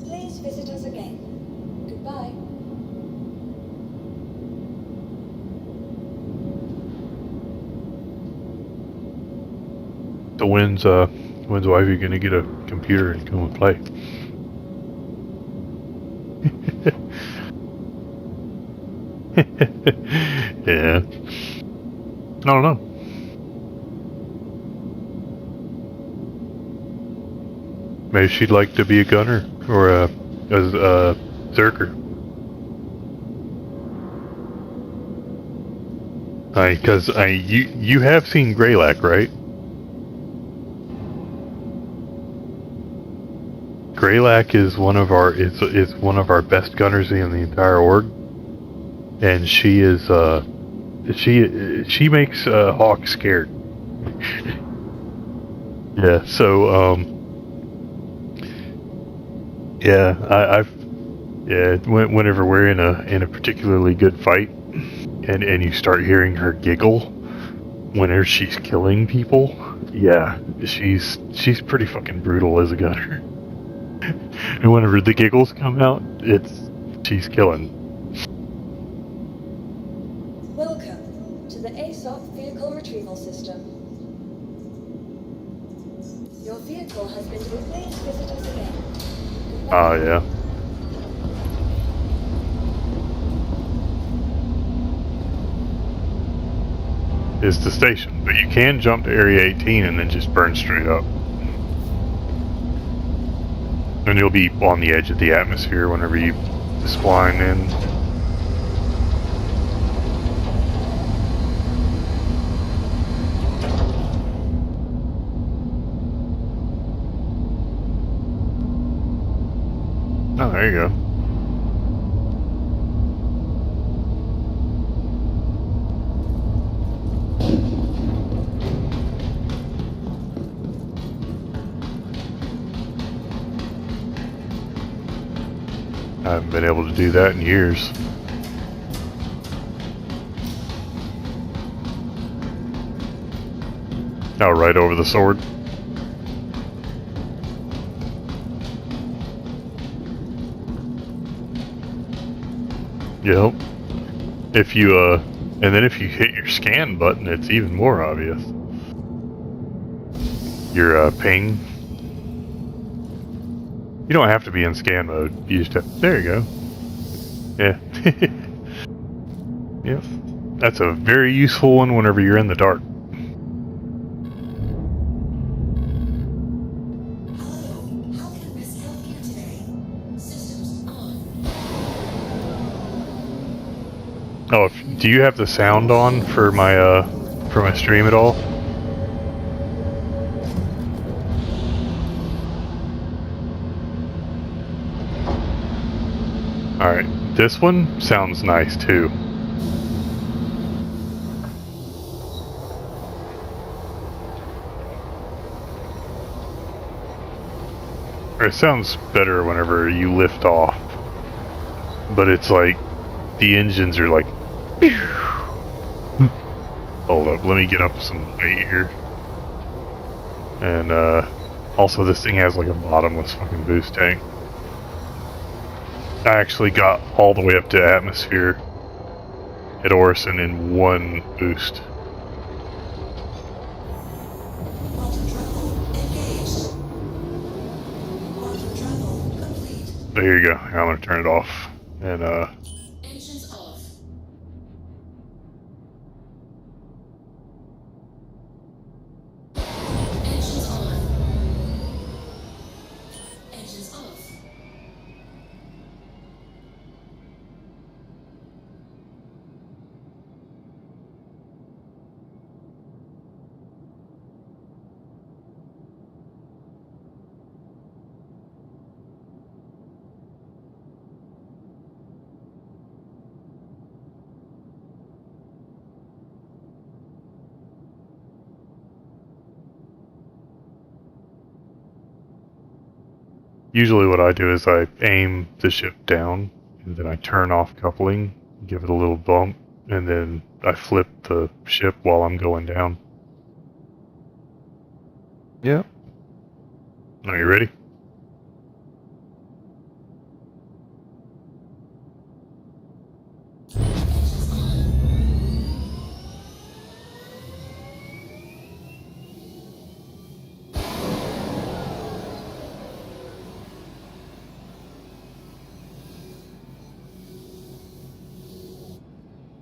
Please visit us again. Goodbye. So when's wifey gonna get a computer and come and play? Yeah. I don't know. Maybe she'd like to be a gunner or a zerker. Because you have seen Greylac, right? Greylac is one of our is one of our best gunners in the entire org, and she is she makes Hawk scared. Yeah. So yeah, whenever we're in a particularly good fight, and you start hearing her giggle whenever she's killing people, yeah, she's pretty fucking brutal as a gunner. And whenever the giggles come out, she's killing. Welcome to the ASOP Vehicle Retrieval System. Your vehicle has been replaced. Visit us again. Oh, yeah. Is the station, but you can jump to Area 18 and then just burn straight up. And you'll be on the edge of the atmosphere whenever you spline in. Oh, there you go. I haven't been able to do that in years. Oh, right over the sword. Yep. If you, and then if you hit your scan button, it's even more obvious. Your, ping. You don't have to be in scan mode. You just have, there you go. Yeah. Yep. That's a very useful one whenever you're in the dark. Hello, how can Miss help you today? Oh, do you have the sound on for my stream at all? Alright, this one sounds nice too. Or it sounds better whenever you lift off. But it's like, the engines are like... Hold up, let me get up some weight here. And, also this thing has like a bottomless fucking boost tank. I actually got all the way up to atmosphere at Orison in one boost. Quantum travel engaged. Quantum travel complete. So here you go. I'm gonna turn it off. And, Engines off. Engines on. Engines off. usually what I do is I aim the ship down, and then I turn off coupling, give it a little bump, and then I flip the ship while I'm going down. Yeah. Are you ready?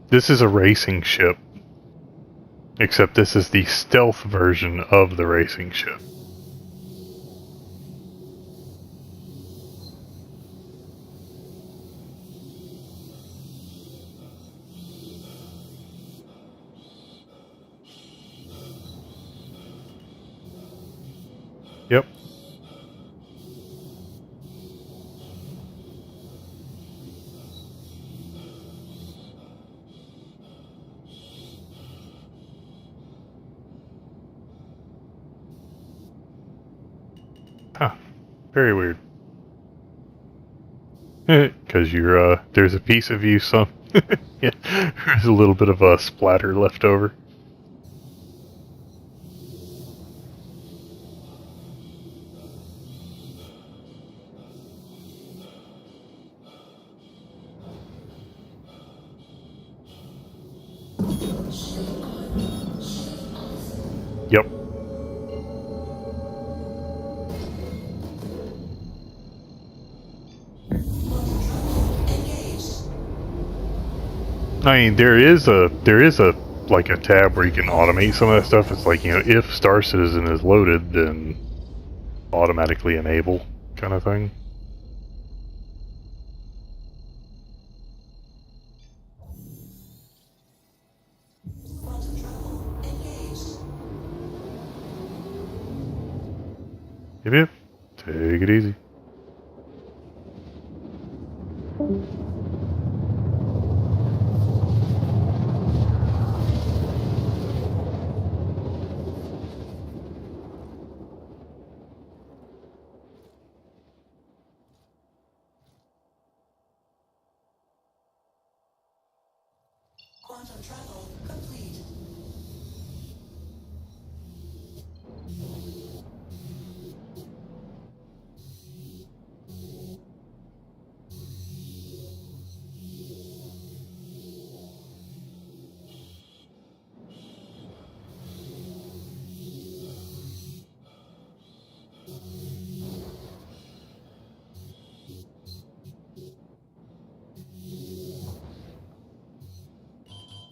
This is a racing ship, except this is the stealth version of the racing ship. Yep. Huh. Very weird. Because you're, there's a piece of you, some... yeah, there's a little bit of a splatter left over. Yep. I mean, there is a like a tab where you can automate some of that stuff. It's like, if Star Citizen is loaded, then automatically enable kind of thing. Quantum travel engaged. Yep. Take it easy. Quantum travel complete.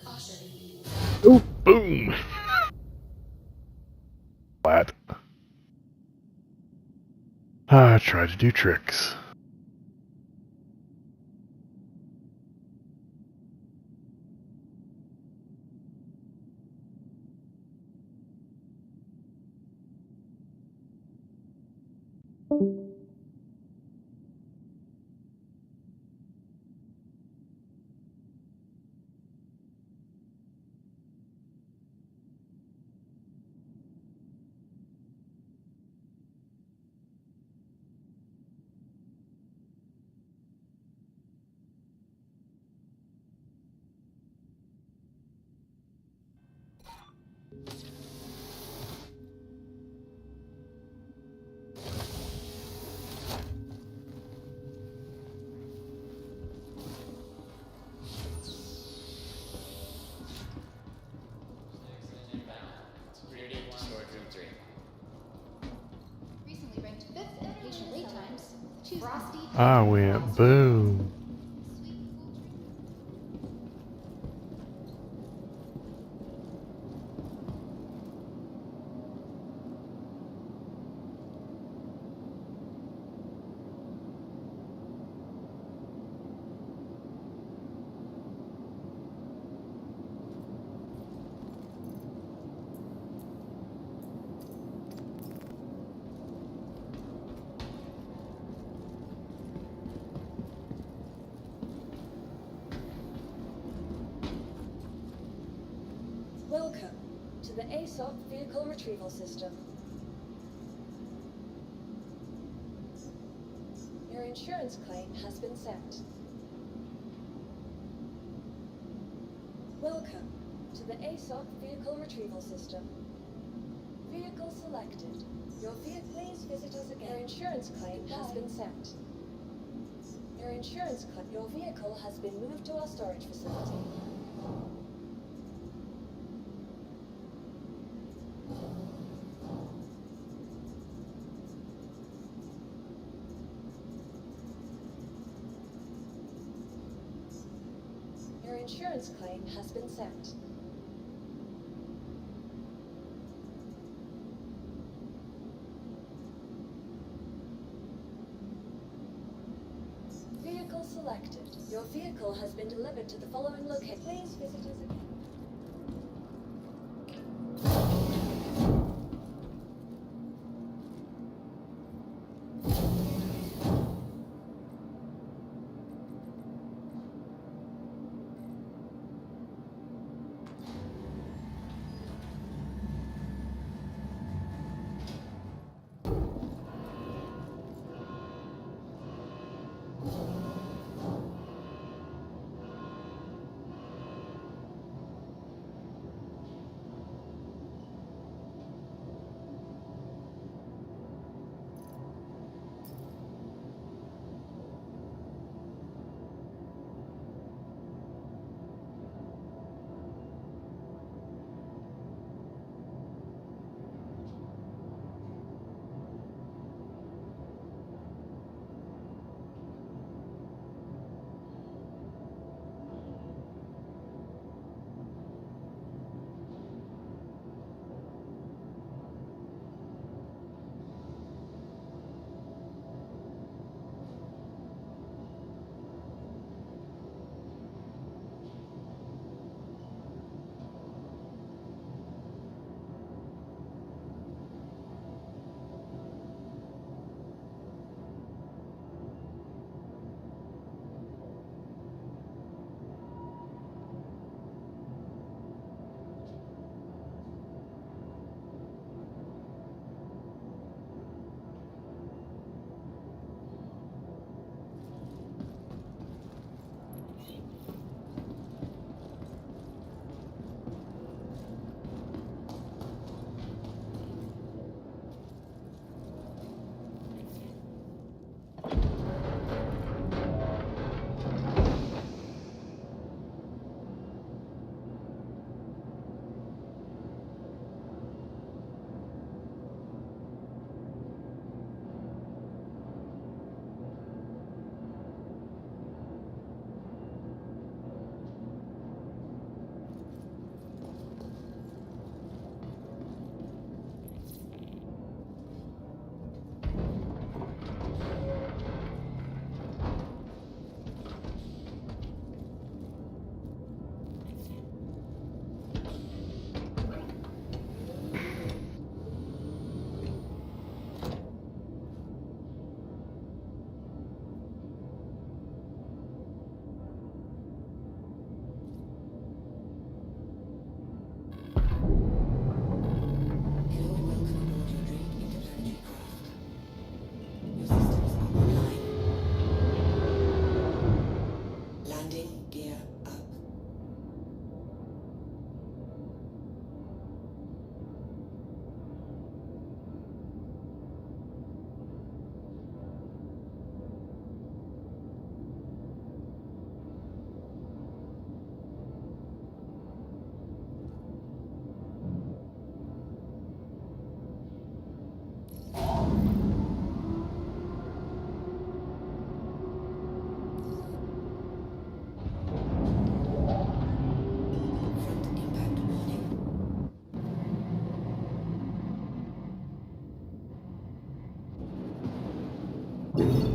Caution. Oh, boom! Flat. I try to do tricks. Security to storage room 3. Recently ranked 5th in patient wait times. Two frosty. I went boom. Sweet cool treat. Welcome to the ASOP Vehicle Retrieval System. Your insurance claim has been sent. Welcome to the ASOP Vehicle Retrieval System. Vehicle selected. Your vehicle, please visit us again. Your insurance claim has been sent. Your vehicle has been moved to our storage facility. Your insurance claim has been sent. Vehicle selected. Your vehicle has been delivered to the following location. Please visit us again.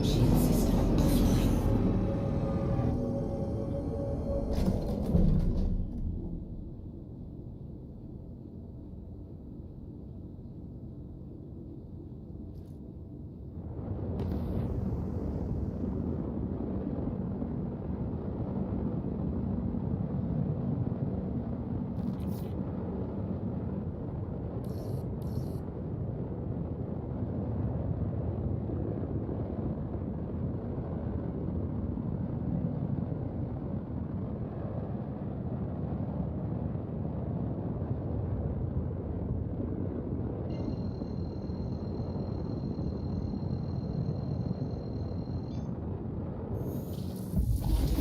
Shield system offline.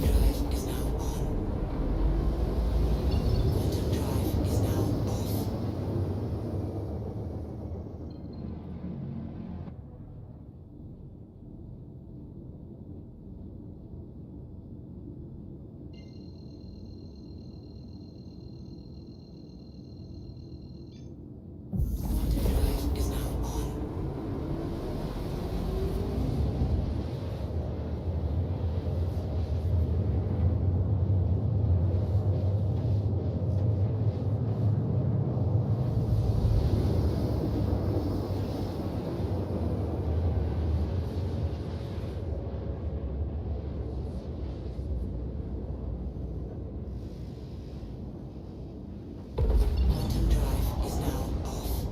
Quantum drive is now on. Quantum drive is now off. Quantum drive is now on. Quantum drive is now off.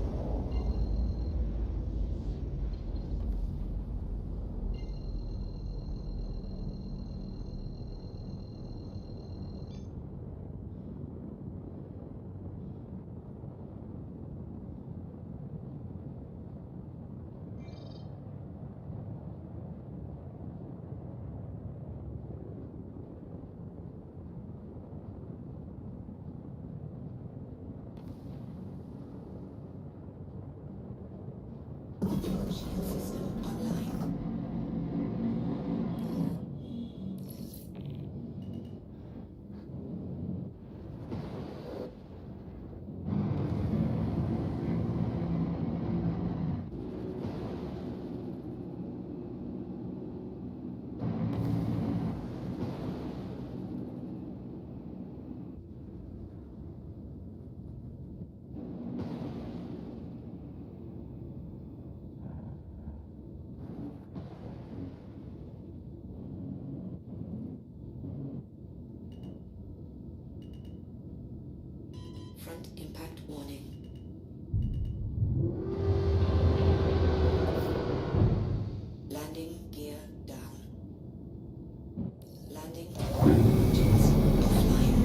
Shield system online. Front impact warning. Landing gear down. Landing engines offline.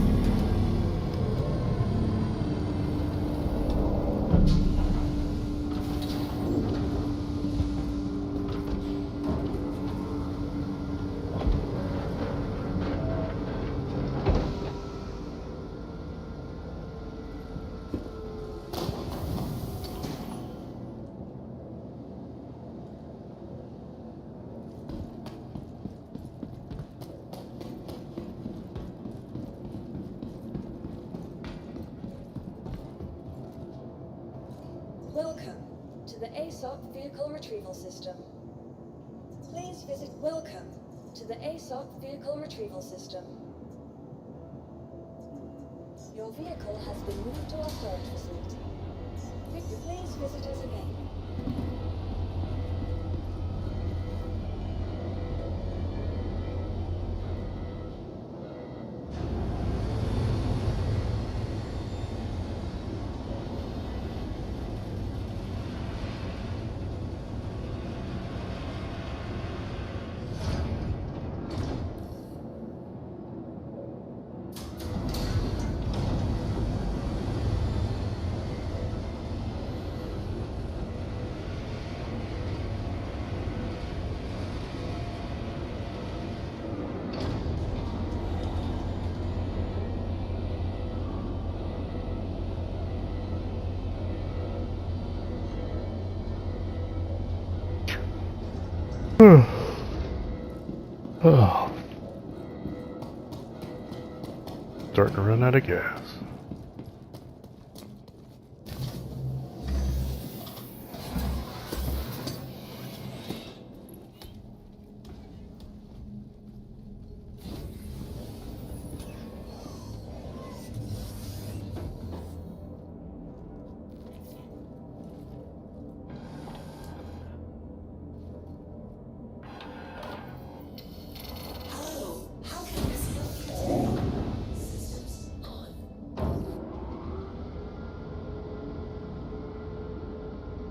Welcome to the ASOP Vehicle Retrieval System. Please visit. Welcome to the ASOP Vehicle Retrieval System. Your vehicle has been moved to our storage facility. Please visit us again. Oh. Starting to run out of gas.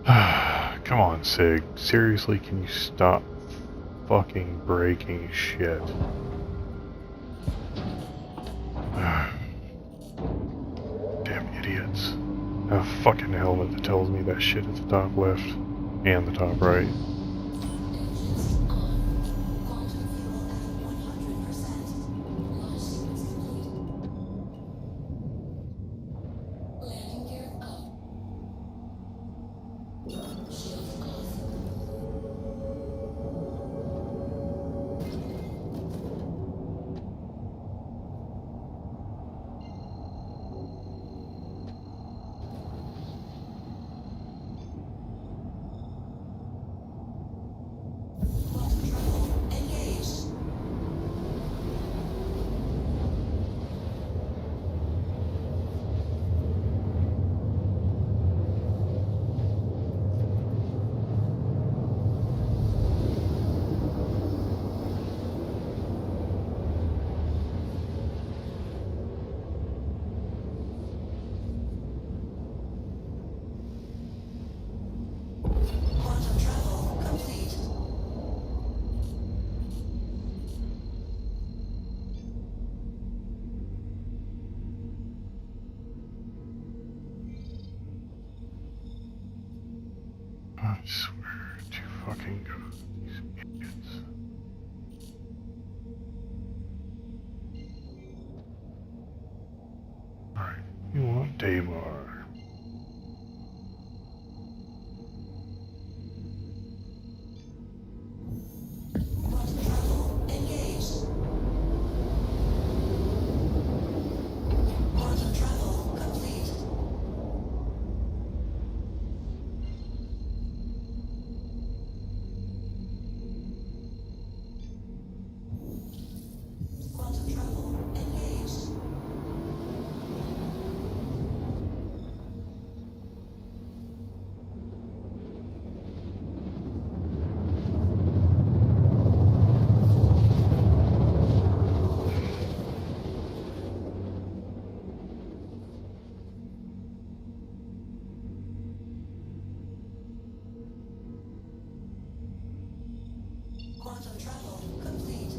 Come on, Sig. Seriously, can you stop fucking breaking shit? Damn idiots. A fucking helmet that tells me that shit at the top left and the top right. Engines on. Quantum fuel at 100%. Launch sequence complete. Landing gear up. Shields off. Quantum travel engaged. Quantum travel complete. I swear to fucking God, these idiots. Alright, you want Damar. Quantum travel engaged. Quantum travel complete. Quantum travel engaged. Quantum travel complete.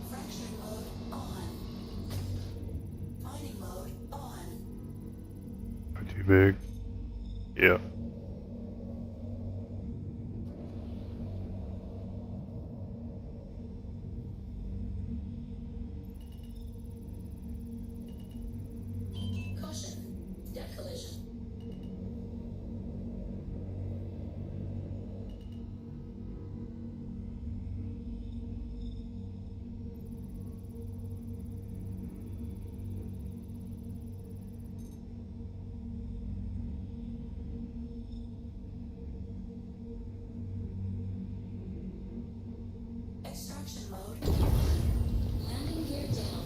Fracturing mode on. Mining mode on. Not too big. Yep. Caution. Deck collision. Extraction mode on. Landing gear down.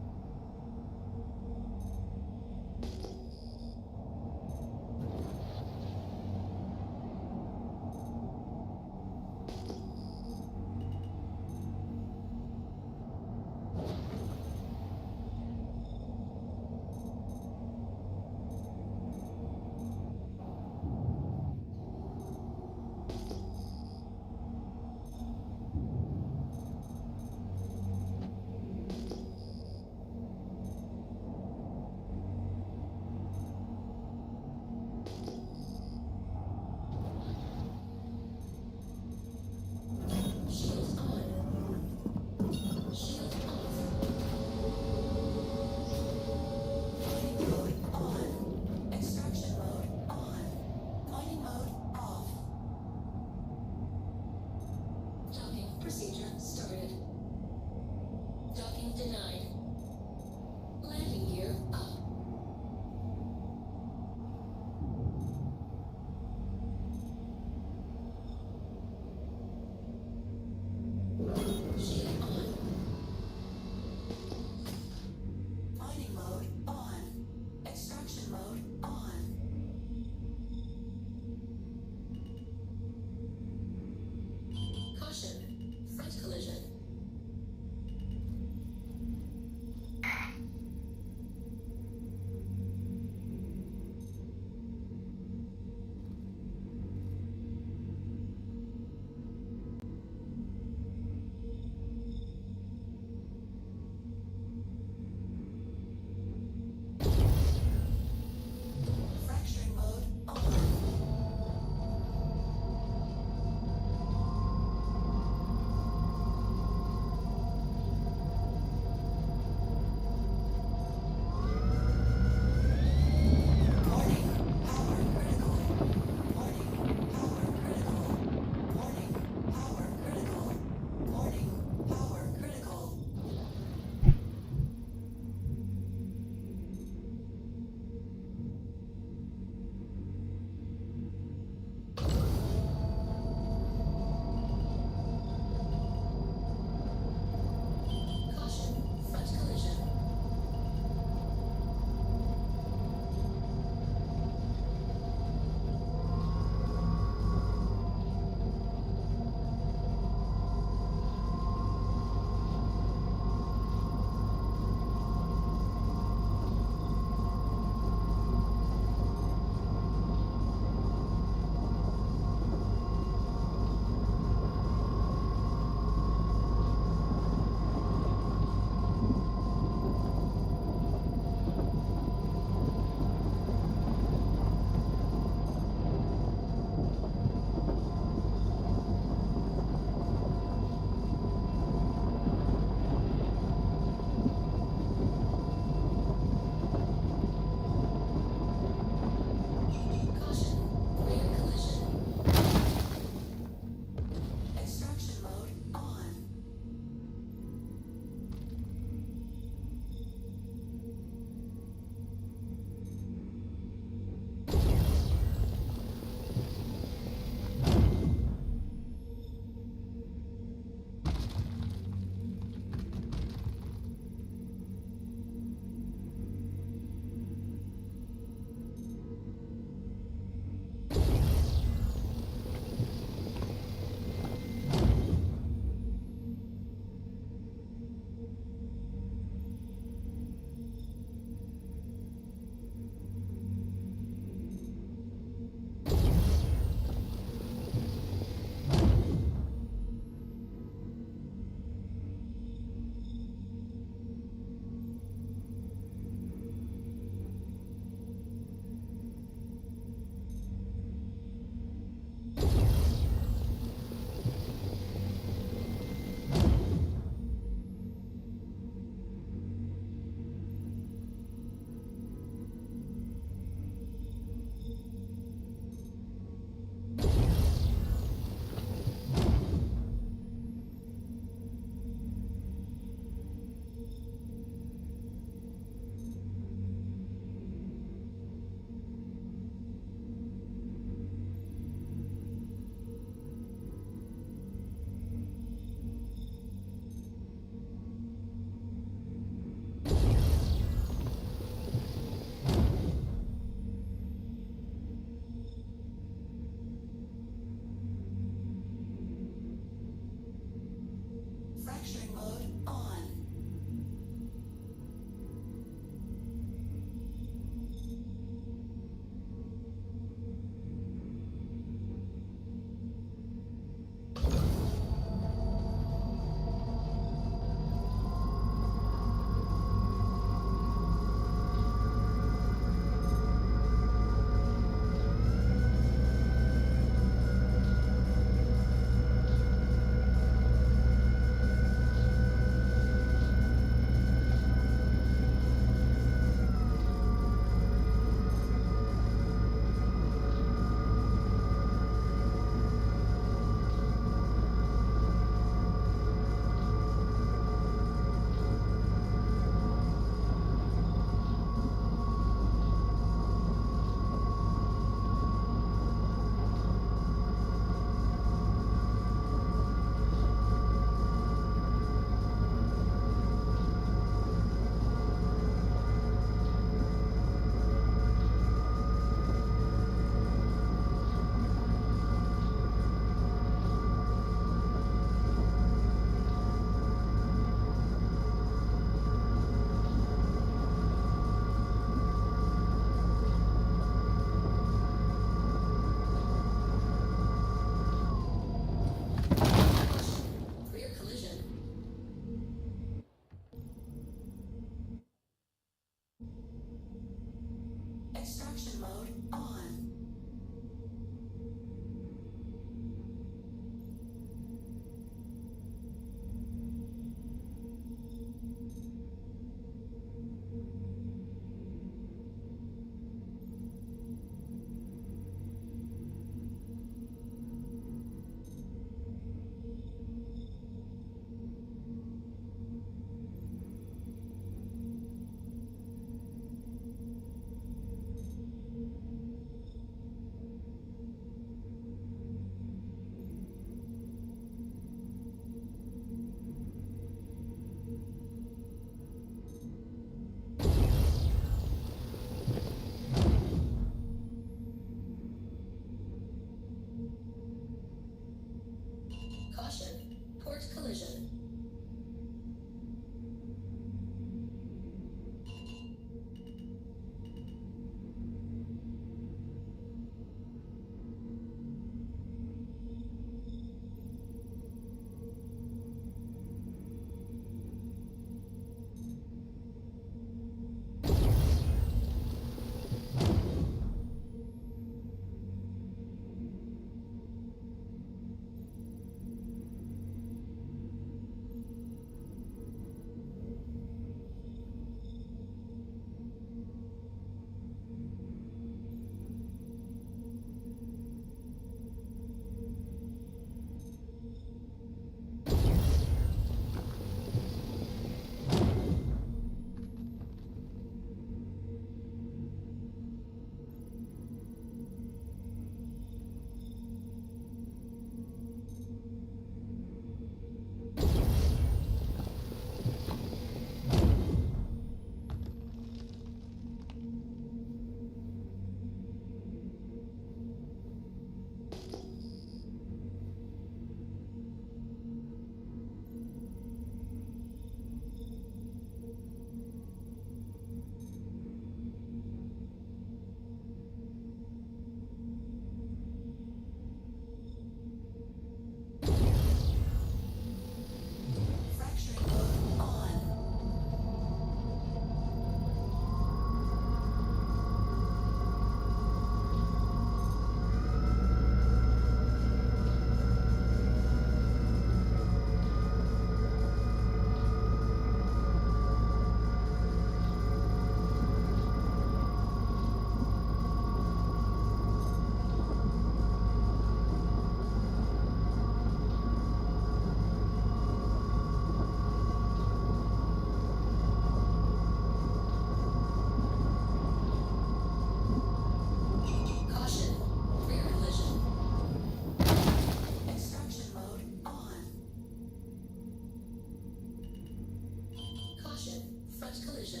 front collision.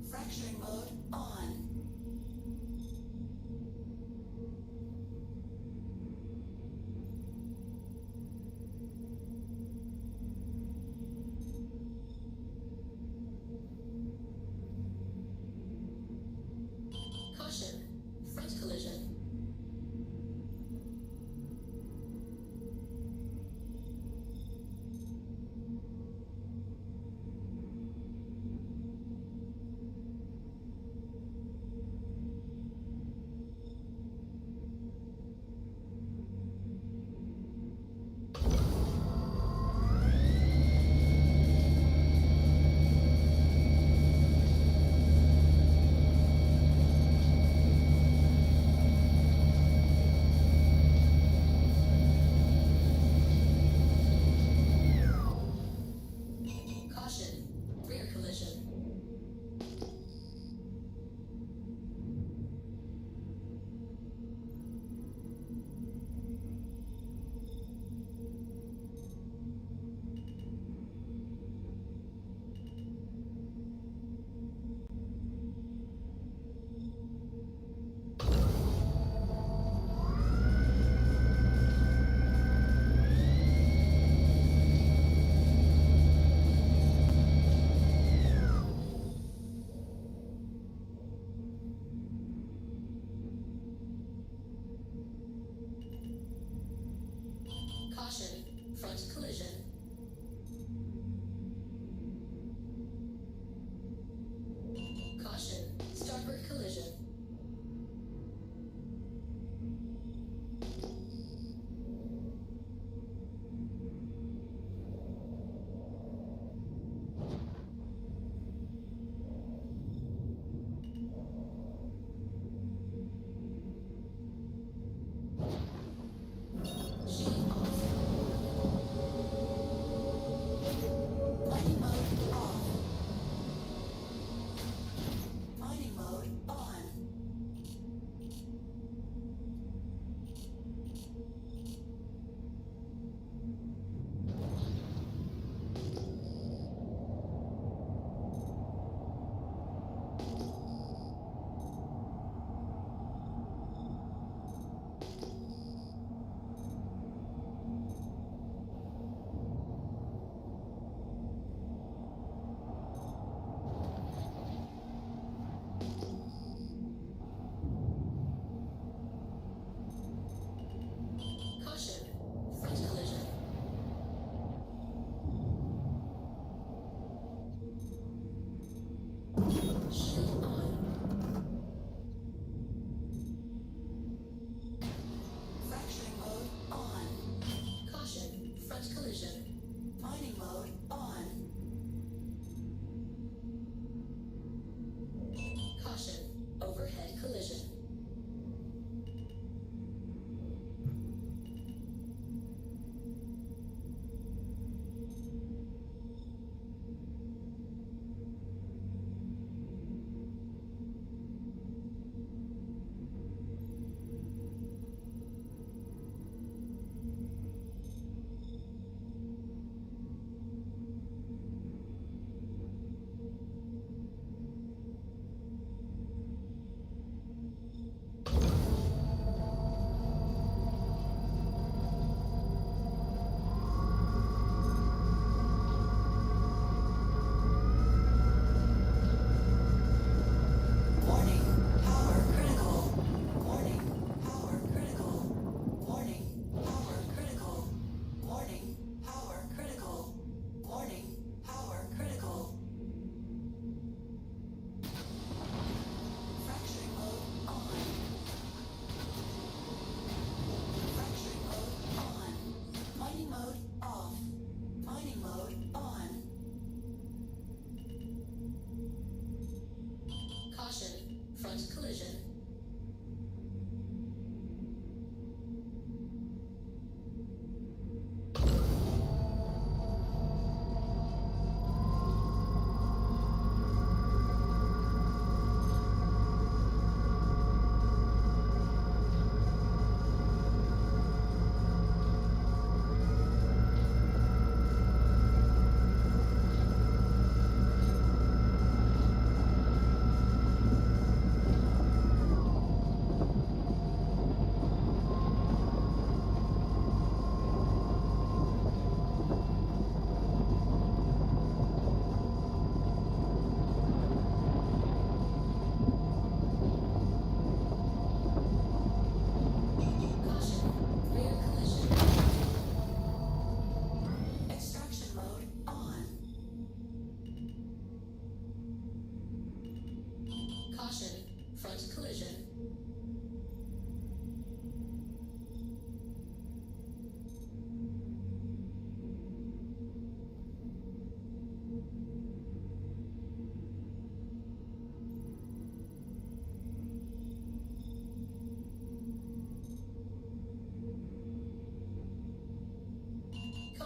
Fracturing mode on. Caution, front collision. Caution, rear collision. Caution, front collision. Caution, starboard collision. Shield off.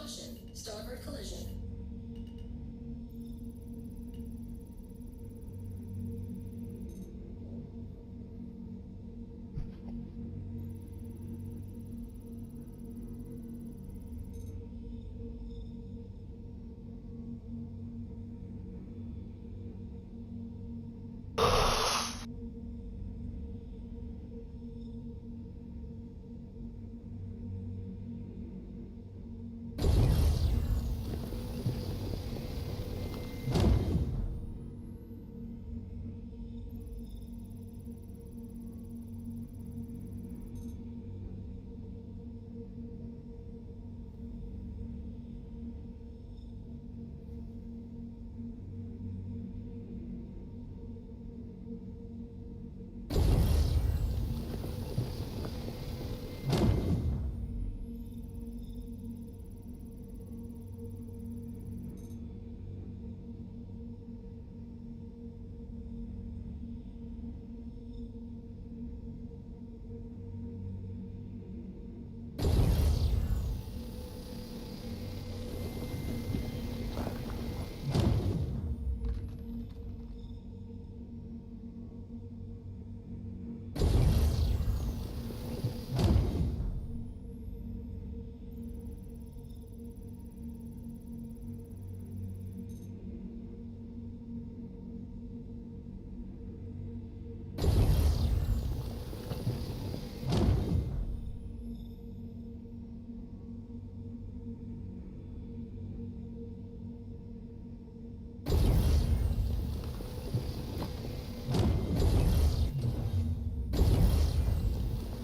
Caution, starboard collision.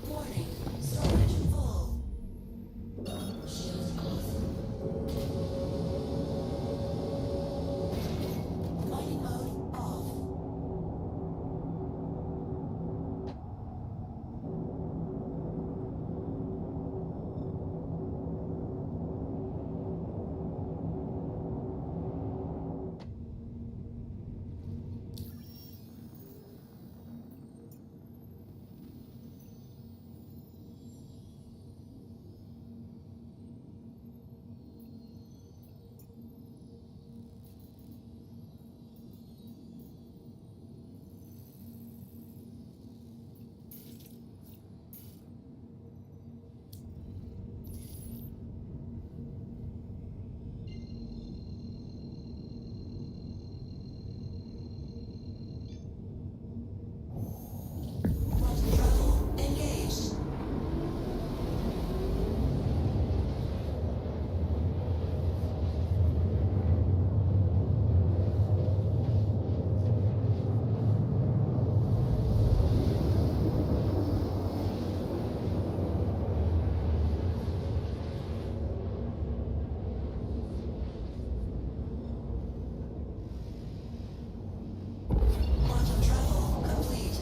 Warning, storage full. Shields off. Mining mode off. Quantum travel engaged. Quantum travel complete.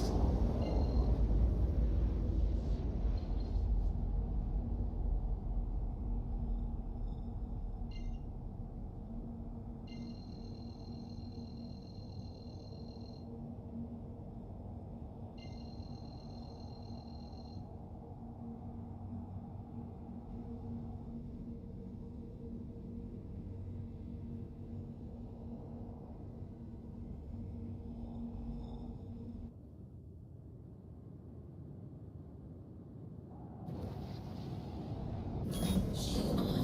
Shield on.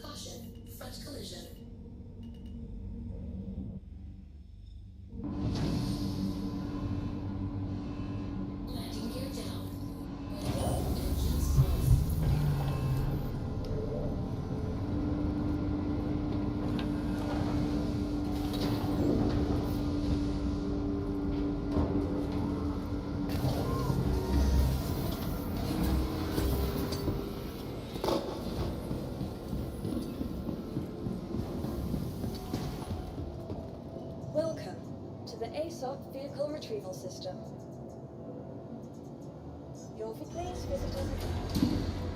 Caution, front collision. Landing gear down. the ASOP vehicle retrieval system. Please visit us.